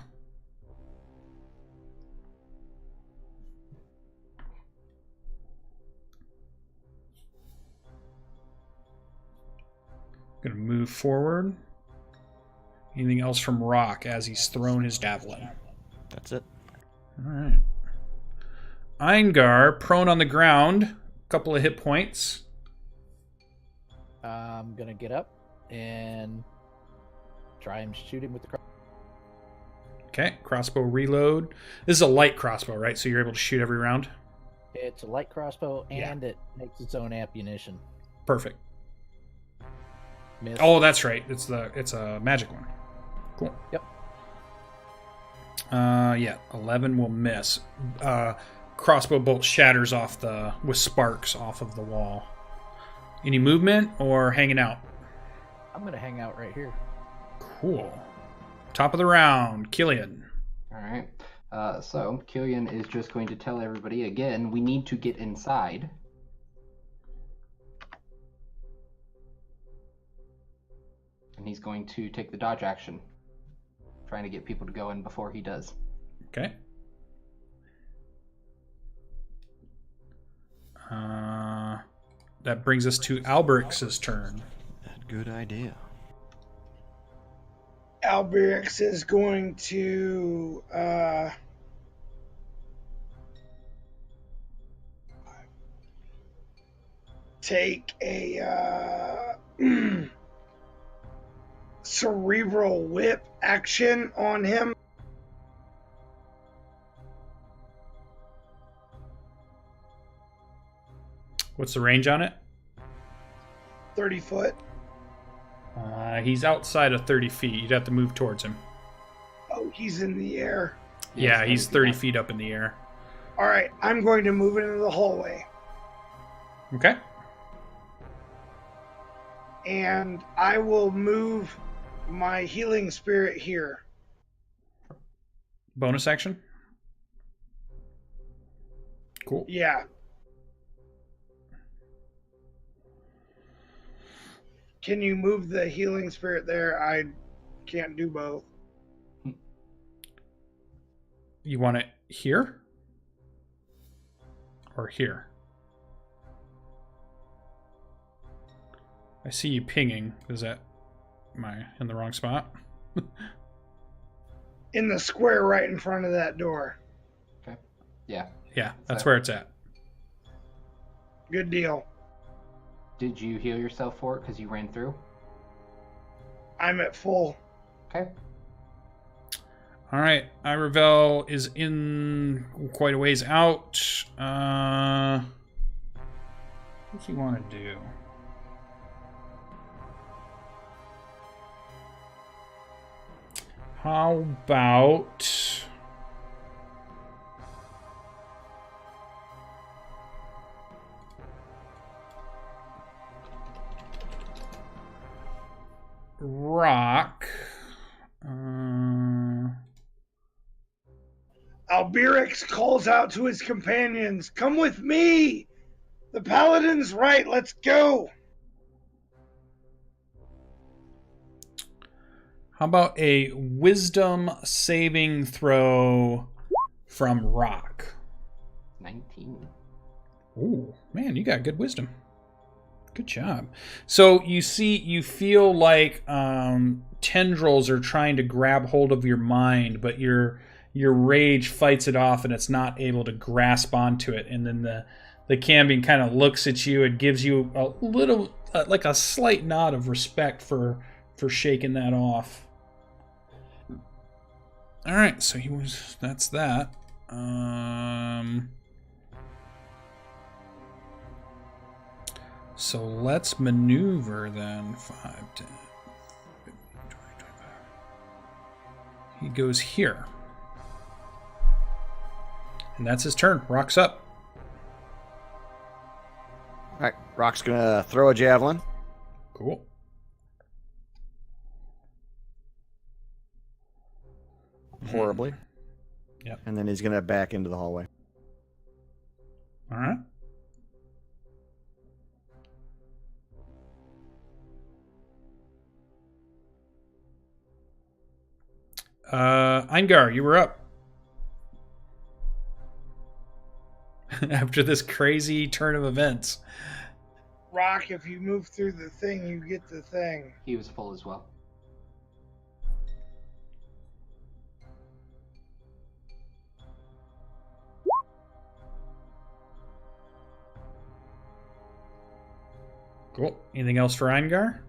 Gonna move forward. Anything else from Rock as he's thrown his javelin? That's it. All right. Eingar, prone on the ground. Couple of hit points. I'm gonna get up and try and shoot him with the crossbow. Okay, crossbow reload. This is a light crossbow, right? So you're able to shoot every round? It's a light crossbow, and it makes its own ammunition. Perfect. Miss. Oh, that's right. It's a magic one. Cool. Yep. Yeah, 11 will miss. Crossbow bolt shatters off with sparks off of the wall. Any movement or hanging out? I'm gonna hang out right here. Cool. Top of the round, Killian. All right. So Killian is just going to tell everybody again, we need to get inside. And he's going to take the dodge action, trying to get people to go in before he does. Okay. That brings us to Alberix's turn. Good idea. Alberix is going to take a cerebral whip action on him. What's the range on it? 30 foot. He's outside of 30 feet. You'd have to move towards him. Oh, he's in the air. Yeah, he's 30 feet up in the air. All right, I'm going to move into the hallway. Okay. And I will move my healing spirit here. Bonus action? Cool. Yeah. Can you move the healing spirit there? I can't do both. You want it here? Or here? I see you pinging. Am I in the wrong spot? In the square right in front of that door. Okay. Yeah. Yeah, that's where it's at. Good deal. Did you heal yourself for it because you ran through? I'm at full. Okay. All right, Iravel is in quite a ways out. What's he want to do? How about... Rock. Alberix calls out to his companions, "Come with me! The paladin's right, let's go!" How about a wisdom saving throw from Rock? 19. Ooh, man, you got good wisdom. Good job. So you feel like tendrils are trying to grab hold of your mind, but your rage fights it off and it's not able to grasp onto it. And then the Cambion kind of looks at you and gives you a little, like a slight nod of respect for shaking that off. All right, so that's that. So let's maneuver then. 5, 10, 15, 20, 25. He goes here. And that's his turn. Rock's up. All right, Rock's gonna throw a javelin. Cool. Horribly. Yep. And then he's gonna back into the hallway. All right. Eingar, you were up. After this crazy turn of events. Rock, if you move through the thing, you get the thing. He was full as well. Cool. Anything else for Eingar?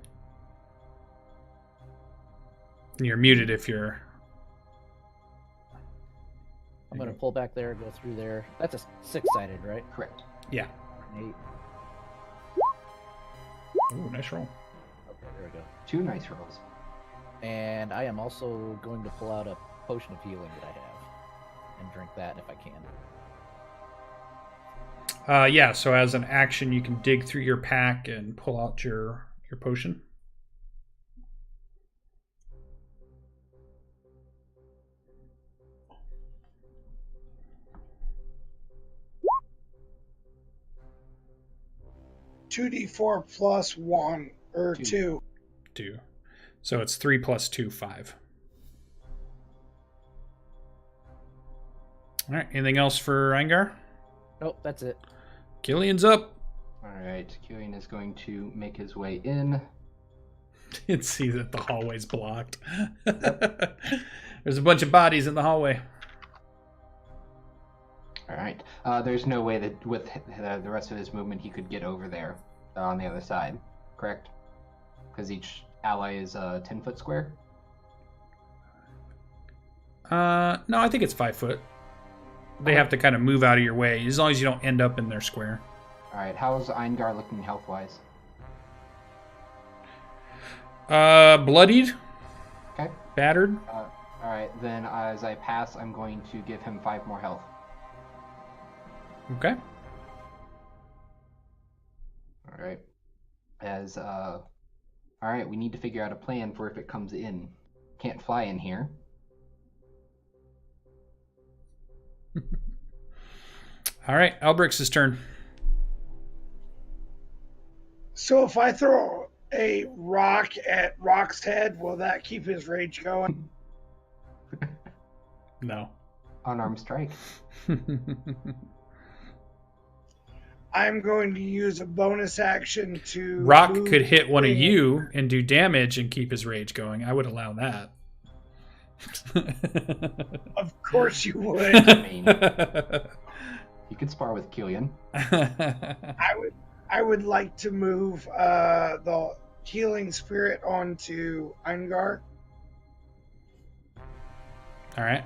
You're muted if you're... I'm going to pull back there, go through there. That's a 6-sided, right? Correct. Yeah. 8. Ooh, nice roll. Okay, there we go. 2 nice rolls. And I am also going to pull out a potion of healing that I have and drink that if I can. Yeah, so as an action, you can dig through your pack and pull out your potion. $2d4 plus 1 or 2. 2. 2. So it's 3 plus 2, 5. All right. Anything else for Eingar? Nope, that's it. Killian's up. Alright, Killian is going to make his way in. Didn't see that the hallway's blocked. There's a bunch of bodies in the hallway. Alright. There's no way that with the rest of his movement he could get over there on the other side, correct? Because each ally is a 10-foot square? No, I think it's 5 foot. They have to kind of move out of your way, as long as you don't end up in their square. Alright, how's Eingar looking health-wise? Bloodied. Okay. Battered. Alright, then as I pass, I'm going to give him 5 more health. Okay. Alright. Alright, we need to figure out a plan for if it comes in. Can't fly in here. All right, Albrix's turn. So if I throw a rock at Rock's head, will that keep his rage going? No. Unarmed strike. I'm going to use a bonus action to... Rock move could hit one of between- you and do damage and keep his rage going. I would allow that. Of course you would. I mean, you could spar with Killian. I would like to move the healing spirit onto Eingar. All right.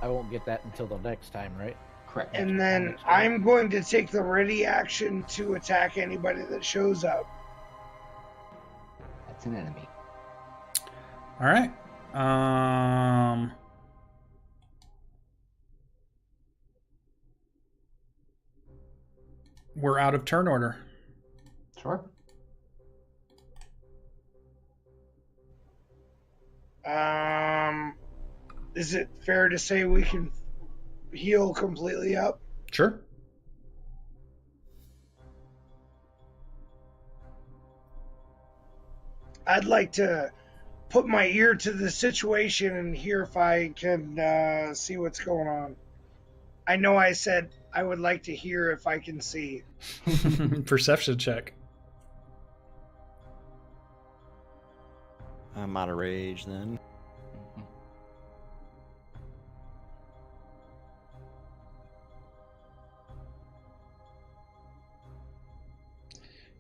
I won't get that until the next time, right? Correct. And then I'm going to take the ready action to attack anybody that shows up. That's an enemy. All right. We're out of turn order. Sure. Is it fair to say we can heal completely up? Sure. I'd like to put my ear to the situation and hear if I can see what's going on. I know I said I would like to hear if I can see. Perception check. I'm out of rage then.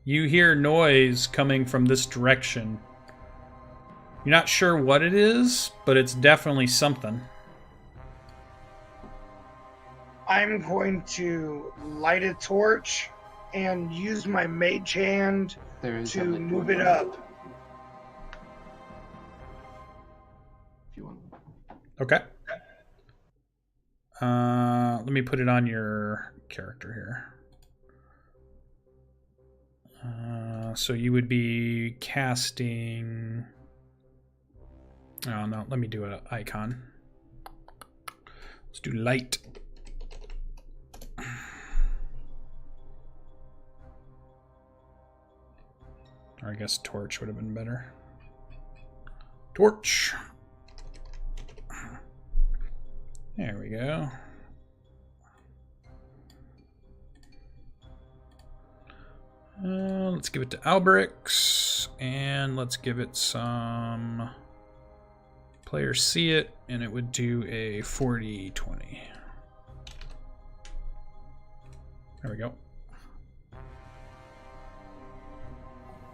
You hear noise coming from this direction. You're not sure what it is, but it's definitely something. I'm going to light a torch and use my mage hand There is to a lit move torch it up. if you want. Okay. Let me put it on your character here. So you would be casting... Oh, no. Let me do an icon. Let's do light. Or I guess torch would have been better. Torch. There we go. Let's give it to Alberix, and let's give it some players see it, and it would do a 40-20. There we go.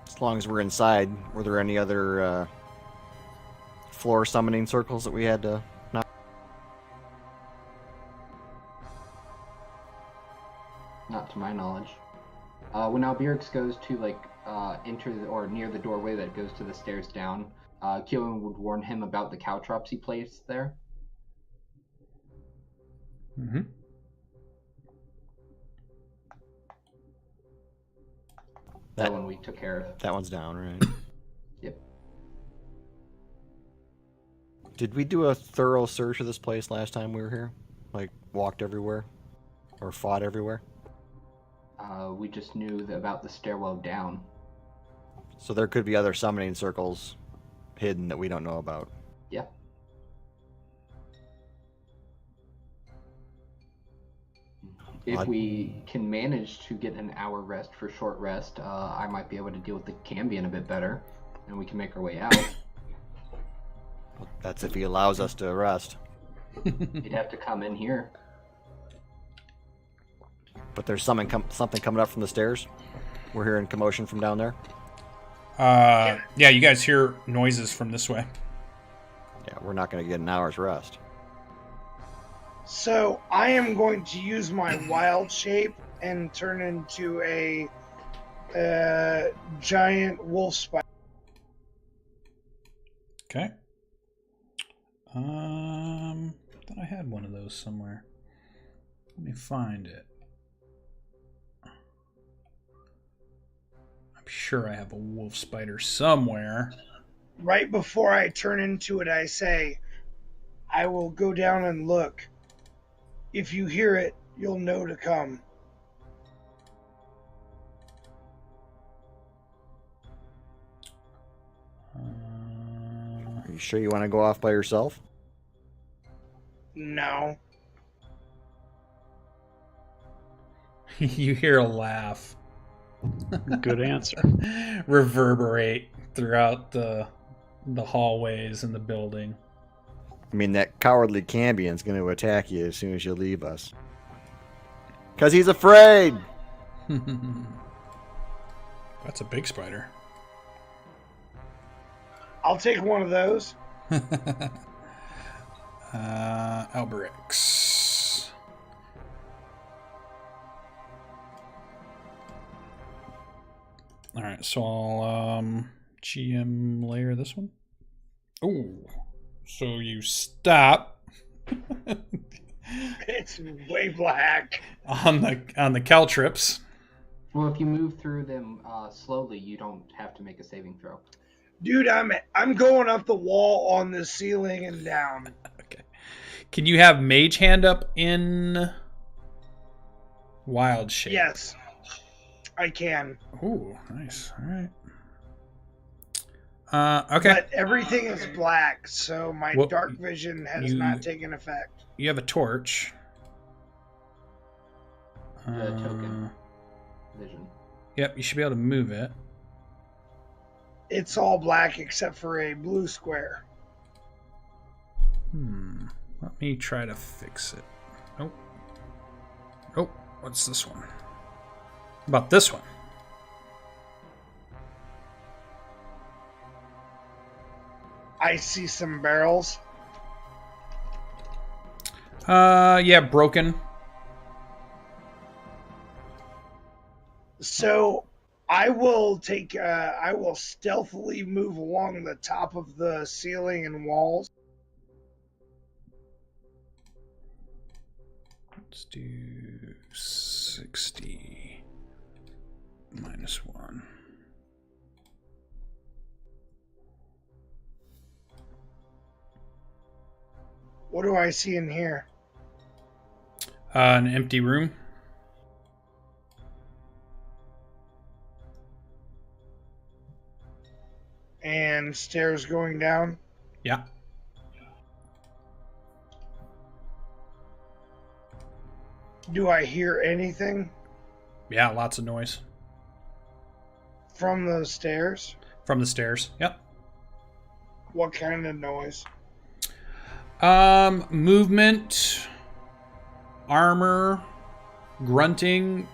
As long as we're inside, were there any other floor summoning circles that we had to knock? Not to my knowledge. When Albirix goes to enter or near the doorway that goes to the stairs down, Keelan would warn him about the caltrops he placed there. Mm-hmm. That one we took care of. That one's down, right? Yep. Did we do a thorough search of this place last time we were here? Like, walked everywhere? Or fought everywhere? We just knew about the stairwell down. So there could be other summoning circles hidden that we don't know about. Yeah. If we can manage to get an hour rest for short rest, I might be able to deal with the Cambion a bit better, and we can make our way out. That's if he allows us to rest. You'd have to come in here. But there's something coming up from the stairs. We're hearing commotion from down there. Yeah, you guys hear noises from this way. Yeah, we're not going to get an hour's rest. So I am going to use my wild shape and turn into a giant wolf spider. Okay. I thought I had one of those somewhere. Let me find it. I'm sure I have a wolf spider somewhere. Right before I turn into it, I say, I will go down and look. If you hear it, you'll know to come. Are you sure you want to go off by yourself? No. You hear a laugh Good answer. reverberate throughout the hallways in the building. I mean, that cowardly Cambion's going to attack you as soon as you leave us. Because he's afraid! That's a big spider. I'll take one of those. Alberix. Alright, so I'll GM layer this one. Ooh. So you stop It's way black. on the caltrips. Well, if you move through them slowly, you don't have to make a saving throw. Dude, I'm going up the wall on the ceiling and down. Okay. Can you have mage hand up in wild shape? Yes, I can. Ooh, nice. All right. Okay. But everything is black, so my Well, dark vision has you- not taken effect. You have a torch. The token vision. Yep, you should be able to move it. It's all black except for a blue square. Let me try to fix it. Nope. Oh, what's this one? How about this one? I see some barrels. Yeah, broken. So I will I will stealthily move along the top of the ceiling and walls. Let's do 60 minus 1. What do I see in here? An empty room. And stairs going down. Yeah. Do I hear anything Yeah, lots of noise. from those stairs? From the stairs. Yep. What kind of noise? Movement, armor, grunting.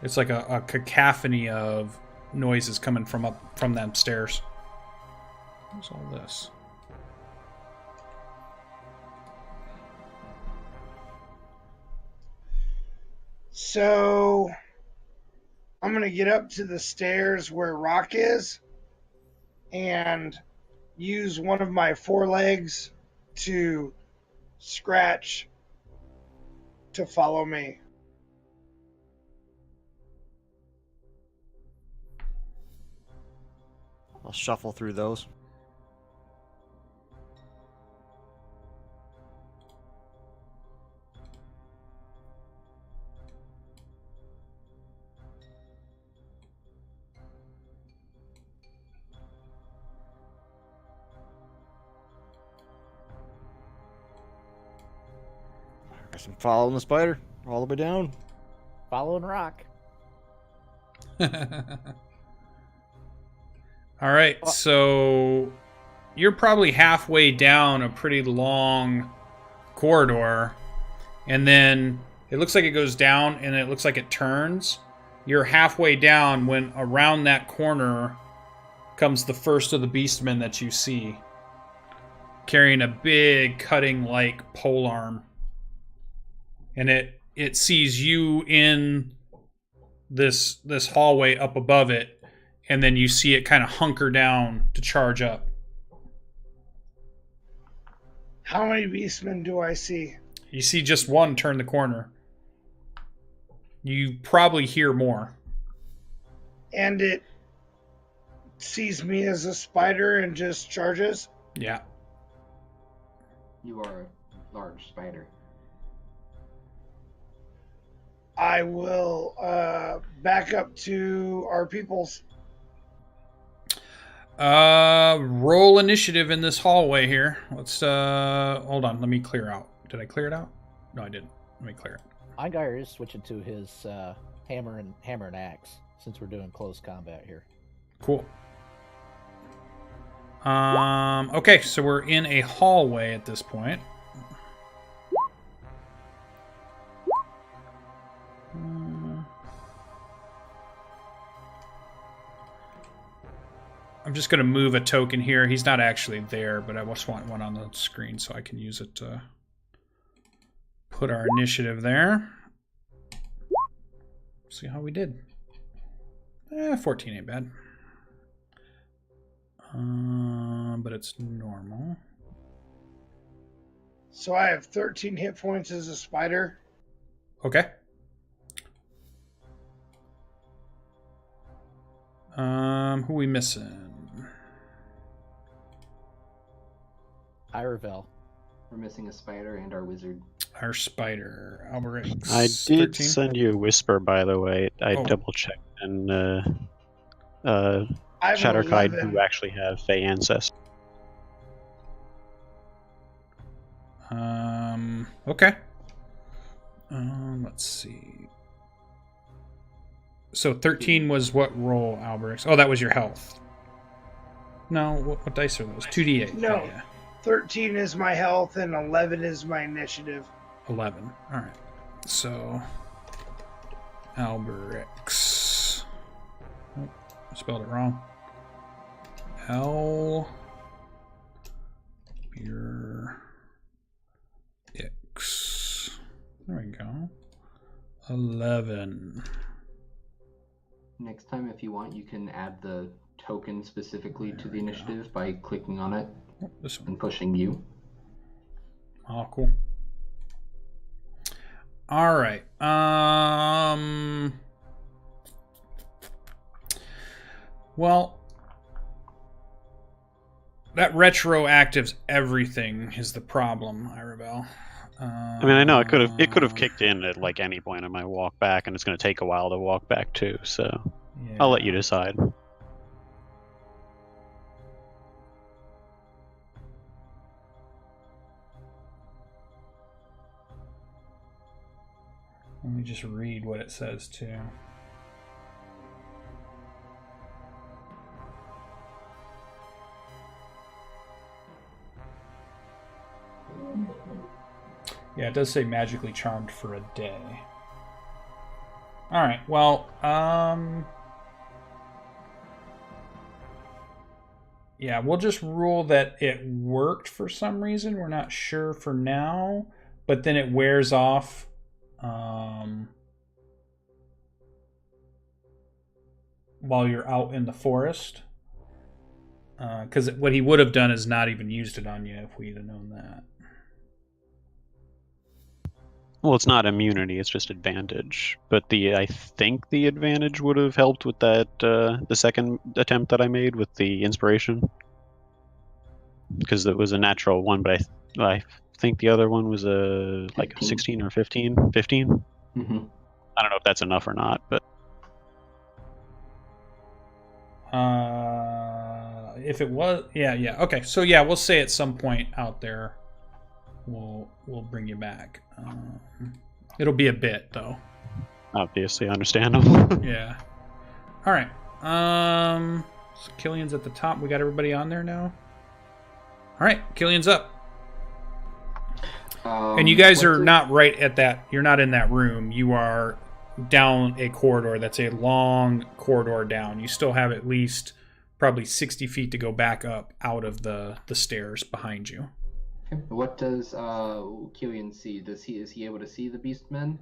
It's like a cacophony of noises coming from them stairs. What's all this? So I'm gonna get up to the stairs where Rock is and use one of my forelegs to scratch to follow me. I'll shuffle through those. I guess I'm following the spider all the way down. Following Rock. All right, so you're probably halfway down a pretty long corridor, and then it looks like it goes down, and it looks like it turns. You're halfway down when around that corner comes the first of the beastmen that you see, carrying a big cutting-like polearm, and it sees you in this hallway up above it. And then you see it kind of hunker down to charge up. How many beastmen do I see? You see just one turn the corner. You probably hear more. And it sees me as a spider and just charges? Yeah. You are a large spider. I will back up to our people's. Roll initiative in this hallway here. Let's hold on. Let me clear out. Did I clear it out? No, I didn't. Let me clear it. Eingar is switching to his hammer and axe since we're doing close combat here. Cool. Okay, so we're in a hallway at this point. I'm just going to move a token here. He's not actually there, but I just want one on the screen so I can use it to put our initiative there. See how we did. 14 ain't bad. But it's normal. So I have 13 hit points as a spider. Okay. Who we missing? Irevel. We're missing a spider and our wizard. Our spider, Alberix. I did 13? send you a whisper, by the way. I Oh. double checked, and I have an Shatterkite 11. do actually have Fey ancestors. Okay. Let's see. So 13 was what roll, Alberix? Oh, that was your health. No, what dice are those? 2d8. No. Oh, yeah. 13 is my health and 11 is my initiative. 11. All right. So Alberix. Oh, I spelled it wrong. L. Your X. There we go. 11. Next time, if you want, you can add the token specifically to the initiative by clicking on it Oh, this one. and pushing U. Oh, cool. All right. Well, that retroactives everything is the problem, Irabel. I mean, I know it could have kicked in at like any point in my walk back, and it's going to take a while to walk back too. So I'll let you decide. Let me just read what it says too. Yeah, it does say magically charmed for a day. All right. Well, yeah, we'll just rule that it worked for some reason. We're not sure for now, but then it wears off. While you're out in the forest. Because what he would have done is not even used it on you if we'd have known that. Well, it's not immunity; it's just advantage. But I think the advantage would have helped with that the second attempt that I made with the inspiration, because it was a natural one. But I think the other one was a 16 or 15. 15. Mm-hmm. I don't know if that's enough or not, but if it was, yeah. Okay, so yeah, we'll say at some point out there, we'll bring you back. It'll be a bit though. obviously understandable. Yeah. All right. So Killian's at the top. We got everybody on there now. All right, Killian's up. And you guys are not right at that. You're not in that room. You are down a corridor. That's a long corridor down. You still have at least probably 60 feet to go back up out of the stairs behind you. Okay. What does Killian see? Is he able to see the beastmen?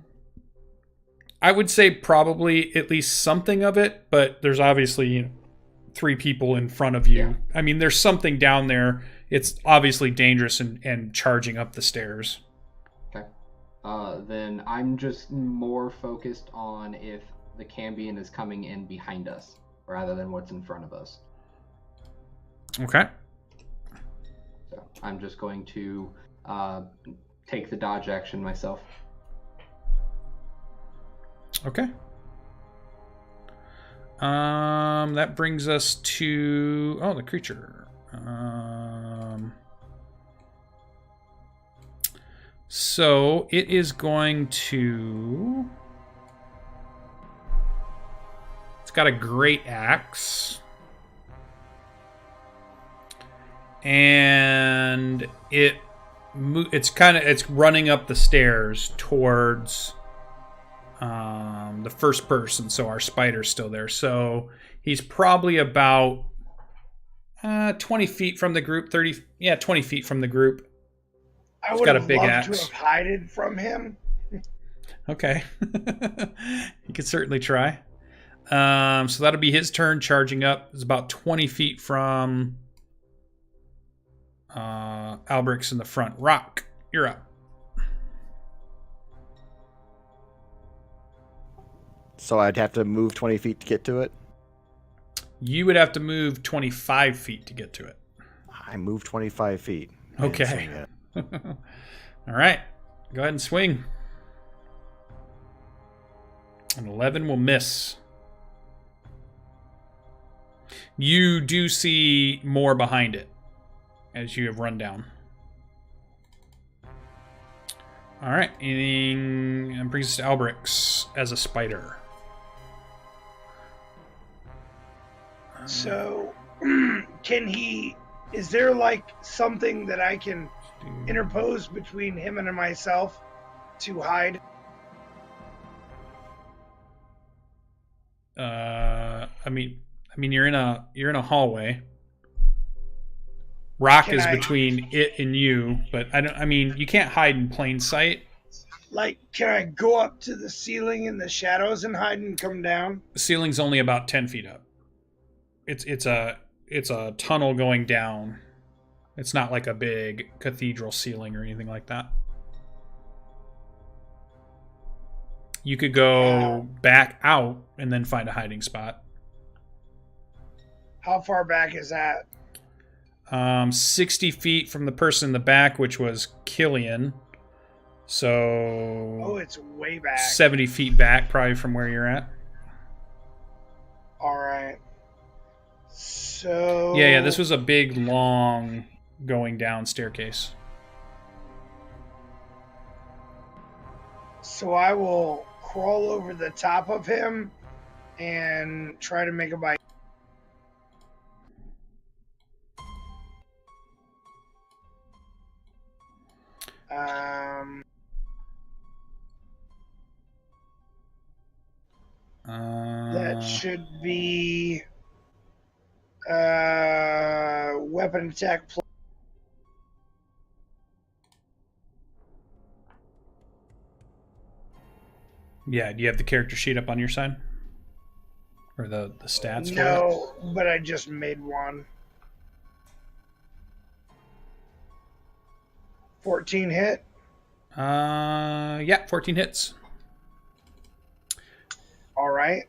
I would say probably at least something of it, but there's obviously 3 people in front of you. Yeah. I mean, there's something down there. It's obviously dangerous and charging up the stairs. Okay. Then I'm just more focused on if the Cambion is coming in behind us rather than what's in front of us. Okay. So I'm just going to take the dodge action myself. Okay. That brings us to the creature. So it is going to. It's got a great axe, and it's running up the stairs towards the first person. So our spider's still there. So he's probably about 20 feet from the group. 20 feet from the group. I He's would got a have big loved axe. to have hidden from him. Okay. You could certainly try. So that'll be his turn, charging up. It's about 20 feet from Albrix in the front. Rock, you're up. So I'd have to move 20 feet to get to it? You would have to move 25 feet to get to it. I moved 25 feet. Okay. All right. Go ahead and swing. An 11 will miss. You do see more behind it as you have run down. All right. And brings us to Albrix as a spider. So, is there like something that I can interpose between him and myself to hide? I mean, you're in a hallway. Rock Can is I- between it and you, but I mean, you can't hide in plain sight. Like, can I go up to the ceiling in the shadows and hide and come down? The ceiling's only about 10 feet up. It's a tunnel going down. It's not like a big cathedral ceiling or anything like that. You could go back out and then find a hiding spot. How far back is that? 60 feet from the person in the back, which was Killian. So Oh, it's way back. 70 feet back, probably from where you're at. All right. So Yeah, this was a big, long going down staircase. So I will crawl over the top of him and try to make a bite. That should be weapon attack plus. Yeah, do you have the character sheet up on your side? Or the stats for it? No, but I just made one. 14 hit. Yeah, 14 hits. All right.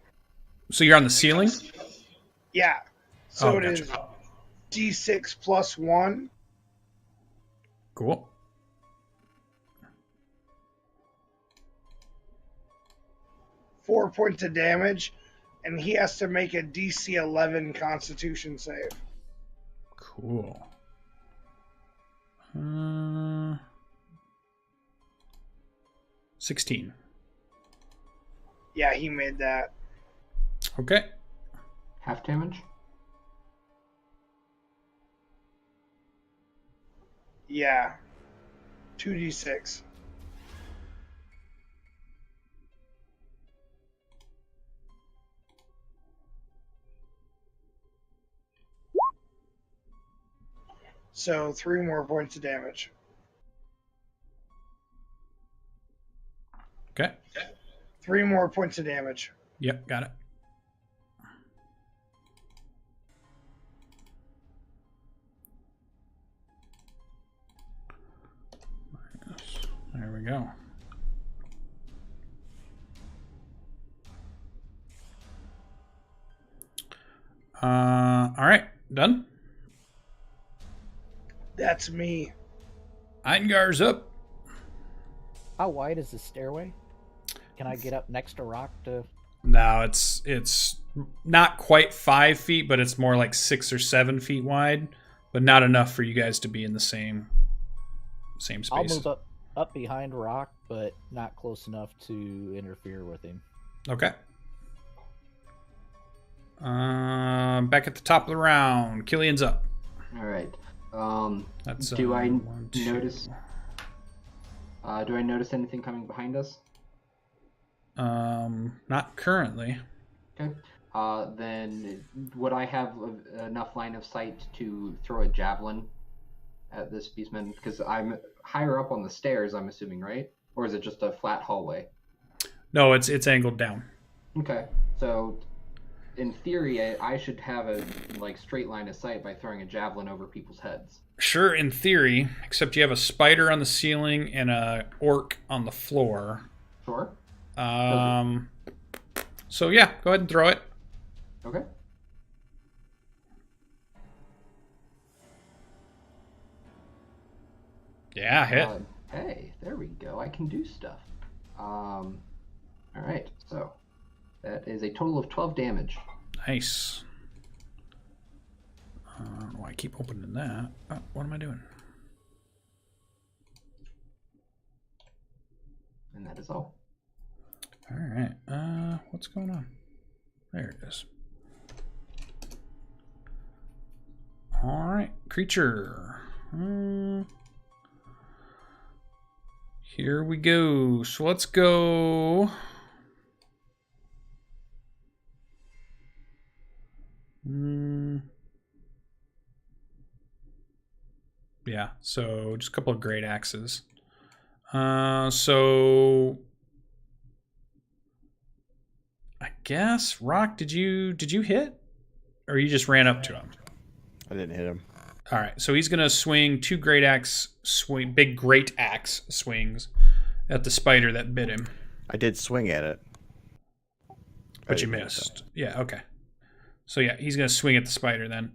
So you're on the ceiling? Yeah. So Oh, it is gotcha. D6 plus 1. Cool. Four points of damage, and he has to make a DC 11 Constitution save. Cool. 16. Yeah, he made that. Okay. Half damage? Yeah. 2d6. So 3 more points of damage. Okay. 3 more points of damage. Yep, got it. There we go. All right, done. That's me. Eingar's up. How wide is the stairway? Can I get up next to Rock to? No, it's not quite 5 feet, but it's more like 6 or 7 feet wide, but not enough for you guys to be in the same space. I'll move up behind Rock, but not close enough to interfere with him. Okay. Back at the top of the round, Killian's up. All right. That's do I 1, 2. notice? Do I notice anything coming behind us? Not currently. Okay. Then would I have enough line of sight to throw a javelin at this beastman? Because I'm higher up on the stairs, I'm assuming, right? Or is it just a flat hallway? No, it's angled down. Okay. So, in theory, I should have a straight line of sight by throwing a javelin over people's heads. Sure, in theory, except you have a spider on the ceiling and a orc on the floor. Sure. So yeah, go ahead and throw it. Okay. Yeah, hit. Hey, there we go. I can do stuff. All right. So that is a total of 12 damage. Nice. I don't know why I keep opening that. Oh, what am I doing? And that is all. All right. What's going on? There it is. All right, creature. Here we go. So let's go. Yeah, so just a couple of great axes. So I guess Rock, did you hit, or you just ran up to him? I didn't hit him. All right, so he's gonna swing two big great axe swings at the spider that bit him. I did swing at it. But you missed. Yeah, okay. So yeah, he's gonna swing at the spider then.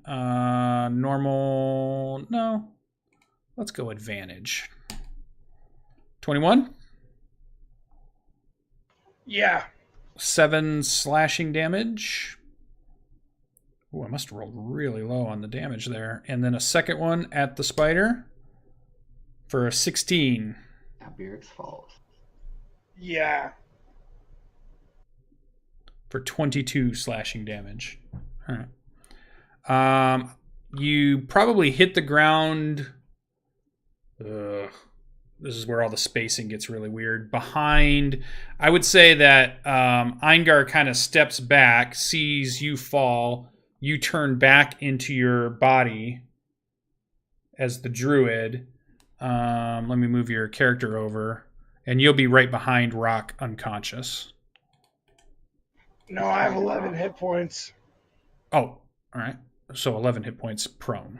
Normal, no. Let's go advantage. 21? Yeah. 7 slashing damage. Ooh, I must have rolled really low on the damage there. And then a second one at the spider for a 16. Albirix falls. Yeah. For 22 slashing damage. All right. You probably hit the ground. This is where all the spacing gets really weird. Behind, I would say that Eingar kind of steps back, sees you fall. You turn back into your body as the druid. Let me move your character over, and you'll be right behind Rock, unconscious. No, I have 11 hit points. Oh, all right. So 11 hit points prone.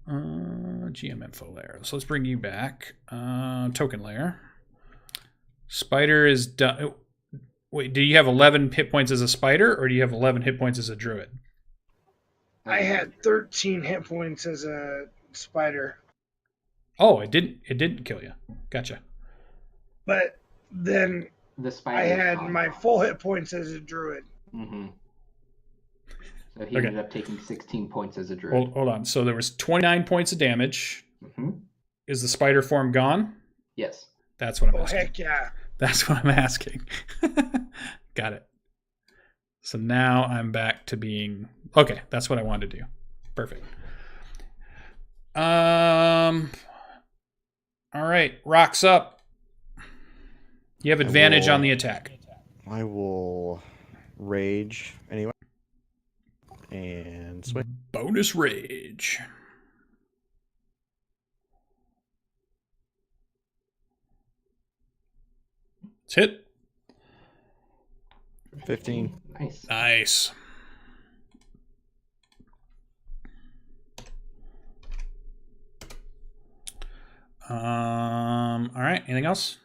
GM info layer. So let's bring you back. Token layer. Spider is done. Wait, do you have 11 hit points as a spider, or do you have 11 hit points as a druid? I had 13 hit points as a spider. Oh, it didn't kill you. Gotcha. But then The spider I had gone. my full hit points as a druid. Mm-hmm. So he Okay. ended up taking 16 points as a druid. Hold on. So there was 29 points of damage. Mm-hmm. Is the spider form gone? Yes. That's what I'm Oh, asking. heck yeah. That's what I'm asking. Got it. So now I'm back to being okay. That's what I wanted to do. Perfect. All right. Rock's up. You have advantage on the attack. I will rage anyway. And swing. Bonus rage. It's hit. 15. Nice. Nice. All right. Anything else?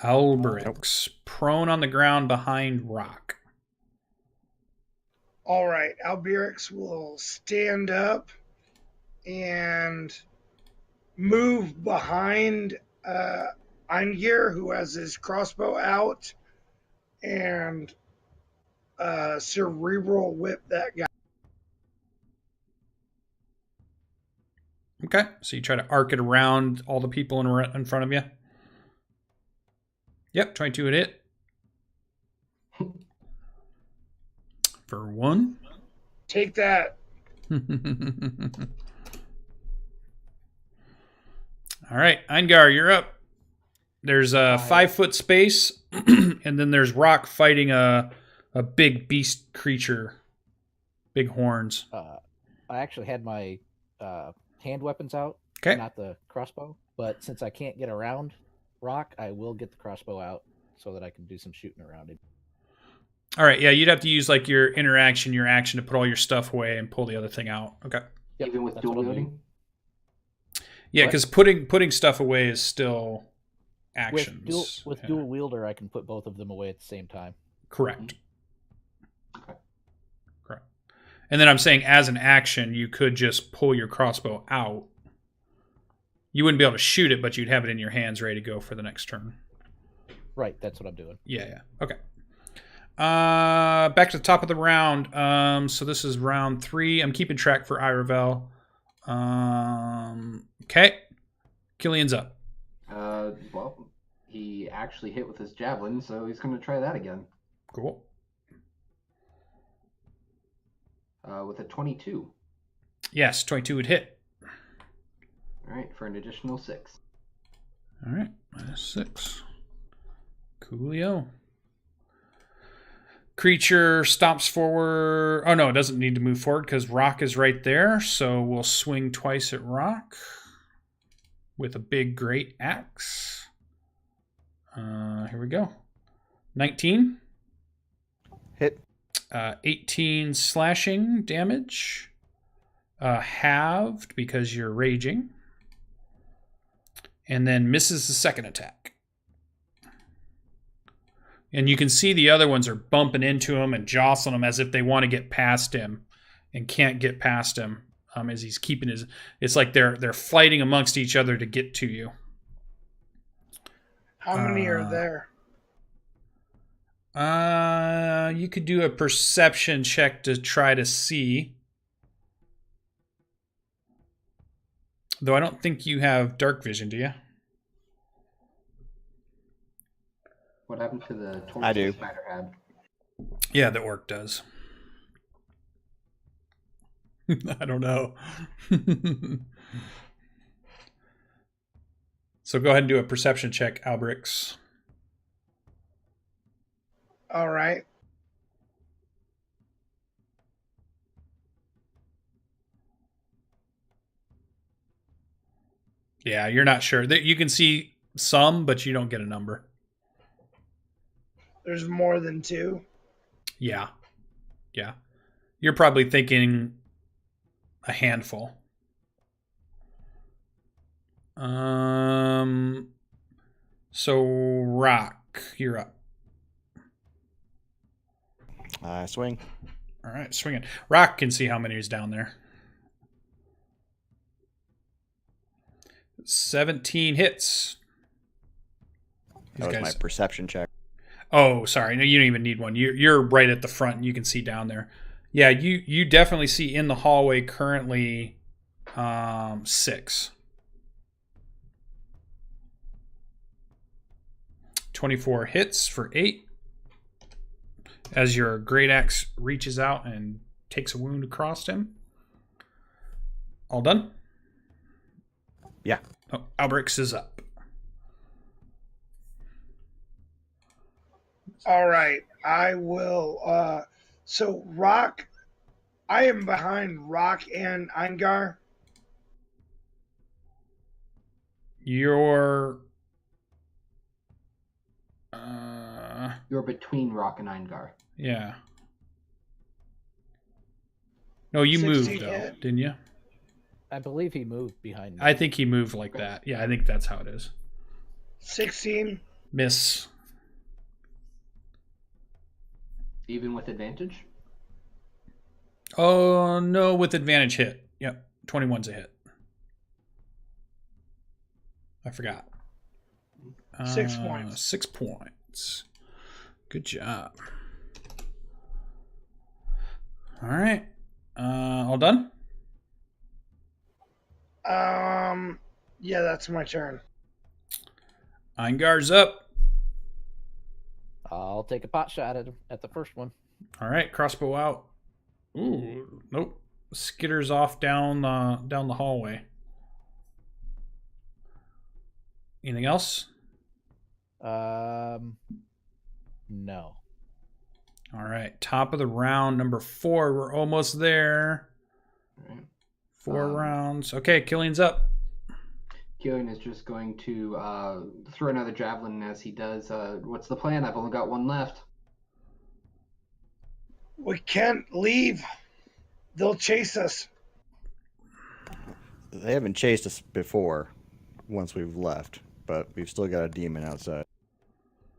Albirix, prone on the ground behind Rock. All right. Albirix will stand up and move behind Eingir, who has his crossbow out, and cerebral whip that guy. Okay, so you try to arc it around all the people in front of you. Yep, 22 would hit. For 1. Take that. All right, Eingar, you're up. There's a 5-foot space, and then there's Rock fighting a big beast creature. Big horns. I actually had my hand weapons out, Okay. not the crossbow. But since I can't get around Rock, I will get the crossbow out so that I can do some shooting around him. All right, yeah, you'd have to use like your action to put all your stuff away and pull the other thing out. Okay. Yep, Even with that's dual what I'll do. wielding? Yeah, What? because putting stuff away is still actions. With Yeah. dual wielder, I can put both of them away at the same time. Correct. Okay. Correct. And then I'm saying as an action, you could just pull your crossbow out. You wouldn't be able to shoot it, but you'd have it in your hands ready to go for the next turn. Right, that's what I'm doing. Yeah. Okay. Back to the top of the round. So this is round 3. I'm keeping track for Iravel. Okay. Killian's up. Well, he actually hit with his javelin, so he's going to try that again. Cool. With a 22. Yes, 22 would hit. All right, for an additional 6. All right, -6. Coolio. Creature stomps forward. Oh, no, it doesn't need to move forward because Rock is right there. So we'll swing twice at Rock with a big, great axe. Here we go. 19. Hit. 18 slashing damage. Halved because you're raging. And then misses the second attack. And you can see the other ones are bumping into him and jostling him as if they want to get past him and can't get past him as he's keeping his... It's like they're fighting amongst each other to get to you. How many are there? You could do a perception check to try to see. Though I don't think you have dark vision, do you? What happened to the torch I do. the spider had? Yeah, the orc does. I don't know. So go ahead and do a perception check, Albrix. All right. Yeah, you're not sure. You can see some, but you don't get a number. There's more than 2. Yeah. Yeah. You're probably thinking a handful. So Rock, you're up. Swing. All right, swinging. Rock can see how many is down there. 17 hits. That was my perception check. Oh, sorry. No, you don't even need one. You're right at the front and you can see down there. Yeah, you definitely see in the hallway currently 6. 24 hits for 8. As your great axe reaches out and takes a wound across him. All done? Yeah. Oh, Albrix is up. All right. I will. So Rock, I am behind Rock and Eingar. You're You're between Rock and Eingar. yeah. No, you moved 16 though, hit. didn't you? I believe he moved behind me. I think he moved like that. Yeah, I think that's how it is. 16. Miss. Even with advantage? Oh no, with advantage hit. Yep, 21's a hit. I forgot. 6 points. 6 points. Good job. All right. All done? Yeah, that's my turn. Eingar's up. I'll take a pot shot at the first one. All right, crossbow out. Ooh, nope. Skitters off down the hallway. Anything else? No. All right, top of the round, number 4. We're almost there. All right. 4 rounds. Okay, Killian's up. Killian is just going to throw another javelin. As he does, what's the plan? I've only got one left. We can't leave. They'll chase us. They haven't chased us before once we've left, but we've still got a demon outside.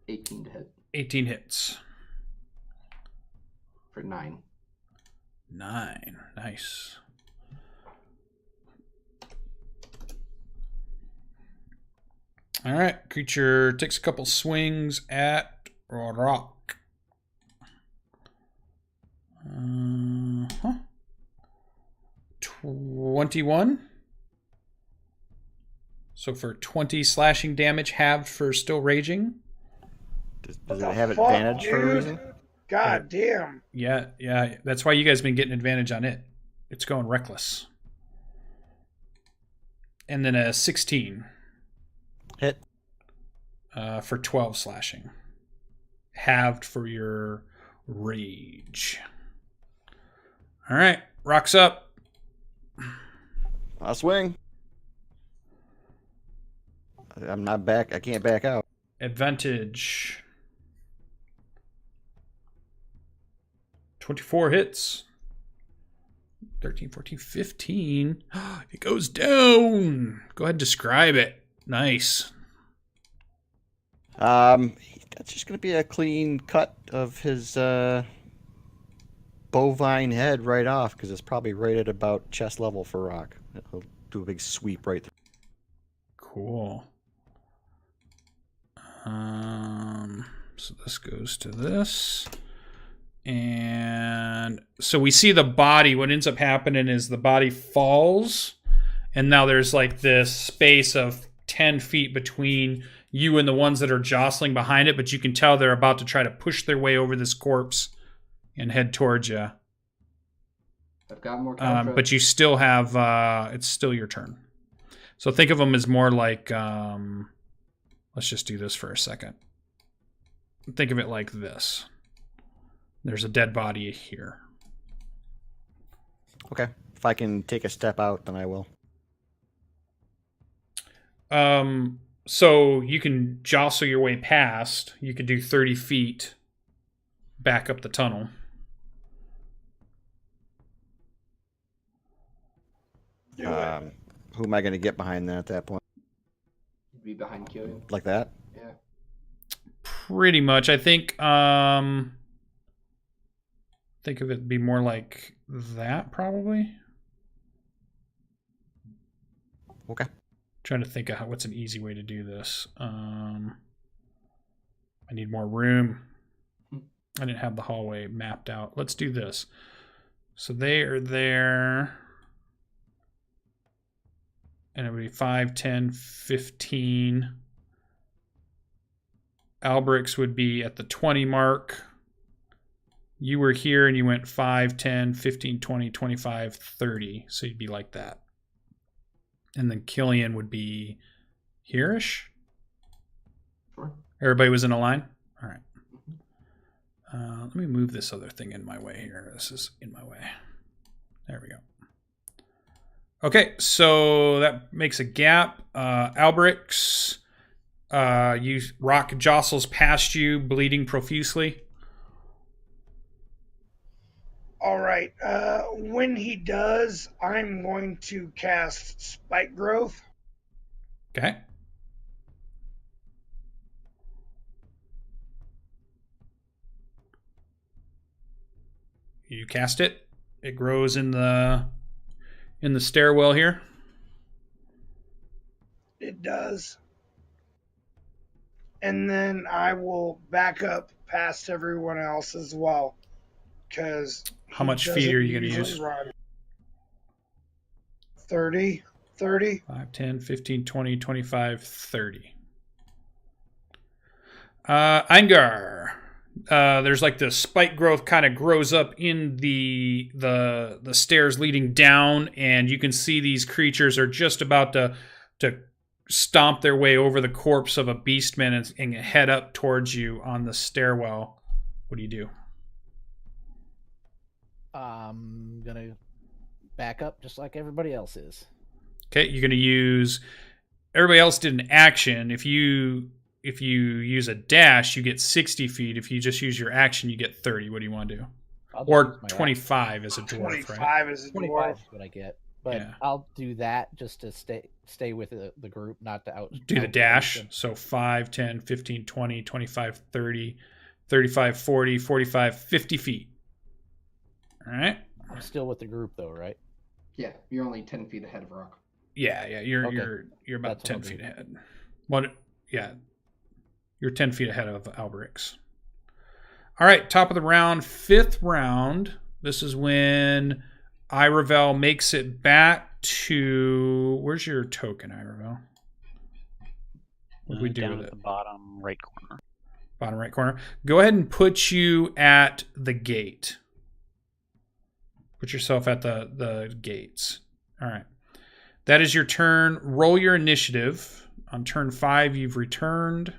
18 to hit 18 hits. for 9. 9. Nice. All right. Creature takes a couple swings at Rock. 21. So for 20 slashing damage, halved for still raging. Does it have advantage for a reason? God damn. Yeah. That's why you guys have been getting advantage on it. It's going reckless. And then a 16. Hit. For 12 slashing. Halved for your rage. All right, Rock's up. I'll swing. I'm not back. I can't back out. Advantage. 24 hits. 13, 14, 15. It goes down. Go ahead and describe it. Nice. That's just going to be a clean cut of his bovine head right off, because it's probably right at about chest level for Rock. He'll do a big sweep right through. Cool. So this goes to this. And so we see the body. What ends up happening is the body falls, and now there's like this space of 10 feet between you and the ones that are jostling behind it, but you can tell they're about to try to push their way over this corpse and head towards you. I've got more contra. But you still have, it's still your turn. So think of them as more like, let's just do this for a second. Think of it like this. There's a dead body here. Okay. If I can take a step out, then I will. So you can jostle your way past. You could do 30 feet back up the tunnel. Who am I going to get behind then at that point? You'd be behind Killian. Like that? Yeah. Pretty much. I think of it be more like that, probably. Okay. Trying to think of what's an easy way to do this. I need more room. I didn't have the hallway mapped out. Let's do this. So they are there. And it would be 5, 10, 15. Alberic's would be at the 20 mark. You were here and you went 5, 10, 15, 20, 25, 30. So you'd be like that. And then Killian would be here-ish? Sure. Everybody was in a line? All right. Let me move this other thing in my way here. This is in my way. There we go. Okay, so that makes a gap. Alberic's, Rock jostles past you, bleeding profusely. All right. When he does, I'm going to cast Spike Growth. Okay. You cast it. It grows in the stairwell here. It does. And then I will back up past everyone else as well. Because how much feet are you going to use? Run. 30. 30. 5, 10, 15, 20, 25, 30. Eingar. There's like the spike growth kind of grows up in the stairs leading down, and you can see these creatures are just about to stomp their way over the corpse of a beastman and head up towards you on the stairwell. What do you do? I'm gonna back up just like everybody else is. Okay, you're gonna use. Everybody else did an action. If you use a dash, you get 60 feet. If you just use your action, you get 30. What do you want to do? Or 25 as a dwarf, 25 right? as a 25 dwarf. is what I get. But Yeah. I'll do that just to stay with the group, not to out. Do the dash. them. So 5, 10, 15, 20, 25, 30, 35, 40, 45, 50 feet. All right. I'm still with the group though, right? Yeah, you're only 10 feet ahead of Rock. Yeah. You're Okay. you're about That's what 10 I'll feet do. ahead. What? Yeah. You're 10 feet ahead of Alberic's. All right, top of the round, 5th round. This is when Iravel makes it back to... Where's your token, Iravel? What do we do down with at it? the bottom right corner. Bottom right corner. Go ahead and put you at the gate. Put yourself at the gates. All right. That is your turn. Roll your initiative. On turn 5, you've returned.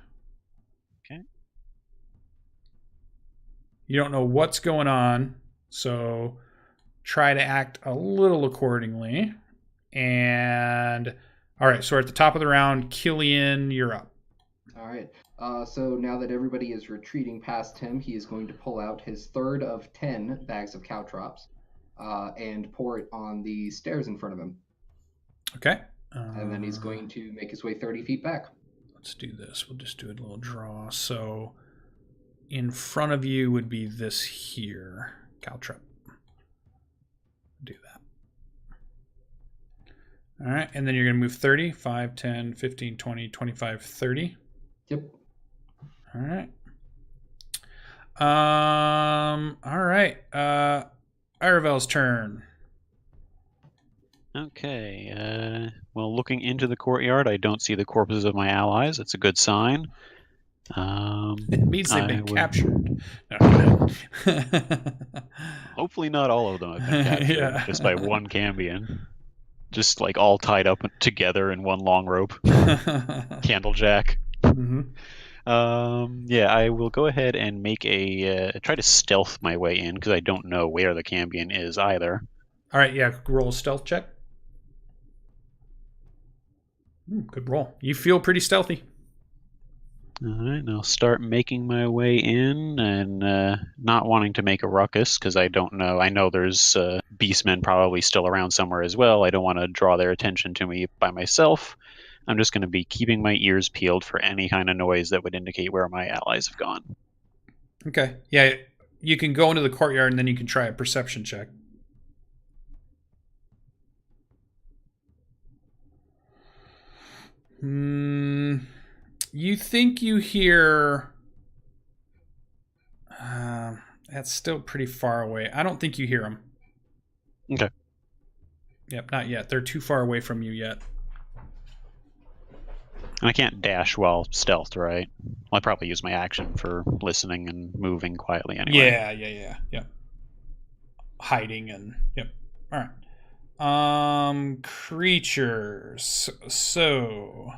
Okay. You don't know what's going on, so try to act a little accordingly. And all right, so we're at the top of the round. Killian, you're up. All right. So now that everybody is retreating past him, he is going to pull out his third of 10 bags of caltrops and pour it on the stairs in front of him. Okay. And then he's going to make his way 30 feet back. Let's do this. We'll just do a little draw. So in front of you would be this here. Caltrop. Do that. All right. And then you're going to move 30. 5, 10, 15, 20, 25, 30. Yep. All right. All right. Aravel's turn. Okay. Well, looking into the courtyard, I don't see the corpses of my allies. It's a good sign. It means they've been captured. Hopefully not all of them have been captured, Yeah. just by one Cambion. Just like all tied up together in one long rope. Candlejack. Mm-hmm. Yeah, I will go ahead and make try to stealth my way in, because I don't know where the Cambion is either. All right, yeah, roll a stealth check. Good roll. You feel pretty stealthy. All right, and I'll start making my way in, and not wanting to make a ruckus, because I don't know. I know there's beastmen probably still around somewhere as well. I don't want to draw their attention to me by myself. I'm just going to be keeping my ears peeled for any kind of noise that would indicate where my allies have gone. Okay. Yeah, you can go into the courtyard, and then you can try a perception check. You think you hear... that's still pretty far away. I don't think you hear them. Okay. Yep, not yet. They're too far away from you yet. And I can't dash while stealthed, right? I'll probably use my action for listening and moving quietly anyway. Yeah. Hiding and... Yep. All right. Creatures. So...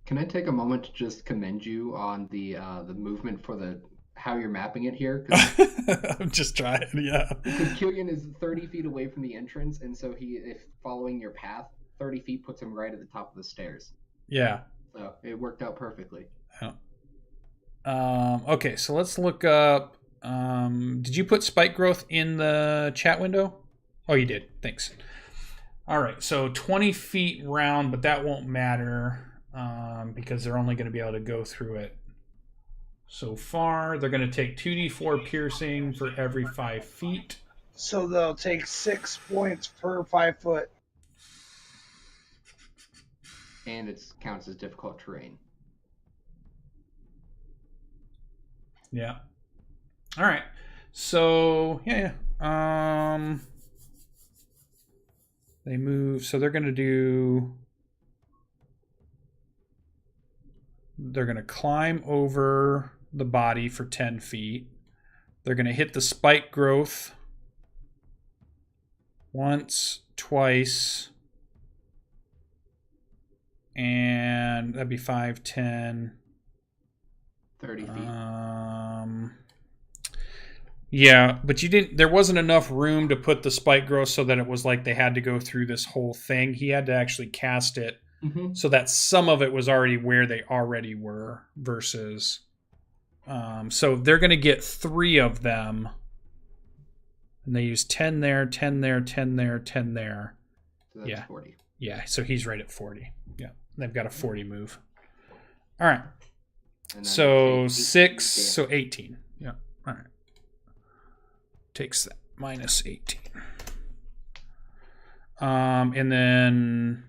Can I take a moment to just commend you on the movement for how you're mapping it here? I'm just trying, yeah. Because Killian is 30 feet away from the entrance, and so if following your path, 30 feet puts him right at the top of the stairs. Yeah. So it worked out perfectly. Yeah. Okay, so let's look up... did you put spike growth in the chat window? Oh, you did. Thanks. All right, so 20 feet round, but that won't matter because they're only going to be able to go through it so far. They're going to take 2d4 piercing for every 5 feet. So they'll take 6 points per 5 foot. And it counts as difficult terrain. Yeah. All right. So, yeah. They move. So they're going to do... They're going to climb over the body for 10 feet. They're going to hit the spike growth once, twice, and that'd be 5, 10... 30 feet. Yeah, but there wasn't enough room to put the spike growth so that it was like they had to go through this whole thing. He had to actually cast it so that some of it was already where they already were versus... so they're going to get 3 of them. And they use 10 there, 10 there, 10 there, 10 there. So that's 40. Yeah, so he's right at 40. Yeah, they've got a 40 move. All right. So 6, so 18. Yeah, all right. Takes that. Minus 18. And then...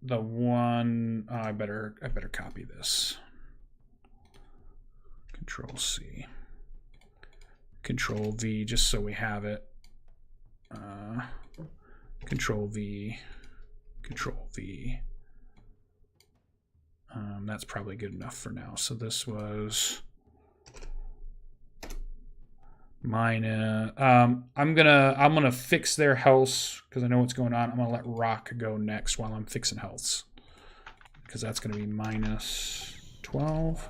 the one... I better copy this. Control C. Control V, just so we have it. Control V. Control V. That's probably good enough for now. So this was minus. I'm gonna fix their health because I know what's going on. I'm gonna let Rock go next while I'm fixing healths because that's gonna be minus 12.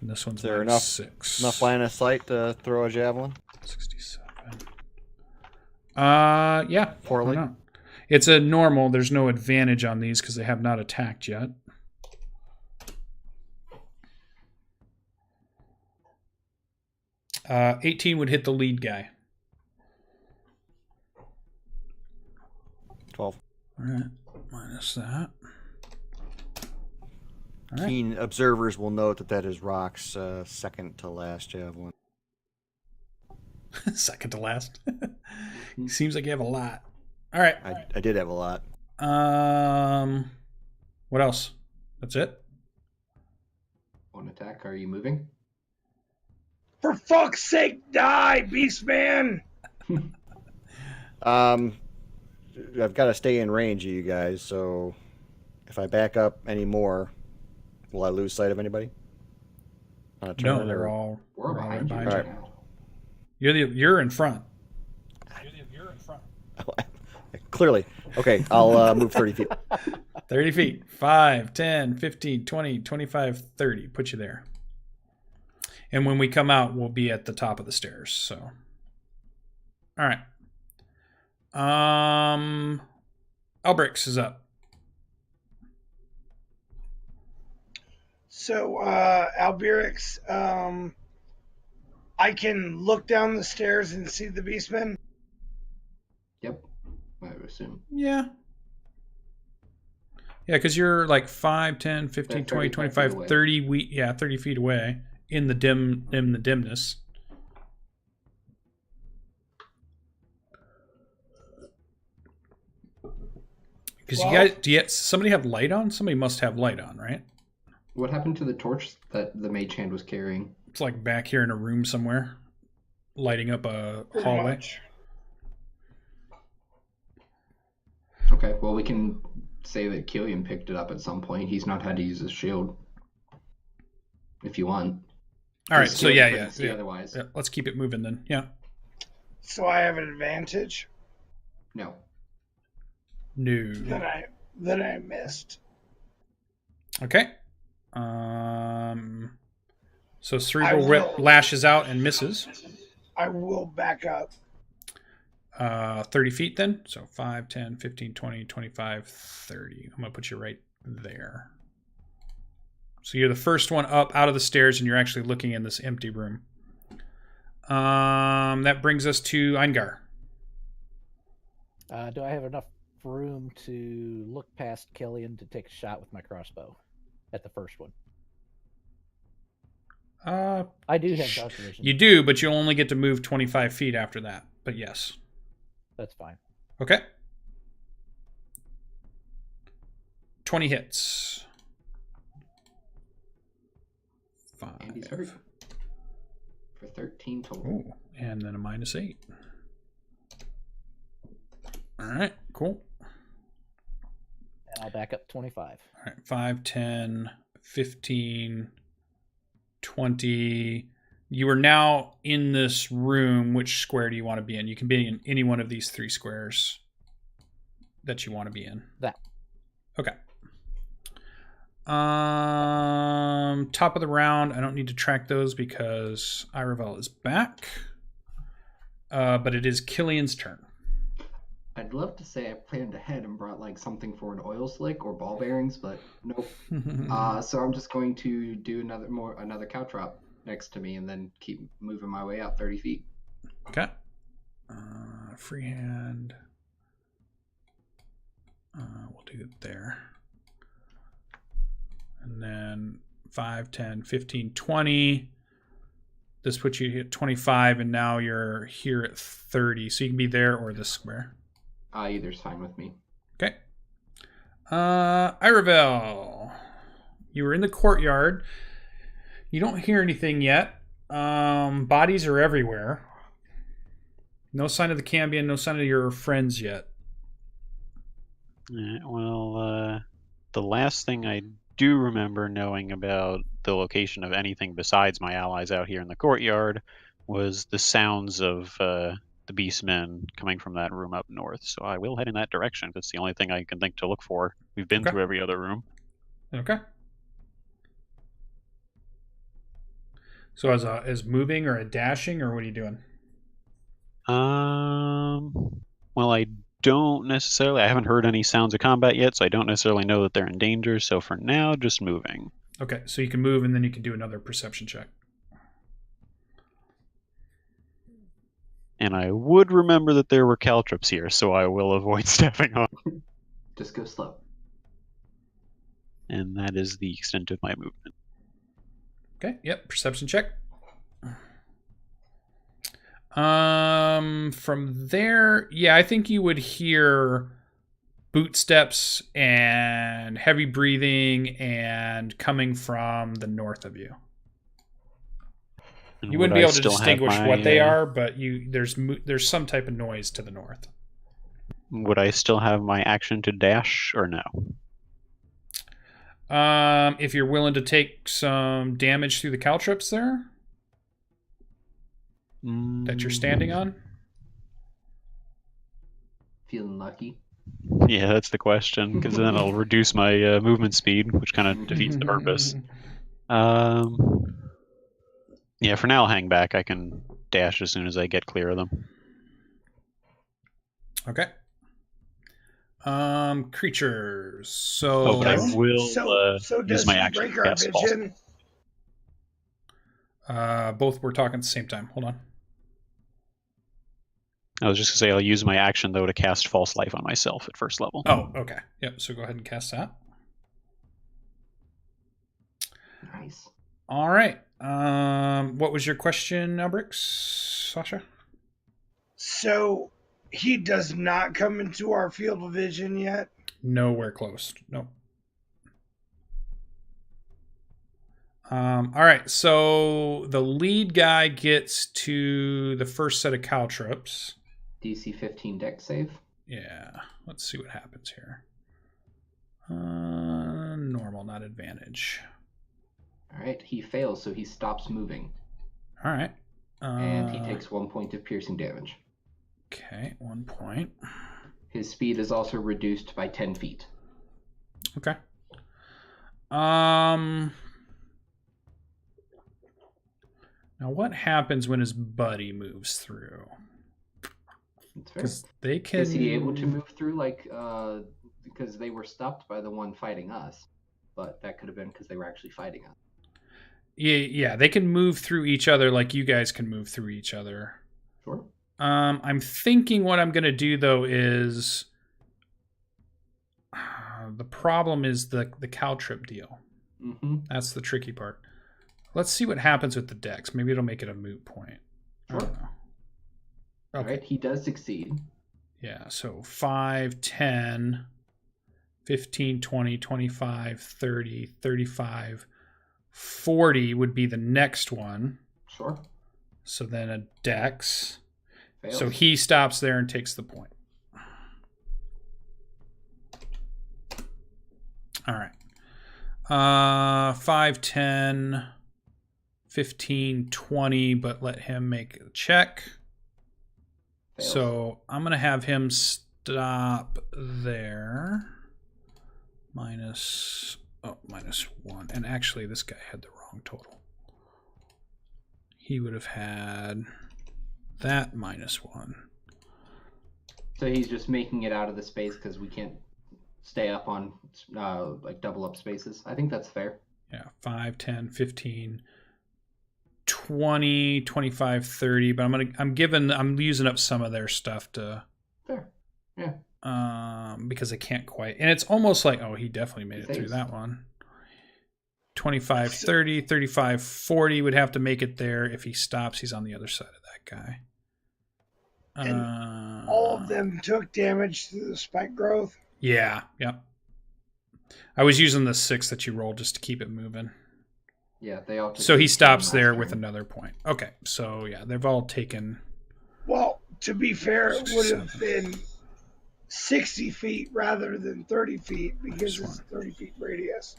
And this one's Is there minus enough 6. enough line of sight to throw a javelin? 67. Yeah. Poorly? Why not? It's a normal. There's no advantage on these because they have not attacked yet. Uh, 18 would hit the lead guy. 12. All right. Minus that. All right. Keen observers will note that that is Rock's second to last javelin. Second to last. Seems like you have a lot. All right. I did have a lot. What else? That's it? One attack. Are you moving? For fuck's sake, die, Beastman! I've got to stay in range of you guys, so if I back up any more, will I lose sight of anybody? On a turn, No, they're or- all We're right behind you behind right you. now. You're in front. You're in front. Clearly. Okay, I'll move 30 feet. 30 feet. 5, 10, 15, 20, 25, 30. Put you there. And when we come out, we'll be at the top of the stairs. So, all right. Albrix is up. So, Albirix, I can look down the stairs and see the Beastman. Yep. I would assume. Yeah. Yeah, because you're like 5, 10, 15, They're 20, 35 feet 25, away. 30. 30 feet away in the dimness. Because you Well- guys, somebody have light on? Somebody must have light on, right? What happened to the torch that the mage hand was carrying? It's like back here in a room somewhere, lighting up a Pretty hallway. much. Okay, well, we can say that Killian picked it up at some point. He's not had to use his shield. If you want. All right, His so shield yeah, couldn't see Otherwise. yeah. Let's keep it moving then. Yeah. So I have an advantage No. No. that I missed. Okay. So Cerebral I Whip will. lashes out and misses. I will back up. 30 feet then. So 5, 10, 15, 20, 25, 30. I'm going to put you right there. So you're the first one up out of the stairs and you're actually looking in this empty room. That brings us to Eingar. Do I have enough room to look past Killian to take a shot with my crossbow at the first one? I do have dark vision. You do, but you'll only get to move 25 feet after that. But yes. That's fine. Okay. 20 hits. And he's hurt. For 13 total. Ooh, and then a -8. All right, cool. And I'll back up 25. All right, 5, 10, 15, 20. You are now in this room. Which square do you want to be in? You can be in any one of these 3 squares that you want to be in. That. Okay. Top of the round. I don't need to track those because Iravel is back. But it is Killian's turn. I'd love to say I planned ahead and brought like something for an oil slick or ball bearings, but nope. So I'm just going to do another cow trot next to me and then keep moving my way out 30 feet. Okay. Freehand. We'll do it there. And then 5, 10, 15, 20. This puts you at 25, and now you're here at 30. So you can be there or this square. Either's fine with me. Okay. Iravel. You were in the courtyard. You don't hear anything yet. Bodies are everywhere. No sign of the Cambion, no sign of your friends yet. The last thing I do remember knowing about the location of anything besides my allies out here in the courtyard was the sounds of the beastmen coming from that room up north. So I will head in that direction. That's the only thing I can think to look for. We've been Okay. through every other room. Okay. So as moving or a dashing, or what are you doing? Well, I don't necessarily. I haven't heard any sounds of combat yet, so I don't necessarily know that they're in danger. So for now, just moving. Okay, so you can move, and then you can do another perception check. And I would remember that there were caltrops here, so I will avoid stepping on. Just go slow. And that is the extent of my movement. Okay, yep, perception check. From there, yeah, I think you would hear boot steps and heavy breathing and coming from the north of you. And You wouldn't would be I able to still have distinguish my, what they are, but there's some type of noise to the north. Would I still have my action to dash, or no? If you're willing to take some damage through the caltrops there that you're standing on. Feeling lucky. Yeah, that's the question, because then I'll reduce my movement speed, which kind of defeats the purpose. Yeah, for now I'll hang back. I can dash as soon as I get clear of them. Okay. Creatures. So, Oh, but I will so use does my he action break to our cast false. vision? Both were talking at the same time. Hold on. I was just going to say I'll use my action, though, to cast false life on myself at first level. Oh, okay. Yep. So go ahead and cast that. Nice. All right. What was your question, Albrix? Sasha? So he does not come into our field of vision yet? Nowhere close. Nope. All right. So the lead guy gets to the first set of caltrops. DC 15 dex save. Yeah. Let's see what happens here. Normal, not advantage. All right, he fails, so he stops moving. All right. And he takes 1 point of piercing damage. Okay, 1 point. His speed is also reduced by 10 feet. Okay. Now what happens when his buddy moves through? That's fair. Because they can. Is he able to move through, because they were stopped by the one fighting us? But that could have been because they were actually fighting us. Yeah, they can move through each other like you guys can move through each other. Sure. I'm thinking what I'm going to do, though, is... the problem is the caltrip deal. Mm-hmm. That's the tricky part. Let's see what happens with the dex. Maybe it'll make it a moot point. I don't know. All Okay. right, he does succeed. Yeah, so 5, 10, 15, 20, 25, 30, 35, 40 would be the next one. Sure. So then a dex. Fails. So he stops there and takes the point. All right. 5, 10, 15, 20, but let him make a check. Fails. So I'm going to have him stop there. Minus 1. And actually, this guy had the wrong total. He would have had that -1. So he's just making it out of the space because we can't stay up on double up spaces. I think that's fair. Yeah, 5, 10, 15, 20, 25, 30. But I'm using up some of their stuff to. Fair. Yeah. Because I can't quite. And it's almost like, oh, he definitely made it through that one. 25, 30, 35, 40 would have to make it there. If he stops, he's on the other side of that guy. And all of them took damage through the spike growth? Yeah, yep. I was using the 6 that you rolled just to keep it moving. Yeah, they all took. So he stops there with another point. Okay, so yeah, they've all taken. Well, to be fair, it would have been 60 feet rather than 30 feet because it's 30 feet radius.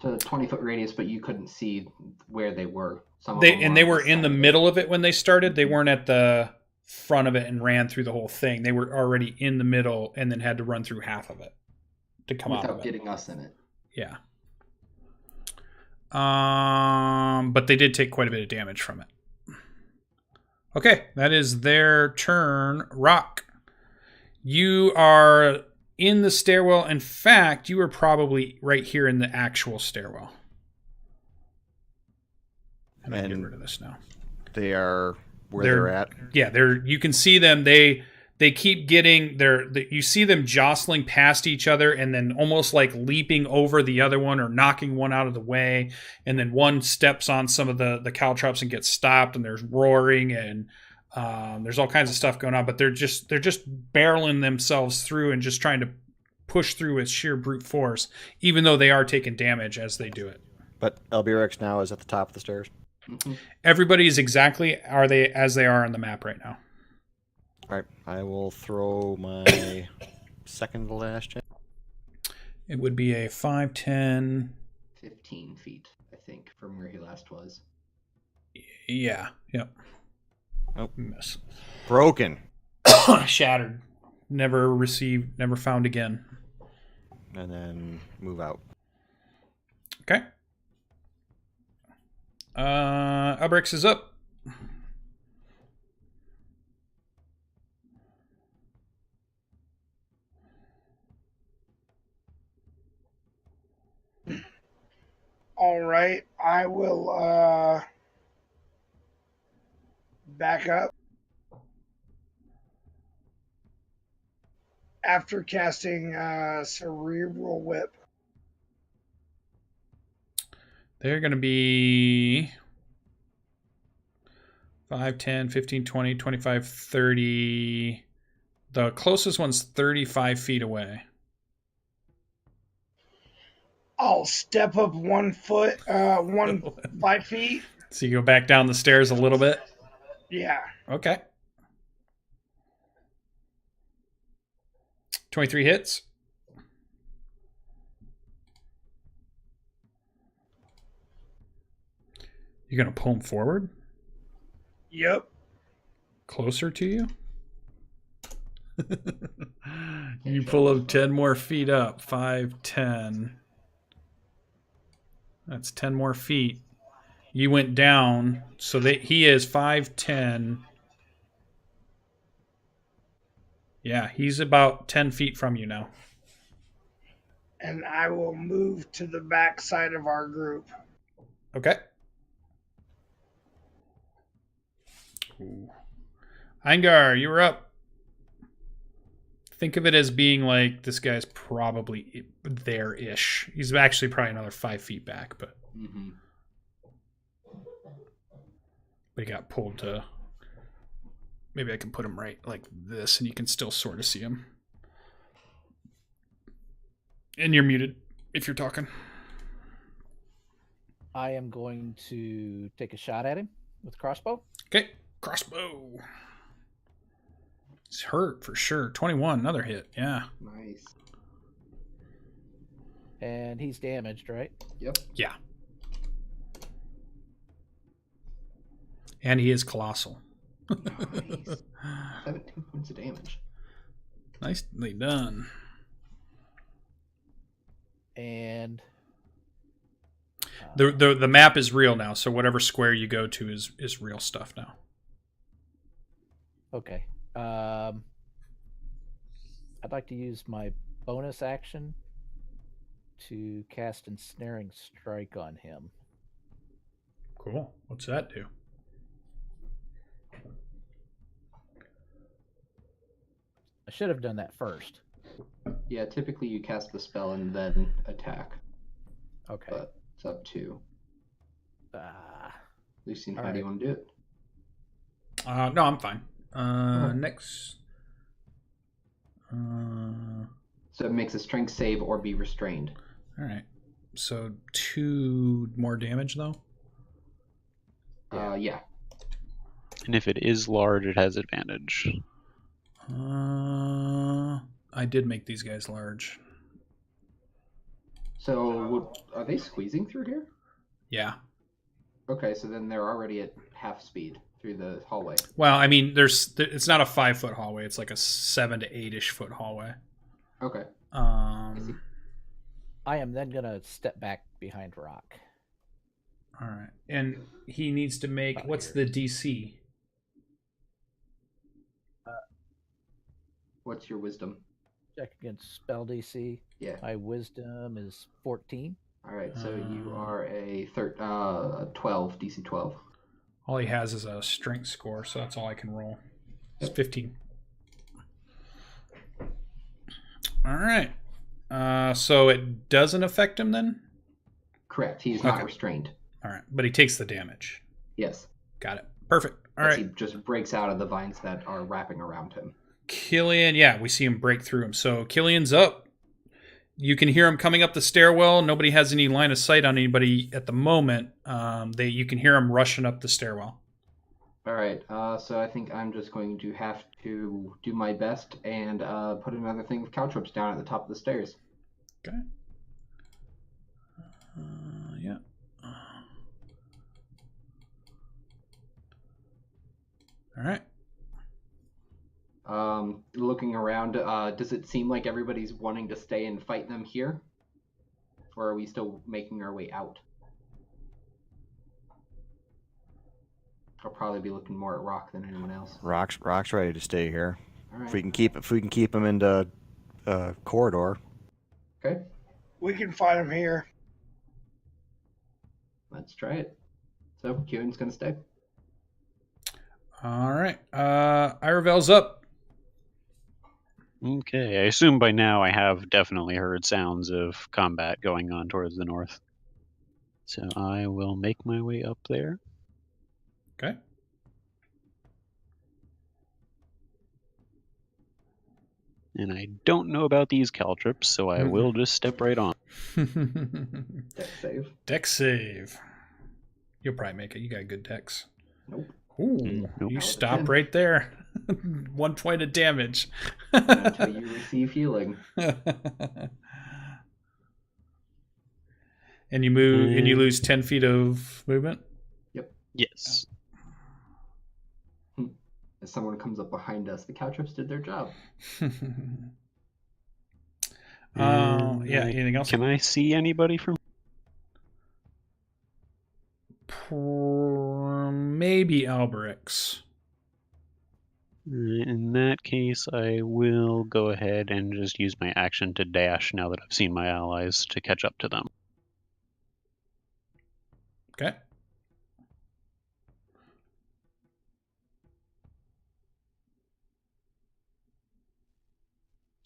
To 20-foot radius, but you couldn't see where they were. They were in the middle of it when they started. They weren't at the front of it and ran through the whole thing. They were already in the middle and then had to run through half of it to come out of it. Without getting us in it. Yeah. But they did take quite a bit of damage from it. Okay, that is their turn. Rock. You are in the stairwell. In fact, you are probably right here in the actual stairwell. And I get rid of this now. They are where they're at. Yeah, you can see them. They keep getting you see them jostling past each other and then almost like leaping over the other one or knocking one out of the way, and then one steps on some of the caltrops and gets stopped, and there's roaring and there's all kinds of stuff going on, but they're just barreling themselves through and just trying to push through with sheer brute force, even though they are taking damage as they do it. But Albirix now is at the top of the stairs. Everybody is exactly as they are on the map right now. All right, I will throw my second to last check. It would be a 5, 10... 15 feet, I think, from where he last was. Yeah, yep. Oh, miss. Broken. Shattered. Never received, never found again. And then move out. Okay. Albrix is up. All right, I will back up. After casting Cerebral Whip. They're going to be 5, 10, 15, 20, 25, 30. The closest one's 35 feet away. I'll step up 1 foot, 5 feet. So you go back down the stairs a little bit? Yeah. Okay. 23 hits. You're going to pull him forward? Yep. Closer to you? You pull him 10 more feet up. 5, 10. That's 10 more feet. You went down, so that he is 5, 10. Yeah, he's about 10 feet from you now. And I will move to the back side of our group. Okay. Ooh. Eingar, you're up. Think of it as being like this guy's probably there-ish. He's actually probably another 5 feet back, but but he got pulled to. Maybe I can put him right like this, and you can still sort of see him. And you're muted if you're talking. I am going to take a shot at him with crossbow. Okay, crossbow. He's hurt for sure. 21, another hit. Yeah. Nice. And he's damaged, right? Yep. Yeah. And he is colossal. Nice. 17 points of damage. Nicely done. And the map is real now, so whatever square you go to is real stuff now. okay. I'd like to use my bonus action to cast Ensnaring Strike on him. Cool. What's that do? I should have done that first. Yeah, typically you cast the spell and then attack, Okay. but it's up to Lucien. How do you want to do it? No, I'm fine. Next. So it makes a strength save or be restrained. All right. So 2 more damage, though? Yeah. And if it is large, it has advantage. I did make these guys large. So are they squeezing through here? Yeah. Okay, so then they're already at half speed through the hallway. Well, I mean, it's not a 5-foot hallway. It's like a 7 to 8-ish foot hallway. Okay. I am then going to step back behind Rock. All right. And he needs to make, About what's here. the DC? What's your wisdom? Check against spell DC. Yeah. My wisdom is 14. All right. So you are a 12 DC 12. All he has is a strength score, so that's all I can roll. It's 15. All right. So it doesn't affect him then? Correct. He's not Okay. restrained. All right. But he takes the damage. Yes. Got it. Perfect. All As right. he just breaks out of the vines that are wrapping around him. Killian, yeah, we see him break through him. So Killian's up. You can hear him coming up the stairwell. Nobody has any line of sight on anybody at the moment. You can hear him rushing up the stairwell. All right. So I think I'm just going to have to do my best and put another thing of caltrops down at the top of the stairs. Okay. Yeah. All right. Looking around, does it seem like everybody's wanting to stay and fight them here? Or are we still making our way out? I'll probably be looking more at Rock than anyone else. Rock's ready to stay here. All right. If we can keep him in the corridor. Okay, We can fight him here. let's try it. So Kieran's gonna stay. All right. Iravel's up. Okay, I assume by now I have definitely heard sounds of combat going on towards the north. So I will make my way up there. Okay. And I don't know about these caltrops, so I will just step right on. Dex save. Dex save. You'll probably make it. You got good dex. Nope. Ooh, Nope. you stop right there. 1 point of damage. Until you receive healing. And you move, and you lose 10 feet of movement. Yes. As someone comes up behind us, the caltrops did their job. And Yeah. Anything else? Can I see anybody from? Maybe Alberix. In that case, I will go ahead and just use my action to dash now that I've seen my allies to catch up to them. Okay.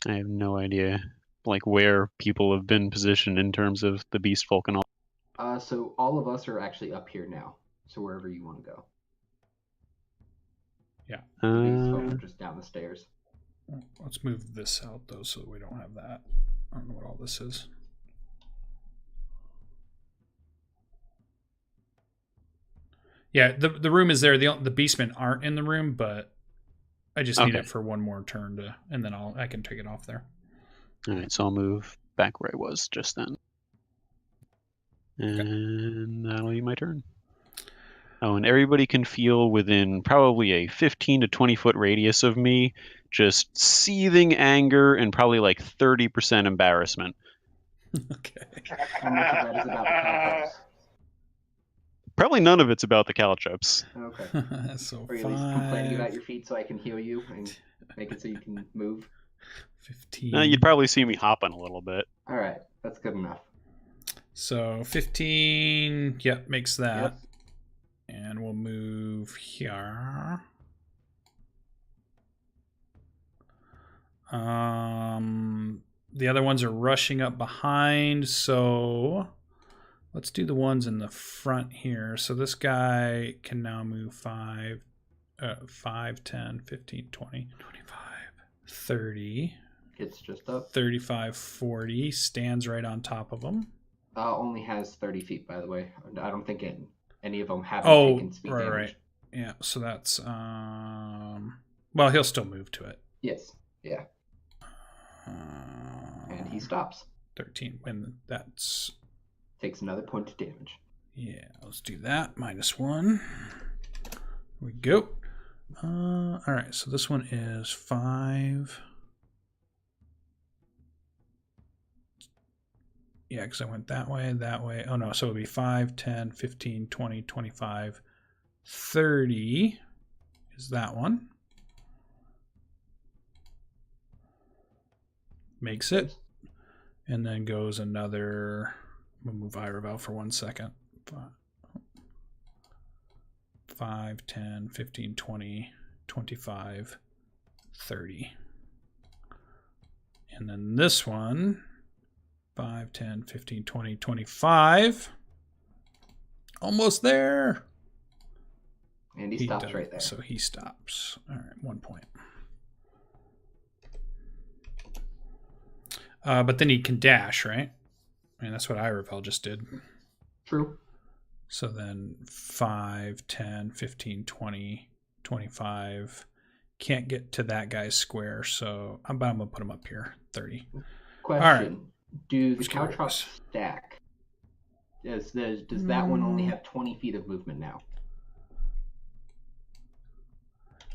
I have no idea, like, where people have been positioned in terms of the beast folk and all. So all of us are actually up here now. So wherever you want to go. These folk are just down the stairs. Let's move this out, though, so we don't have that. I don't know what all this is. Yeah, the room is there. The beastmen aren't in the room, but I just need Okay. it for one more turn to, and then I can take it off there. All right, so I'll move back where I was just then. And that'll be my turn. Oh, and everybody can feel within probably a 15 to 20 foot radius of me just seething anger and probably like 30% embarrassment. Okay. How much of that is about the caltrops? Probably none of it's about the caltrops. Okay. So Are you at least complaining about 5, your feet so I can heal you and make it so you can move? 15. You'd probably see me hopping a little bit. All right, that's good enough. So 15, yep, makes that. Yes. And we'll move here. The other ones are rushing up behind, so let's do the ones in the front here. So this guy can now move 5, 10, 15, 20, 25, 30, It's just up. 35, 40. Stands right on top of them. Only has 30 feet, by the way. I don't think any of them have taken speed damage. Right. Yeah, so that's well, he'll still move to it. Yes. Yeah. And he stops. 13, and that's Takes another point of damage. yeah. Let's do that. -1. Here we go. All right. So this one is 5. Yeah, because I went that way, that way. Oh, no. So it would be 5, 10, 15, 20, 25, 30 is that one. Makes it. And then goes another... I'm going to move Iravel for 1 second. 5, 10, 15, 20, 25, 30. And then this one, 5, 10, 15, 20, 25. Almost there. And he stops right there. So he stops. All right, 1 point. But then he can dash, right? I mean, that's what Iravel just did. True. So then 5, 10, 15, 20, 25. Can't get to that guy's square, so I'm going to put him up here. 30. Question. All right. Do the caltrops stack? Does that one only have 20 feet of movement now?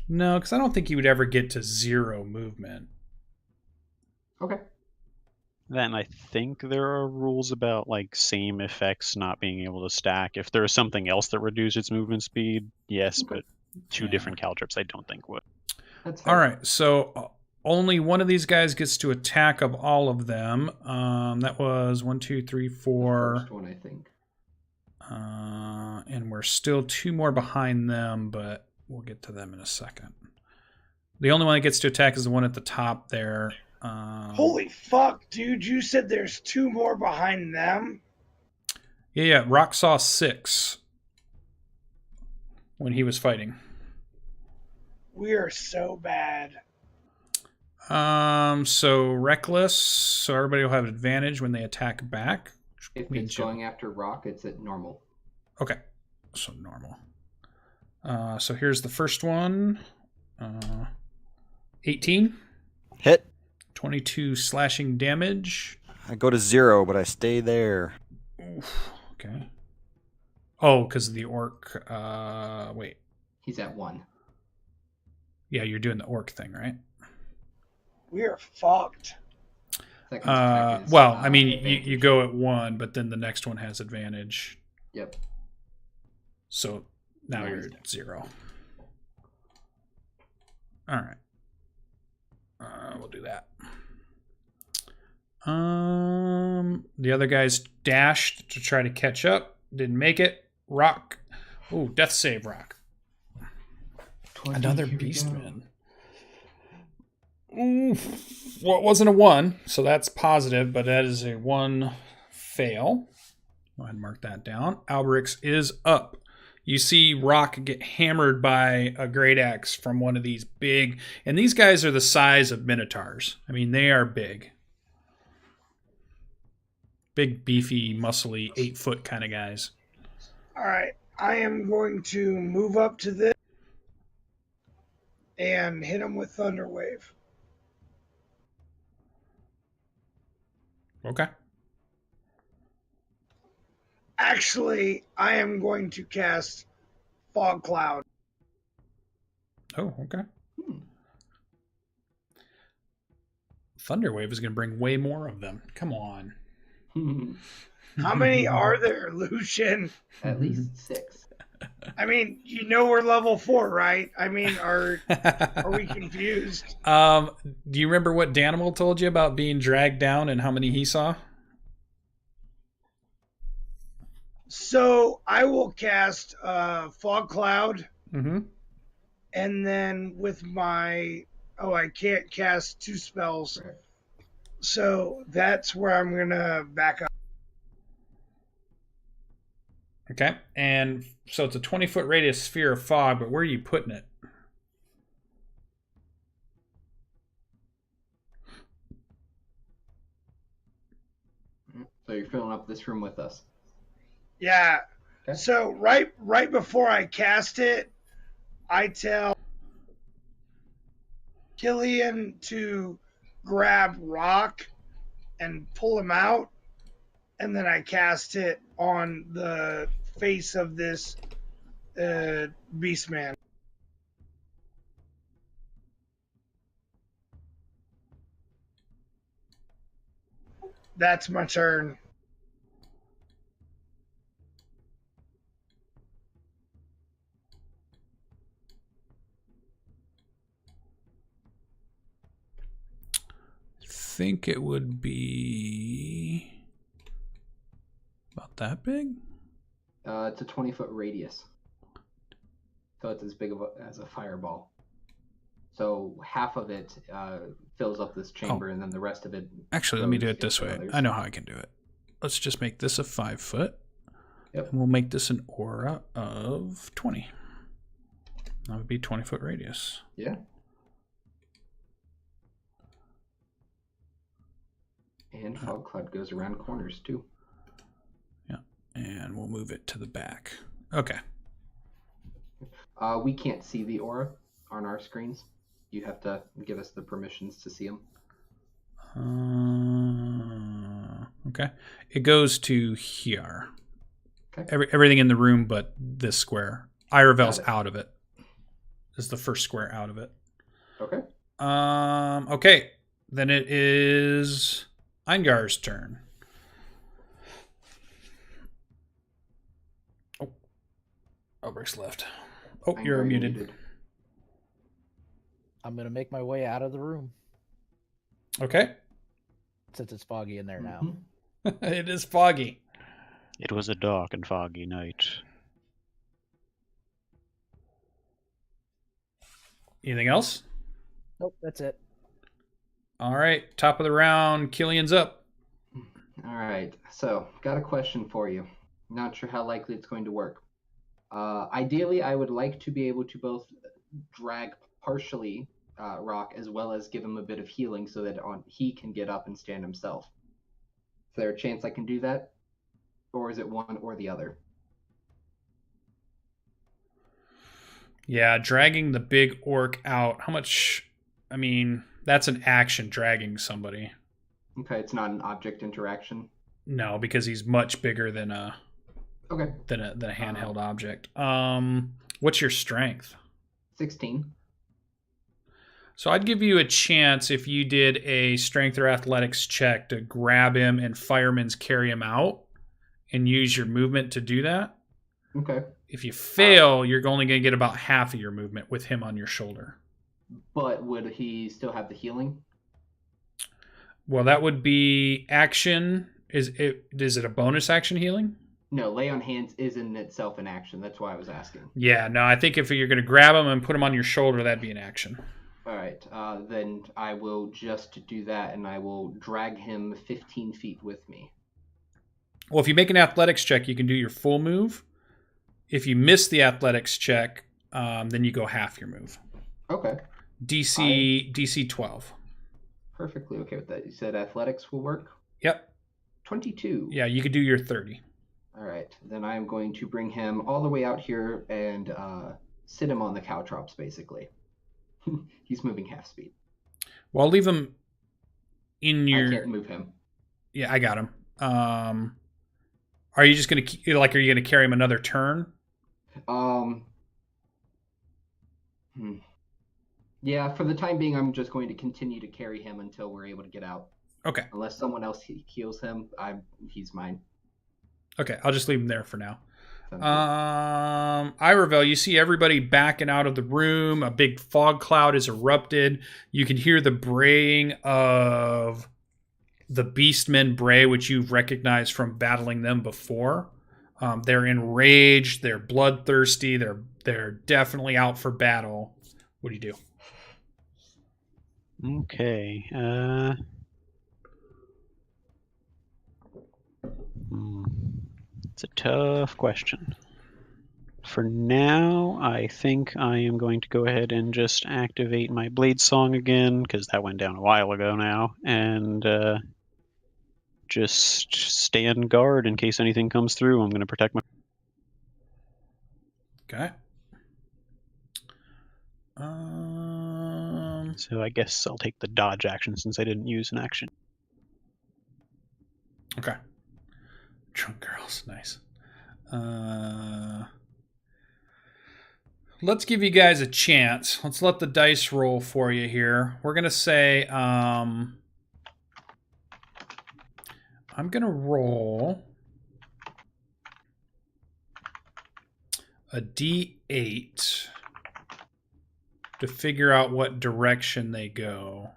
No, because I don't think he would ever get to 0 movement. Okay. Then I think there are rules about like same effects not being able to stack. If there is something else that reduces its movement speed, yes, but two different caltrops I don't think would. That's fair. All right, so only one of these guys gets to attack of all of them. That was 1, 2, 3, 4. The first one, I think. And we're still 2 more behind them, but we'll get to them in a second. The only one that gets to attack is the one at the top there. Holy fuck, dude. You said there's 2 more behind them? Yeah. Rock saw 6 when he was fighting. We are so bad. So reckless, so everybody will have advantage when they attack back. If it's going after Rock, it's at normal. Okay, so normal. So here's the first one. 18. Hit. 22 slashing damage. I go to 0, but I stay there. Oof, okay. Oh, because of the orc. Wait. He's at 1. Yeah, you're doing the orc thing, right? We are fucked. Well, I mean, you go at 1, but then the next one has advantage. Yep. So now you're at 0. All right. We'll do that. The other guys dashed to try to catch up. Didn't make it. Rock. Ooh, death save, Rock. Another beastman. Well, it wasn't a 1, so that's positive, but that is a 1 fail. Go ahead and mark that down. Alberix is up. You see Rock get hammered by a great axe from one of these big, and these guys are the size of minotaurs. I mean, they are big. Big, beefy, muscly, 8-foot kind of guys. All right. I am going to move up to this and hit him with Thunderwave. Okay. Actually, I am going to cast Fog Cloud. Oh, okay. Thunderwave is going to bring way more of them. Come on. How many are there, Lucian? At least 6. I mean, you know we're level 4, right? I mean, are we confused? Do you remember what Danimal told you about being dragged down and how many he saw? So I will cast Fog Cloud, Mm-hmm. and then with my I can't cast 2 spells, so that's where I'm gonna back up. Okay, and so it's a 20-foot radius sphere of fog, but where are you putting it? So you're filling up this room with us. Yeah. Okay. So right before I cast it, I tell Killian to grab Rock and pull him out, and then I cast it on the face of this Beastman. That's my turn. think it would be about that big. It's a 20-foot radius. So it's as big as a fireball. So half of it fills up this chamber, and then the rest of it... Actually, let me do it goes this to way. others. I know how I can do it. Let's just make this a 5 foot. Yep. And we'll make this an aura of 20. That would be 20-foot radius. Yeah. And fog cloud goes around corners, too. Yeah. And we'll move it to the back. Okay. We can't see the aura on our screens. You have to give us the permissions to see them. Okay. It goes to here. Okay. Everything in the room but this square. Iravel's Got it. out of it. This is the first square out of it. Okay. Okay. Then it is Eingar's turn. Oh. Albert's left. Oh, Eingar, you're muted. I'm going to make my way out of the room Okay. since it's foggy in there now. Mhm. It is foggy. It was a dark and foggy night. Anything else? Nope, that's it. All right. Top of the round. Killian's up. All right. So, got a question for you. Not sure how likely it's going to work. Ideally, I would like to be able to both drag partially Rock as well as give him a bit of healing so that he can get up and stand himself. Is there a chance I can do that? Or is it one or the other? Yeah, dragging the big orc out. How much? I mean, that's an action, dragging somebody. Okay, it's not an object interaction. No, because he's much bigger than a Okay, handheld object. What's your strength? 16. So I'd give you a chance if you did a strength or athletics check to grab him and fireman's carry him out and use your movement to do that. Okay, If you fail, you're only going to get about half of your movement with him on your shoulder. but would he still have the healing? Well, that would be action. Is it a bonus action healing? No, lay on hands is in itself an action. That's why I was asking. Yeah, no, I think if you're going to grab him and put him on your shoulder, that'd be an action. All right, then I will just do that, and I will drag him 15 feet with me. Well, if you make an athletics check, you can do your full move. If you miss the athletics check, then you go half your move. Okay, DC 12. perfectly okay with that. You said athletics will work? Yep. 22. Yeah, you could do your 30. All right, then I am going to bring him all the way out here and sit him on the cow drops, basically. He's moving half speed. Well, I'll leave him in I your... can't move him. Yeah, I got him. Are you just going to... Are you going to carry him another turn? Yeah, for the time being, I'm just going to continue to carry him until we're able to get out. Okay. Unless someone else heals him, he's mine. Okay, I'll just leave him there for now. Sounds Iravel, you see everybody backing out of the room. A big fog cloud is erupted. You can hear the braying of the beastmen bray, which you've recognized from battling them before. They're enraged. They're bloodthirsty. They're definitely out for battle. What do you do? Okay. It's a tough question. For now, I think I am going to go ahead and just activate my Blade Song again, because that went down a while ago now, and just stand guard in case anything comes through. I'm going to protect my... Okay. So I guess I'll take the dodge action since I didn't use an action. Okay. Drunk girls, nice. Let's give you guys a chance. Let's let the dice roll for you here. We're gonna say I'm gonna roll a D8 to figure out what direction they go.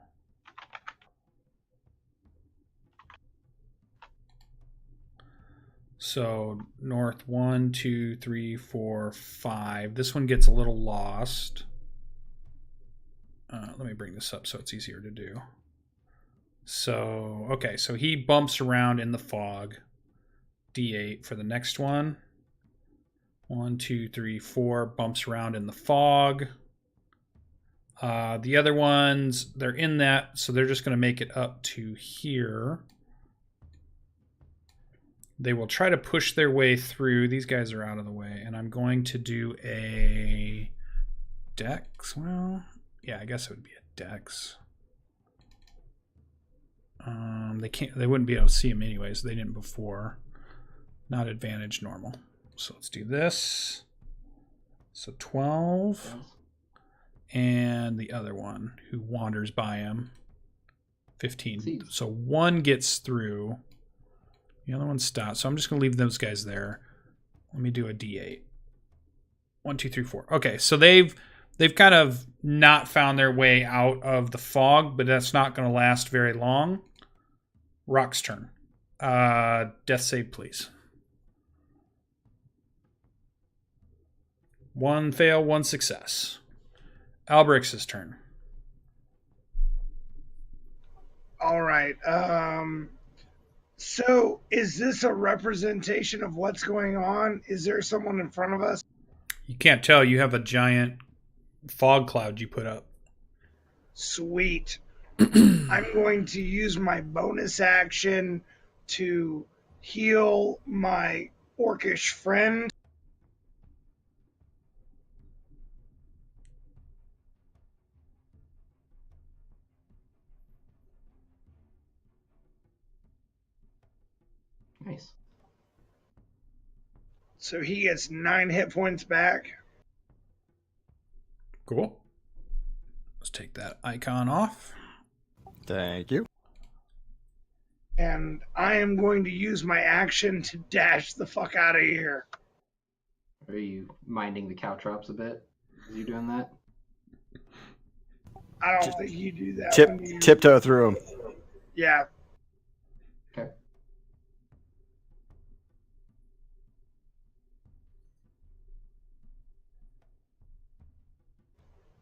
So north 1, 2, 3, 4, 5. This one gets a little lost. Let me bring this up so it's easier to do. So, okay, so he bumps around in the fog. D8 for the next one. 1, 2, 3, 4. Bumps around in the fog. The other ones, they're in that, so they're just going to make it up to here. They will try to push their way through. These guys are out of the way, and I'm going to do a dex. Well, yeah, I guess it would be a dex. They wouldn't be able to see him anyways. They didn't before. Not advantage, normal. So let's do this. So 12. And the other one who wanders by him, 15. So one gets through. The other one stops. So I'm just going to leave those guys there. Let me do a D8. 1, 2, 3, 4. Okay, so they've kind of not found their way out of the fog, but that's not going to last very long. Rock's turn. Death save, please. 1 fail, 1 success. Albrix's turn. All right. So is this a representation of what's going on? Is there someone in front of us? You can't tell. You have a giant fog cloud you put up. Sweet. I'm going to use my bonus action to heal my orcish friend. Nice. So he gets 9 hit points back. Cool. Let's take that icon off. Thank you. And I am going to use my action to dash the fuck out of here. Are you minding the caltrops a bit as you're doing that? I don't think you do that. Tiptoe through him. Yeah. Okay.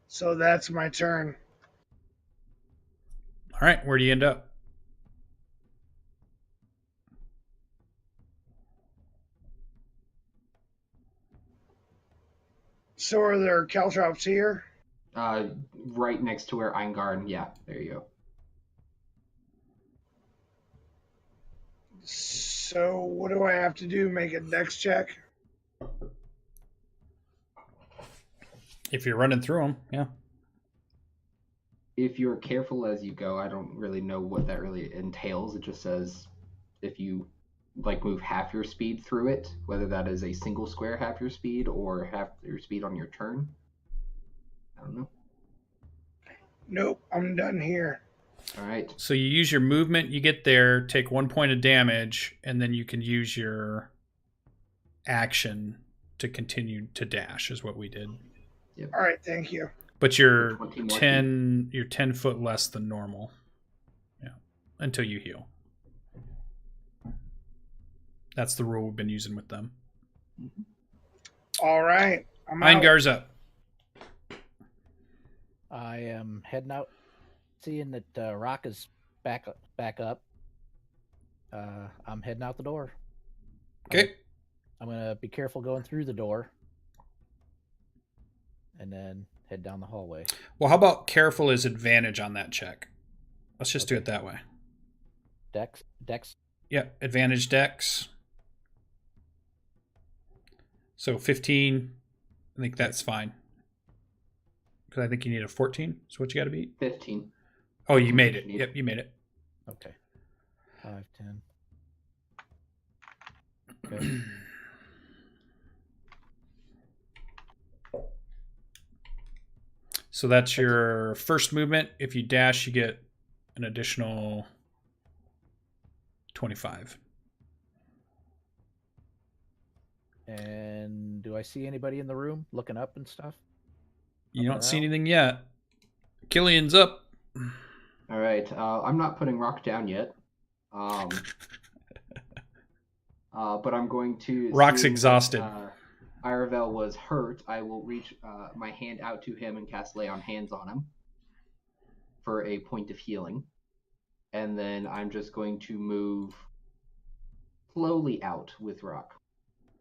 So that's my turn. All right, where do you end up? So are there caltrops here? Right next to where Eingarn. Yeah, there you go. So what do I have to do? Make a dex check? If you're running through them, yeah. If you're careful as you go, I don't really know what that really entails. It just says if you move half your speed through it, whether that is a single square half your speed or half your speed on your turn. I don't know. Nope, I'm done here. All right. So you use your movement, you get there, take 1 point of damage, and then you can use your action to continue to dash, is what we did. Yep. All right, thank you. But you're 10 foot less than normal. Yeah. Until you heal. That's the rule we've been using with them. All right. I'm out. Eingar's up. I am heading out, seeing that Rock is back up. I'm heading out the door. Okay. I'm gonna be careful going through the door, and then head down the hallway. Well, how about careful is advantage on that check? Let's just do it that way. Dex. Yeah, advantage dex. So 15, I think that's fine. Because I think you need a 14. So what you got to beat? 15. Oh, you made it. Yep, you made it. Okay. 5, 10. Okay. So that's your first movement. If you dash, you get an additional 25. And do I see anybody in the room looking up and stuff? You don't see anything yet. Killian's up. All right. I'm not putting Rock down yet. But I'm going to. Rock's seeing exhausted. That, Iravel was hurt. I will reach my hand out to him and cast Lay on Hands on him for a point of healing. And then I'm just going to move slowly out with Rock.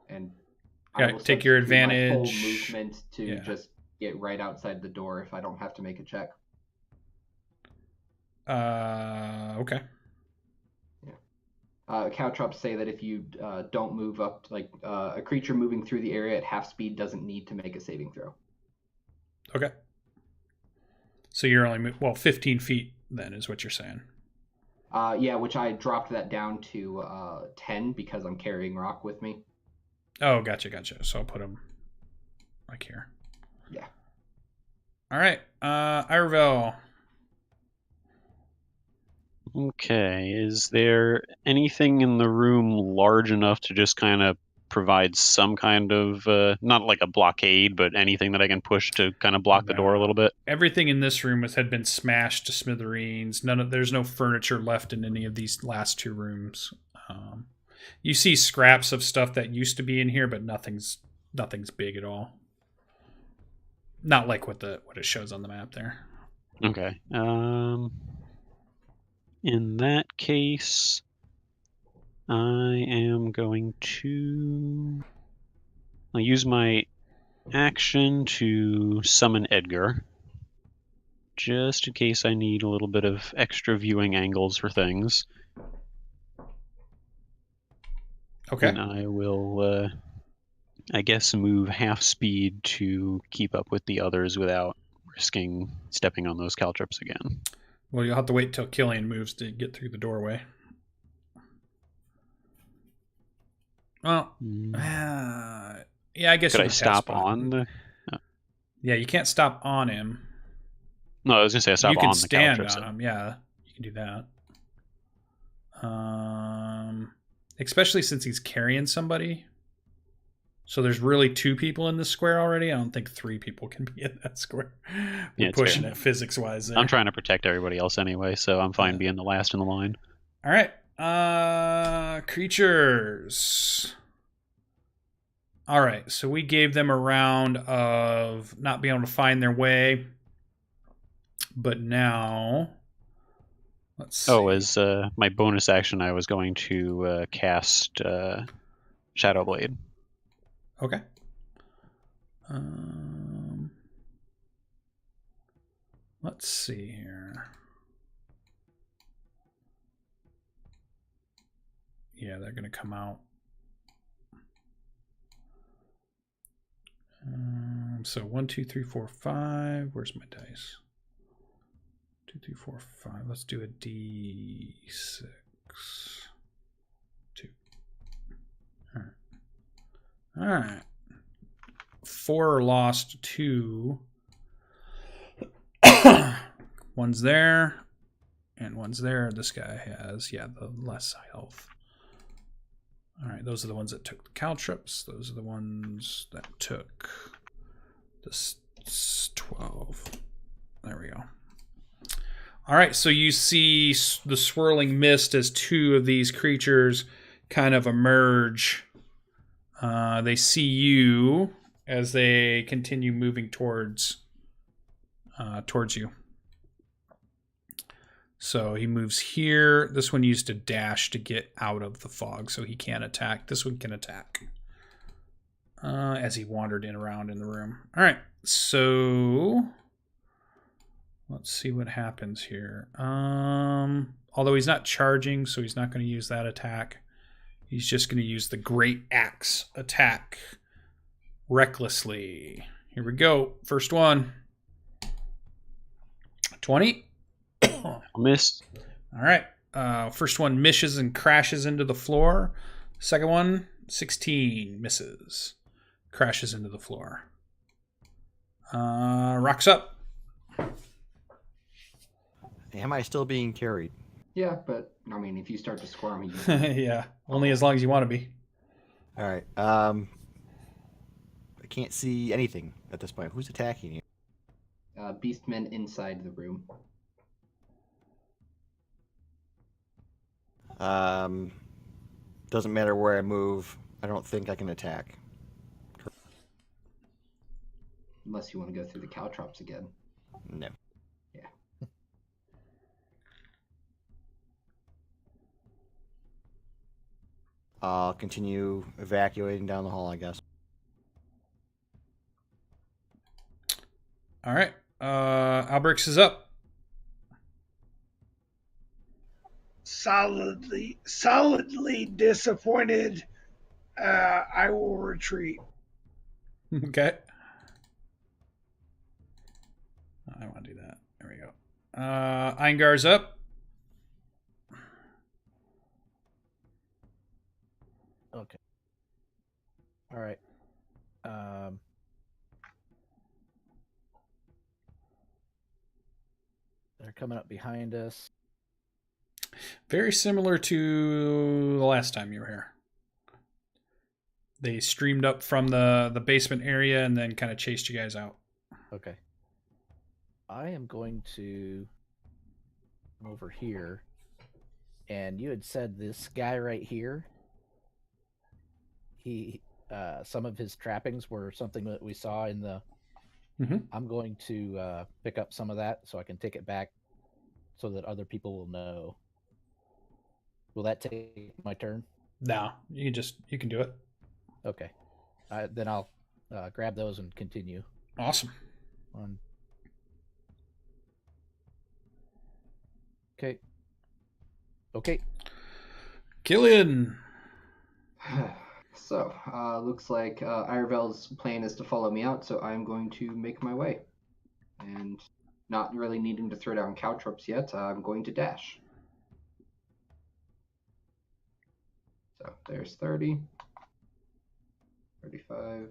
And I Yeah, will take your substitute my full advantage. movement to just get right outside the door if I don't have to make a check. Okay. Caltrops say that if you don't move up, a creature moving through the area at half speed doesn't need to make a saving throw. Okay. So you're only 15 feet then is what you're saying. Yeah, which I dropped that down to 10 because I'm carrying Rock with me. Oh, gotcha. So I'll put him like here. Yeah. All right, Irvel. Okay, is there anything in the room large enough to just kind of provide some kind of, not like a blockade, but anything that I can push to kind of block the door a little bit? Everything in this room had been smashed to smithereens. There's no furniture left in any of these last two rooms. You see scraps of stuff that used to be in here, but nothing's big at all. Not like what it shows on the map there. Okay. In that case, I am going to... I'll use my action to summon Edgar, just in case I need a little bit of extra viewing angles for things. Okay. And I will, I guess, move half speed to keep up with the others without risking stepping on those caltrops again. Well, you'll have to wait till Killian moves to get through the doorway. Well, yeah, I guess. Could I stop on the? Yeah, you can't stop on him. No, I was gonna say I stop on the caltrops. You can stand on him. Yeah, you can do that. Especially since he's carrying somebody. So there's really two people in this square already. I don't think three people can be in that square. We're pushing it physics-wise there. I'm trying to protect everybody else anyway, so I'm fine being the last in the line. All right. Creatures. All right, so we gave them a round of not being able to find their way. But now... Let's see. Oh, as my bonus action, I was going to cast Shadow Blade. Okay. Let's see here. Yeah, they're going to come out. So 1, 2, 3, 4, 5. Where's my dice? 2, 3, 4, 5. Let's do a D6. 2. All right. 4 lost, 2. One's there, and one's there. This guy has, the less health. All right, those are the ones that took the caltrops. Those are the ones that took this 12. There we go. All right, so you see the swirling mist as two of these creatures kind of emerge. They see you as they continue moving towards you. So he moves here. This one used to dash to get out of the fog, so he can't attack. This one can attack as he wandered around in the room. All right, so let's see what happens here. Although he's not charging, so he's not going to use that attack. He's just going to use the Great Axe attack recklessly. Here we go. First one. 20. Miss. All right. First one misses and crashes into the floor. Second one, 16, misses. Crashes into the floor. Rocks up. Am I still being carried? Yeah, but I mean, if you start to squirm, you yeah, only as long as you want to be. All right. I can't see anything at this point. Who's attacking you? Beastmen inside the room. doesn't matter where I move. I don't think I can attack. Unless you want to go through the caltrops again. No. Yeah. I'll continue evacuating down the hall, I guess. All right. Alberix is up. Solidly disappointed. I will retreat. Okay. I want to do that. There we go. Eingar's up. Okay. All right. They're coming up behind us. Very similar to the last time you were here. They streamed up from the basement area and then kind of chased you guys out. Okay. I am going to come over here. And you had said this guy right here, some of his trappings were something that we saw in the... Mm-hmm. I'm going to pick up some of that so I can take it back so that other people will know. Will that take my turn? No, you can do it. Okay. Then I'll grab those and continue. Awesome. On. Okay. Okay. Killian. So, looks like Irevel's plan is to follow me out, so I'm going to make my way. And not really needing to throw down caltrops yet, I'm going to dash. So, there's 30, 35,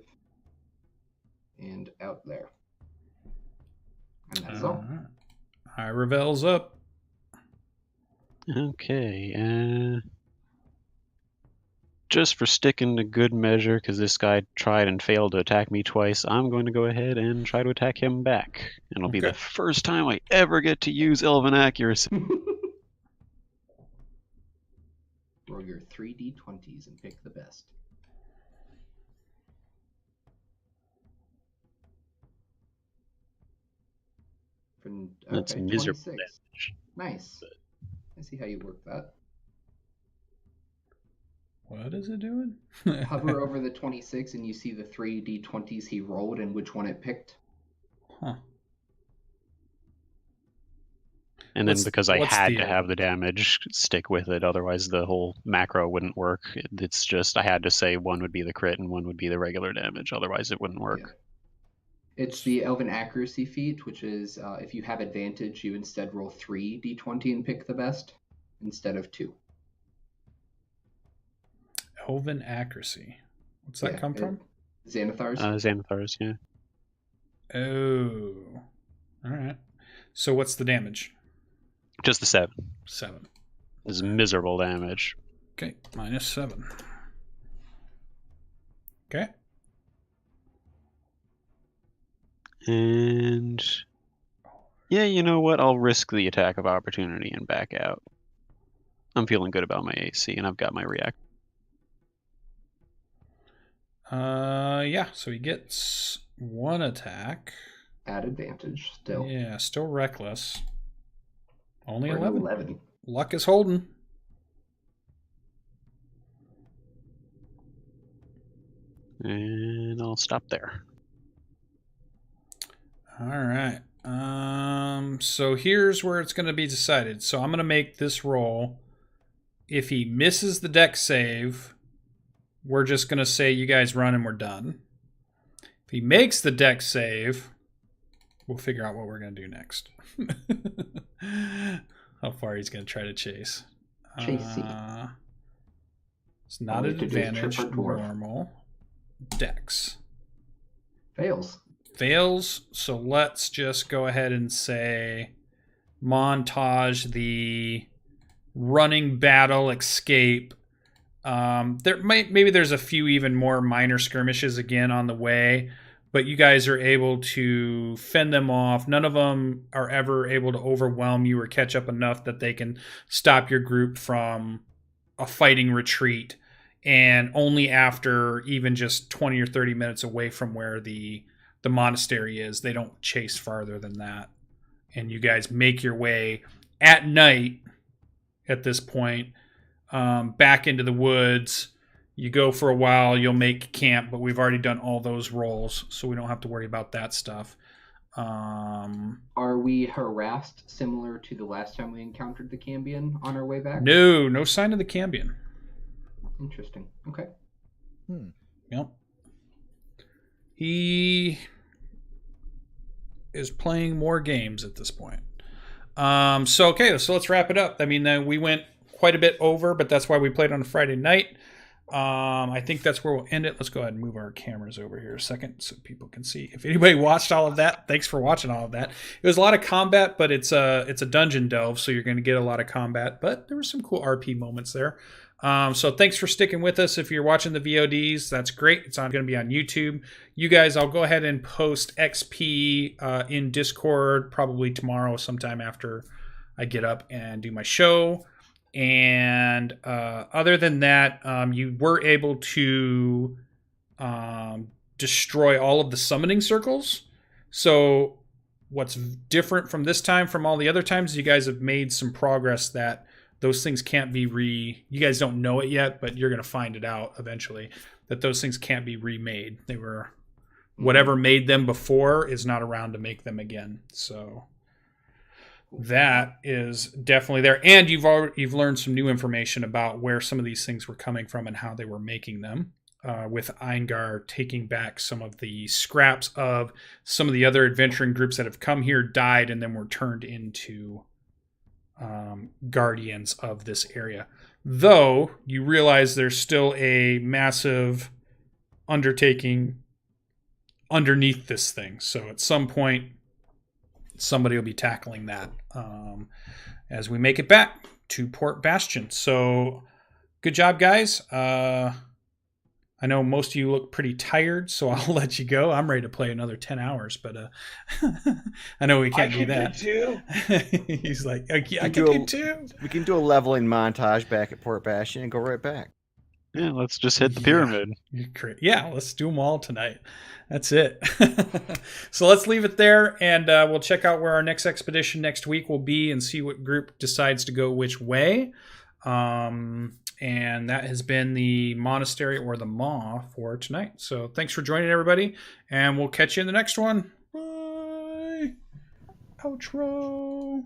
and out there. And that's all. Irevel's up. Okay. Just for sticking to good measure, because this guy tried and failed to attack me twice, I'm going to go ahead and try to attack him back. And it'll be the first time I ever get to use Elven Accuracy. Roll your 3d20s and pick the best. That's miserable 26. damage. Nice. I see how you work that. What is it doing? Hover over the 26 and you see the 3d20s he rolled and which one it picked. Huh. And then because I had to have the damage stick with it, otherwise the whole macro wouldn't work. It's just I had to say one would be the crit and one would be the regular damage, otherwise it wouldn't work. Yeah. It's the Elven Accuracy feat, which is if you have advantage, you instead roll 3d20 and pick the best instead of 2. Elven Accuracy. What's that come from? Xanathar's. Xanathar's, yeah. Oh. All right. So what's the damage? Just the 7. 7. This is miserable damage. Okay, minus 7. Okay. And yeah, you know what? I'll risk the attack of opportunity and back out. I'm feeling good about my AC, and I've got my react. Yeah, so he gets 1 attack. At advantage, still. Yeah, still reckless. Only We're 11. 11. Luck is holding. And I'll stop there. All right. So here's where it's going to be decided. So I'm going to make this roll. If he misses the dex save, we're just going to say you guys run and we're done. If he makes the dex save, we'll figure out what we're going to do next. How far he's going to try to chase. Chasey. It's not an advantage. Normal. Dex. Fails. So let's just go ahead and say montage the running battle escape. Maybe there's a few even more minor skirmishes again on the way, but you guys are able to fend them off. None of them are ever able to overwhelm you or catch up enough that they can stop your group from a fighting retreat. and only after even just 20 or 30 minutes away from where the monastery is. They don't chase farther than that. And you guys make your way at night at this point back into the woods. You go for a while, you'll make camp, but we've already done all those rolls, so we don't have to worry about that stuff. Are we harassed similar to the last time we encountered the Cambion on our way back? No sign of the Cambion. Interesting. Okay. Yep. He is playing more games at this point. So let's wrap it up. I mean, we went quite a bit over, but that's why we played on a Friday night. I think that's where we'll end it. Let's go ahead and move our cameras over here a second so people can see. If anybody watched all of that, thanks for watching all of that. It was a lot of combat, but it's a dungeon delve, so you're going to get a lot of combat. But there were some cool RP moments there. So thanks for sticking with us. If you're watching the VODs, that's great. It's going to be on YouTube. You guys, I'll go ahead and post XP in Discord probably tomorrow sometime after I get up and do my show. And other than that, you were able to destroy all of the summoning circles. So what's different from this time from all the other times, you guys have made some progress that those things can't be you guys don't know it yet, but you're going to find it out eventually, that those things can't be remade. They were, whatever made them before is not around to make them again. So that is definitely there. And you've learned some new information about where some of these things were coming from and how they were making them. With Eingar taking back some of the scraps of some of the other adventuring groups that have come here, died, and then were turned into guardians of this area. Though you realize there's still a massive undertaking underneath this thing. So at some point, somebody will be tackling that as we make it back to Port Bastion. So good job, guys. I know most of you look pretty tired, so I'll let you go. I'm ready to play another 10 hours, but I know we can't do that. He's like, I can do two. We can do a leveling montage back at Port Bastion and go right back. Yeah, let's just hit the pyramid. Yeah, let's do them all tonight. That's it. So let's leave it there, and we'll check out where our next expedition next week will be and see what group decides to go which way. And that has been the monastery or the Maw for tonight. So thanks for joining, everybody, and we'll catch you in the next one. Bye. Outro.